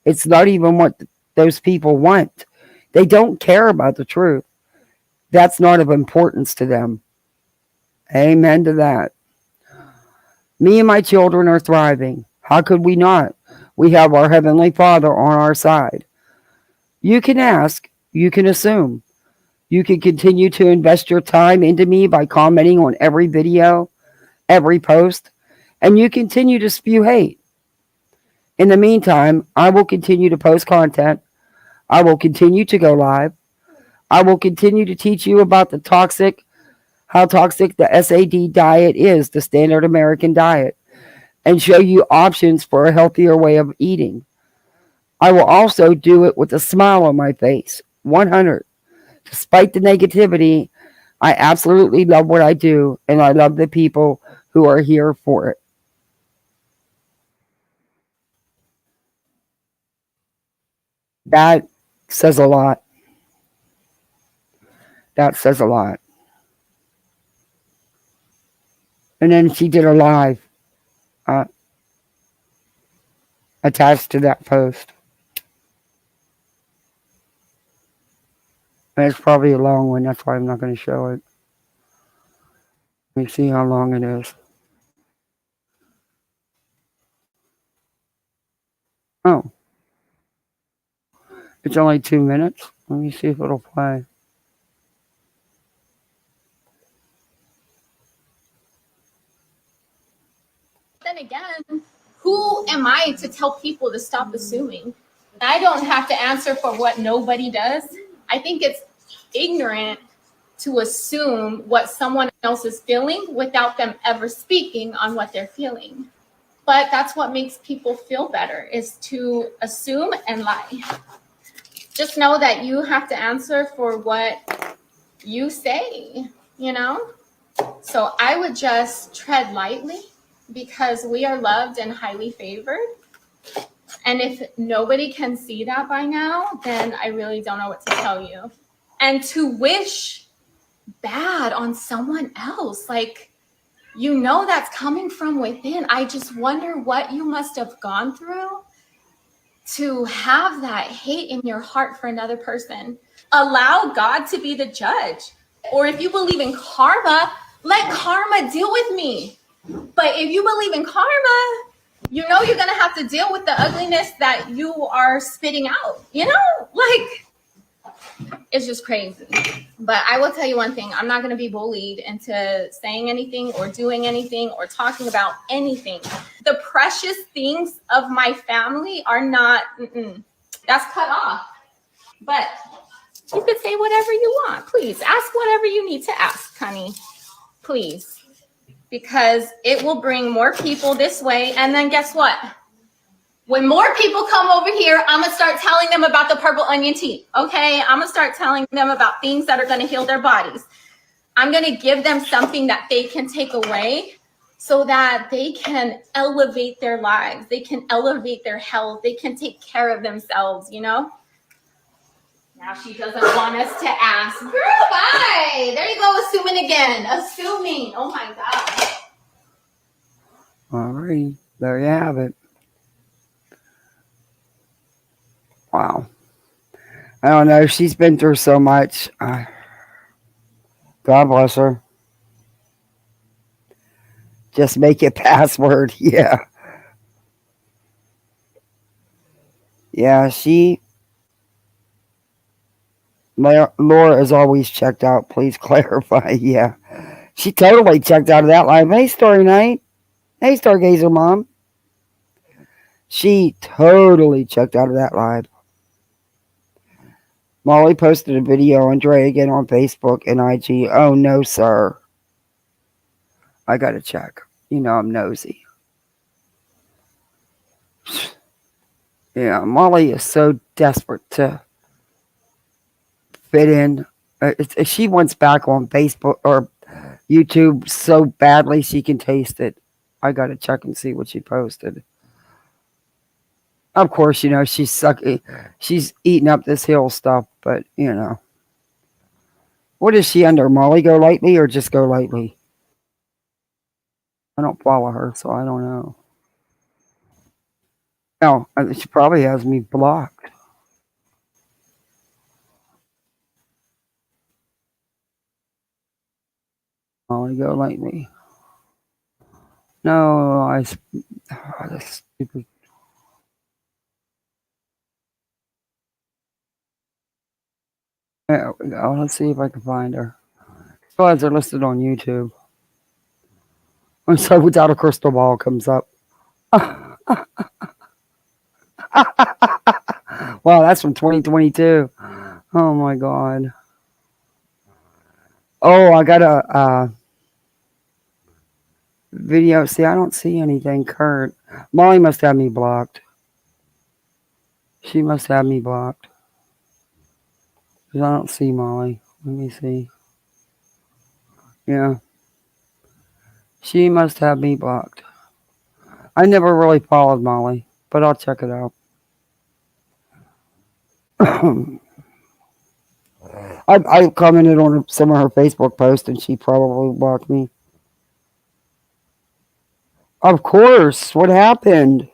It's not even what those people want. They don't care about the truth. That's not of importance to them. Amen to that. Me and my children are thriving. How could we not? We have our Heavenly Father on our side. You can ask, you can assume. You can continue to invest your time into me by commenting on every video, every post, and you continue to spew hate. In the meantime, I will continue to post content. I will continue to go live. I will continue to teach you about how toxic the SAD diet is, the standard American diet, and show you options for a healthier way of eating. I will also do it with a smile on my face. 100. Despite the negativity, I absolutely love what I do, and I love the people who are here for it. That says a lot. That says a lot. And then she did a live attached to that post. And it's probably a long one. That's why I'm not going to show it. Let me see how long it is. Oh. It's only 2 minutes. Let me see if it'll play. Then again, who am I to tell people to stop assuming? I don't have to answer for what nobody does. I think it's ignorant to assume what someone else is feeling without them ever speaking on what they're feeling. But that's what makes people feel better, is to assume and lie. Just know that you have to answer for what you say, you know? So I would just tread lightly, because we are loved and highly favored. And if nobody can see that by now, then I really don't know what to tell you. And to wish bad on someone else, like, you know, that's coming from within. I just wonder what you must have gone through to have that hate in your heart for another person. Allow God to be the judge. Or if you believe in karma, let karma deal with me. But if you believe in karma, you know you're going to have to deal with the ugliness that you are spitting out. You know, like, it's just crazy. But I will tell you one thing. I'm not going to be bullied into saying anything or doing anything or talking about anything. The precious things of my family are not, that's cut off. But you could say whatever you want. Please ask whatever you need to ask, honey. Please. Because it will bring more people this way. And then guess what? When more people come over here, I'm going to start telling them about the purple onion tea. Okay? I'm going to start telling them about things that are going to heal their bodies. I'm going to give them something that they can take away so that they can elevate their lives. They can elevate their health. They can take care of themselves, you know? Now she doesn't want us to ask. Girl, bye. There you go, assuming again. Assuming. Oh my God. All right. There you have it. Wow. I don't know. She's been through so much. God bless her. Just make it password. Yeah. Yeah, Laura is always checked out. Please clarify. Yeah. She totally checked out of that live. Hey, Story Night. Hey, Stargazer Mom. She totally checked out of that live. Molly posted a video on Dre again on Facebook and IG. Oh, no, sir. I got to check. You know I'm nosy. Yeah, Molly is so desperate to fit in. She wants back on Facebook or YouTube so badly she can taste it. I got to check and see what she posted. Of course, you know, she's eating up this hill stuff, but, you know. What is she under? Molly Go Lightly or just Go Lightly? I don't follow her, so I don't know. No, she probably has me blocked. Molly Go Lightly. No, that's stupid. There we go. Let's see if I can find her. Besides, they're listed on YouTube. And so without a crystal ball comes up. Wow, that's from 2022. Oh my God. Oh, I got a video. See, I don't see anything current. Molly must have me blocked. She must have me blocked. Because I don't see Molly. Let me see. Yeah. She must have me blocked. I never really followed Molly, but I'll check it out. I commented on some of her Facebook posts and she probably blocked me. Of course. What happened?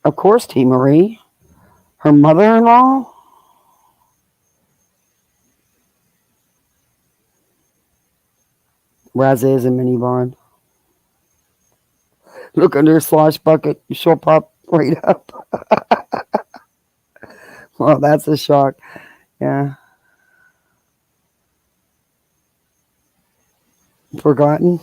Of course, T. Marie. Her mother-in-law? Raza is a mini bond. Look under a slosh bucket. She'll pop right up. Well, that's a shock. Yeah. Forgotten?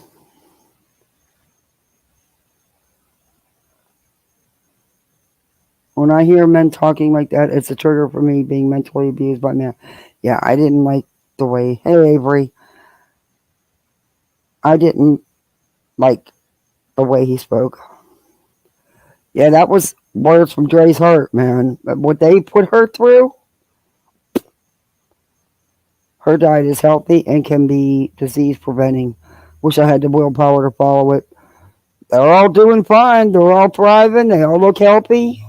When I hear men talking like that, it's a trigger for me being mentally abused by men. Yeah, I didn't like the way... Hey, Avery. I didn't like the way he spoke. Yeah, that was words from Dre's heart, man. What they put her through, her diet is healthy and can be disease preventing. Wish I had the willpower to follow it. They're all doing fine. They're all thriving. They all look healthy.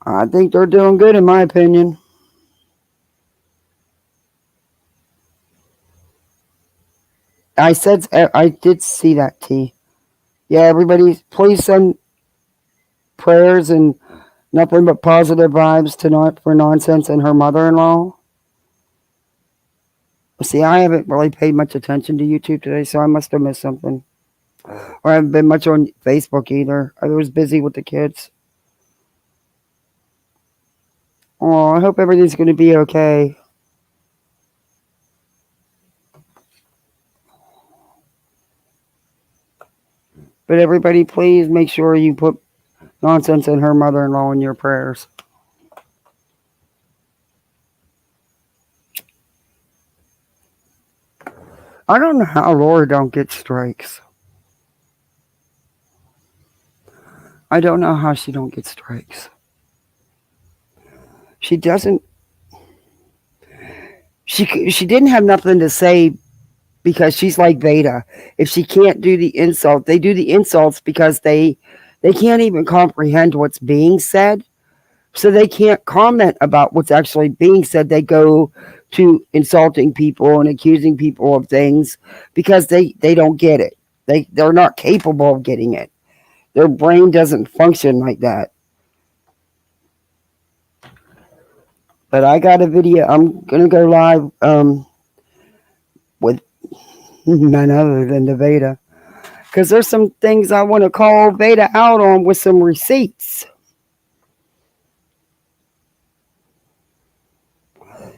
I think they're doing good, in my opinion. I did see that, T. Yeah, everybody, please send prayers and nothing but positive vibes to Not for Nonsense and her mother-in-law. See, I haven't really paid much attention to YouTube today, so I must have missed something. Or I haven't been much on Facebook either. I was busy with the kids. Oh, I hope everything's going to be okay. But everybody, please make sure you put Nonsense and her mother-in-law in your prayers. I don't know how Laura don't get strikes. I don't know how she don't get strikes. She doesn't. She didn't have nothing to say because she's like Veda. If she can't do the insult, they do the insults because they can't even comprehend what's being said. So they can't comment about what's actually being said. They go to insulting people and accusing people of things because they don't get it. They're not capable of getting it. Their brain doesn't function like that. But I got a video. I'm going to go live with none other than the Veda. Because there's some things I want to call Veda out on with some receipts.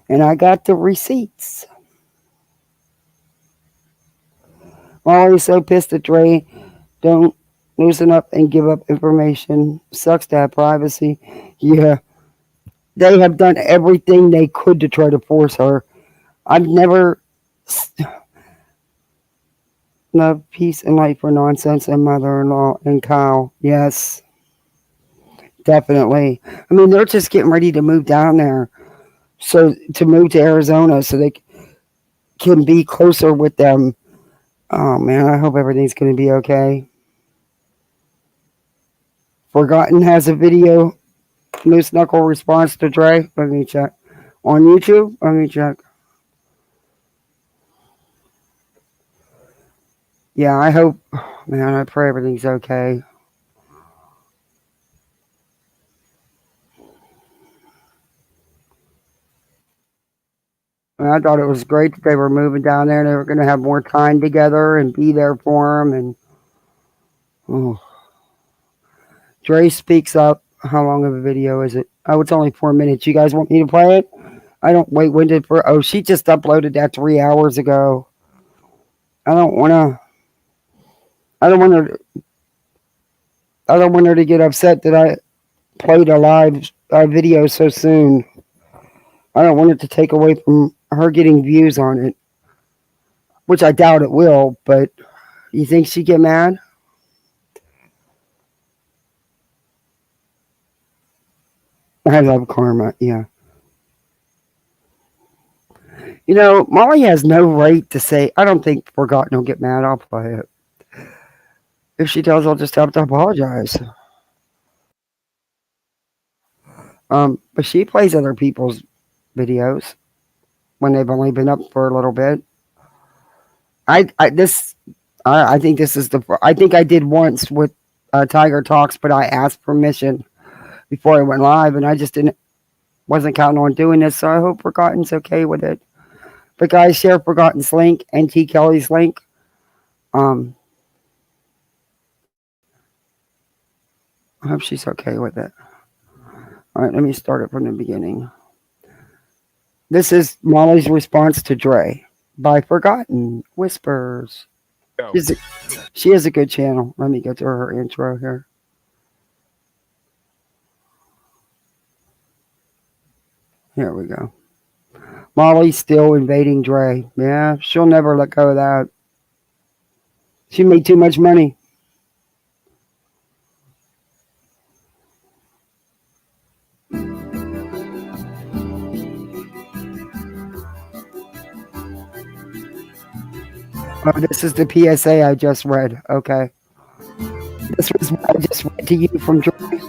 And I got the receipts. Molly's so pissed at Dre. Don't loosen up and give up information. Sucks to have privacy. Yeah. They have done everything they could to try to force her. I've never... Love, peace, and light for Nonsense and mother-in-law and Kyle. Yes. Definitely. I mean, they're just getting ready to move down there. So, to move to Arizona so they can be closer with them. Oh, man, I hope everything's going to be okay. Forgotten has a video. Moose Knuckle response to Dre. Let me check. On YouTube? Let me check. Yeah, I hope, man, I pray everything's okay. And I thought it was great that they were moving down there. They were going to have more time together and be there for him. And oh. Dre speaks up. How long of a video is it? Oh, it's only 4 minutes. You guys want me to play it? I don't wait. When did for? Oh, she just uploaded that 3 hours ago. I don't want to I don't want her to get upset that I played a live video so soon. I don't want it to take away from her getting views on it, which I doubt it will, but you think she'd get mad? I love karma, yeah. You know, Molly has no right to say, I don't think Forgotten will get mad, I'll play it. If she does, I'll just have to apologize. But she plays other people's videos when they've only been up for a little bit. I think this is I think I did once with Tiger Talks, but I asked permission before I went live, and I just wasn't counting on doing this, so I hope Forgotten's okay with it. But guys, share Forgotten's link and T. Kelly's link. I hope she's okay with it. All right, let me start it from the beginning. This is Molly's response to Dre by Forgotten Whispers. She has a good channel. Let me get to her intro here. Here we go. Molly's still invading Dre. Yeah, she'll never let go of that. She made too much money. Oh, this is the PSA I just read. Okay. This was what I just read to you from Dre.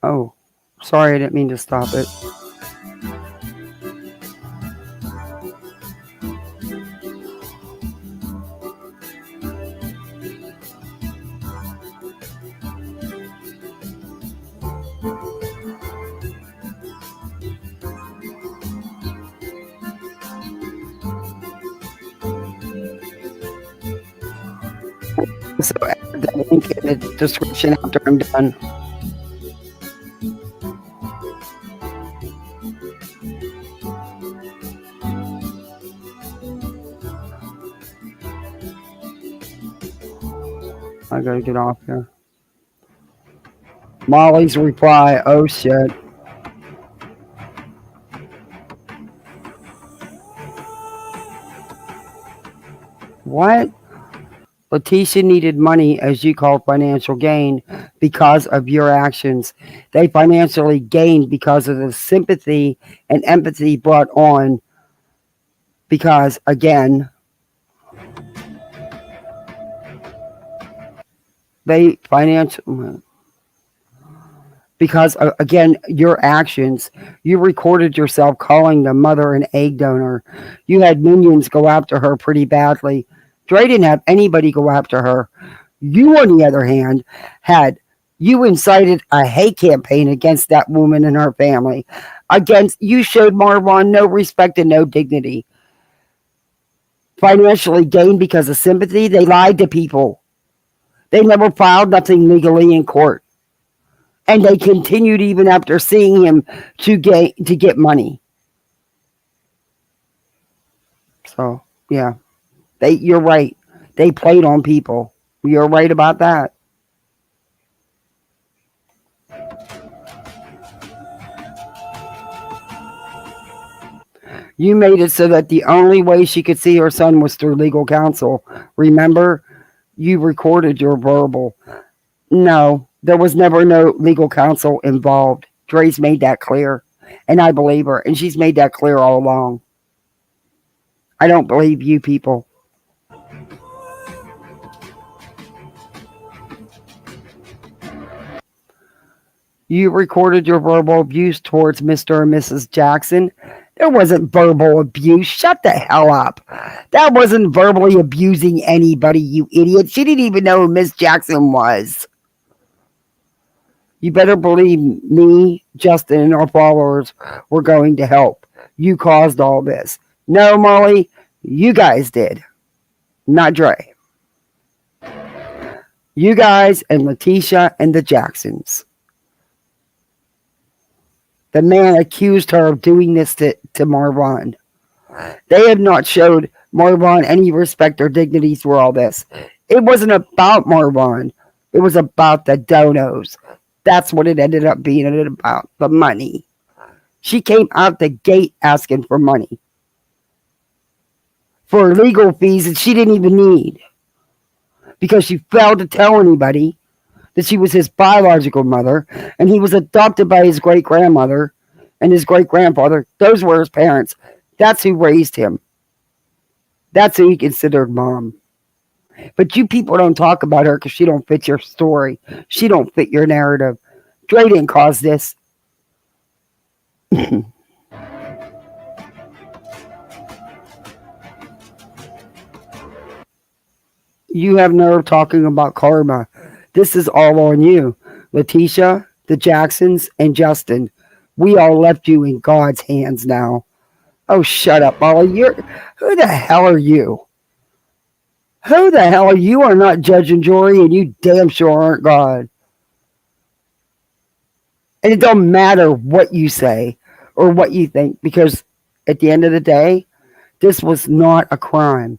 Oh, sorry, I didn't mean to stop it. So add the link in the description after I'm done. I gotta get off here. Molly's reply, oh shit. What? Letitia needed money, as you call financial gain, because of your actions. They financially gained because of the sympathy and empathy brought on. Because, again, they financially... Because, again, your actions, you recorded yourself calling the mother an egg donor. You had minions go after her pretty badly. Dre didn't have anybody go after her. You, on the other hand, you incited a hate campaign against that woman and her family. You showed Marwan no respect and no dignity. Financially gained because of sympathy, they lied to people. They never filed nothing legally in court. And they continued even after seeing him to get money. So, yeah. You're right. They played on people. You're right about that. You made it so that the only way she could see her son was through legal counsel. Remember? You recorded your verbal. No, there was never no legal counsel involved. Dre's made that clear. And I believe her. And she's made that clear all along. I don't believe you people. You recorded your verbal abuse towards Mr. and Mrs. Jackson, There wasn't verbal abuse. Shut the hell up. That wasn't verbally abusing anybody, you idiot. She didn't even know who Miss Jackson was. You better believe me, Justin, and our followers were going to help. You caused all this. No, Molly, you guys did. Not Dre. You guys and Letitia and the Jacksons. The man accused her of doing this to Marvon. They have not showed Marvon any respect or dignity through all this. It wasn't about Marvon. It was about the donos. That's what it ended up being about, the money. She came out the gate asking for money. For legal fees that she didn't even need. Because she failed to tell anybody that she was his biological mother, and he was adopted by his great-grandmother and his great-grandfather. Those were his parents. That's who raised him. That's who he considered mom. But you people don't talk about her because she don't fit your story. She don't fit your narrative. Dre didn't cause this. You have nerve talking about karma. This is all on you. Letitia, the Jacksons, and Justin. We all left you in God's hands now. Oh, shut up, Molly. Who the hell are you? Who the hell are you? You are not judge and jury, and you damn sure aren't God. And it don't matter what you say or what you think, because at the end of the day, this was not a crime.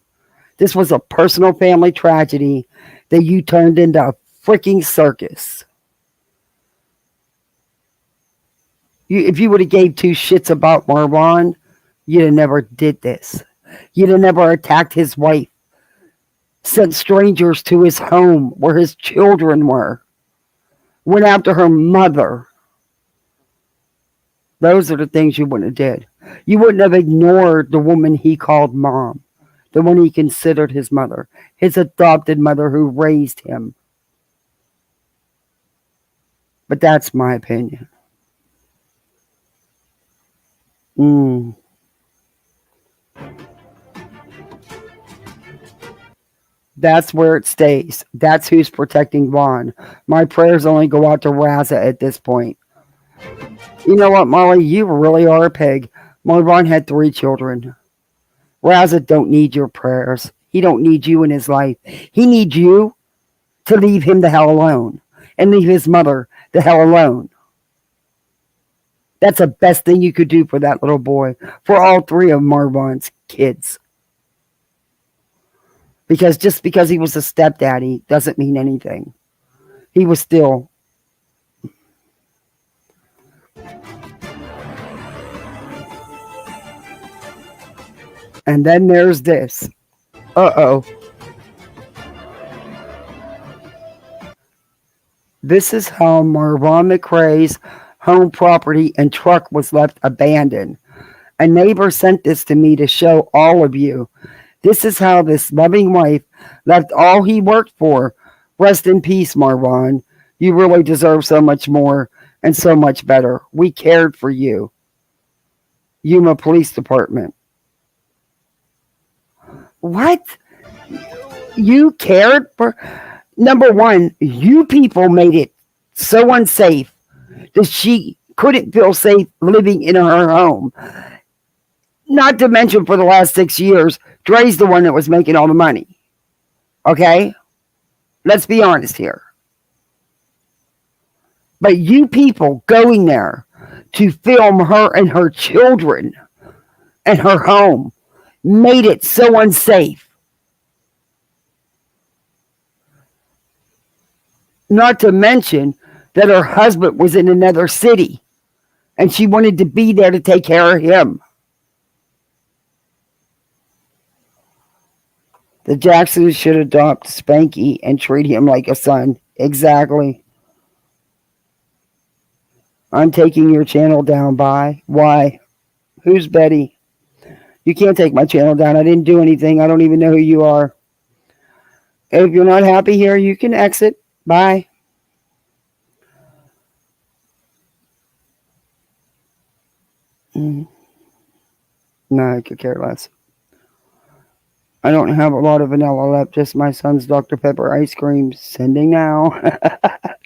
This was a personal family tragedy that you turned into a freaking circus. If you would have gave two shits about Marvon, you'd have never did this. You'd have never attacked his wife, sent strangers to his home where his children were, went after her mother. Those are the things you wouldn't have did. You wouldn't have ignored the woman he called mom, the one he considered his mother, his adopted mother who raised him. But that's my opinion. That's where it stays. That's who's protecting Vaughn. My prayers only go out to Raza at this point. You know what, Molly? You really are a pig. Marvon had 3 children. Raza don't need your prayers. He don't need you in his life. He needs you to leave him the hell alone and leave his mother the hell alone. That's the best thing you could do for that little boy, for all 3 of Marvon's kids. Because just because he was a stepdaddy doesn't mean anything. He was still. And then there's this. Uh-oh. This is how Marvon McRae's home property and truck was left abandoned. A neighbor sent this to me to show all of you. This is how this loving wife left all he worked for. Rest in peace, Marvon. You really deserve so much more and so much better. We cared for you. Yuma Police Department. What? You cared for? Number one, you people made it so unsafe that she couldn't feel safe living in her home. Not to mention for the last 6 years, Dre's the one that was making all the money. Okay? Let's be honest here. But you people going there to film her and her children and her home made it so unsafe. Not to mention that her husband was in another city and she wanted to be there to take care of him. The Jacksons should adopt Spanky and treat him like a son. Exactly. I'm taking your channel down. Bye. Why? Who's Betty? You can't take my channel down. I didn't do anything. I don't even know who you are. If you're not happy here, you can exit. Bye. No, I could care less. I don't have a lot of vanilla left, just my son's Dr. Pepper ice cream. Sending now.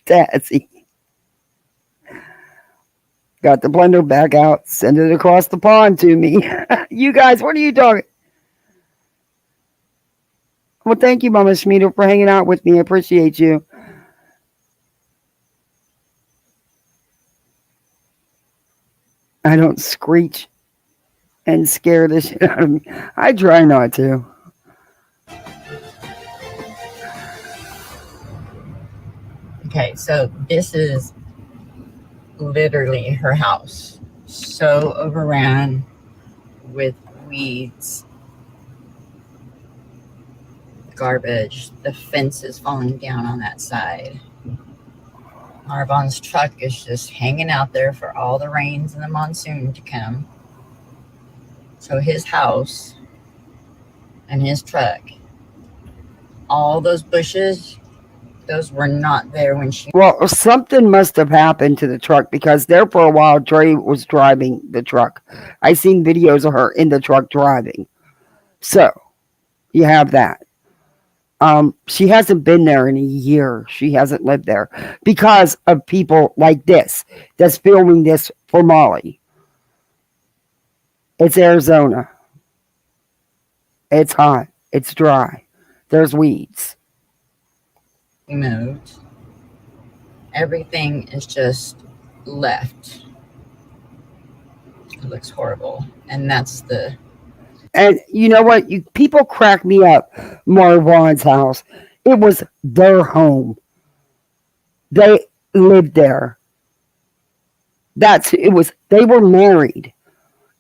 Tazzy. Got the blender back out. Send it across the pond to me. You guys, what are you talking? Well, thank you, Mama Schmieder, for hanging out with me. I appreciate you. I don't screech and scare the shit out of me. I try not to. Okay, so this is literally her house. So overran with weeds, garbage. The fence is falling down on that side. Marvon's truck is just hanging out there for all the rains and the monsoon to come. So his house and his truck, all those bushes, those were not there when she... Well, something must have happened to the truck because there for a while, Dre was driving the truck. I seen videos of her in the truck driving. So, you have that. She hasn't been there in a year. She hasn't lived there because of people like this that's filming this for Molly. It's Arizona. It's hot. It's dry. There's weeds. Moved. Everything is just left. It looks horrible. And that's the... And you know what? People crack me up. Marvon's house. It was their home. They lived there. They were married.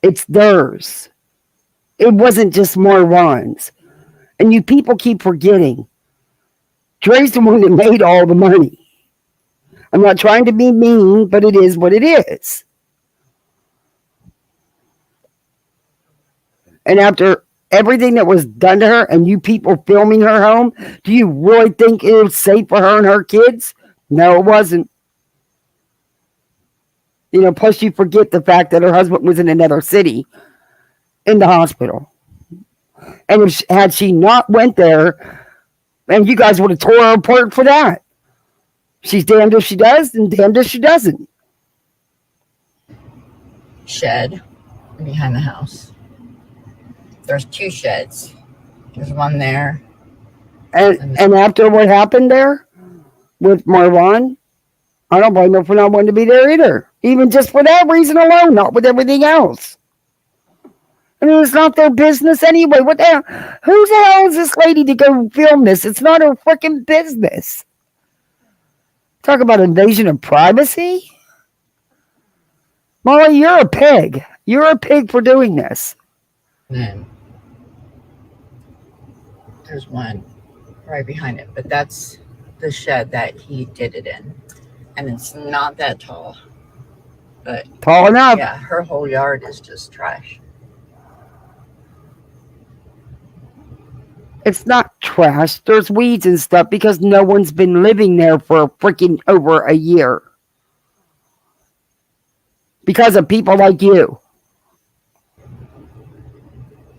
It's theirs. It wasn't just Marvon's. And you people keep forgetting. Dre's the one that made all the money. I'm not trying to be mean, but it is what it is. And after everything that was done to her and you people filming her home, do you really think it was safe for her and her kids? No, it wasn't. You know, plus you forget the fact that her husband was in another city in the hospital. And had she not went there, and you guys would have tore her apart for that. She's damned if she does and damned if she doesn't. Shed behind the house. There's 2 sheds. There's one there. And after what happened there with Marvon, I don't blame her for not wanting to be there either. Even just for that reason alone, not with everything else. I mean, it's not their business anyway. What the hell? Who the hell is this lady to go film this? It's not her freaking business. Talk about invasion of privacy. Molly, you're a pig. You're a pig for doing this. Then there's one right behind it, but that's the shed that he did it in. And it's not that tall. But tall enough. Yeah, her whole yard is just trash. It's not trash. There's weeds and stuff because no one's been living there for freaking over a year. Because of people like you.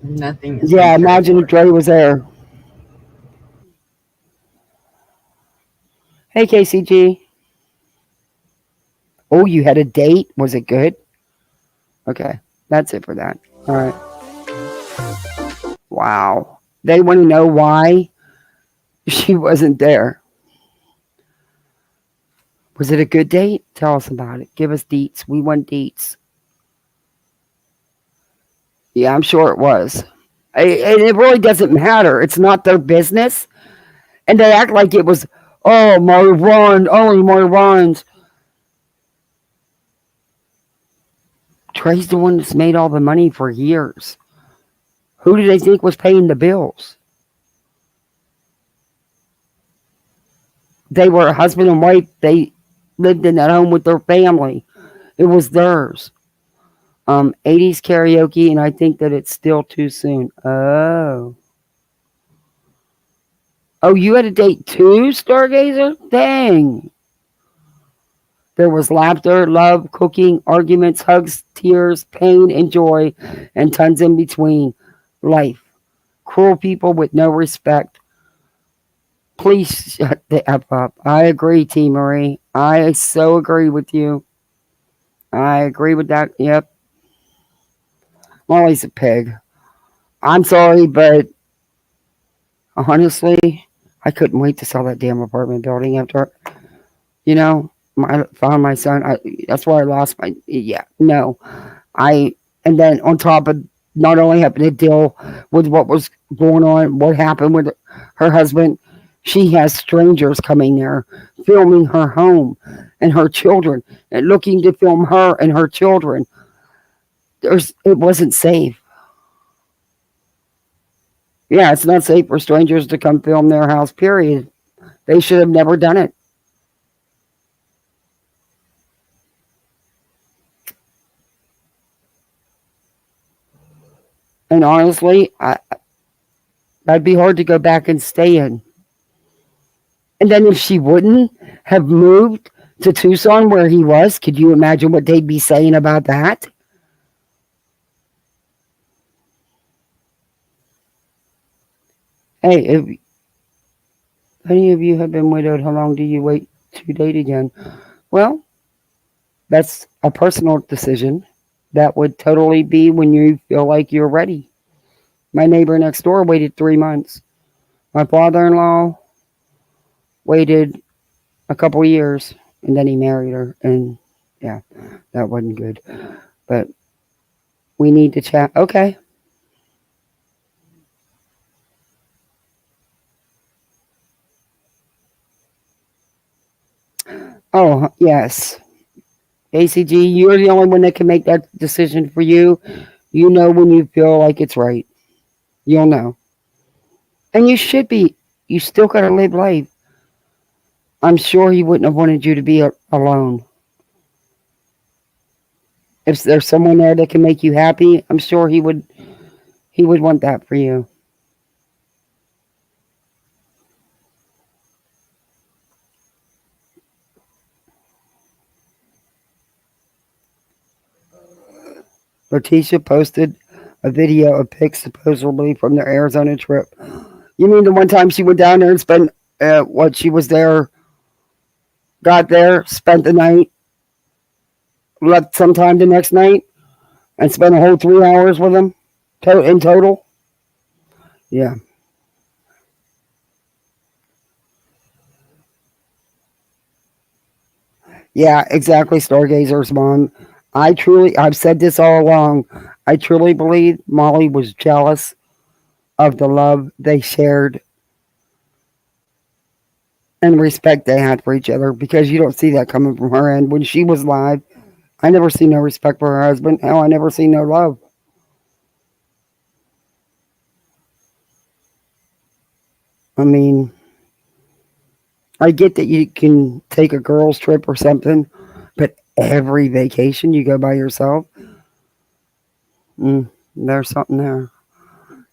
Nothing is... Yeah, imagine if Dre was there. Hey, KCG. Oh, you had a date? Was it good? Okay, that's it for that. All right. Wow. They want to know why she wasn't there. Was it a good date? Tell us about it. Give us deets. We want deets. Yeah, I'm sure it was. And it really doesn't matter. It's not their business. And they act like it was, oh, Marvon, only Marvon's. Trey's the one that's made all the money for years. Who do they think was paying the bills? They were a husband and wife. They lived in that home with their family. It was theirs. 80s karaoke, and I think that it's still too soon. Oh, you had a date too, Stargazer? Dang. There was laughter, love, cooking, arguments, hugs, tears, pain, and joy, and tons in between. Life. Cruel people with no respect. Please shut the F up. I agree, T. Marie. I so agree with you. I agree with that. Yep. Molly's a pig. I'm sorry, but honestly, I couldn't wait to sell that damn apartment building after, I found my son. That's where I lost my. Yeah, no. And then on top of not only having to deal with what was going on, what happened with her husband, she has strangers coming there, filming her home and her children, and looking to film her and her children. It wasn't safe. Yeah, it's not safe for strangers to come film their house, period. They should have never done it. And honestly, that'd be hard to go back and stay in. And then if she wouldn't have moved to Tucson where he was, could you imagine what they'd be saying about that? Hey, if any of you have been widowed, how long do you wait to date again? Well, that's a personal decision. That would totally be when you feel like you're ready. My neighbor next door waited 3 months. My father-in-law waited a couple years, and then he married her. And yeah, that wasn't good. But we need to chat. Okay. Oh, yes. ACG, you're the only one that can make that decision for you. You know when you feel like it's right. You'll know. And you should be. You still got to live life. I'm sure he wouldn't have wanted you to be alone. If there's someone there that can make you happy, I'm sure he would want that for you. Letitia posted a video of pics supposedly from their Arizona trip. You mean the one time she went down there and spent she was there, got there, spent the night, left sometime the next night, and spent a whole 3 hours with him in total? Yeah. Yeah, exactly, Stargazer's mom. I've said this all along. I truly believe Molly was jealous of the love they shared and respect they had for each other, because you don't see that coming from her end. When she was live, I never see no respect for her husband. Hell, I never see no love. I mean, I get that you can take a girls' trip or something, but every vacation you go by yourself, there's something there.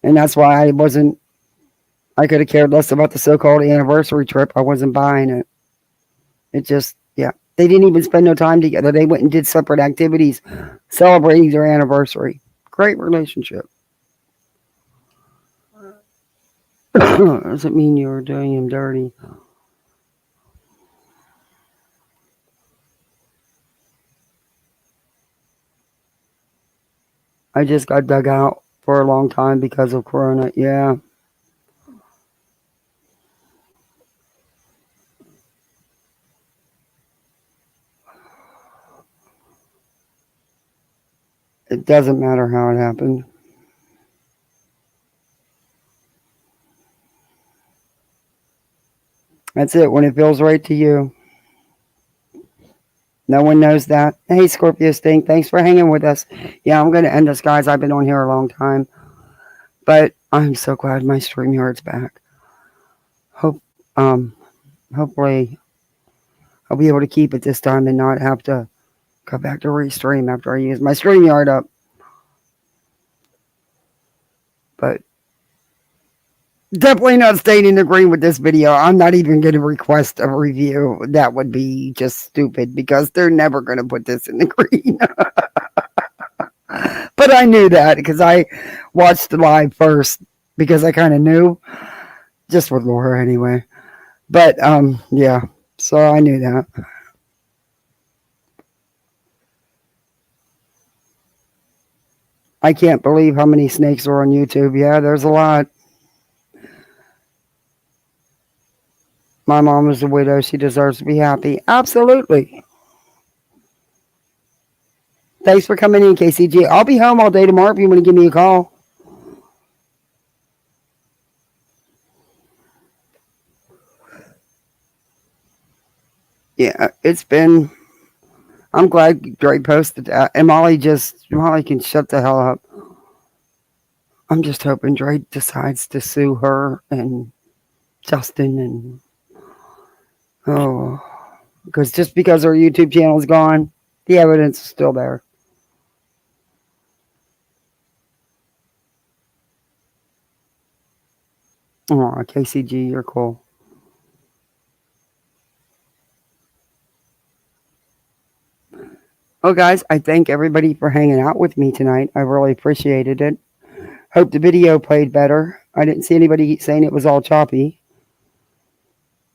And that's why I could have cared less about the so-called anniversary trip. I wasn't buying it. It just, yeah. They didn't even spend no time together. They went and did separate activities celebrating their anniversary. Great relationship. Doesn't mean you're doing him dirty. I just got dug out for a long time because of Corona. Yeah. It doesn't matter how it happened. That's it. When it feels right to you. No one knows that. Hey, Scorpio Sting, thanks for hanging with us. Yeah, I'm going to end this, guys. I've been on here a long time. But I'm so glad my StreamYard's back. Hopefully I'll be able to keep it this time and not have to go back to restream after I use my StreamYard up. But Definitely not stating agreeing with this video. I'm not even going to request a review. That would be just stupid because they're never going to put this in the green. But I knew that because I watched the live first because I kind of knew, just with Laura anyway. But yeah, so I knew that. I can't believe how many snakes are on YouTube. Yeah, there's a lot. My mom is a widow. She deserves to be happy. Absolutely. Thanks for coming in, KCG. I'll be home all day tomorrow if you want to give me a call. Yeah, it's been... I'm glad Greg posted that. And Molly can shut the hell up. I'm just hoping Drake decides to sue her and Justin and... Oh... Because just because our YouTube channel is gone, the evidence is still there. Oh, KCG, you're cool. Well, guys, I thank everybody for hanging out with me tonight. I really appreciated it. Hope the video played better. I didn't see anybody saying it was all choppy.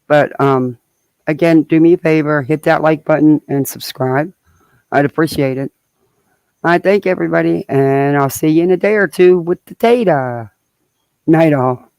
But, again, do me a favor. Hit that like button and subscribe. I'd appreciate it. I thank everybody, and I'll see you in a day or two with the data. Night all.